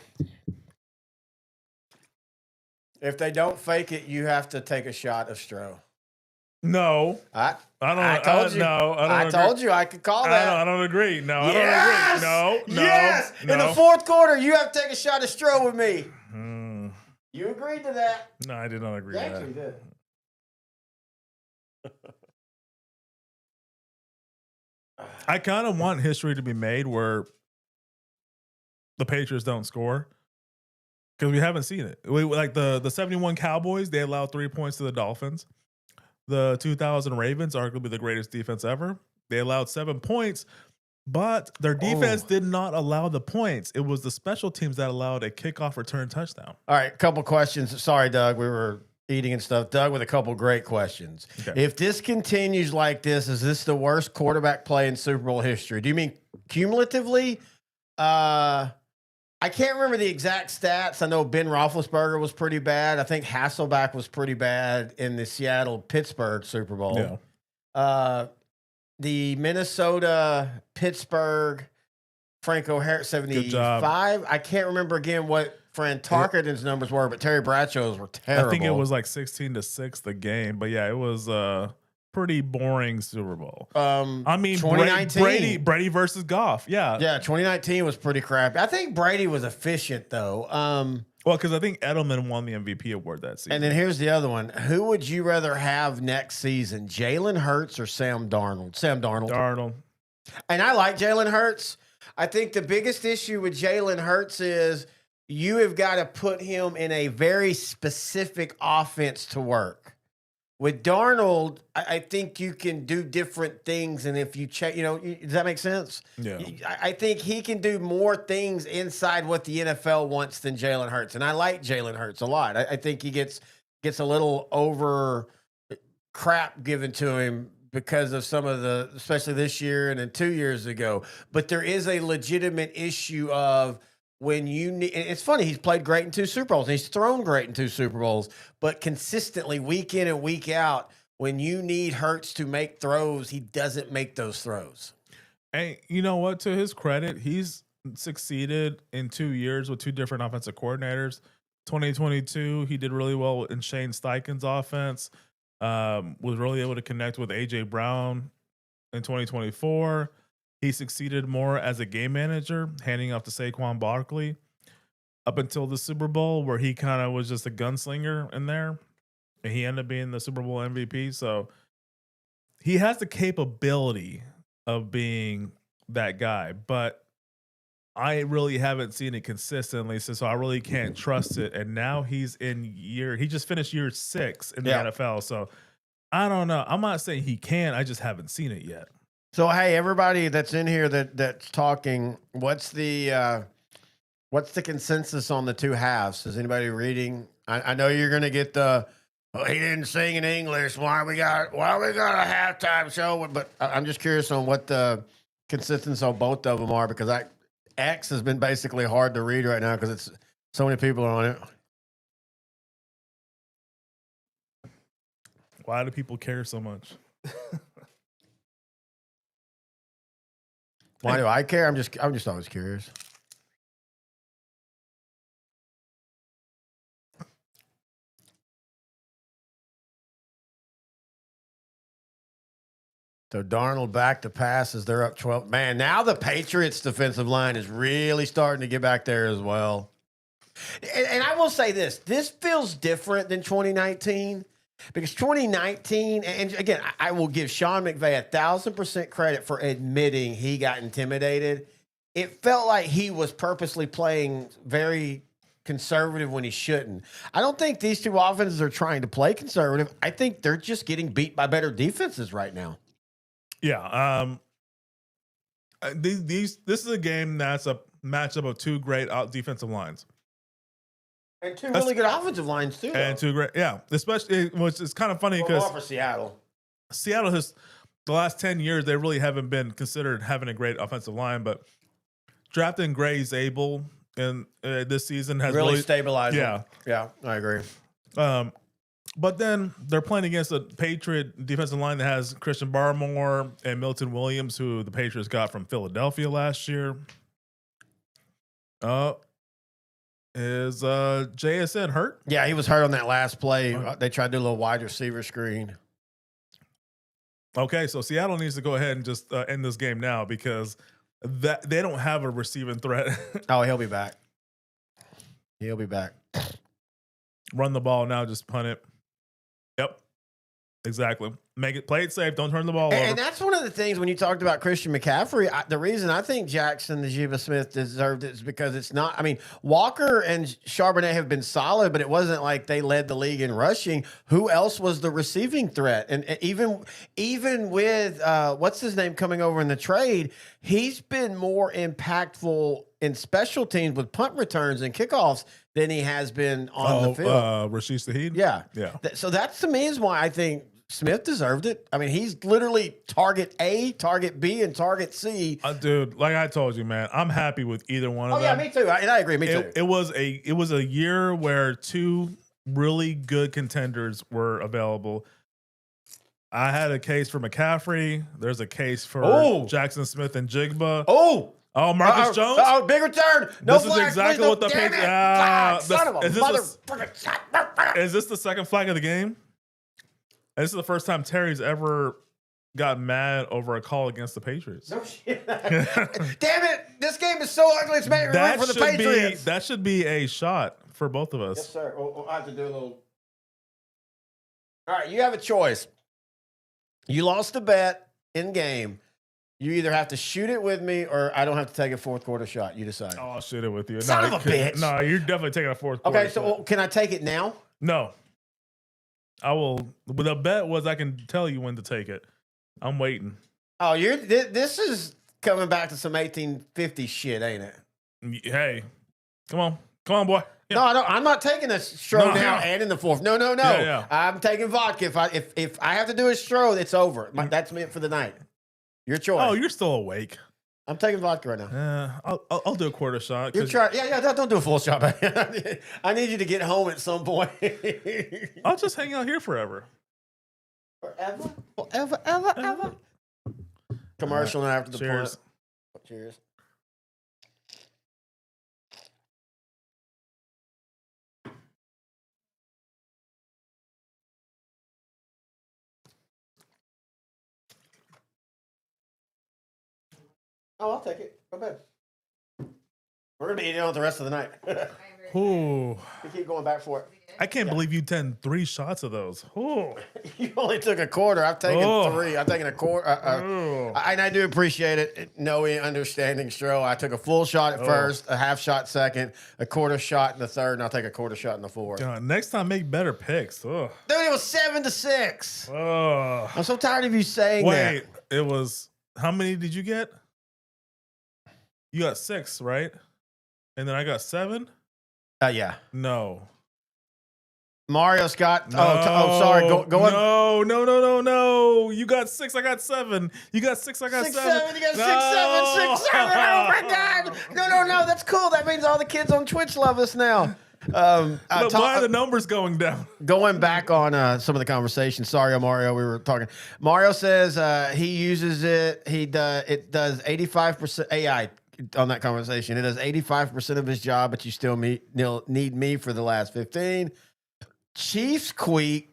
If they don't fake it, you have to take a shot of Stro. No. I told you. No, I told you I could call that. I don't agree. No, Yes! I don't agree. No. Yes. No. In the 4th quarter, you have to take a shot of Stro with me. You agreed to that. No, I did not agree You with actually that. did. I kind of want history to be made where the Patriots don't score because we haven't seen it. Like the 71 Cowboys, they allowed 3 points to the Dolphins. The 2000 Ravens, arguably the greatest defense ever, they allowed 7 points, but their defense did not allow the points. It was the special teams that allowed a kickoff return touchdown. All right, couple questions. Sorry, Doug, we were eating and stuff. Doug with a couple great questions. Okay. If this continues like this, is this the worst quarterback play in Super Bowl history? Do you mean cumulatively? I can't remember the exact stats. I know Ben Roethlisberger was pretty bad. I think Hasselbeck was pretty bad in the Seattle-Pittsburgh Super Bowl. Yeah. The Minnesota-Pittsburgh Franco Harris 75. I can't remember again what Fran Tarkenton's numbers were, but Terry Bradshaw's were terrible. I think it was like 16-6 the game, but yeah, it was pretty boring Super Bowl. I mean, 2019. Brady versus Goff. Yeah. Yeah, 2019 was pretty crappy. I think Brady was efficient, though. Well, because I think Edelman won the MVP award that season. And then here's the other one. Who would you rather have next season, Jalen Hurts or Sam Darnold? Sam Darnold. Darnold. And I like Jalen Hurts. I think the biggest issue with Jalen Hurts is you have got to put him in a very specific offense to work. With Darnold, I think you can do different things, and if you check, does that make sense? Yeah. I think he can do more things inside what the NFL wants than Jalen Hurts, and I like Jalen Hurts a lot. I think he gets a little over crap given to him because of some of the, especially this year and then 2 years ago. But there is a legitimate issue of when you need, it's funny, he's played great in 2 Super Bowls, and he's thrown great in 2 Super Bowls, but consistently, week in and week out, when you need Hurts to make throws, he doesn't make those throws. And you know what? To his credit, he's succeeded in 2 years with 2 different offensive coordinators. 2022, he did really well in Shane Steichen's offense, was really able to connect with A.J. Brown in 2024. He succeeded more as a game manager, handing off to Saquon Barkley up until the Super Bowl, where he kind of was just a gunslinger in there, and he ended up being the Super Bowl MVP. So he has the capability of being that guy, but I really haven't seen it consistently, so I really can't trust it. And now he just finished year 6 in the NFL, so I don't know. I'm not saying he can, I just haven't seen it yet. So, hey, everybody that's in here that's talking, what's the consensus on the 2 halves? Is anybody reading? I know you're going to get the, he didn't sing in English. Why we got a halftime show? But I'm just curious on what the consensus on both of them are, because X has been basically hard to read right now because it's so many people on it. Why do people care so much? Why do I care? I'm just always curious. So Darnold back to passes. They're up 12. Man, now the Patriots defensive line is really starting to get back there as well. And I will say this feels different than 2019. Because 2019, and again, I will give Sean McVay 1,000% credit for admitting he got intimidated. It felt like he was purposely playing very conservative when he shouldn't. I don't think these 2 offenses are trying to play conservative. I think they're just getting beat by better defenses right now. Yeah. This is a game that's a matchup of 2 great defensive lines. And 2 really good offensive lines, too. And 2 great, yeah. Especially, which is kind of funny because for Seattle has, the last 10 years, they really haven't been considered having a great offensive line, but drafting Gray Zabel in this season has really stabilized. Yeah. Yeah, I agree. But then they're playing against a Patriot defensive line that has Christian Barmore and Milton Williams, who the Patriots got from Philadelphia last year. Is JSN hurt? Yeah, he was hurt on that last play. They tried to do a little wide receiver screen. Okay, so Seattle needs to go ahead and just end this game now because they don't have a receiving threat. Oh, he'll be back. He'll be back. Run the ball now, just punt it. Yep. Exactly. Play it safe. Don't turn the ball over. And that's one of the things when you talked about Christian McCaffrey. The reason I think Jackson Najee Smith deserved it is because it's not. I mean, Walker and Charbonnet have been solid, but it wasn't like they led the league in rushing. Who else was the receiving threat? And even with what's his name coming over in the trade, he's been more impactful in special teams with punt returns and kickoffs than he has been on the field. Rashid Shaheed? Yeah. So that's to me is why I think Smith deserved it. I mean, he's literally target A, target B, and target C. Dude, like I told you, man, I'm happy with either one of them. Oh, yeah, me too. And I agree. Me too. It was a year where two really good contenders were available. I had a case for McCaffrey. There's a case for Jackson Smith and Jigba. Marcus Jones. Big return. No this flag, is exactly what the Patriots. Son of a motherfucker. Is this the second flag of the game? This is the first time Terry's ever got mad over a call against the Patriots. No shit. Damn it. This game is so ugly. It's made room for the Patriots. That should be a shot for both of us. Yes, sir. We'll have to do a little. All right. You have a choice. You lost a bet in game. You either have to shoot it with me or I don't have to take a fourth quarter shot. You decide. Oh, I'll shoot it with you. Son of a bitch. No, you're definitely taking a fourth quarter. Okay, so can I take it now? No. I will. But the bet was I can tell you when to take it. I'm waiting. Oh, this is coming back to some 1850 shit, ain't it? Hey, come on, boy. Yeah. No, I'm not taking a stroh now and in the fourth. No. Yeah. I'm taking vodka. If I have to do a stroh, it's over. That's it for the night. Your choice. Oh, you're still awake. I'm taking vodka right now. I'll do a quarter shot. You're trying. Yeah. Don't do a full shot, man. I need you to get home at some point. I'll just hang out here forever. Forever. Commercial now after the Cheers. Point. Cheers. Oh, I'll take it. Go ahead. We're going to be eating on it the rest of the night. Ooh. We keep going back for it. I can't believe you done 3 shots of those. Ooh. You only took a quarter. I've taken 3. I've taken a quarter. And I do appreciate it. Knowing, understanding Stro. I took a full shot at first, a half shot second, a quarter shot in the third, and I'll take a quarter shot in the fourth. God, next time, make better picks. Ugh. Dude, it was 7-6. Ugh. I'm so tired of you saying that. Wait, it was, how many did you get? You got 6, right? And then I got 7? Yeah. No. Mario Scott. No. Sorry. Go on. No. You got 6. I got 7. You got 6. I got 7. 6-7. You got 6-7. 6-7. Oh my God. No. That's cool. That means all the kids on Twitch love us now. But why are the numbers going down? Going back on some of the conversation. Sorry, Mario. We were talking. Mario says he uses it. It does 85% AI. On that conversation, it does 85% of his job, but you still need me for the last 15. Chiefs Queef.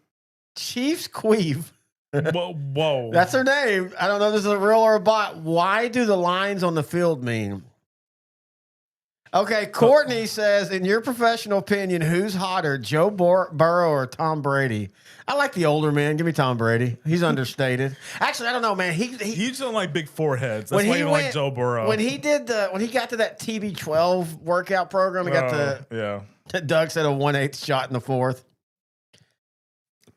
Whoa. That's her name. I don't know if this is a real or a bot. Why do the lines on the field mean? Okay, Courtney says, in your professional opinion, who's hotter, Joe Burrow or Tom Brady? I like the older man. Give me Tom Brady. He's understated. Actually, I don't know, man. He just don't like big foreheads. That's why you don't like Joe Burrow. When he got to that TB12 workout program, he got Doug said a 1/8 shot in the fourth.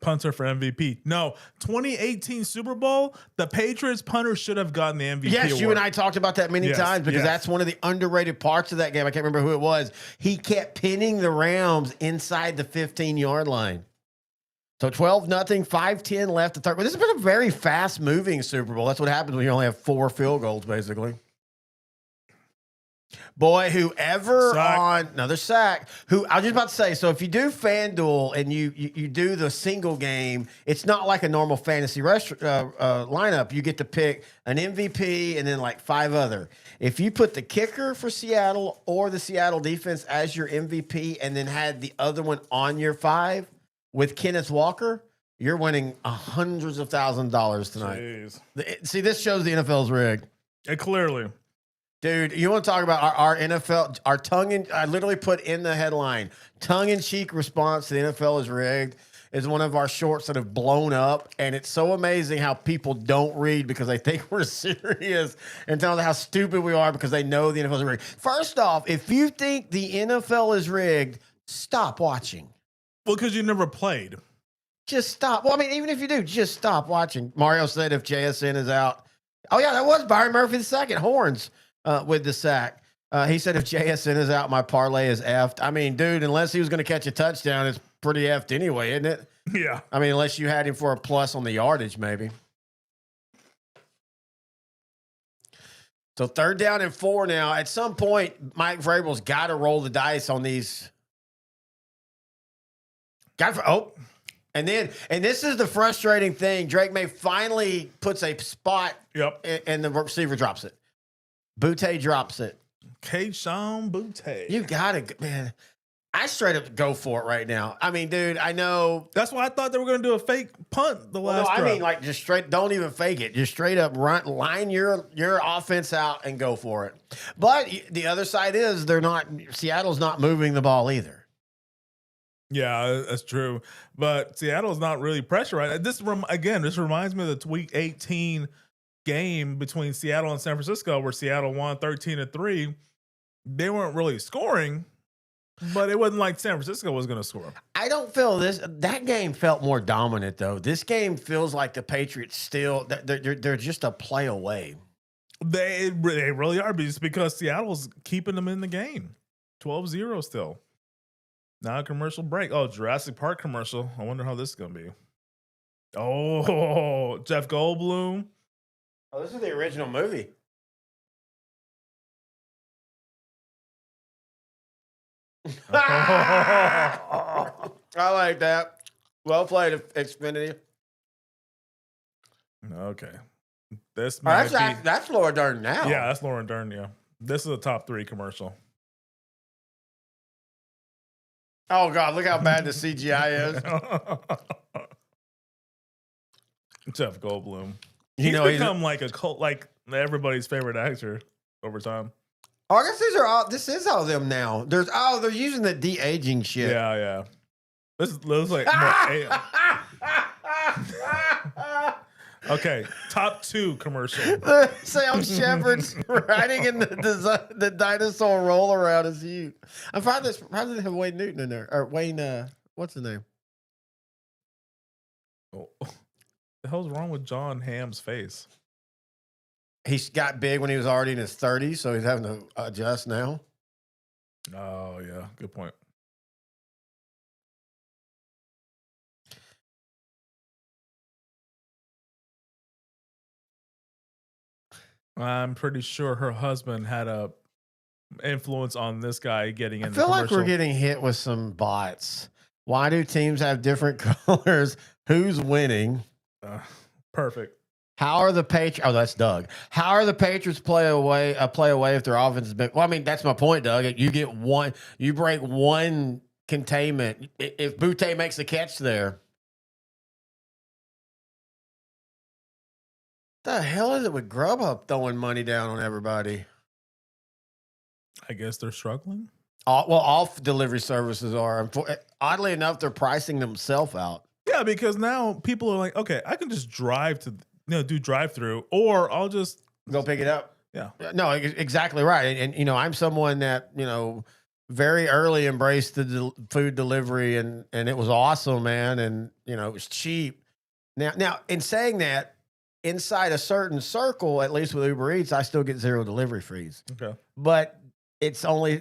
Punter for MVP. No, 2018 Super Bowl, the Patriots punter should have gotten the MVP Yes, award. you and I talked about that many times because that's one of the underrated parts of that game. I can't remember who it was. He kept pinning the Rams inside the 15-yard line. So 12-0, 5:10 left to third. But this has been a very fast-moving Super Bowl. That's what happens when you only have 4 field goals, basically. Boy, another sack. I was just about to say, so if you do FanDuel and you do the single game, it's not like a normal fantasy lineup. You get to pick an MVP and then like 5 other. If you put the kicker for Seattle or the Seattle defense as your MVP and then had the other one on your 5 with Kenneth Walker, you're winning hundreds of thousands of dollars tonight. Jeez. See, this shows the NFL's rigged. Clearly. Dude, you want to talk about our NFL, our I literally put in the headline, tongue-in-cheek response to the NFL is rigged is one of our shorts that have blown up. And it's so amazing how people don't read because they think we're serious and tell them how stupid we are because they know the NFL is rigged. First off, if you think the NFL is rigged, stop watching. Well, because you never played. Just stop. Well, I mean, even if you do, just stop watching. Mario said if JSN is out. Oh, yeah, that was Byron Murphy II, horns with the sack. He said if JSN is out, my parlay is effed. I mean, dude, unless he was going to catch a touchdown, it's pretty effed anyway, isn't it? Yeah. I mean, unless you had him for a plus on the yardage, maybe. So 3rd down and 4 now. At some point, Mike Vrabel's got to roll the dice on these. And this is the frustrating thing. Drake May finally puts a spot. Yep. And the receiver drops it. Butte drops it. Keyshawn Butte. You got to, man. I straight up go for it right now. I mean, dude, I know. That's why I thought they were going to do a fake punt the last I drive. mean, like, just straight, don't even fake it. Just straight up line your offense out and go for it. But the other side is Seattle's not moving the ball either. Yeah, that's true. But Seattle's not really pressurized. This reminds me of the Week 18 game between Seattle and San Francisco where Seattle won 13-3. They weren't really scoring, but it wasn't like San Francisco was going to score. I don't feel this. That game felt more dominant, though. This game feels like the Patriots still, they're just a play away. They really are, because Seattle's keeping them in the game. 12-0 still. Now a commercial break. Oh, Jurassic Park commercial. I wonder how this is going to be. Oh, Jeff Goldblum. Oh, this is the original movie. I like that. Well played, Xfinity. Okay. This that's Laura Dern now. Yeah, that's Laura Dern, yeah. This is a top 3 commercial. Oh, God, look how bad the CGI is. Jeff Goldblum. He's become like a cult, like everybody's favorite actor over time. Oh, I guess this is all them now. They're using the de-aging shit. Yeah. This looks like okay, top 2 commercial. Sam Shepard's riding in the dinosaur roll around is huge. I'm proud they have Wayne Newton in there. Or Wayne, what's the name? Oh, the hell's wrong with John Hamm's face? He's got big when he was already in his 30s, so he's having to adjust now. Oh, yeah. Good point. I'm pretty sure her husband had a influence on this guy getting in the commercial. I feel like we're getting hit with some bots. Why do teams have different colors? Who's winning? Perfect. How are the Patriots? Oh, that's Doug. How are the Patriots play away if their offense is big? Well, I mean, that's my point, Doug. You get one, you break one containment. If Butte makes a catch there, the hell is it with Grubhub throwing money down on everybody? I guess they're struggling. All delivery services are. Oddly enough, they're pricing themselves out. Yeah, because now people are like, okay, I can just drive to, do drive-through, or I'll just go pick it up. Yeah. No, exactly right. And I'm someone that, very early embraced the food delivery and it was awesome, man. And, it was cheap. Now, in saying that, inside a certain circle, at least with Uber Eats, I still get 0 delivery fees. Okay. But it's only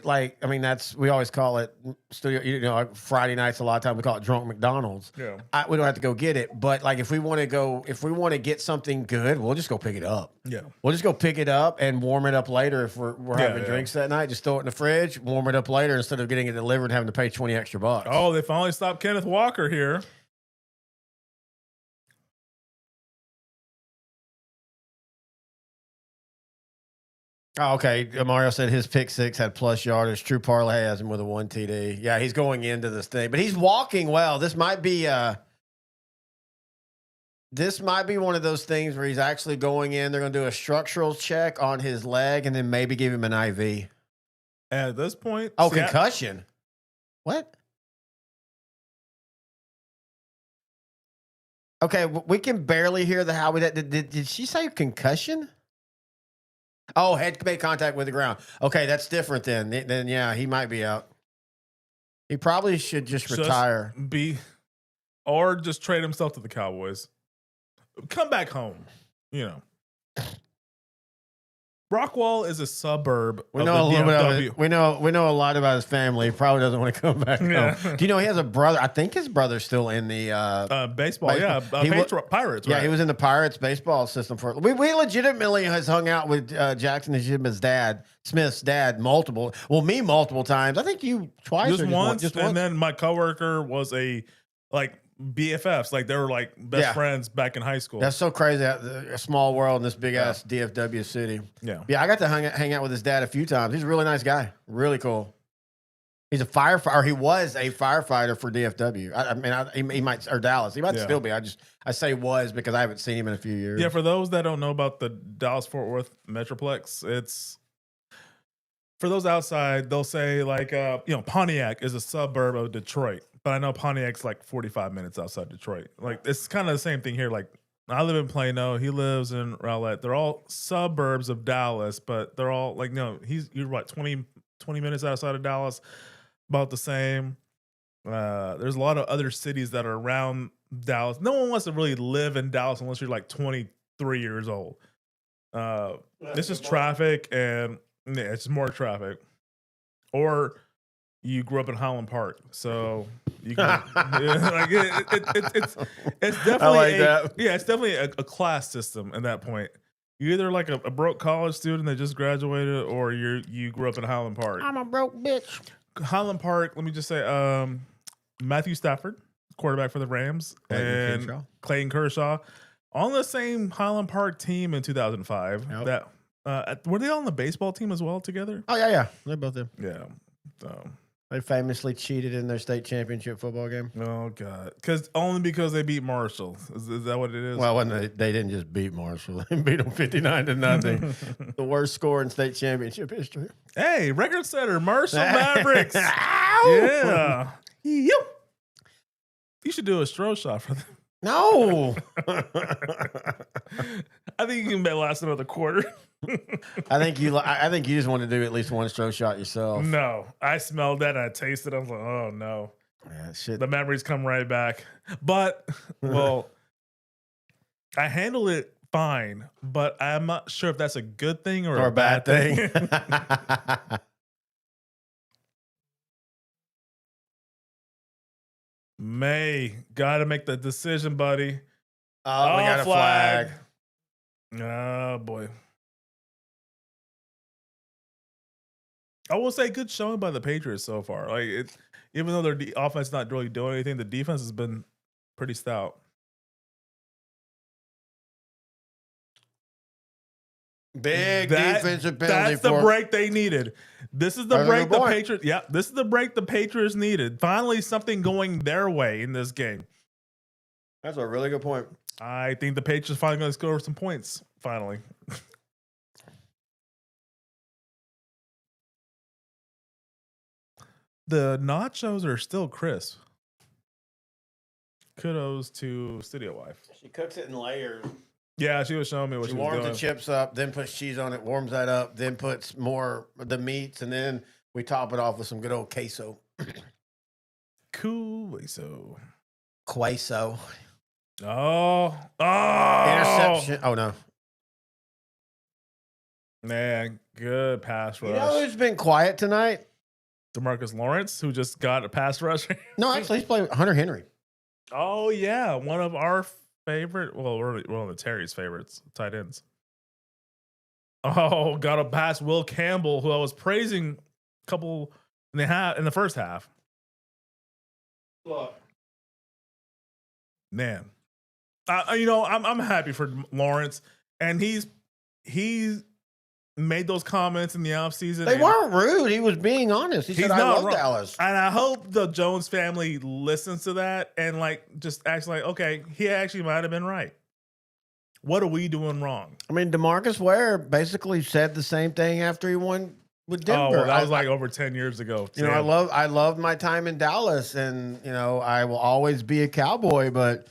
we always call it studio, Friday nights, a lot of time we call it drunk McDonald's. Yeah. We don't have to go get it. But like, if we want to get something good, we'll just go pick it up. Yeah. We'll just go pick it up and warm it up later. If we're having drinks that night, just throw it in the fridge, warm it up later instead of getting it delivered and having to pay $20 extra. Oh, they finally stopped Kenneth Walker here. Oh, okay. Mario said his pick 6 had plus yardage. True parlay has him with a 1 TD. Yeah, he's going into this thing, but he's walking well. This might be This might be one of those things where he's actually going in. They're going to do a structural check on his leg and then maybe give him an IV. At this point, Oh, concussion. What? Okay, we can barely hear the Howie. Did she say concussion? Oh, head made contact with the ground. Okay, that's different then. Then yeah, he might be out. He probably should just retire. Or just trade himself to the Cowboys. Come back home. You know. Rockwall is a suburb We of know a the little bit of DFW. it. We know a lot about his family. He probably doesn't want to come back Yeah. home. Do you know he has a brother? I think his brother's still in the Baseball, yeah. Pirates, Yeah, right? he was in the Pirates baseball system for. We legitimately has hung out with Jackson Smith's dad, multiple times. I think you twice just or once. Just and once. then my coworker was like BFFs, like they were like best friends back in high school. That's so crazy. A small world in this big ass DFW city. Yeah. Yeah, I got to hang out with his dad a few times. He's a really nice guy. Really cool. He's a firefighter. Or he was a firefighter for DFW. He might, or Dallas. He might still be. I say was because I haven't seen him in a few years. Yeah, for those that don't know about the Dallas-Fort Worth Metroplex, it's for those outside, they'll say like Pontiac is a suburb of Detroit. But I know Pontiac's like 45 minutes outside Detroit. Like it's kind of the same thing here. Like I live in Plano, he lives in Rowlett. They're all suburbs of Dallas, but they're all like, you're what, 20 minutes outside of Dallas, about the same. There's a lot of other cities that are around Dallas. No one wants to really live in Dallas unless you're like 23 years old. It's just traffic and it's just more traffic. Or you grew up in Highland Park, so you can, it's definitely it's definitely a class system at that point. You're either like a broke college student that just graduated, or you grew up in Highland Park. I'm a broke bitch. Highland Park. Let me just say, Matthew Stafford, quarterback for the Rams, Clayton Kershaw, on the same Highland Park team in 2005. Yep. That were they on the baseball team as well together? Oh yeah, they're both there. Yeah. So. They famously cheated in their state championship football game. Oh God! Because they beat Marshall. Is that what it is? Well, they didn't just beat Marshall; they beat them 59-0. The worst score in state championship history. Hey, record setter Marshall Mavericks. Ow! Yeah. Yep. You should do a stroke shot for them. No. I think you can last another quarter. I think you just want to do at least one stroke shot yourself. No, I smelled that and I tasted it. I was like, oh no. Yeah, shit. The memories come right back. But, well, I handled it fine, but I'm not sure if that's a good thing or a bad thing. May, gotta make the decision, buddy. Oh, we got a flag. Oh boy. I will say good showing by the Patriots so far. Like even though their offense not really doing anything, the defense has been pretty stout. Big defensive penalty. That's the break they needed. This is the break the Patriots. Yeah, this is the break the Patriots needed. Finally, something going their way in this game. That's a really good point. I think the Patriots finally going to score some points. Finally. The nachos are still crisp. Kudos to Studio Wife. She cooks it in layers. Yeah, she was showing me what she was doing. Warms the chips up, then puts cheese on it, warms that up, then puts more of the meats, and then we top it off with some good old queso. Queso. Queso. Oh. Interception. Oh, no. Man, good pass rush. You know who's been quiet tonight? DeMarcus Lawrence, who just got a pass rush. No, actually, he's playing Hunter Henry. Oh, yeah. One of our favorite, well, we're one of the Terry's favorites, tight ends. Oh, got a pass Will Campbell, who I was praising a couple in the first half. Look. Man. I'm happy for Lawrence, and he's made those comments in the offseason. They weren't rude. He was being honest. He said, I love Dallas. And I hope the Jones family listens to that and just acts like, okay, he actually might have been right. What are we doing wrong? I mean, DeMarcus Ware basically said the same thing after he won with Denver. Oh, well, that was like over 10 years ago. You know, I love my time in Dallas, and you know, I will always be a Cowboy, but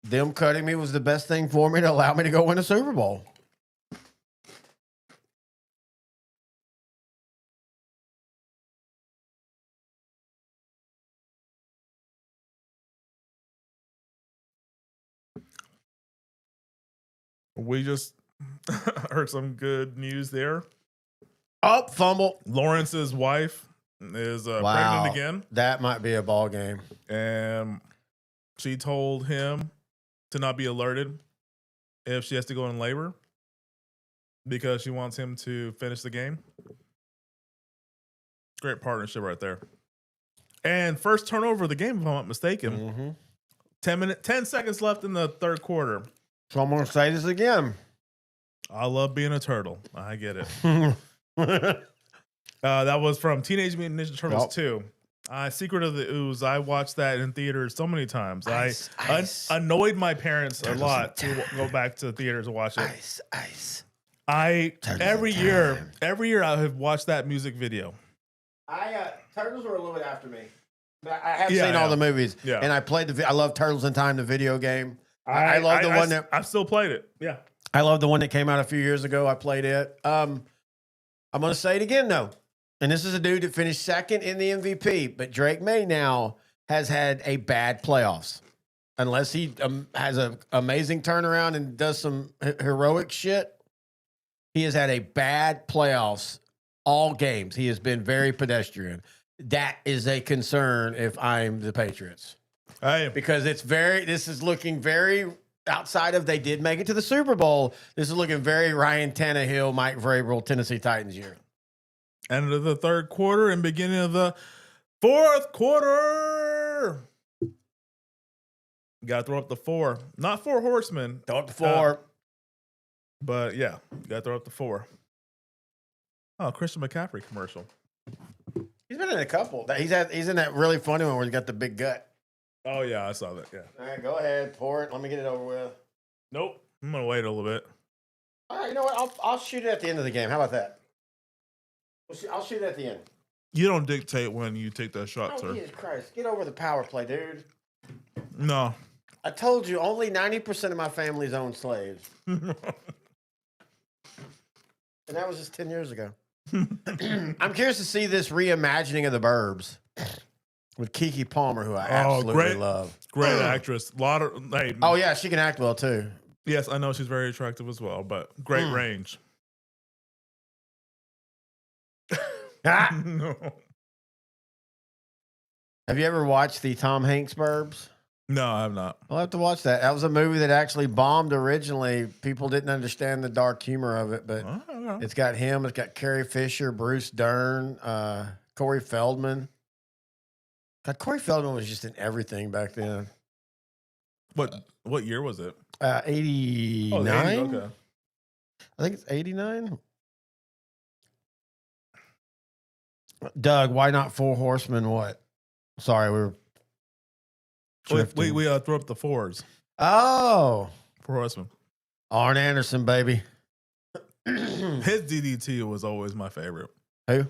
them cutting me was the best thing for me to allow me to go win a Super Bowl. We just heard some good news there. Oh, fumble. Lawrence's wife is pregnant again. That might be a ball game. And she told him to not be alerted if she has to go in labor because she wants him to finish the game. Great partnership right there. And first turnover of the game, if I'm not mistaken. 10 seconds left in the third quarter. So I'm going to say this again. I love being a turtle. I get it. That was from Teenage Mutant Ninja Turtles 2. Secret of the Ooze. I watched that in theaters so many times. I annoyed my parents a lot to go back to the theaters and watch it. Every year I have watched that music video. Turtles were a little bit after me. But I have seen all the movies. Yeah. And I played I love Turtles in Time, the video game. I love the one that I've still played it. Yeah. I love the one that came out a few years ago. I played it. I'm going to say it again, though. And this is a dude that finished second in the MVP. But Drake May now has had a bad playoffs. Unless he has an amazing turnaround and does some heroic shit. He has had a bad playoffs all games. He has been very pedestrian. That is a concern if I'm the Patriots. Because this is looking very outside of they did make it to the Super Bowl. This is looking very Ryan Tannehill, Mike Vrabel, Tennessee Titans year. End of the third quarter and beginning of the fourth quarter. Got to throw up the 4. Not 4 horsemen. Throw up the 4. But yeah, got to throw up the 4. Oh, Christian McCaffrey commercial. He's been in a couple. He's in that really funny one where he's got the big gut. Oh, yeah, I saw that, yeah. All right, go ahead, pour it. Let me get it over with. Nope. I'm going to wait a little bit. All right, you know what? I'll shoot it at the end of the game. How about that? I'll shoot it at the end. You don't dictate when you take that shot, sir. Jesus Christ. Get over the power play, dude. No. I told you, only 90% of my family's own slaves. And that was just 10 years ago. I'm curious to see this reimagining of the Burbs. With Keke Palmer, who I absolutely love. Great actress. Oh, yeah, she can act well, too. Yes, I know she's very attractive as well, but great range. No. Have you ever watched the Tom Hanks Burbs? No, I have not. I'll have to watch that. That was a movie that actually bombed originally. People didn't understand the dark humor of it, but it's got him. It's got Carrie Fisher, Bruce Dern, Corey Feldman. God, Corey Feldman was just in everything back then. What year was it? 89. Okay. I think it's 89. Doug, why not 4 Horsemen? What? Sorry, we threw up the 4s. Oh, 4 Horsemen. Arn Anderson, baby. His DDT was always my favorite. Who?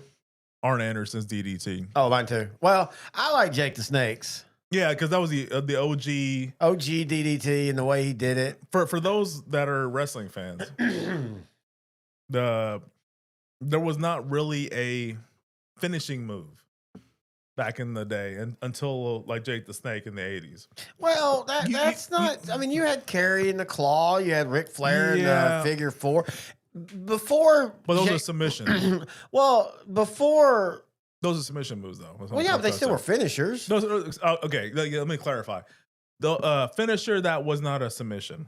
Arn Anderson's DDT. Oh, mine too. Well, I like Jake the Snakes. Yeah, because that was the OG DDT and the way he did it. For those that are wrestling fans, there was not really a finishing move back in the day until like Jake the Snake in the 80s. Well, that's not. I mean, you had Kerry in the Claw, you had Ric Flair in the Figure 4. But those are submissions. Before those are submission moves, though. Well, yeah, but they still were finishers. Okay, let me clarify. The finisher that was not a submission.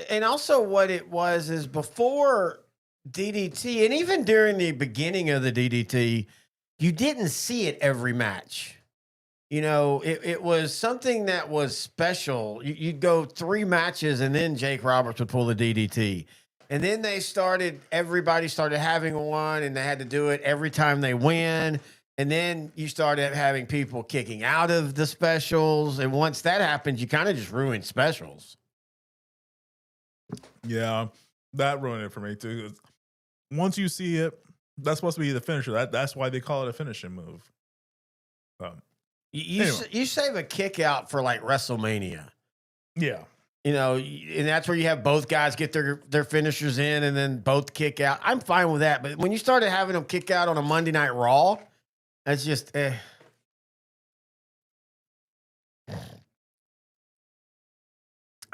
And also, what it was is before DDT, and even during the beginning of the DDT, you didn't see it every match. You know, it was something that was special. You'd go 3 matches, and then Jake Roberts would pull the DDT. And then everybody started having one, and they had to do it every time they win. And then you started having people kicking out of the specials. And once that happened, you kind of just ruined specials. Yeah, that ruined it for me too. 'Cause once you see it, that's supposed to be the finisher. That's why they call it a finishing move. Anyway. You save a kick out for like WrestleMania. Yeah. You know, and that's where you have both guys get their finishers in and then both kick out. I'm fine with that. But when you started having them kick out on a Monday Night Raw, that's just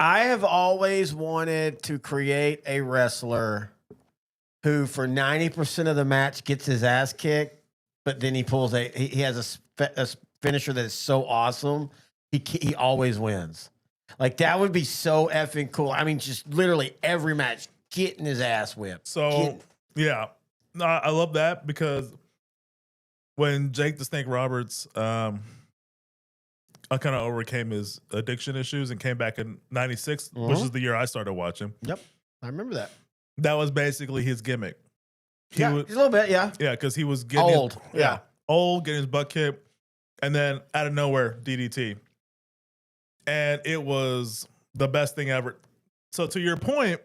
I have always wanted to create a wrestler who, for 90% of the match, gets his ass kicked, but then he pulls he has a finisher that is so awesome, he always wins. Like, that would be so effing cool. I mean, just literally every match, getting his ass whipped. So, yeah. No, I love that because when Jake the Snake Roberts I kind of overcame his addiction issues and came back in 96, which is the year I started watching. Yep. I remember that. That was basically his gimmick. He's a little bit, yeah. Yeah, because he was getting old. Old, getting his butt kicked, and then out of nowhere, DDT. And it was the best thing ever. So to your point,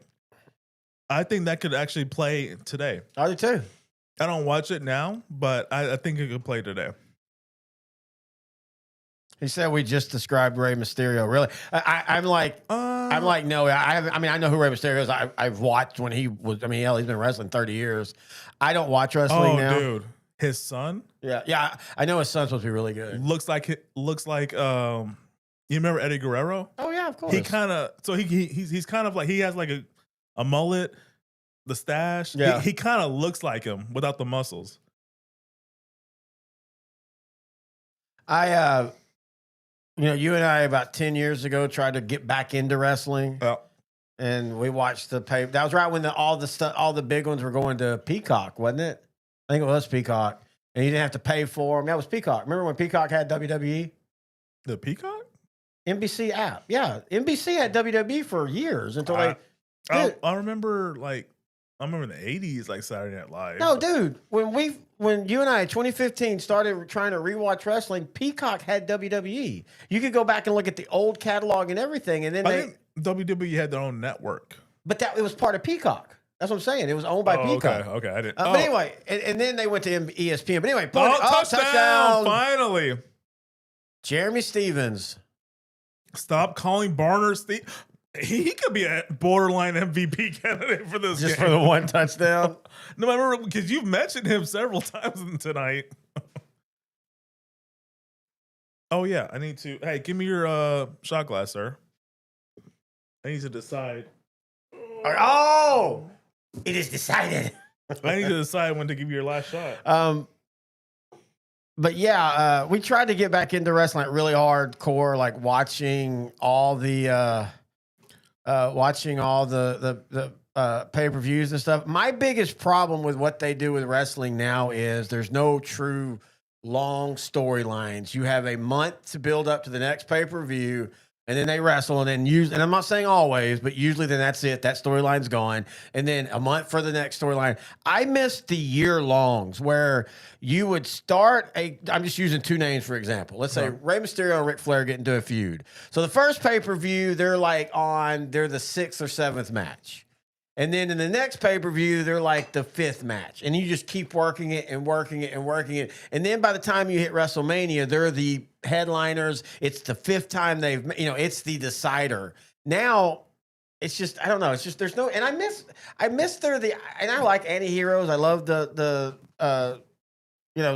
I think that could actually play today. I do too. I don't watch it now, but I think it could play today. He said we just described Rey Mysterio. Really, I'm like no. I know who Rey Mysterio is. I've watched when he was. I mean, hell, he's been wrestling 30 years. I don't watch wrestling now. Dude, his son. Yeah. I know his son's supposed to be really good. Looks like. You remember Eddie Guerrero? Oh yeah, of course. He kind of. So he's kind of like, he has like a mullet, the stash. Yeah. He kind of looks like him without the muscles. You and I about 10 years ago tried to get back into wrestling. Yeah. And we watched the pay. That was right when all the big ones were going to Peacock, wasn't it? I think it was Peacock, and you didn't have to pay for them. That was Peacock. Remember when Peacock had WWE? The Peacock? NBC app. Yeah, NBC had WWE for years until I remember in the 80s, like Saturday Night Live. No, dude. When you and I, 2015, started trying to rewatch wrestling, Peacock had WWE. You could go back and look at the old catalog and everything, and then I think WWE had their own network. But it was part of Peacock. That's what I'm saying. It was owned by Peacock. Okay, I didn't. But anyway, and then they went to ESPN. But anyway, touchdown! Finally, Jeremy Stevens. Stop calling Barner Steve. He could be a borderline MVP candidate for this Just game. for the one touchdown? No, I remember because you've mentioned him several times tonight. Oh, yeah. I need to. Hey, give me your shot glass, sir. I need to decide. Oh, it is decided. I need to decide when to give you your last shot. But yeah, we tried to get back into wrestling like really hardcore, like watching all the pay-per-views and stuff. My biggest problem with what they do with wrestling now is there's no true long storylines. You have a month to build up to the next pay-per-view, and then they wrestle, and then and I'm not saying always, but usually then that's it. That storyline's gone. And then a month for the next storyline. I miss the year-longs where you would start I'm just using two names for example. Let's say Rey Mysterio and Ric Flair get into a feud. So the first pay-per-view, they're the 6th or 7th match. And then in the next pay-per-view, they're like the 5th match. And you just keep working it and working it and working it. And then by the time you hit WrestleMania, they're the headliners. It's the 5th time it's the decider. Now, it's just, I don't know. It's just, there's no, and I miss and I like anti-heroes. I love the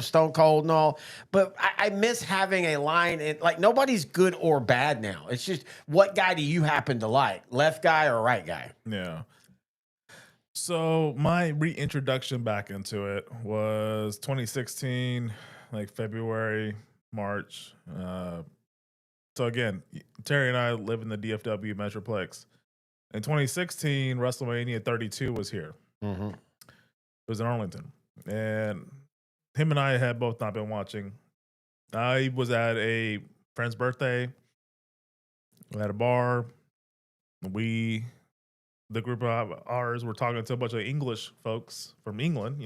Stone Cold and all, but I miss having a line, and like nobody's good or bad now. It's just, what guy do you happen to like? Left guy or right guy? Yeah. So my reintroduction back into it was 2016, like February, March. So again, Terry and I live in the DFW Metroplex. In 2016, WrestleMania 32 was here. Mm-hmm. It was in Arlington. And him and I had both not been watching. I was at a friend's birthday. We had a bar. The group of ours were talking to a bunch of English folks from England,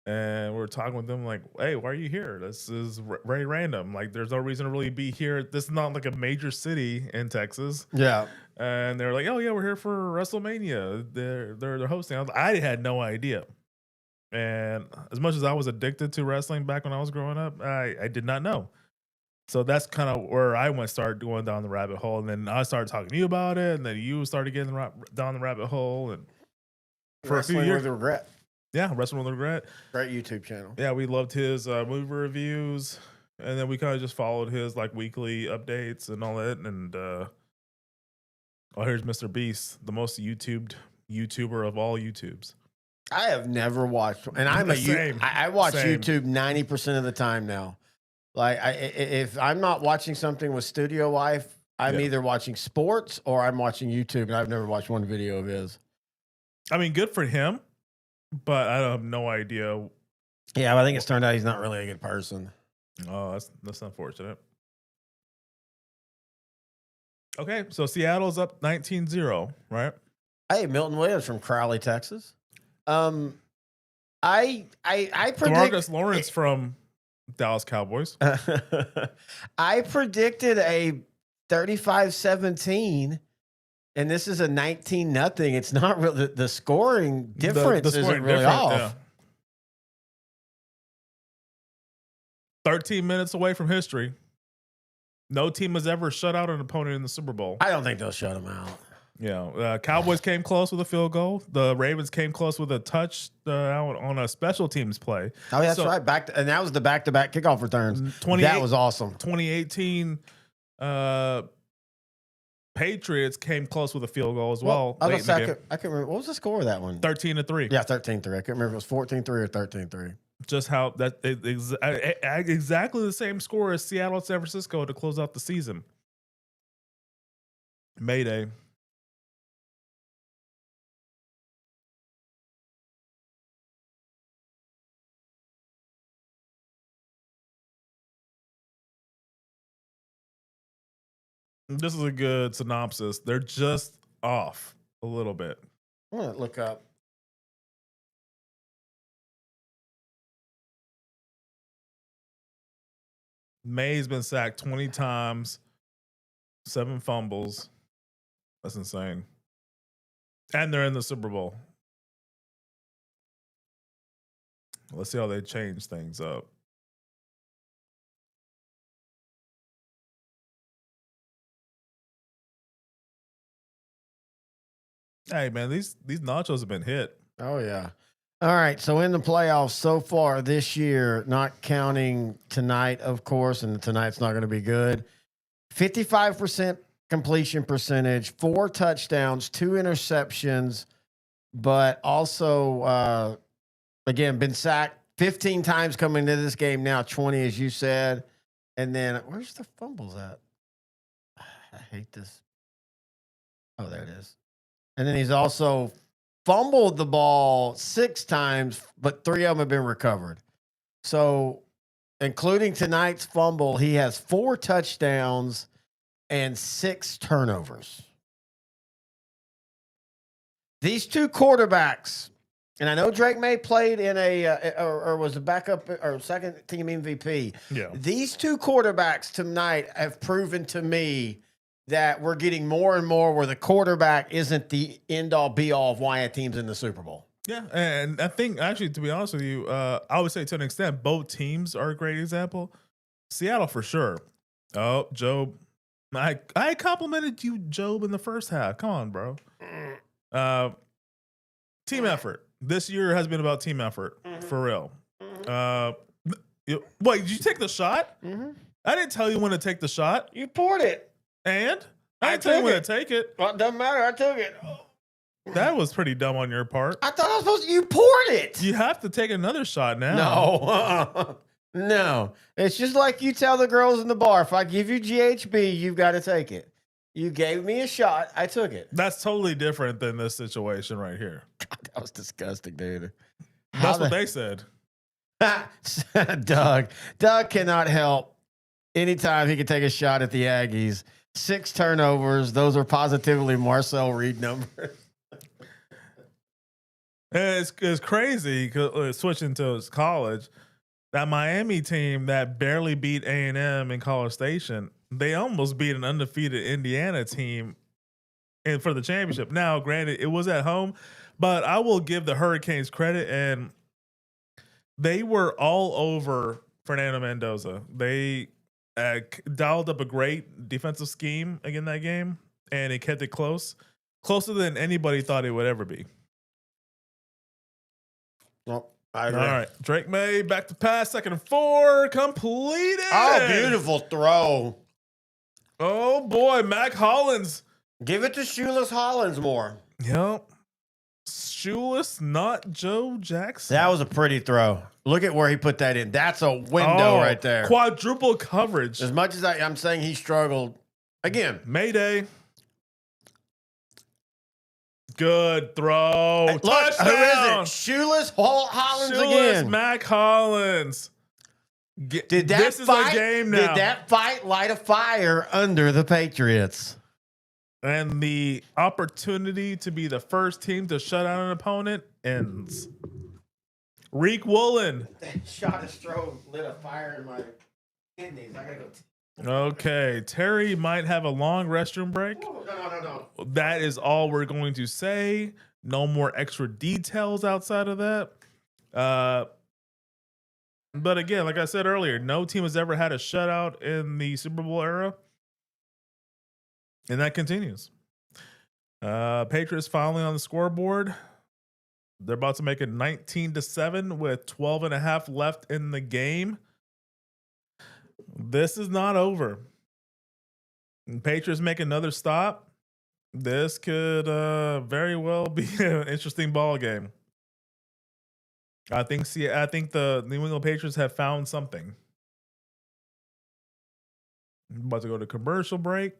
and we're talking with them like, hey, why are you here? This is very random. Like, there's no reason to really be here. This is not like a major city in Texas. Yeah. And they're like, "Oh yeah, we're here for WrestleMania. They're hosting." I had no idea. And as much as I was addicted to wrestling back when I was growing up, I did not know. So that's kind of where I started going down the rabbit hole. And then I started talking to you about it, and then you started getting down the rabbit hole. And for a few years, with regret. yeah, Wrestling with Regret. Great YouTube channel. Yeah, we loved his movie reviews, and then we kind of just followed his like weekly updates and all that. And oh, here's Mr. Beast, the most YouTuber of all YouTubes. I have never watched, and I'm I watch YouTube 90% of the time now. Like, if I'm not watching something with Studio Life, I'm either watching sports or I'm watching YouTube, and I've never watched one video of his. I mean, good for him, but I have no idea. Yeah, I think it's turned out he's not really a good person. Oh, that's unfortunate. Okay, so Seattle's up 19-0, right? Hey, Milton Williams from Crowley, Texas. I predict Demarcus Lawrence from Dallas Cowboys. I predicted a 35-17, and this is a 19-0. It's not really the scoring difference isn't really off. Yeah. 13 minutes away from history. No team has ever shut out an opponent in the Super Bowl. I don't think they'll shut him out. Yeah, Cowboys came close with a field goal. The Ravens came close with a touch on a special teams play. Oh, that's right. And that was the back-to-back kickoff returns. That was awesome. 2018 Patriots came close with a field goal as well. I can't remember. What was the score of that one? 13-3. Yeah, 13-3. I can't remember if it was 14-3 or 13-3. Just how that exactly the same score as Seattle, San Francisco to close out the season. Mayday. This is a good synopsis. They're just off a little bit. I'm going to look up. May's been sacked 20 times, 7 fumbles. That's insane. And they're in the Super Bowl. Let's see how they change things up. Hey, man, these nachos have been hit. Oh, yeah. All right. So in the playoffs so far this year, not counting tonight, of course, and tonight's not going to be good, 55% completion percentage, 4 touchdowns, 2 interceptions, but also, again, been sacked 15 times coming into this game now, 20, as you said. And then where's the fumbles at? I hate this. Oh, there it is. And then he's also fumbled the ball 6 times, but 3 of them have been recovered. So, including tonight's fumble, he has 4 touchdowns and 6 turnovers. These 2 quarterbacks, and I know Drake May played in or was a backup or second team MVP. Yeah. These 2 quarterbacks tonight have proven to me that we're getting more and more where the quarterback isn't the end-all, be-all of why a team's in the Super Bowl. Yeah, and I think, actually, to be honest with you, I would say to an extent, both teams are a great example. Seattle, for sure. Oh, Job. I complimented you, Job, in the first half. Come on, bro. Team effort. This year has been about team effort, for real. Wait, did you take the shot? Mm-hmm. I didn't tell you when to take the shot. You poured it. And? I didn't tell you when to take it. Well, it doesn't matter. I took it. That was pretty dumb on your part. I thought I was supposed to. You poured it. You have to take another shot now. No. No. It's just like you tell the girls in the bar, if I give you GHB, you've got to take it. You gave me a shot. I took it. That's totally different than this situation right here. God, that was disgusting, dude. That's what they said. Doug cannot help. Anytime he can take a shot at the Aggies. 6 turnovers. Those are positively Marcel Reed numbers. It's crazy, switching to college. That Miami team that barely beat A&M in College Station, they almost beat an undefeated Indiana team and for the championship. Now, granted, it was at home, but I will give the Hurricanes credit, and they were all over Fernando Mendoza. They dialed up a great defensive scheme again that game, and it kept it closer than anybody thought it would ever be. Well, I agree. All right, Drake May back to pass, 2nd and 4, completed. Oh, beautiful throw. Oh boy, Mac Hollins. Give it to Shoeless Hollins more. Yep. Shoeless, not Joe Jackson. That was a pretty throw. Look at where he put that in. That's a window right there. Quadruple coverage. As much as I'm saying he struggled, again. Mayday. Good throw. Hey, look, touchdown. who is it? Shoeless Hollins Shoeless again. Mac Hollins. This is a game now. Did that fight light a fire under the Patriots? And the opportunity to be the first team to shut out an opponent ends. Reek Woolen. That shot of strobe lit a fire in my kidneys. I gotta go. Okay, Terry might have a long restroom break. No. That is all we're going to say. No more extra details outside of that. But again, like I said earlier, no team has ever had a shutout in the Super Bowl era. And that continues. Patriots finally on the scoreboard. They're about to make it 19-7 with 12 and a half left in the game. This is not over. And Patriots make another stop. This could very well be an interesting ball game. I think the New England Patriots have found something. I'm about to go to commercial break.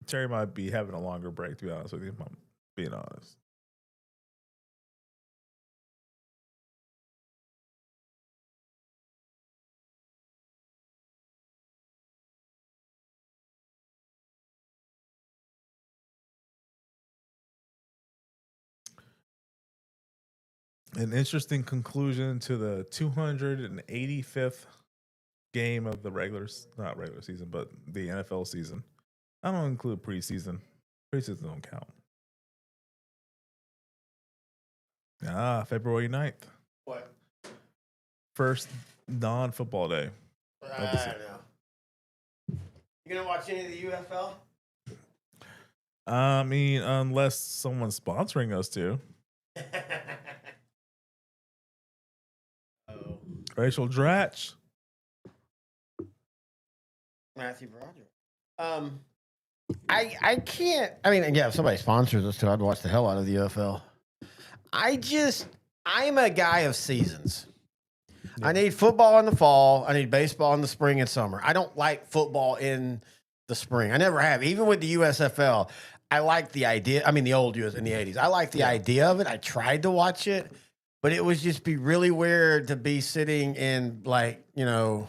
Terry might be having a longer break, to be honest with you, if I'm being honest. An interesting conclusion to the 285th game of the not regular season, but the NFL season. I don't include preseason. Preseason don't count. February 9th. What? First non-football day. I know. You gonna watch any of the UFL? I mean, unless someone's sponsoring us to. Rachel Dratch. Matthew Broderick. I can't. I mean, yeah, if somebody sponsors us too, I'd watch the hell out of the UFL. I'm a guy of seasons. Yeah. I need football in the fall. I need baseball in the spring and summer. I don't like football in the spring. I never have. Even with the USFL, I like the idea. I mean, the old US in the 80s. I like the idea of it. I tried to watch it, but it would just be really weird to be sitting in, like, you know,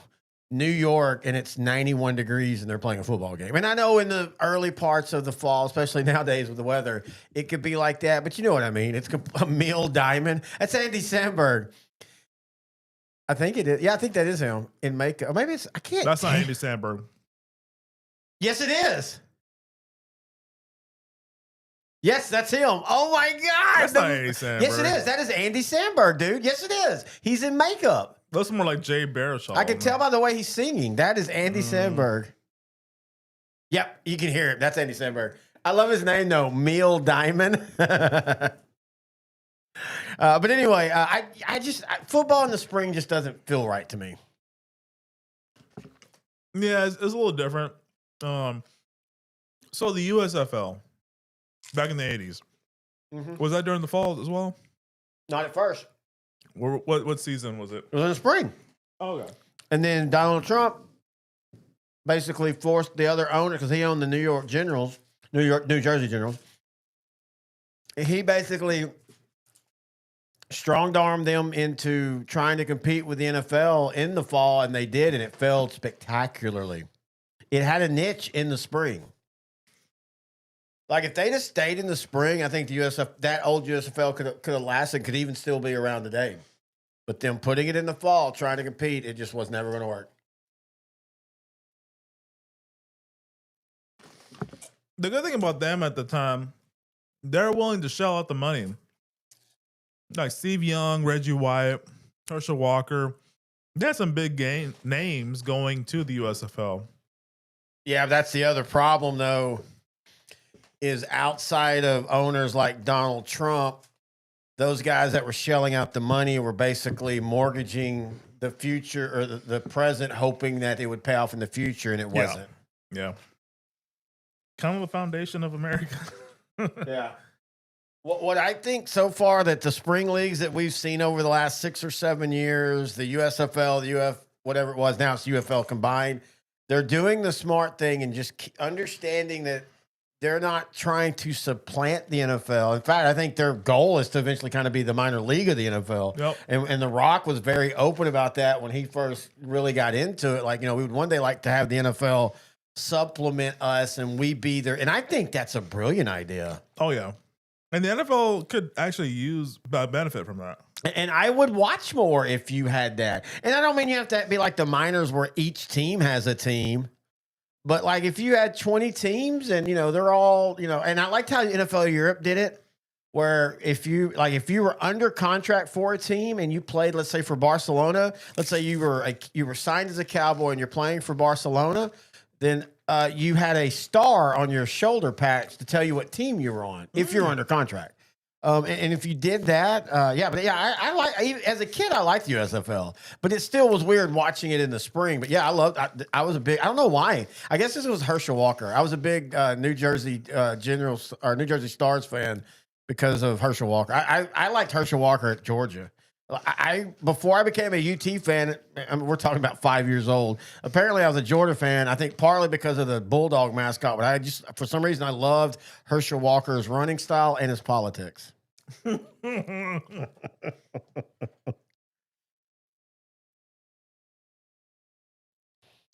New York and it's 91 degrees and they're playing a football game. And I know in the early parts of the fall, especially nowadays with the weather, it could be like that. But you know what I mean? It's a Emil Diamond. That's Andy Samberg. I think it is. Yeah, I think that is him in makeup. Or maybe it's, I can't. That's not Andy Samberg. Yes, it is. Yes, that's him. Oh my God. That's not Andy Samberg. Yes, it is. That is Andy Samberg, dude. Yes, it is. He's in makeup. That's more like Jay Baruchel. I can tell by the way he's singing. That is Andy Samberg. Yep, you can hear it. That's Andy Samberg. I love his name though, Meal Diamond. But anyway, football in the spring just doesn't feel right to me. Yeah, it's a little different. So the USFL back in the 80s, was that during the fall as well? Not at first. What season was it? It was in the spring. Oh, okay. And then Donald Trump basically forced the other owner, because he owned the New Jersey Generals. He basically strong-armed them into trying to compete with the NFL in the fall, and they did, and it failed spectacularly. It had a niche in the spring. Like, if they just stayed in the spring, I think that old USFL could have lasted, could even still be around today. But them putting it in the fall, trying to compete, it just was never going to work. The good thing about them at the time, they're willing to shell out the money. Like Steve Young, Reggie Wyatt, Herschel Walker. They had some big names going to the USFL. Yeah, that's the other problem, though, is outside of owners like Donald Trump, those guys that were shelling out the money were basically mortgaging the future or the present, hoping that it would pay off in the future, and it wasn't. Yeah. Kind of the foundation of America. Yeah. What I think so far that the spring leagues that we've seen over the last 6 or 7 years, the USFL, the UF, whatever it was, now it's UFL combined, they're doing the smart thing and just understanding that they're not trying to supplant the NFL. In fact, I think their goal is to eventually kind of be the minor league of the NFL. Yep. And The Rock was very open about that when he first really got into it. Like, we would one day like to have the NFL supplement us and we be there. And I think that's a brilliant idea. Oh, yeah. And the NFL could actually use benefit from that. And I would watch more if you had that. And I don't mean you have to be like the minors where each team has a team. But like if you had 20 teams and, they're all, and I liked how NFL Europe did it, where if you were under contract for a team and you played, let's say for Barcelona, let's say you were signed as a Cowboy and you're playing for Barcelona, then you had a star on your shoulder patch to tell you what team you were on if you're under contract. And if you did that, I like, as a kid, I liked the USFL, but it still was weird watching it in the spring. But yeah, I was a big, I don't know why. I guess this was Herschel Walker. I was a big New Jersey Generals or New Jersey Stars fan because of Herschel Walker. I liked Herschel Walker at Georgia. Before I became a UT fan, we're talking about 5 years old. Apparently, I was a Georgia fan. I think partly because of the Bulldog mascot, but for some reason, I loved Herschel Walker's running style and his politics. I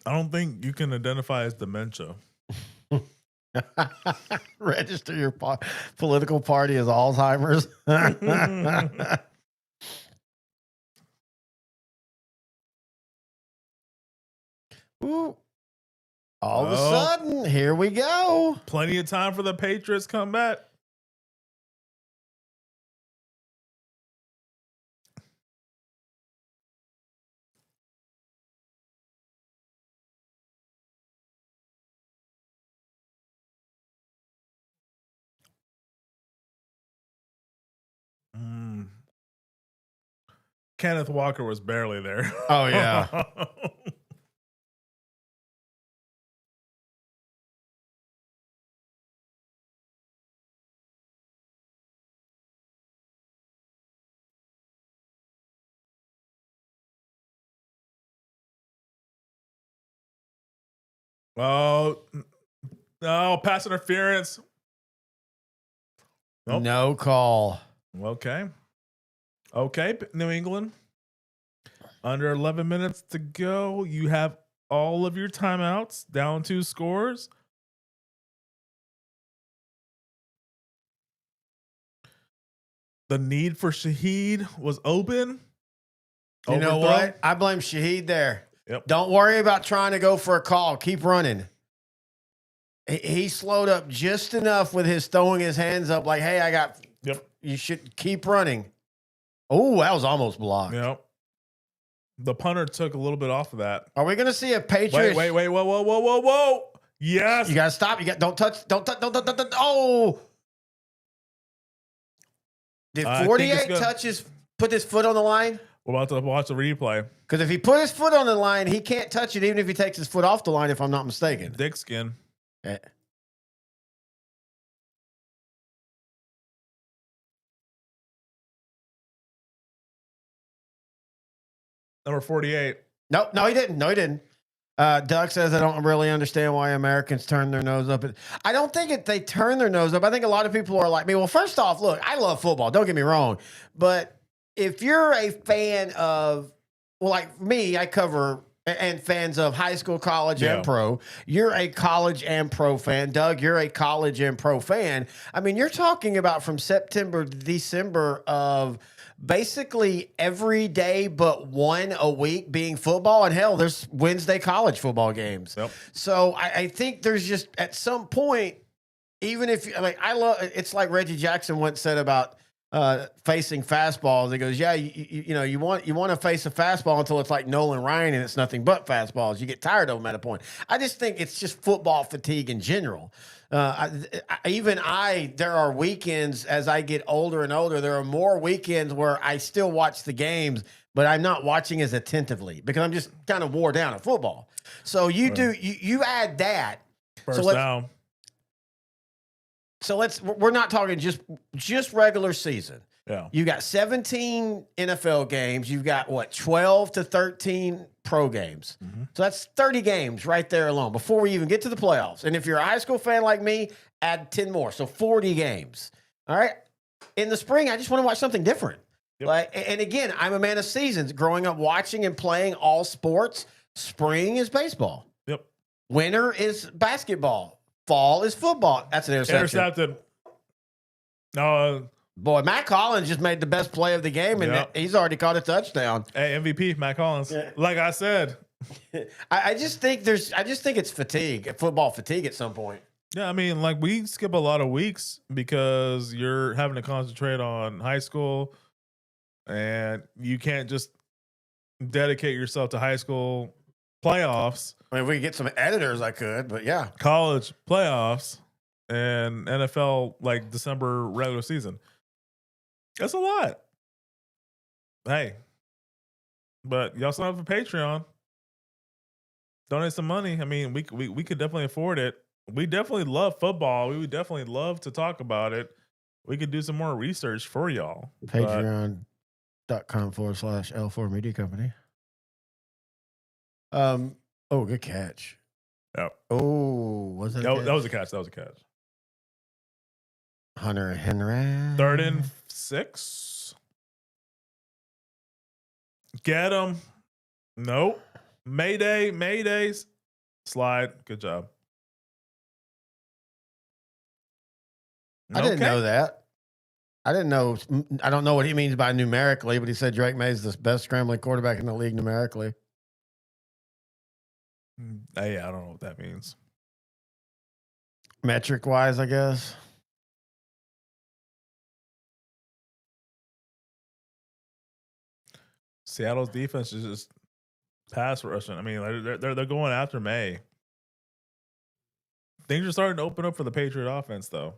don't think you can identify as dementia. Register your political party as Alzheimer's. Ooh. All of a sudden, here we go. Plenty of time for the Patriots come back. Kenneth Walker was barely there. Oh, yeah. Oh, no, pass interference. Nope. No call. Okay, New England. Under 11 minutes to go. You have all of your timeouts, down 2 scores. The need for Shaheed was open. You know what? I blame Shaheed there. Yep. Don't worry about trying to go for a call. Keep running. He slowed up just enough with his throwing his hands up like, hey, I got – Yep. You should keep running. Oh, that was almost blocked. Yep. The punter took a little bit off of that. Are we going to see a Patriot? Wait. Whoa. Yes. You got to stop. Don't touch. Oh. Did 48 put his foot on the line? We're about to watch the replay. Because if he put his foot on the line, he can't touch it even if he takes his foot off the line, if I'm not mistaken. Dick skin. Yeah. Number 48. No, he didn't. Doug says, I don't really understand why Americans turn their nose up. I don't think they turn their nose up. I think a lot of people are like me. Well, first off, look, I love football. Don't get me wrong. But if you're a fan of, well, like me, I cover and fans of high school, college, and pro. You're a college and pro fan. Doug, you're a college and pro fan. I mean, you're talking about from September to December of basically every day but one a week being football. And hell, there's Wednesday college football games. Yep. So I think there's just at some point, even if like I love it's like Reggie Jackson once said about facing fastballs. He goes, yeah, you want to face a fastball until it's like Nolan Ryan and it's nothing but fastballs. You get tired of them at a point. I just think it's just football fatigue in general. There are weekends as I get older and older. There are more weekends where I still watch the games, but I'm not watching as attentively because I'm just kind of wore down at football. So you add that. First down. So we're not talking just regular season. Yeah. You got 17 NFL games. You've got 12 to 13 pro games. Mm-hmm. So that's 30 games right there alone before we even get to the playoffs. And if you're a high school fan like me, add 10 more. So 40 games. All right. In the spring, I just want to watch something different. Yep. And again, I'm a man of seasons. Growing up watching and playing all sports, spring is baseball. Yep. Winter is basketball. Fall is football. That's an interception. Intercepted. No. Boy, Matt Collins just made the best play of the game, and he's already caught a touchdown. Hey, MVP, Matt Collins. Yeah. Like I said. I just think it's fatigue, football fatigue at some point. Yeah, I mean, like we skip a lot of weeks because you're having to concentrate on high school, and you can't just dedicate yourself to high school playoffs. I mean, if we could get some editors, I could, but yeah. College playoffs and NFL like December regular season. That's a lot. Hey, but y'all sign up for Patreon. Donate some money. I mean, we could definitely afford it. We definitely love football. We would definitely love to talk about it. We could do some more research for y'all. Patreon.com/L4 Media Company. Oh, good catch. Yeah. Oh, was that that was a catch. That was a catch. Hunter Henry. 3rd and 6. Get him. Nope. Maydays. Slide. Good job. I didn't know that. I didn't know. I don't know what he means by numerically, but he said Drake May is the best scrambling quarterback in the league numerically. Yeah, I don't know what that means. Metric wise, I guess. Seattle's defense is just pass rushing. I mean, they're going after May. Things are starting to open up for the Patriot offense, though.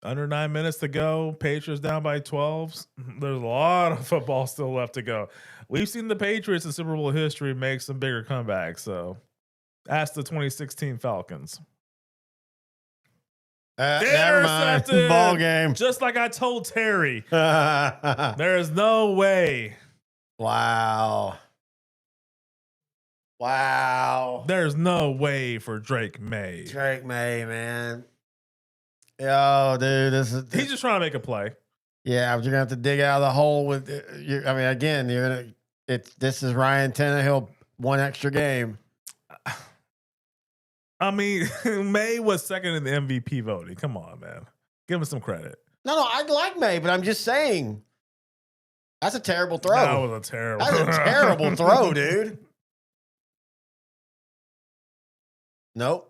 Under 9 minutes to go. Patriots down by 12. There's a lot of football still left to go. We've seen the Patriots in Super Bowl history make some bigger comebacks. So ask the 2016 Falcons. Never mind. Ball game. Just like I told Terry. There is no way. Wow. There's no way for Drake May. Drake May, man. Yo, dude, he's just trying to make a play. Yeah, but you're gonna have to dig out of the hole with. This is Ryan Tannehill, one extra game. I mean, May was second in the MVP voting. Come on, man, give him some credit. No, I like May, but I'm just saying that's a terrible throw. That was a terrible throw, dude. Nope.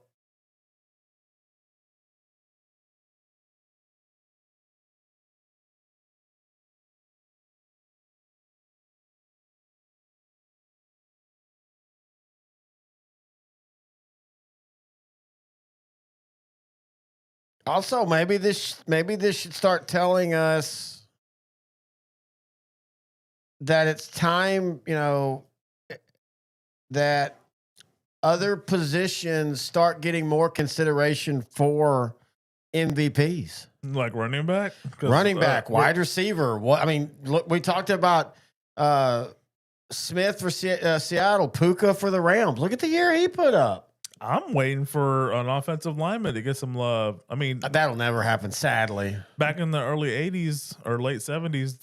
Also, maybe this should start telling us that it's time, that other positions start getting more consideration for MVPs. Like running back? Wide receiver. Look, we talked about Smith for Seattle, Puka for the Rams. Look at the year he put up. I'm waiting for an offensive lineman to get some love. I mean, that'll never happen, sadly. Back in the early 80s or late 70s,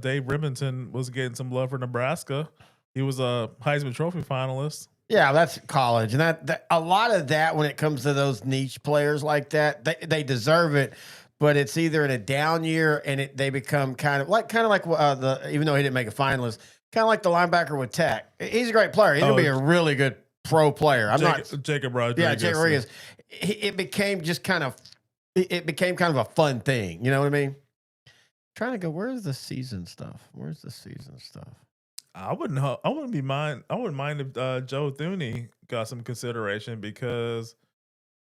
Dave Rivington was getting some love for Nebraska. He was a Heisman Trophy finalist. Yeah, that's college. And that a lot of that, when it comes to those niche players like that, they deserve it. But it's either in a down year and they become kind of like even though he didn't make a finalist, kind of like the linebacker with Tech. He's a great player. He's gonna be a really good pro player. Jacob Rodriguez. Yeah, Jacob Rodriguez. it became just kind of it became kind of a fun thing. You know what I mean? Trying to go. Where's the season stuff? Where's the season stuff? I wouldn't mind if Joe Thuney got some consideration because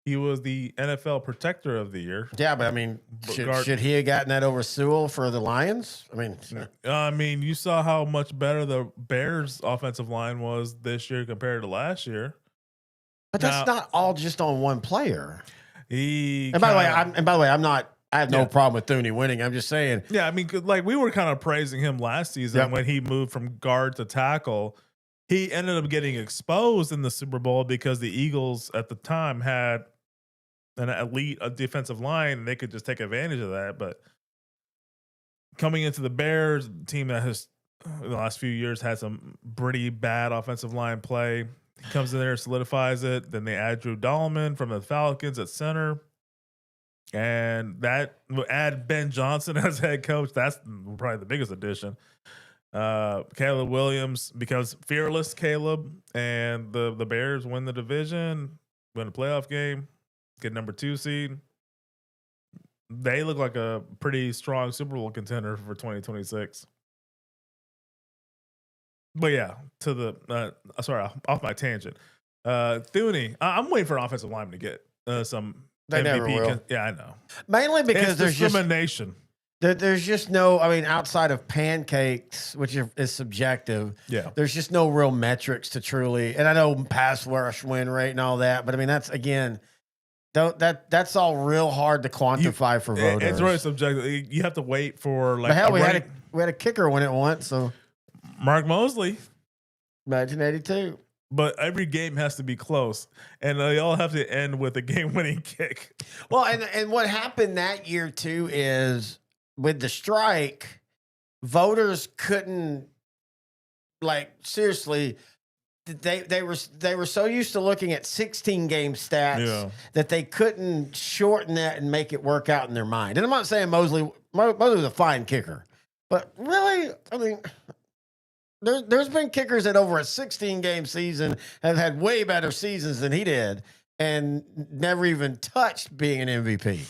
he was the NFL Protector of the Year. Yeah, but I mean, should he have gotten that over Sewell for the Lions? I mean, you saw how much better the Bears' offensive line was this year compared to last year. But that's not all just on one player. By the way, I have no problem with Thuney winning. I'm just saying. Yeah, I mean, like we were kind of praising him last season when he moved from guard to tackle. He ended up getting exposed in the Super Bowl because the Eagles at the time had an elite defensive line and they could just take advantage of that. But coming into the Bears, team that has in the last few years had some pretty bad offensive line play, he comes in there, solidifies it. Then they add Drew Dahlman from the Falcons at center. And that will add Ben Johnson as head coach. That's probably the biggest addition. Caleb Williams becomes fearless Caleb, and the Bears win the division, win a playoff game, get number 2 seed. They look like a pretty strong Super Bowl contender for 2026. But yeah, to the sorry, off my tangent. Thuney, I'm waiting for an offensive lineman to get some. They MVP never will. Yeah, I know. Mainly because it's there's discrimination. There's just no. I mean, outside of pancakes, which is subjective. Yeah, there's just no real metrics to truly. And I know pass rush win rate and all that, but I mean that's again, that's all real hard to quantify for voters. It's really subjective. You have to wait for like. But hell, we had a kicker win it once, so Mark Mosley, 1982. But every game has to be close, and they all have to end with a game-winning kick. Well, and what happened that year too is with the strike, voters couldn't seriously. They were so used to looking at 16 game stats that they couldn't shorten that and make it work out in their mind. And I'm not saying Mosley was a fine kicker, but really, I mean. There's been kickers that over a 16 game season have had way better seasons than he did and never even touched being an MVP.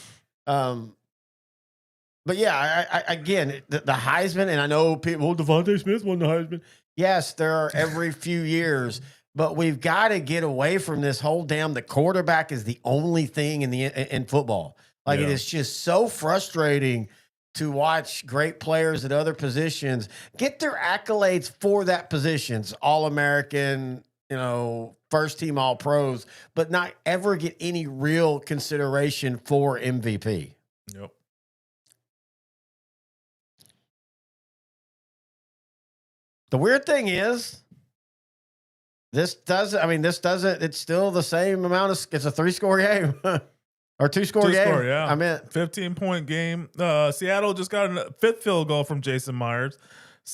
But yeah, again, the Heisman, and I know people, Devontae Smith won the Heisman. Yes, there are every few years, but we've got to get away from this whole the quarterback is the only thing in football. It is just so frustrating to watch great players at other positions get their accolades for that positions, All-American, first team All-Pros, but not ever get any real consideration for MVP. Yep. The weird thing is, it's still the same amount of, it's a 3-score game. Or 2-score game. Yeah. I meant 15-point game. Seattle just got a 5th field goal from Jason Myers.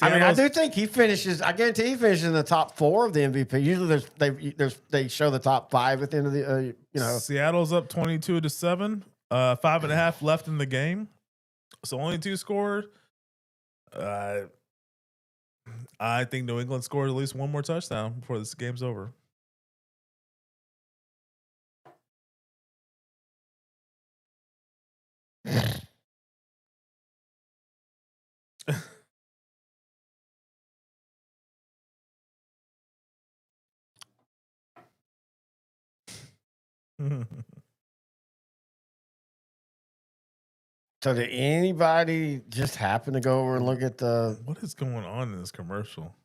I do think he finishes. I guarantee he finishes in the top 4 of the MVP. Usually, they show the top 5 at the end of the. Seattle's up 22-7. 5.5 left in the game, so only 2 scores. I think New England scores at least one more touchdown before this game's over. So did anybody just happen to go over and look at the... What is going on in this commercial?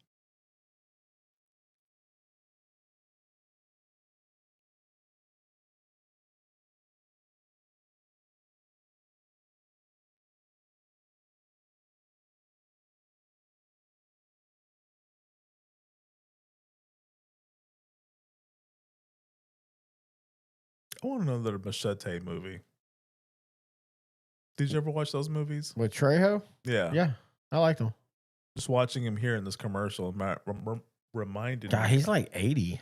I want another Machete movie. Did you ever watch those movies? With Trejo? Yeah. Yeah, I liked them. Just watching him here in this commercial reminded me. God, he's like 80.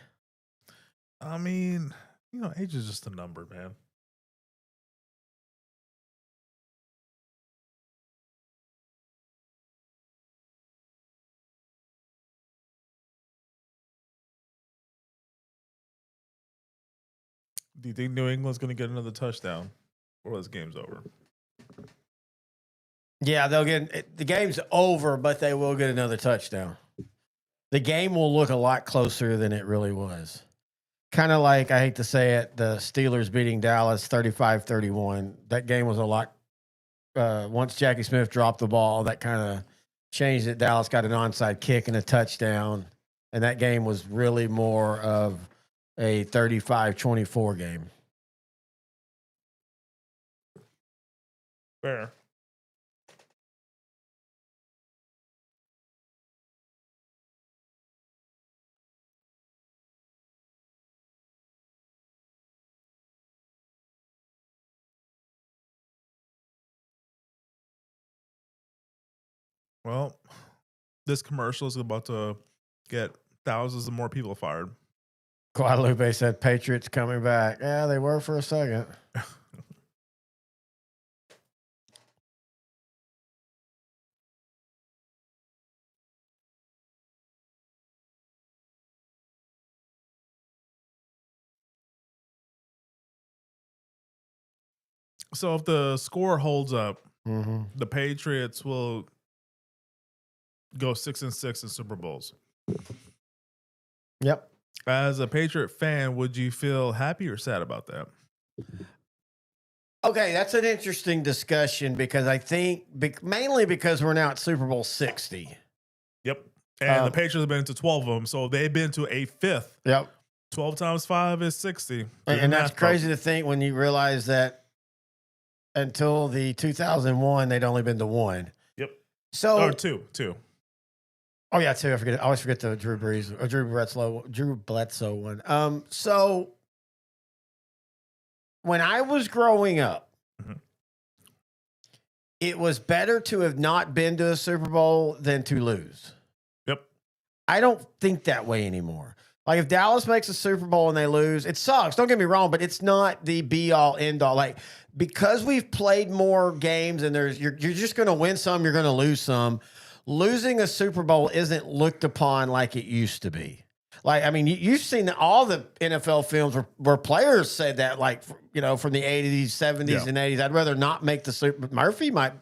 I mean, age is just a number, man. Do you think New England's going to get another touchdown, or this game's over? Yeah, they'll get the game's over, but they will get another touchdown. The game will look a lot closer than it really was. Kind of like, I hate to say it, the Steelers beating Dallas 35-31. That game was a lot. Once Jackie Smith dropped the ball, that kind of changed it. Dallas got an onside kick and a touchdown, and that game was really more of a 35-24 game. Fair. Well, this commercial is about to get thousands of more people fired. Guadalupe said Patriots coming back. Yeah, they were for a second. So if the score holds up, the Patriots will go 6-6 in Super Bowls. Yep. As a Patriot fan, would you feel happy or sad about that? Okay, that's an interesting discussion because I think mainly because we're now at Super Bowl 60. Yep. And the Patriots have been to 12 of them, so they've been to a fifth. Yep. 12 times 5 is 60. And that's crazy to think when you realize that until the 2001, they'd only been to one. Yep. So or two. Oh yeah, two. I always forget the Drew Bledsoe one. So when I was growing up, it was better to have not been to a Super Bowl than to lose. Yep. I don't think that way anymore. Like if Dallas makes a Super Bowl and they lose, it sucks. Don't get me wrong, but it's not the be all end all. Like because we've played more games and you're just going to win some, you're going to lose some. Losing a Super Bowl isn't looked upon like it used to be. Like, I mean, you've seen all the NFL films where players said that, like, you know, from the 80s, 70s, and 80s. I'd rather not make the Super Bowl. Murphy might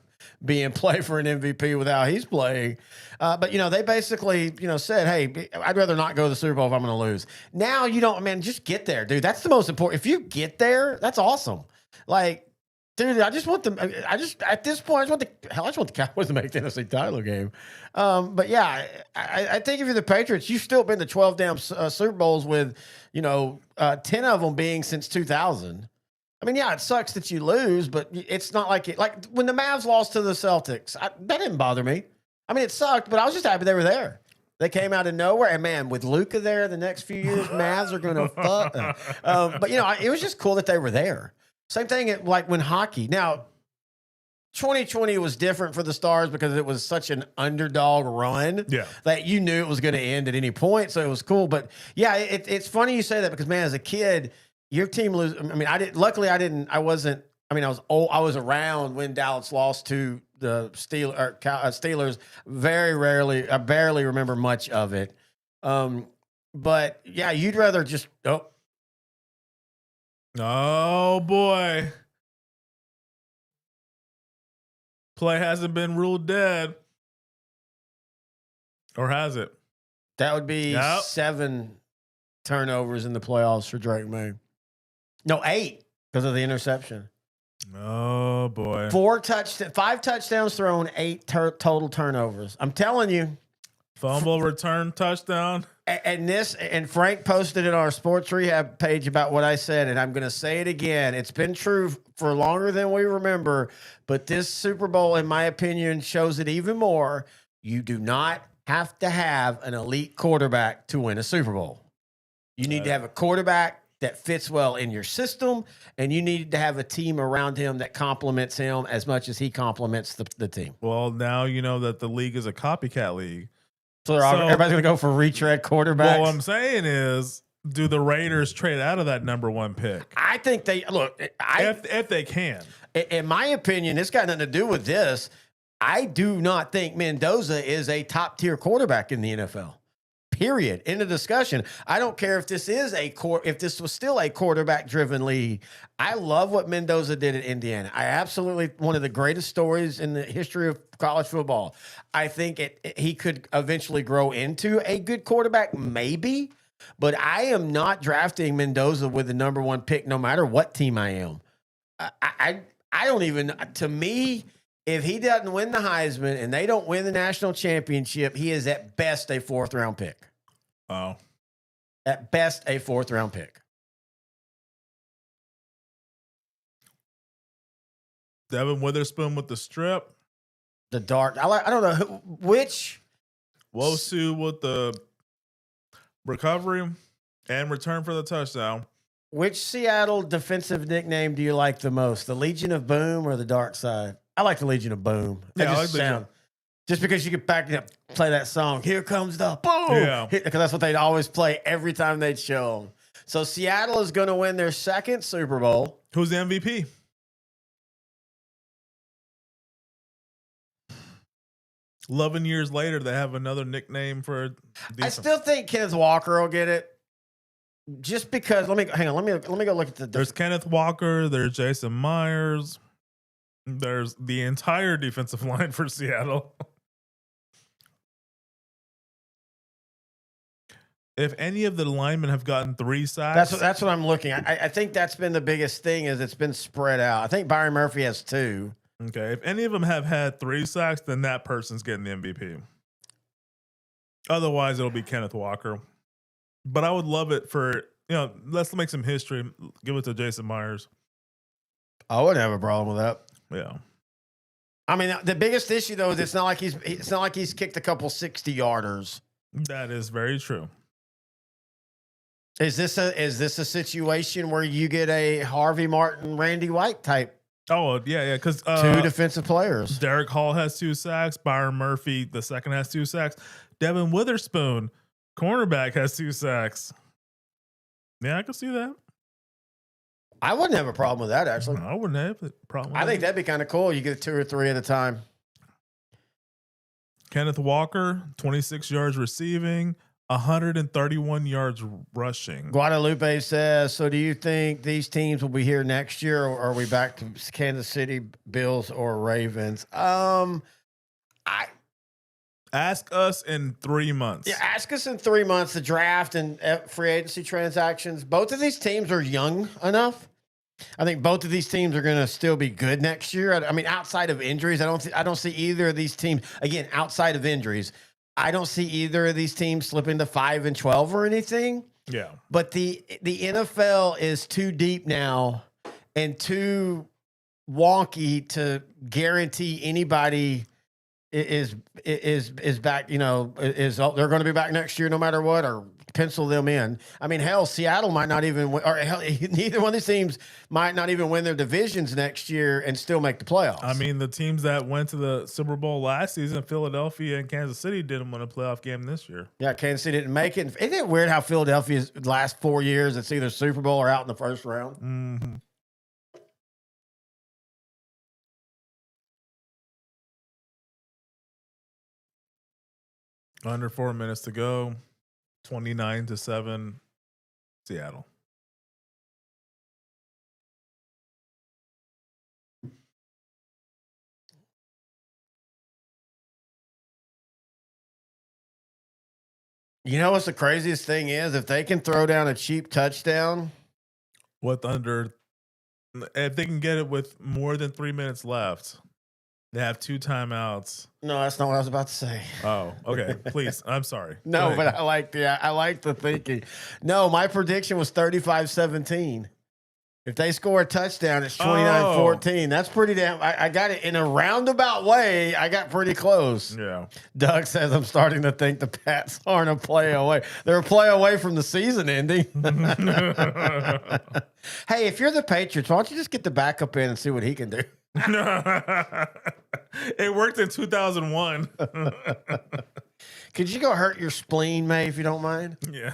be in play for an MVP with how he's playing. But, you know, they basically, you know, said, hey, I'd rather not go to the Super Bowl if I'm going to lose. Now you don't, man, just get there, dude. That's the most important. If you get there, that's awesome. Like, dude, I just want them. At this point, I just want the Cowboys to make the NFC title game. But yeah, I think if you're the Patriots, you've still been to 12 damn Super Bowls with, you know, 10 of them being since 2000. I mean, yeah, it sucks that you lose, but it's not like like when the Mavs lost to the Celtics, that didn't bother me. I mean, it sucked, but I was just happy they were there. They came out of nowhere, and man, with Luka there, the next few years, Mavs are going to fuck. But you know, it was just cool that they were there. Same thing like when hockey. Now, 2020 was different for the Stars because it was such an underdog run that you knew it was going to end at any point. So it was cool. But yeah, it's funny you say that because, man, as a kid, your team lose. I mean, I was old. I was around when Dallas lost to the Steelers. Very rarely, I barely remember much of it. But yeah, you'd rather just Oh boy. Play hasn't been ruled dead. Or has it? That would be 7 turnovers in the playoffs for Drake May. No, 8 because of the interception. Oh boy. 5 touchdowns thrown, 8 total turnovers. I'm telling you. Fumble return touchdown. And Frank posted in our sports rehab page about what I said, and I'm going to say it again. It's been true for longer than we remember, but this Super Bowl, in my opinion, shows it even more. You do not have to have an elite quarterback to win a Super Bowl. You need to have a quarterback that fits well in your system, and you need to have a team around him that complements him as much as he complements the team. Well, now you know that the league is a copycat league. So everybody's going to go for retread quarterbacks? Well, what I'm saying is, do the Raiders trade out of that number 1 pick? I think they – look, if they can. In my opinion, this got nothing to do with this. I do not think Mendoza is a top-tier quarterback in the NFL. Period. End of discussion. I don't care if this is if this was still a quarterback-driven league. I love what Mendoza did at Indiana. I absolutely one of the greatest stories in the history of college football. I think he could eventually grow into a good quarterback, maybe. But I am not drafting Mendoza with the number 1 pick, no matter what team I am. I don't even. To me, if he doesn't win the Heisman and they don't win the national championship, he is at best a 4th-round pick. Oh. At best, a 4th-round pick. Devin Witherspoon with the strip. The dark. I don't know which. Wosu with the recovery and return for the touchdown. Which Seattle defensive nickname do you like the most? The Legion of Boom or the Dark Side? I like the Legion of Boom. Yeah, I like the just because you could play that song. Here comes the boom. Yeah. Because that's what they'd always play every time they'd show them. So Seattle is going to win their 2nd Super Bowl. Who's the MVP? $11 years later, they have another nickname for. I still think Kenneth Walker will get it. Just because, let me go look at the. There's Kenneth Walker. There's Jason Myers. There's the entire defensive line for Seattle. If any of the linemen have gotten 3 sacks, that's what I'm looking at. I think that's been the biggest thing is it's been spread out. I think Byron Murphy has 2. Okay, if any of them have had 3 sacks, then that person's getting the MVP. Otherwise, it'll be Kenneth Walker. But I would love it for, let's make some history. Give it to Jason Myers. I wouldn't have a problem with that. Yeah. I mean, the biggest issue though is it's not like he's kicked a couple 60-yarders. That is very true. Is this a situation where you get a Harvey Martin, Randy White type? Oh yeah, because 2 defensive players. Derek Hall has 2 sacks. Byron Murphy, the second, has 2 sacks. Devin Witherspoon, cornerback, has 2 sacks. Yeah, I can see that. I wouldn't have a problem with that, actually. I wouldn't have a problem. I think that'd be kind of cool. You get 2 or 3 at a time. Kenneth Walker, 26 yards receiving, 131 yards rushing. Guadalupe says, so do you think these teams will be here next year, or are we back to Kansas City, Bills, or Ravens? Ask us in 3 months. Yeah, ask us in 3 months. The draft and free agency transactions. Both of these teams are young enough. I think both of these teams are going to still be good next year. I mean, outside of injuries, I don't see either of these teams. Again, outside of injuries, I don't see either of these teams slipping to 5-12 or anything. Yeah. But the NFL is too deep now and too wonky to guarantee anybody is back, they're going to be back next year no matter what, or pencil them in. I mean, hell, Seattle might not even win, or hell, neither one of these teams might not even win their divisions next year and still make the playoffs. I mean, the teams that went to the Super Bowl last season, Philadelphia and Kansas City, didn't win a playoff game this year. Yeah, Kansas City didn't make it. Isn't it weird how Philadelphia's last 4 years, it's either Super Bowl or out in the first round? Mm-hmm. Under 4 minutes to go, 29-7, Seattle. You know what's the craziest thing is? If they can throw down a cheap touchdown. If they can get it with more than 3 minutes left, they have 2 timeouts. No, that's not what I was about to say. Oh, okay. Please. I'm sorry. No, but I like the thinking. No, my prediction was 35-17. If they score a touchdown, it's 29-14. That's pretty damn. I got it in a roundabout way. I got pretty close. Yeah. Doug says I'm starting to think the Pats aren't a play away. They're a play away from the season ending. Hey, if you're the Patriots, why don't you just get the backup in and see what he can do? It worked in 2001. Could you go hurt your spleen, May, if you don't mind? Yeah.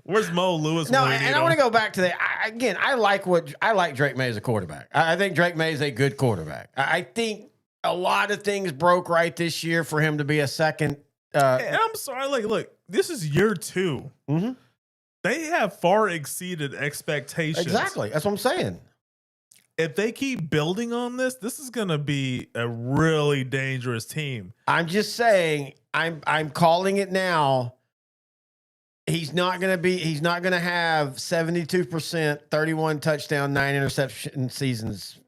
Where's Mo Lewis? No, and I want to go back to that. I like Drake May as a quarterback. I think Drake May is a good quarterback. I think a lot of things broke right this year for him to be a second. I'm sorry. Look, this is year 2. Mm-hmm. They have far exceeded expectations. Exactly. That's what I'm saying. If they keep building on this, this is going to be a really dangerous team. I'm just saying, I'm calling it now. He's not going to have 72%, 31 touchdown, 9 interception seasons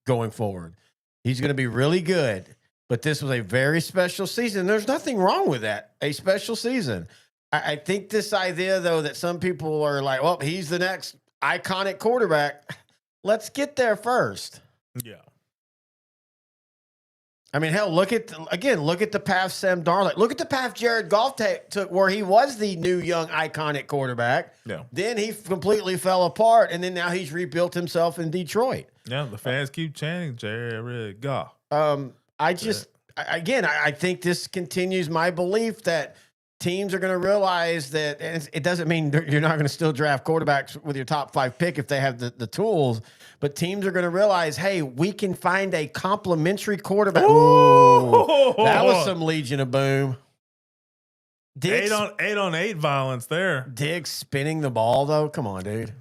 going forward. He's going to be really good, but this was a very special season. There's nothing wrong with that. A special season. I think this idea, though, that some people are like, well, he's the next iconic quarterback. Let's get there first. Yeah. I mean, hell, look at the path Sam Darnold. Look at the path Jared Goff took, where he was the new young iconic quarterback. Yeah. Then he completely fell apart, and then now he's rebuilt himself in Detroit. Yeah, the fans keep chanting Jared Goff. I think this continues my belief that teams are going to realize that, and it doesn't mean you're not going to still draft quarterbacks with your top 5 pick if they have the tools, but teams are going to realize, hey, we can find a complementary quarterback. Ooh, that was some Legion of Boom. Diggs, 8 on 8 violence there. Diggs spinning the ball, though. Come on, dude.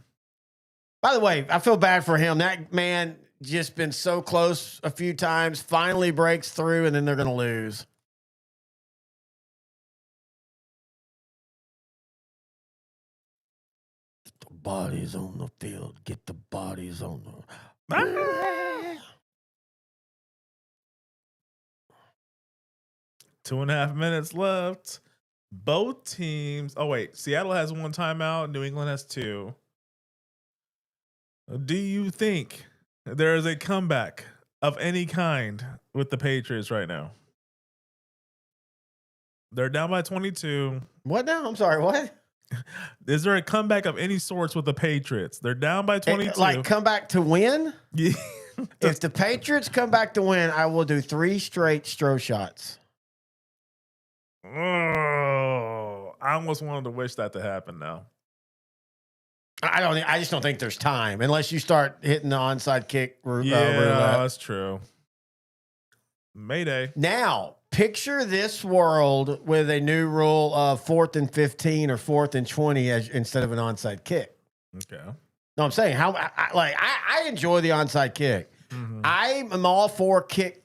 By the way, I feel bad for him. That man just been so close a few times, finally breaks through, and then they're going to lose. Bodies on the field. Get the bodies on the. 2.5 minutes left. Both teams. Oh, wait. Seattle has 1 timeout. New England has 2. Do you think there is a comeback of any kind with the Patriots right now? They're down by 22. What now? I'm sorry. What? Is there a comeback of any sorts with the Patriots? They're down by 22. Like come back to win? Yeah. If the Patriots come back to win, I will do 3 straight Stro shots. Oh, I almost wanted to wish that to happen now. I just don't think there's time unless you start hitting the onside kick. Yeah, that's true. Mayday. Now, picture this world with a new rule of 4th and 15 or 4th and 20 instead of an onside kick. Okay. No, I'm saying I enjoy the onside kick. Mm-hmm. I'm all for kick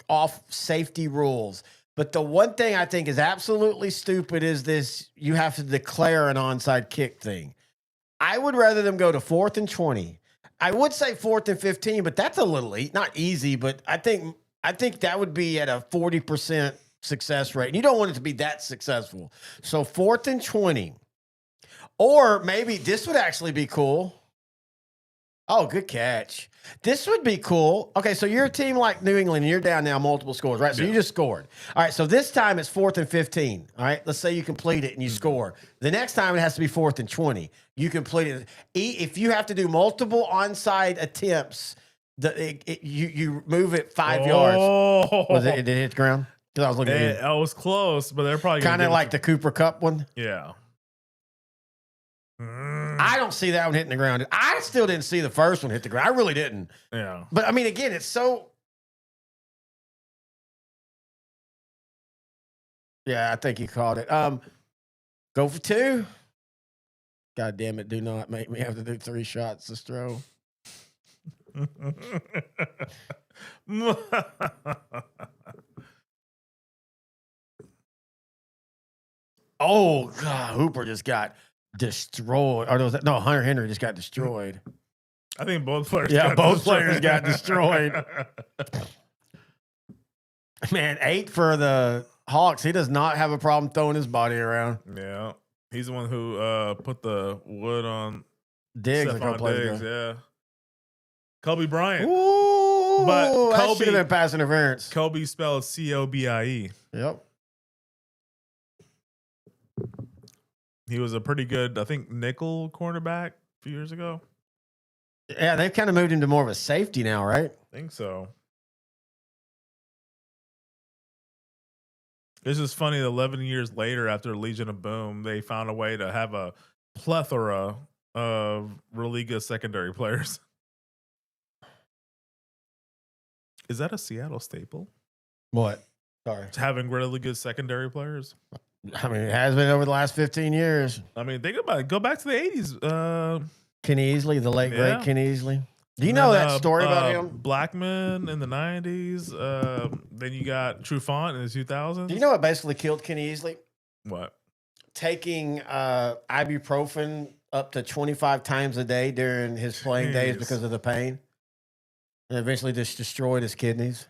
off safety rules. But the one thing I think is absolutely stupid is this: you have to declare an onside kick thing. I would rather them go to 4th and 20. I would say 4th and 15, but that's a little not easy. But I think that would be at a 40% success rate. And you don't want it to be that successful. So 4th and 20. Or maybe this would actually be cool. Oh, good catch. This would be cool. Okay, so you're a team like New England, and you're down now multiple scores, right? So you just scored. All right, so this time it's 4th and 15. All right, let's say you complete it and you score. The next time it has to be 4th and 20. You complete it. If you have to do multiple onside attempts, you move it 5 yards. Was it? Did it hit the ground? Because I was looking at you. I was close, but they're probably Kind of like the Cooper Cup one. Yeah. I don't see that one hitting the ground. I still didn't see the first one hit the ground. I really didn't. Yeah. But I mean, again, it's so. Yeah, I think he called it. Go for 2. God damn it! Do not make me have to do 3 shots to throw. Oh God, Hooper just got destroyed. Or no, Hunter Henry just got destroyed. I think both players. Yeah, both players got destroyed. Man, 8 for the Hawks. He does not have a problem throwing his body around. Yeah, he's the one who put the wood on Diggs. Diggs, yeah. Kobe Bryant. Ooh, but that Kobe should have been pass interference. Kobe spelled Cobie. Yep. He was a pretty good, I think, nickel cornerback a few years ago. Yeah, they've kind of moved him to more of a safety now, right? I think so. This is funny. 11 years later, after Legion of Boom, they found a way to have a plethora of really good secondary players. Is that a Seattle staple? What? Sorry. Having really good secondary players? I mean, it has been over the last 15 years. I mean, think about it. Go back to the 80s. Kenny Easley, the late great Yeah. Kenny Easley. Do you And know then, that story about him? Blackman in the 90s. Then you got Trufant in the 2000s. Do you know what basically killed Kenny Easley? What? Taking ibuprofen up to 25 times a day during his playing days Jeez. because of the pain, and eventually just destroyed his kidneys.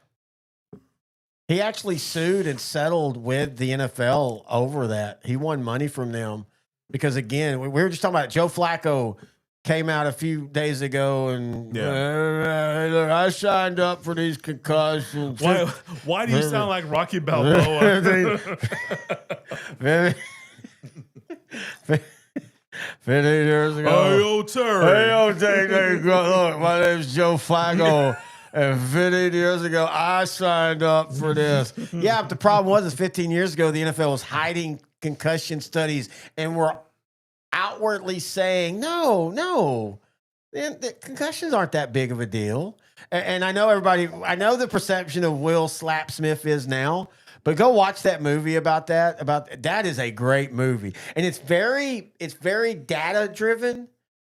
He actually sued and settled with the NFL over that. He won money from them because, again, we were just talking about Joe Flacco came out a few days ago and look, I signed up for these concussions. Why do you sound like Rocky Balboa? 50 years ago. Hey, yo, Terry. Hey, yo, Terry. Look, my name's Joe Flacco. And 15 years ago, I signed up for this. Yeah, but the problem was 15 years ago, the NFL was hiding concussion studies and were outwardly saying, no, the concussions aren't that big of a deal. And I know I know the perception of Will Slapsmith is now, but go watch that movie about that. That is a great movie. And it's very data driven.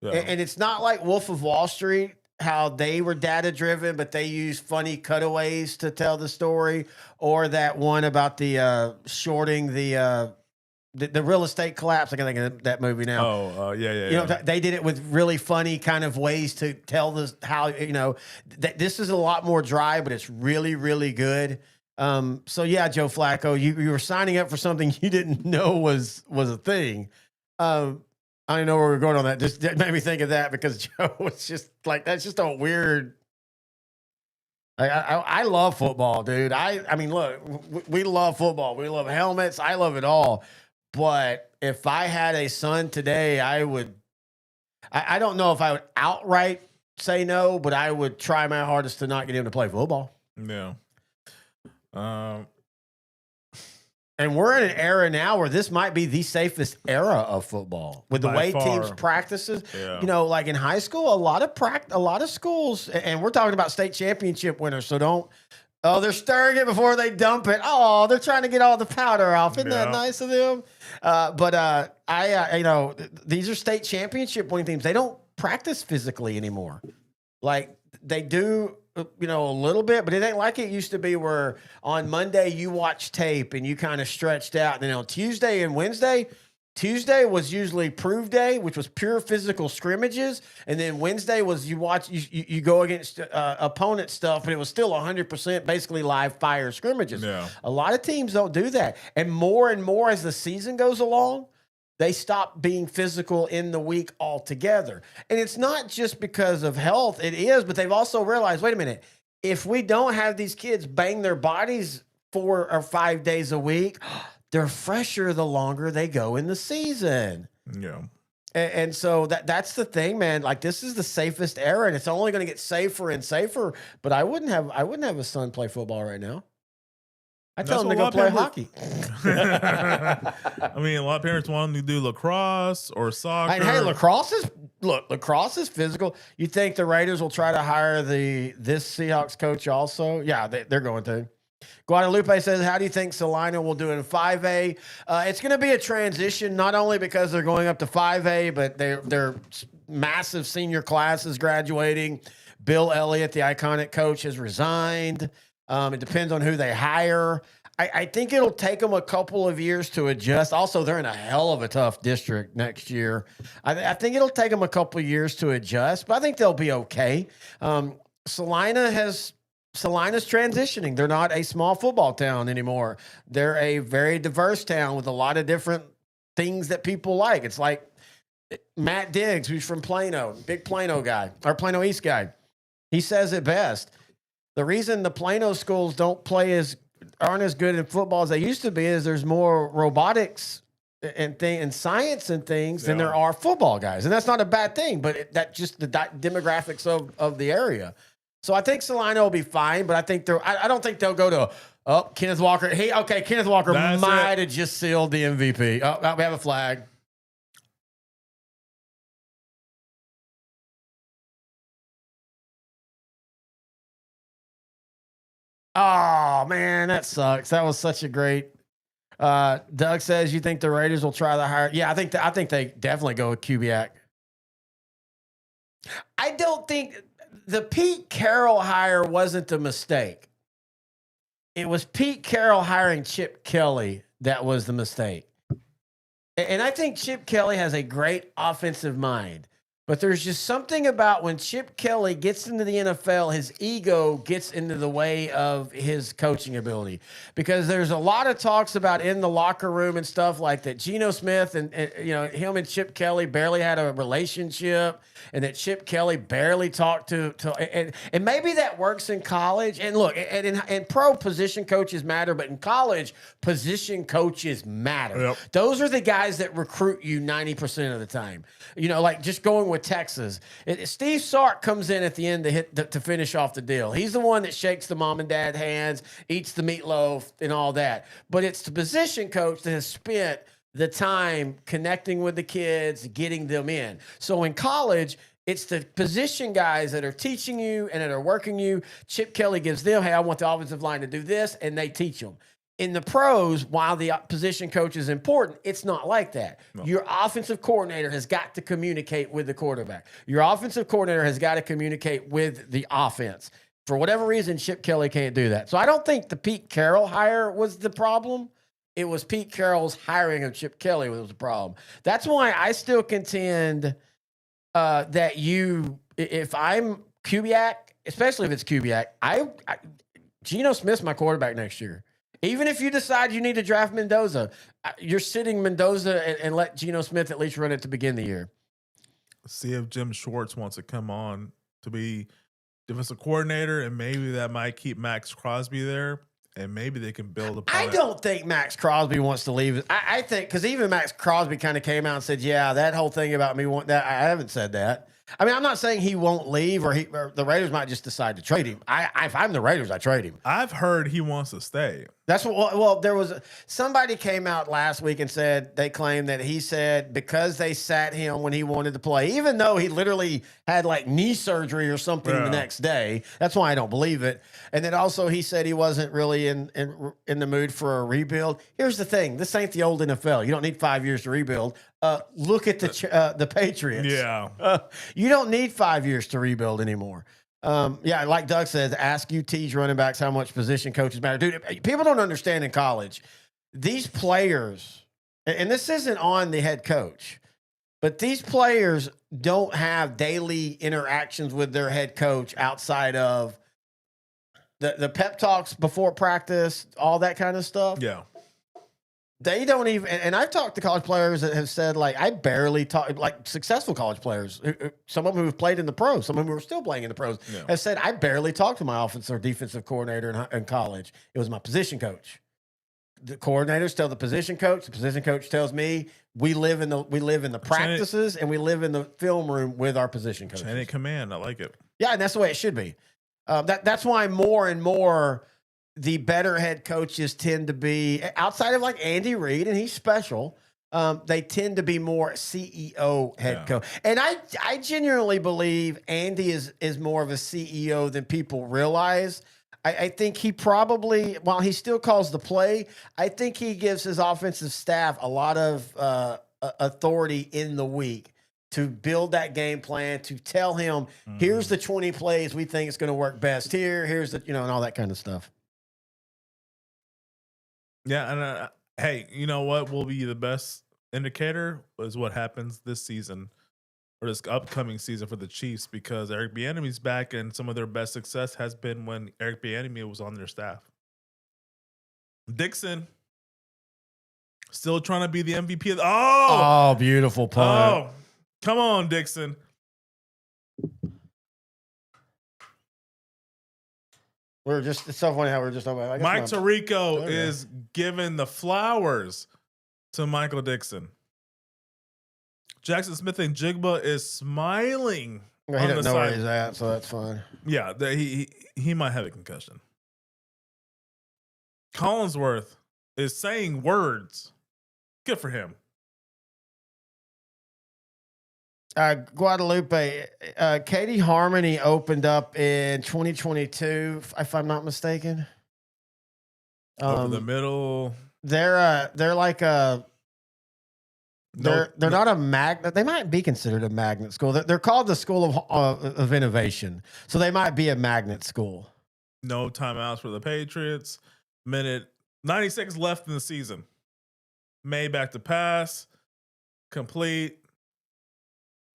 Yeah. And it's not like Wolf of Wall Street, how they were data driven, but they used funny cutaways to tell the story, or that one about the shorting the real estate collapse. I can think of that movie now. Oh, yeah. You know, they did it with really funny kind of ways to tell this, how, you know, this is a lot more dry, but it's really, really good. So yeah, Joe Flacco, you were signing up for something you didn't know was a thing. I don't know where we're going on that. Just that made me think of that because Joe was just like, that's just a weird. I love football, dude. I mean, look, we love football. We love helmets. I love it all. But if I had a son today, I would. I don't know if I would outright say no, but I would try my hardest to not get him to play football. Yeah. And we're in an era now where this might be the safest era of football with the way teams practices. Yeah. You know, like in high school, a lot of schools, and we're talking about state championship winners. So don't. Oh, they're stirring it before they dump it. Oh, they're trying to get all the powder off. Isn't that nice of them? But you know, these are state championship winning teams. They don't practice physically anymore. Like they do, you know, a little bit, but it ain't like it used to be where on Monday you watch tape and you kind of stretched out. And then on Tuesday and Wednesday was usually prove day, which was pure physical scrimmages. And then Wednesday was you go against opponent stuff, and it was still 100% basically live fire scrimmages. Yeah. A lot of teams don't do that. And more as the season goes along, they stop being physical in the week altogether. And it's not just because of health. It is, but they've also realized, wait a minute, if we don't have these kids bang their bodies 4 or 5 days a week, they're fresher the longer they go in the season. Yeah. And so that's the thing, man. Like, this is the safest era, and it's only going to get safer and safer. But I wouldn't have a son play football right now. I tell him to go play hockey. I mean, a lot of parents want them to do lacrosse or soccer. And hey, lacrosse is physical. You think the Raiders will try to hire this Seahawks coach also? Yeah, they're going to. Guadalupe says, how do you think Salina will do in 5A? It's going to be a transition, not only because they're going up to 5A, but their massive senior class is graduating. Bill Elliott, the iconic coach, has resigned. It depends on who they hire. I think it'll take them a couple of years to adjust. Also, they're in a hell of a tough district next year. I think it'll take them a couple of years to adjust, but I think they'll be okay. Salina's transitioning. They're not a small football town anymore. They're a very diverse town with a lot of different things that people like. It's like Matt Diggs, who's from Plano, big Plano guy, or Plano East guy. He says it best. The reason the Plano schools aren't as good in football as they used to be is there's more robotics and science and things than there are football guys. And that's not a bad thing, but that's just the demographics of the area. So I think Salina will be fine, but I don't think they'll go to Kenneth Walker. Kenneth Walker might have just sealed the MVP. Oh, we have a flag. Oh man, that sucks. That was such a great. Doug says you think the Raiders will try the hire. Yeah, I think they definitely go with Kubiak. I don't think the Pete Carroll hire wasn't a mistake. It was Pete Carroll hiring Chip Kelly that was the mistake. And I think Chip Kelly has a great offensive mind. But there's just something about when Chip Kelly gets into the NFL, his ego gets into the way of his coaching ability. Because there's a lot of talks about in the locker room and stuff like that. Geno Smith and him and Chip Kelly barely had a relationship, and that Chip Kelly barely talked to and maybe that works in college. And look, and pro position coaches matter, but in college, position coaches matter. Yep. Those are the guys that recruit you 90% of the time. Like just going with Texas. Steve Sark comes in at the end to finish off the deal. He's the one that shakes the mom and dad hands, eats the meatloaf and all that. But it's the position coach that has spent the time connecting with the kids, getting them in. So in college, it's the position guys that are teaching you and that are working you. Chip Kelly gives them, hey, I want the offensive line to do this, and they teach them. In the pros, while the position coach is important, it's not like that. No. Your offensive coordinator has got to communicate with the quarterback. Your offensive coordinator has got to communicate with the offense. For whatever reason, Chip Kelly can't do that. So I don't think the Pete Carroll hire was the problem. It was Pete Carroll's hiring of Chip Kelly was the problem. That's why I still contend that if I'm Kubiak, especially if it's Kubiak, Geno Smith's my quarterback next year. Even if you decide you need to draft Mendoza, you're sitting Mendoza and let Geno Smith at least run it to begin the year. See if Jim Schwartz wants to come on to be defensive coordinator, and maybe that might keep Max Crosby there, and maybe they can build upon I don't think Max Crosby wants to leave. I think because even Max Crosby kind of came out and said, yeah, that whole thing about me wanting that, I haven't said that. I mean, I'm not saying he won't leave or the Raiders might just decide to trade him. If I'm the Raiders, I trade him. I've heard he wants to stay. That's what. Well, there was somebody came out last week and said they claimed that he said because they sat him when he wanted to play, even though he literally had like knee surgery or something the next day. That's why I don't believe it. And then also he said he wasn't really in the mood for a rebuild. Here's the thing: this ain't the old NFL. You don't need 5 years to rebuild. Look at the Patriots. Yeah, you don't need 5 years to rebuild anymore. Yeah, like Doug says, ask UT's running backs how much position coaches matter. Dude, people don't understand in college. These players, and this isn't on the head coach, but these players don't have daily interactions with their head coach outside of the pep talks before practice, all that kind of stuff. Yeah. They don't even, and I've talked to college players that have said, like, I barely talk, like successful college players, some of them who have played in the pros, some of them who are still playing in the pros, have said, I barely talked to my offensive or defensive coordinator in college. It was my position coach. The coordinators tell the position coach tells me we live in the practices and we live in the film room with our position coaches. Chain of command, I like it. Yeah, and that's the way it should be. That's why more and more the better head coaches tend to be outside of like Andy Reid, and he's special. They tend to be more CEO head coach. And I genuinely believe Andy is more of a CEO than people realize. I think he probably, while he still calls the play, I think he gives his offensive staff a lot of authority in the week to build that game plan, to tell him, here's the 20 plays we think is going to work best here. Here's the, and all that kind of stuff. Yeah, and hey, you know what will be the best indicator is what happens this season or this upcoming season for the Chiefs, because Eric Bieniemy's back, and some of their best success has been when Eric Bieniemy was on their staff. Dixon still trying to be the MVP. Oh, beautiful punt. Oh, come on, Dixon. It's so funny how we're just talking about. Mike Tirico is giving the flowers to Michael Dixon. Jackson Smith and Jigba is smiling. He doesn't know where he's at, so that's fine. Yeah, he might have a concussion. Collinsworth is saying words. Good for him. Guadalupe, Katie Harmony opened up in 2022, if I'm not mistaken. Over the middle. they're like a they're not a magnet. They might be considered a magnet school. They're called the School of Innovation, so they might be a magnet school. No timeouts for the Patriots. Minute 90 seconds left in the season. May back to pass, complete.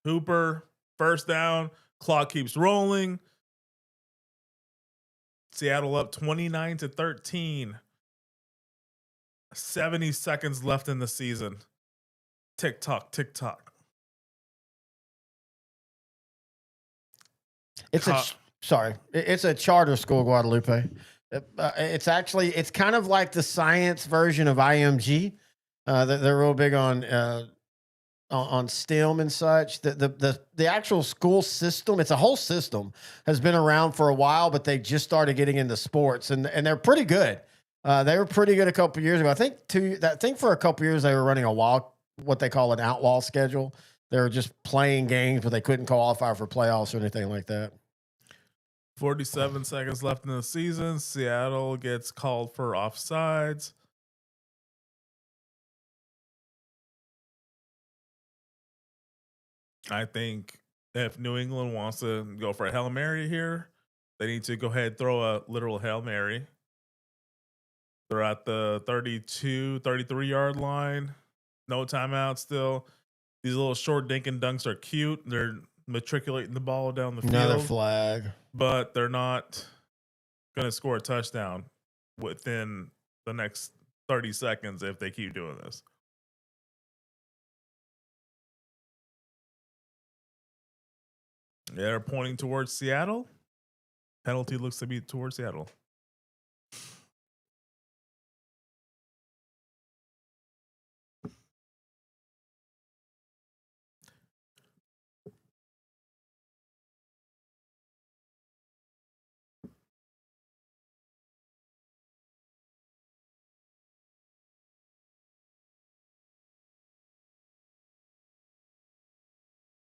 Hooper, first down. Clock keeps rolling. Seattle up 29-13. 70 seconds left in the season. Tick tock, tick tock. It's it's a charter school, Guadalupe. It's kind of like the science version of IMG. They're real big on STEM and such. The actual school system, it's a whole system, has been around for a while, but they just started getting into sports, and they're pretty good. They were pretty good a couple of years ago. I think for a couple of years they were running what they call an outlaw schedule. They were just playing games, but they couldn't qualify for playoffs or anything like that. 47 seconds left in the season. Seattle gets called for offsides. I think if New England wants to go for a Hail Mary here, they need to go ahead and throw a literal Hail Mary. They're at the 32, 33-yard line. No timeout still. These little short dink and dunks are cute. They're matriculating the ball down the field. Another flag. But they're not going to score a touchdown within the next 30 seconds if they keep doing this. They're pointing towards Seattle. Penalty looks to be towards Seattle.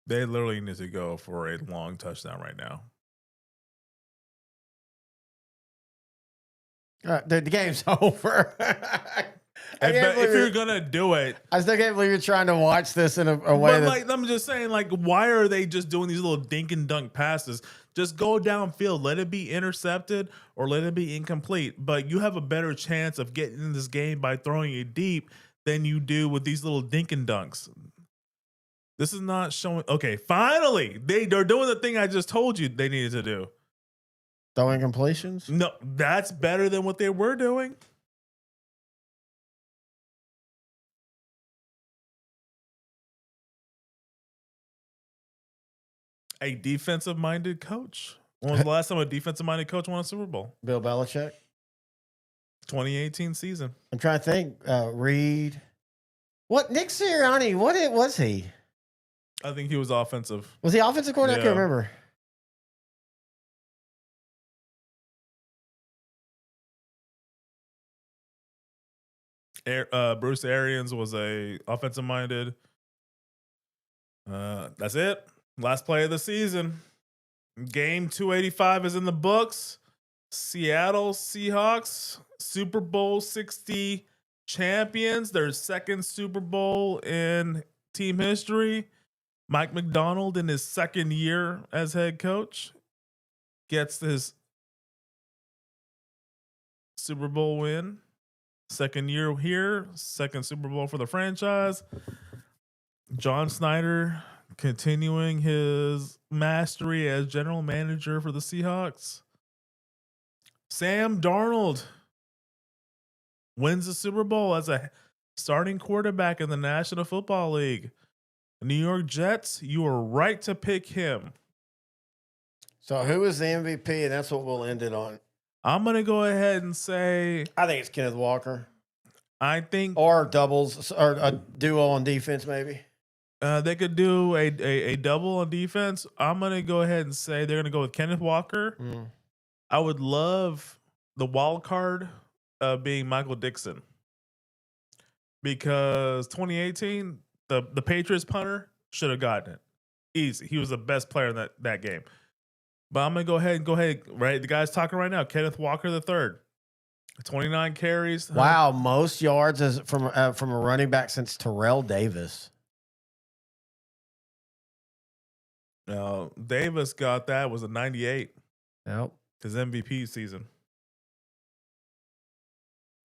They literally need to go for a long touchdown right now. The game's over. If you're gonna do it, I still can't believe you're trying to watch this in a way. But like, I'm just saying, like, why are they just doing these little dink and dunk passes? Just go downfield, let it be intercepted or let it be incomplete. But you have a better chance of getting in this game by throwing it deep than you do with these little dink and dunks. This is not showing. Okay, finally, they're doing the thing I just told you they needed to do. Throwing completions? No, that's better than what they were doing. A defensive-minded coach. When was the last time a defensive-minded coach won a Super Bowl? Bill Belichick. 2018 season. I'm trying to think. Reed. What? Nick Sirianni, what was he? I think he was offensive. Was he offensive coordinator? Yeah. I can't remember. Bruce Arians was a offensive-minded. That's it. Last play of the season. Game 285 is in the books. Seattle Seahawks, Super Bowl 60 champions. Their second Super Bowl in team history. Mike McDonald, in his second year as head coach, gets his Super Bowl win. Second year here, second Super Bowl for the franchise. John Snyder continuing his mastery as general manager for the Seahawks. Sam Darnold wins the Super Bowl as a starting quarterback in the National Football League. New York Jets, you were right to pick him. So who is the MVP? And that's what we'll end it on. I'm going to go ahead and say, I think it's Kenneth Walker. I think, or doubles, or a duo on defense, maybe. They could do a double on defense. I'm going to go ahead and say they're going to go with Kenneth Walker. I would love the wild card being Michael Dixon, because 2018, the Patriots punter should have gotten it easy. He was the best player in that game. But I'm going to go ahead. Right, the guy's talking right now, Kenneth Walker III. 29 carries. Wow, most yards as from a running back since Terrell Davis. No, Davis got that. Was a 98. Yep. His MVP season.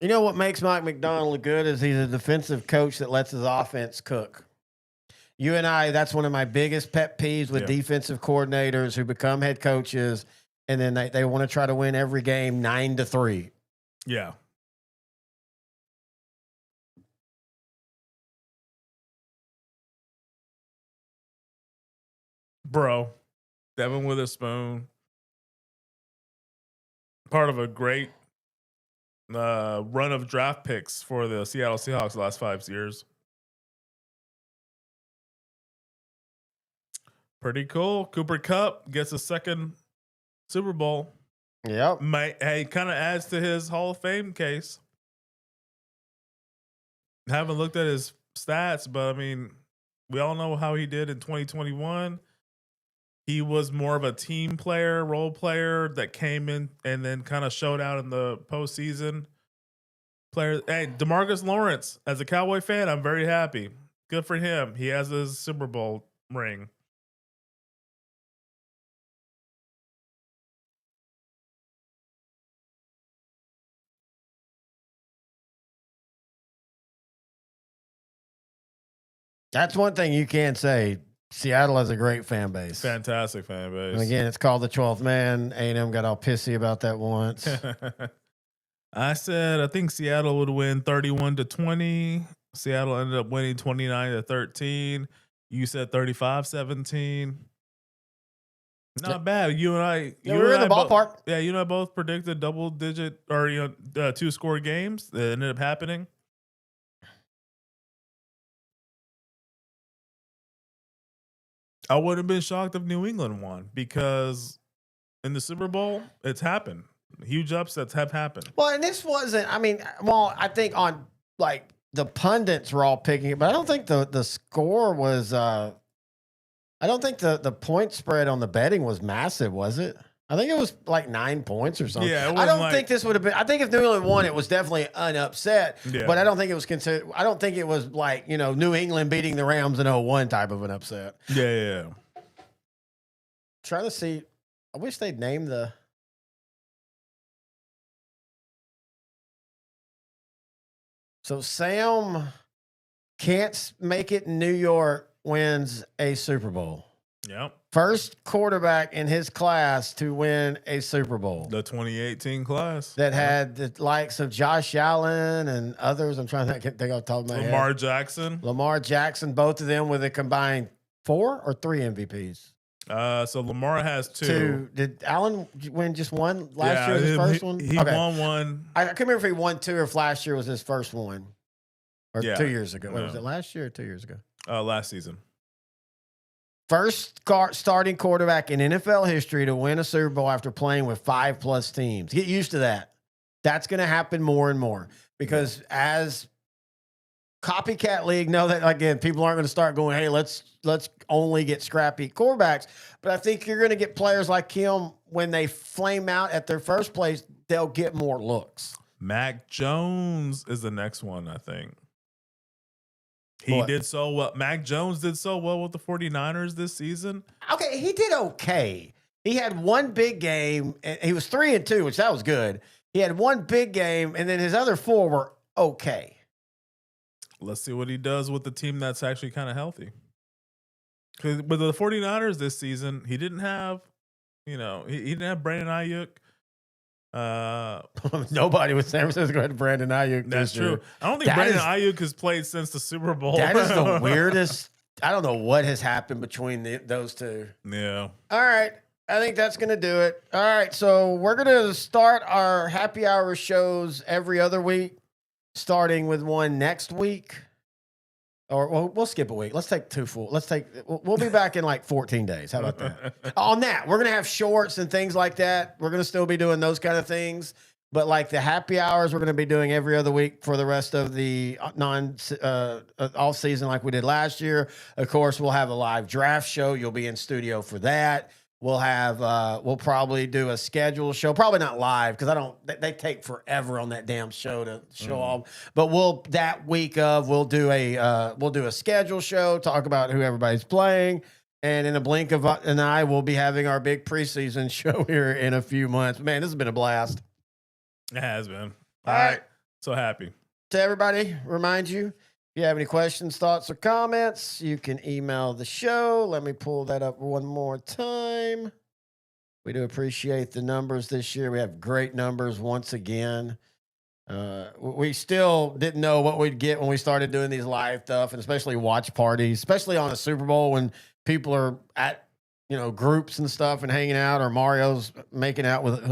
You know what makes Mike McDonald look good is he's a defensive coach that lets his offense cook. You and I, that's one of my biggest pet peeves with defensive coordinators who become head coaches, and then they want to try to win every game 9-3. Yeah. Bro, Devin Witherspoon, part of a great run of draft picks for the Seattle Seahawks the last 5 years. Pretty cool. Cooper Kupp gets a second Super Bowl. Yep. Hey, kind of adds to his Hall of Fame case. Haven't looked at his stats, but I mean, we all know how he did in 2021. He was more of a team player, role player that came in and then kind of showed out in the postseason. Hey, DeMarcus Lawrence, as a Cowboy fan, I'm very happy. Good for him. He has his Super Bowl ring. That's one thing you can say. Seattle has a great fan base. Fantastic fan base. And again, it's called the 12th man. A&M got all pissy about that once. I think Seattle would win 31-20. Seattle ended up winning 29-13. You said 35-17. Not bad. You and I, we were in the ballpark. You and I both predicted double digit or 2-score games that ended up happening. I wouldn't have been shocked if New England won because in the Super Bowl, it's happened. Huge upsets have happened. Well, and this wasn't, I think on like the pundits were all picking it, but I don't think the score was, I don't think the point spread on the betting was massive, was it? I think it was like 9 points or something. Yeah, I don't think this would have been. I think if New England won, it was definitely an upset. Yeah. But I don't think it was considered. I don't think it was like New England beating the Rams in 0-1 type of an upset. Yeah. Trying to see. I wish they'd name the. So Sam can't make it in New York, wins a Super Bowl. Yep. First quarterback in his class to win a Super Bowl. The 2018 class. That had the likes of Josh Allen and others. I'm trying to think off the top of my head. Lamar Jackson, both of them with a combined 4 or 3 MVPs. So Lamar has 2. Did Allen win just one last year? Was his first one? He won one. I can't remember if he won 2 or if last year was his first one. Or 2 years ago. Wait, was it last year or 2 years ago? Last season. First starting quarterback in NFL history to win a Super Bowl after playing with 5+ teams. Get used to that. That's going to happen more and more because as copycat league, know that again, people aren't going to start going, "Hey, let's only get scrappy quarterbacks." But I think you're going to get players like him when they flame out at their first place, they'll get more looks. Mac Jones is the next one, I think. He did so well. Mac Jones did so well with the 49ers this season. Okay, he did okay. He had one big game, and he was 3-2, which that was good. He had one big game, and then his other 4 were okay. Let's see what he does with the team that's actually kind of healthy. Because with the 49ers this season, he didn't have, he didn't have Brandon Ayuk. Nobody with San Francisco had Brandon Ayuk. That's true. I don't think Brandon Ayuk has played since the Super Bowl. That is the weirdest. I don't know what has happened between those two. Yeah. All right. I think that's going to do it. All right. So we're going to start our happy hour shows every other week, starting with one next week. Or we'll skip a week. Let's take 2 full. We'll be back in like 14 days. How about that? On that, we're going to have shorts and things like that. We're going to still be doing those kind of things. But like the happy hours, we're going to be doing every other week for the rest of the off season like we did last year. Of course, we'll have a live draft show. You'll be in studio for that. we'll probably do a scheduled show, probably not live because they take forever on that damn show to show off. But that week of we'll do a scheduled show, talk about who everybody's playing, and in a blink of an eye, we'll be having our big preseason show here in a few months. Man, this has been a blast. It has been. All right. So happy. To everybody, remind you, if you have any questions, thoughts, or comments, you can email the show. Let me pull that up one more time. We do appreciate the numbers this year. We have great numbers once again. We still didn't know what we'd get when we started doing these live stuff, and especially watch parties, especially on a Super Bowl when people are at groups and stuff and hanging out, or Mario's making out with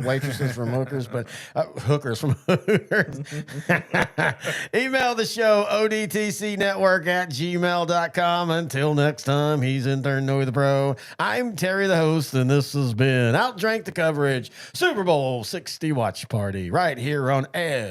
waitresses from hookers, but hookers from hookers. Email the show, odtcnetwork@gmail.com. Until next time, he's intern Noe the Pro. I'm Terry the host, and this has been OutDrank the Coverage Super Bowl 60 Watch Party right here on air.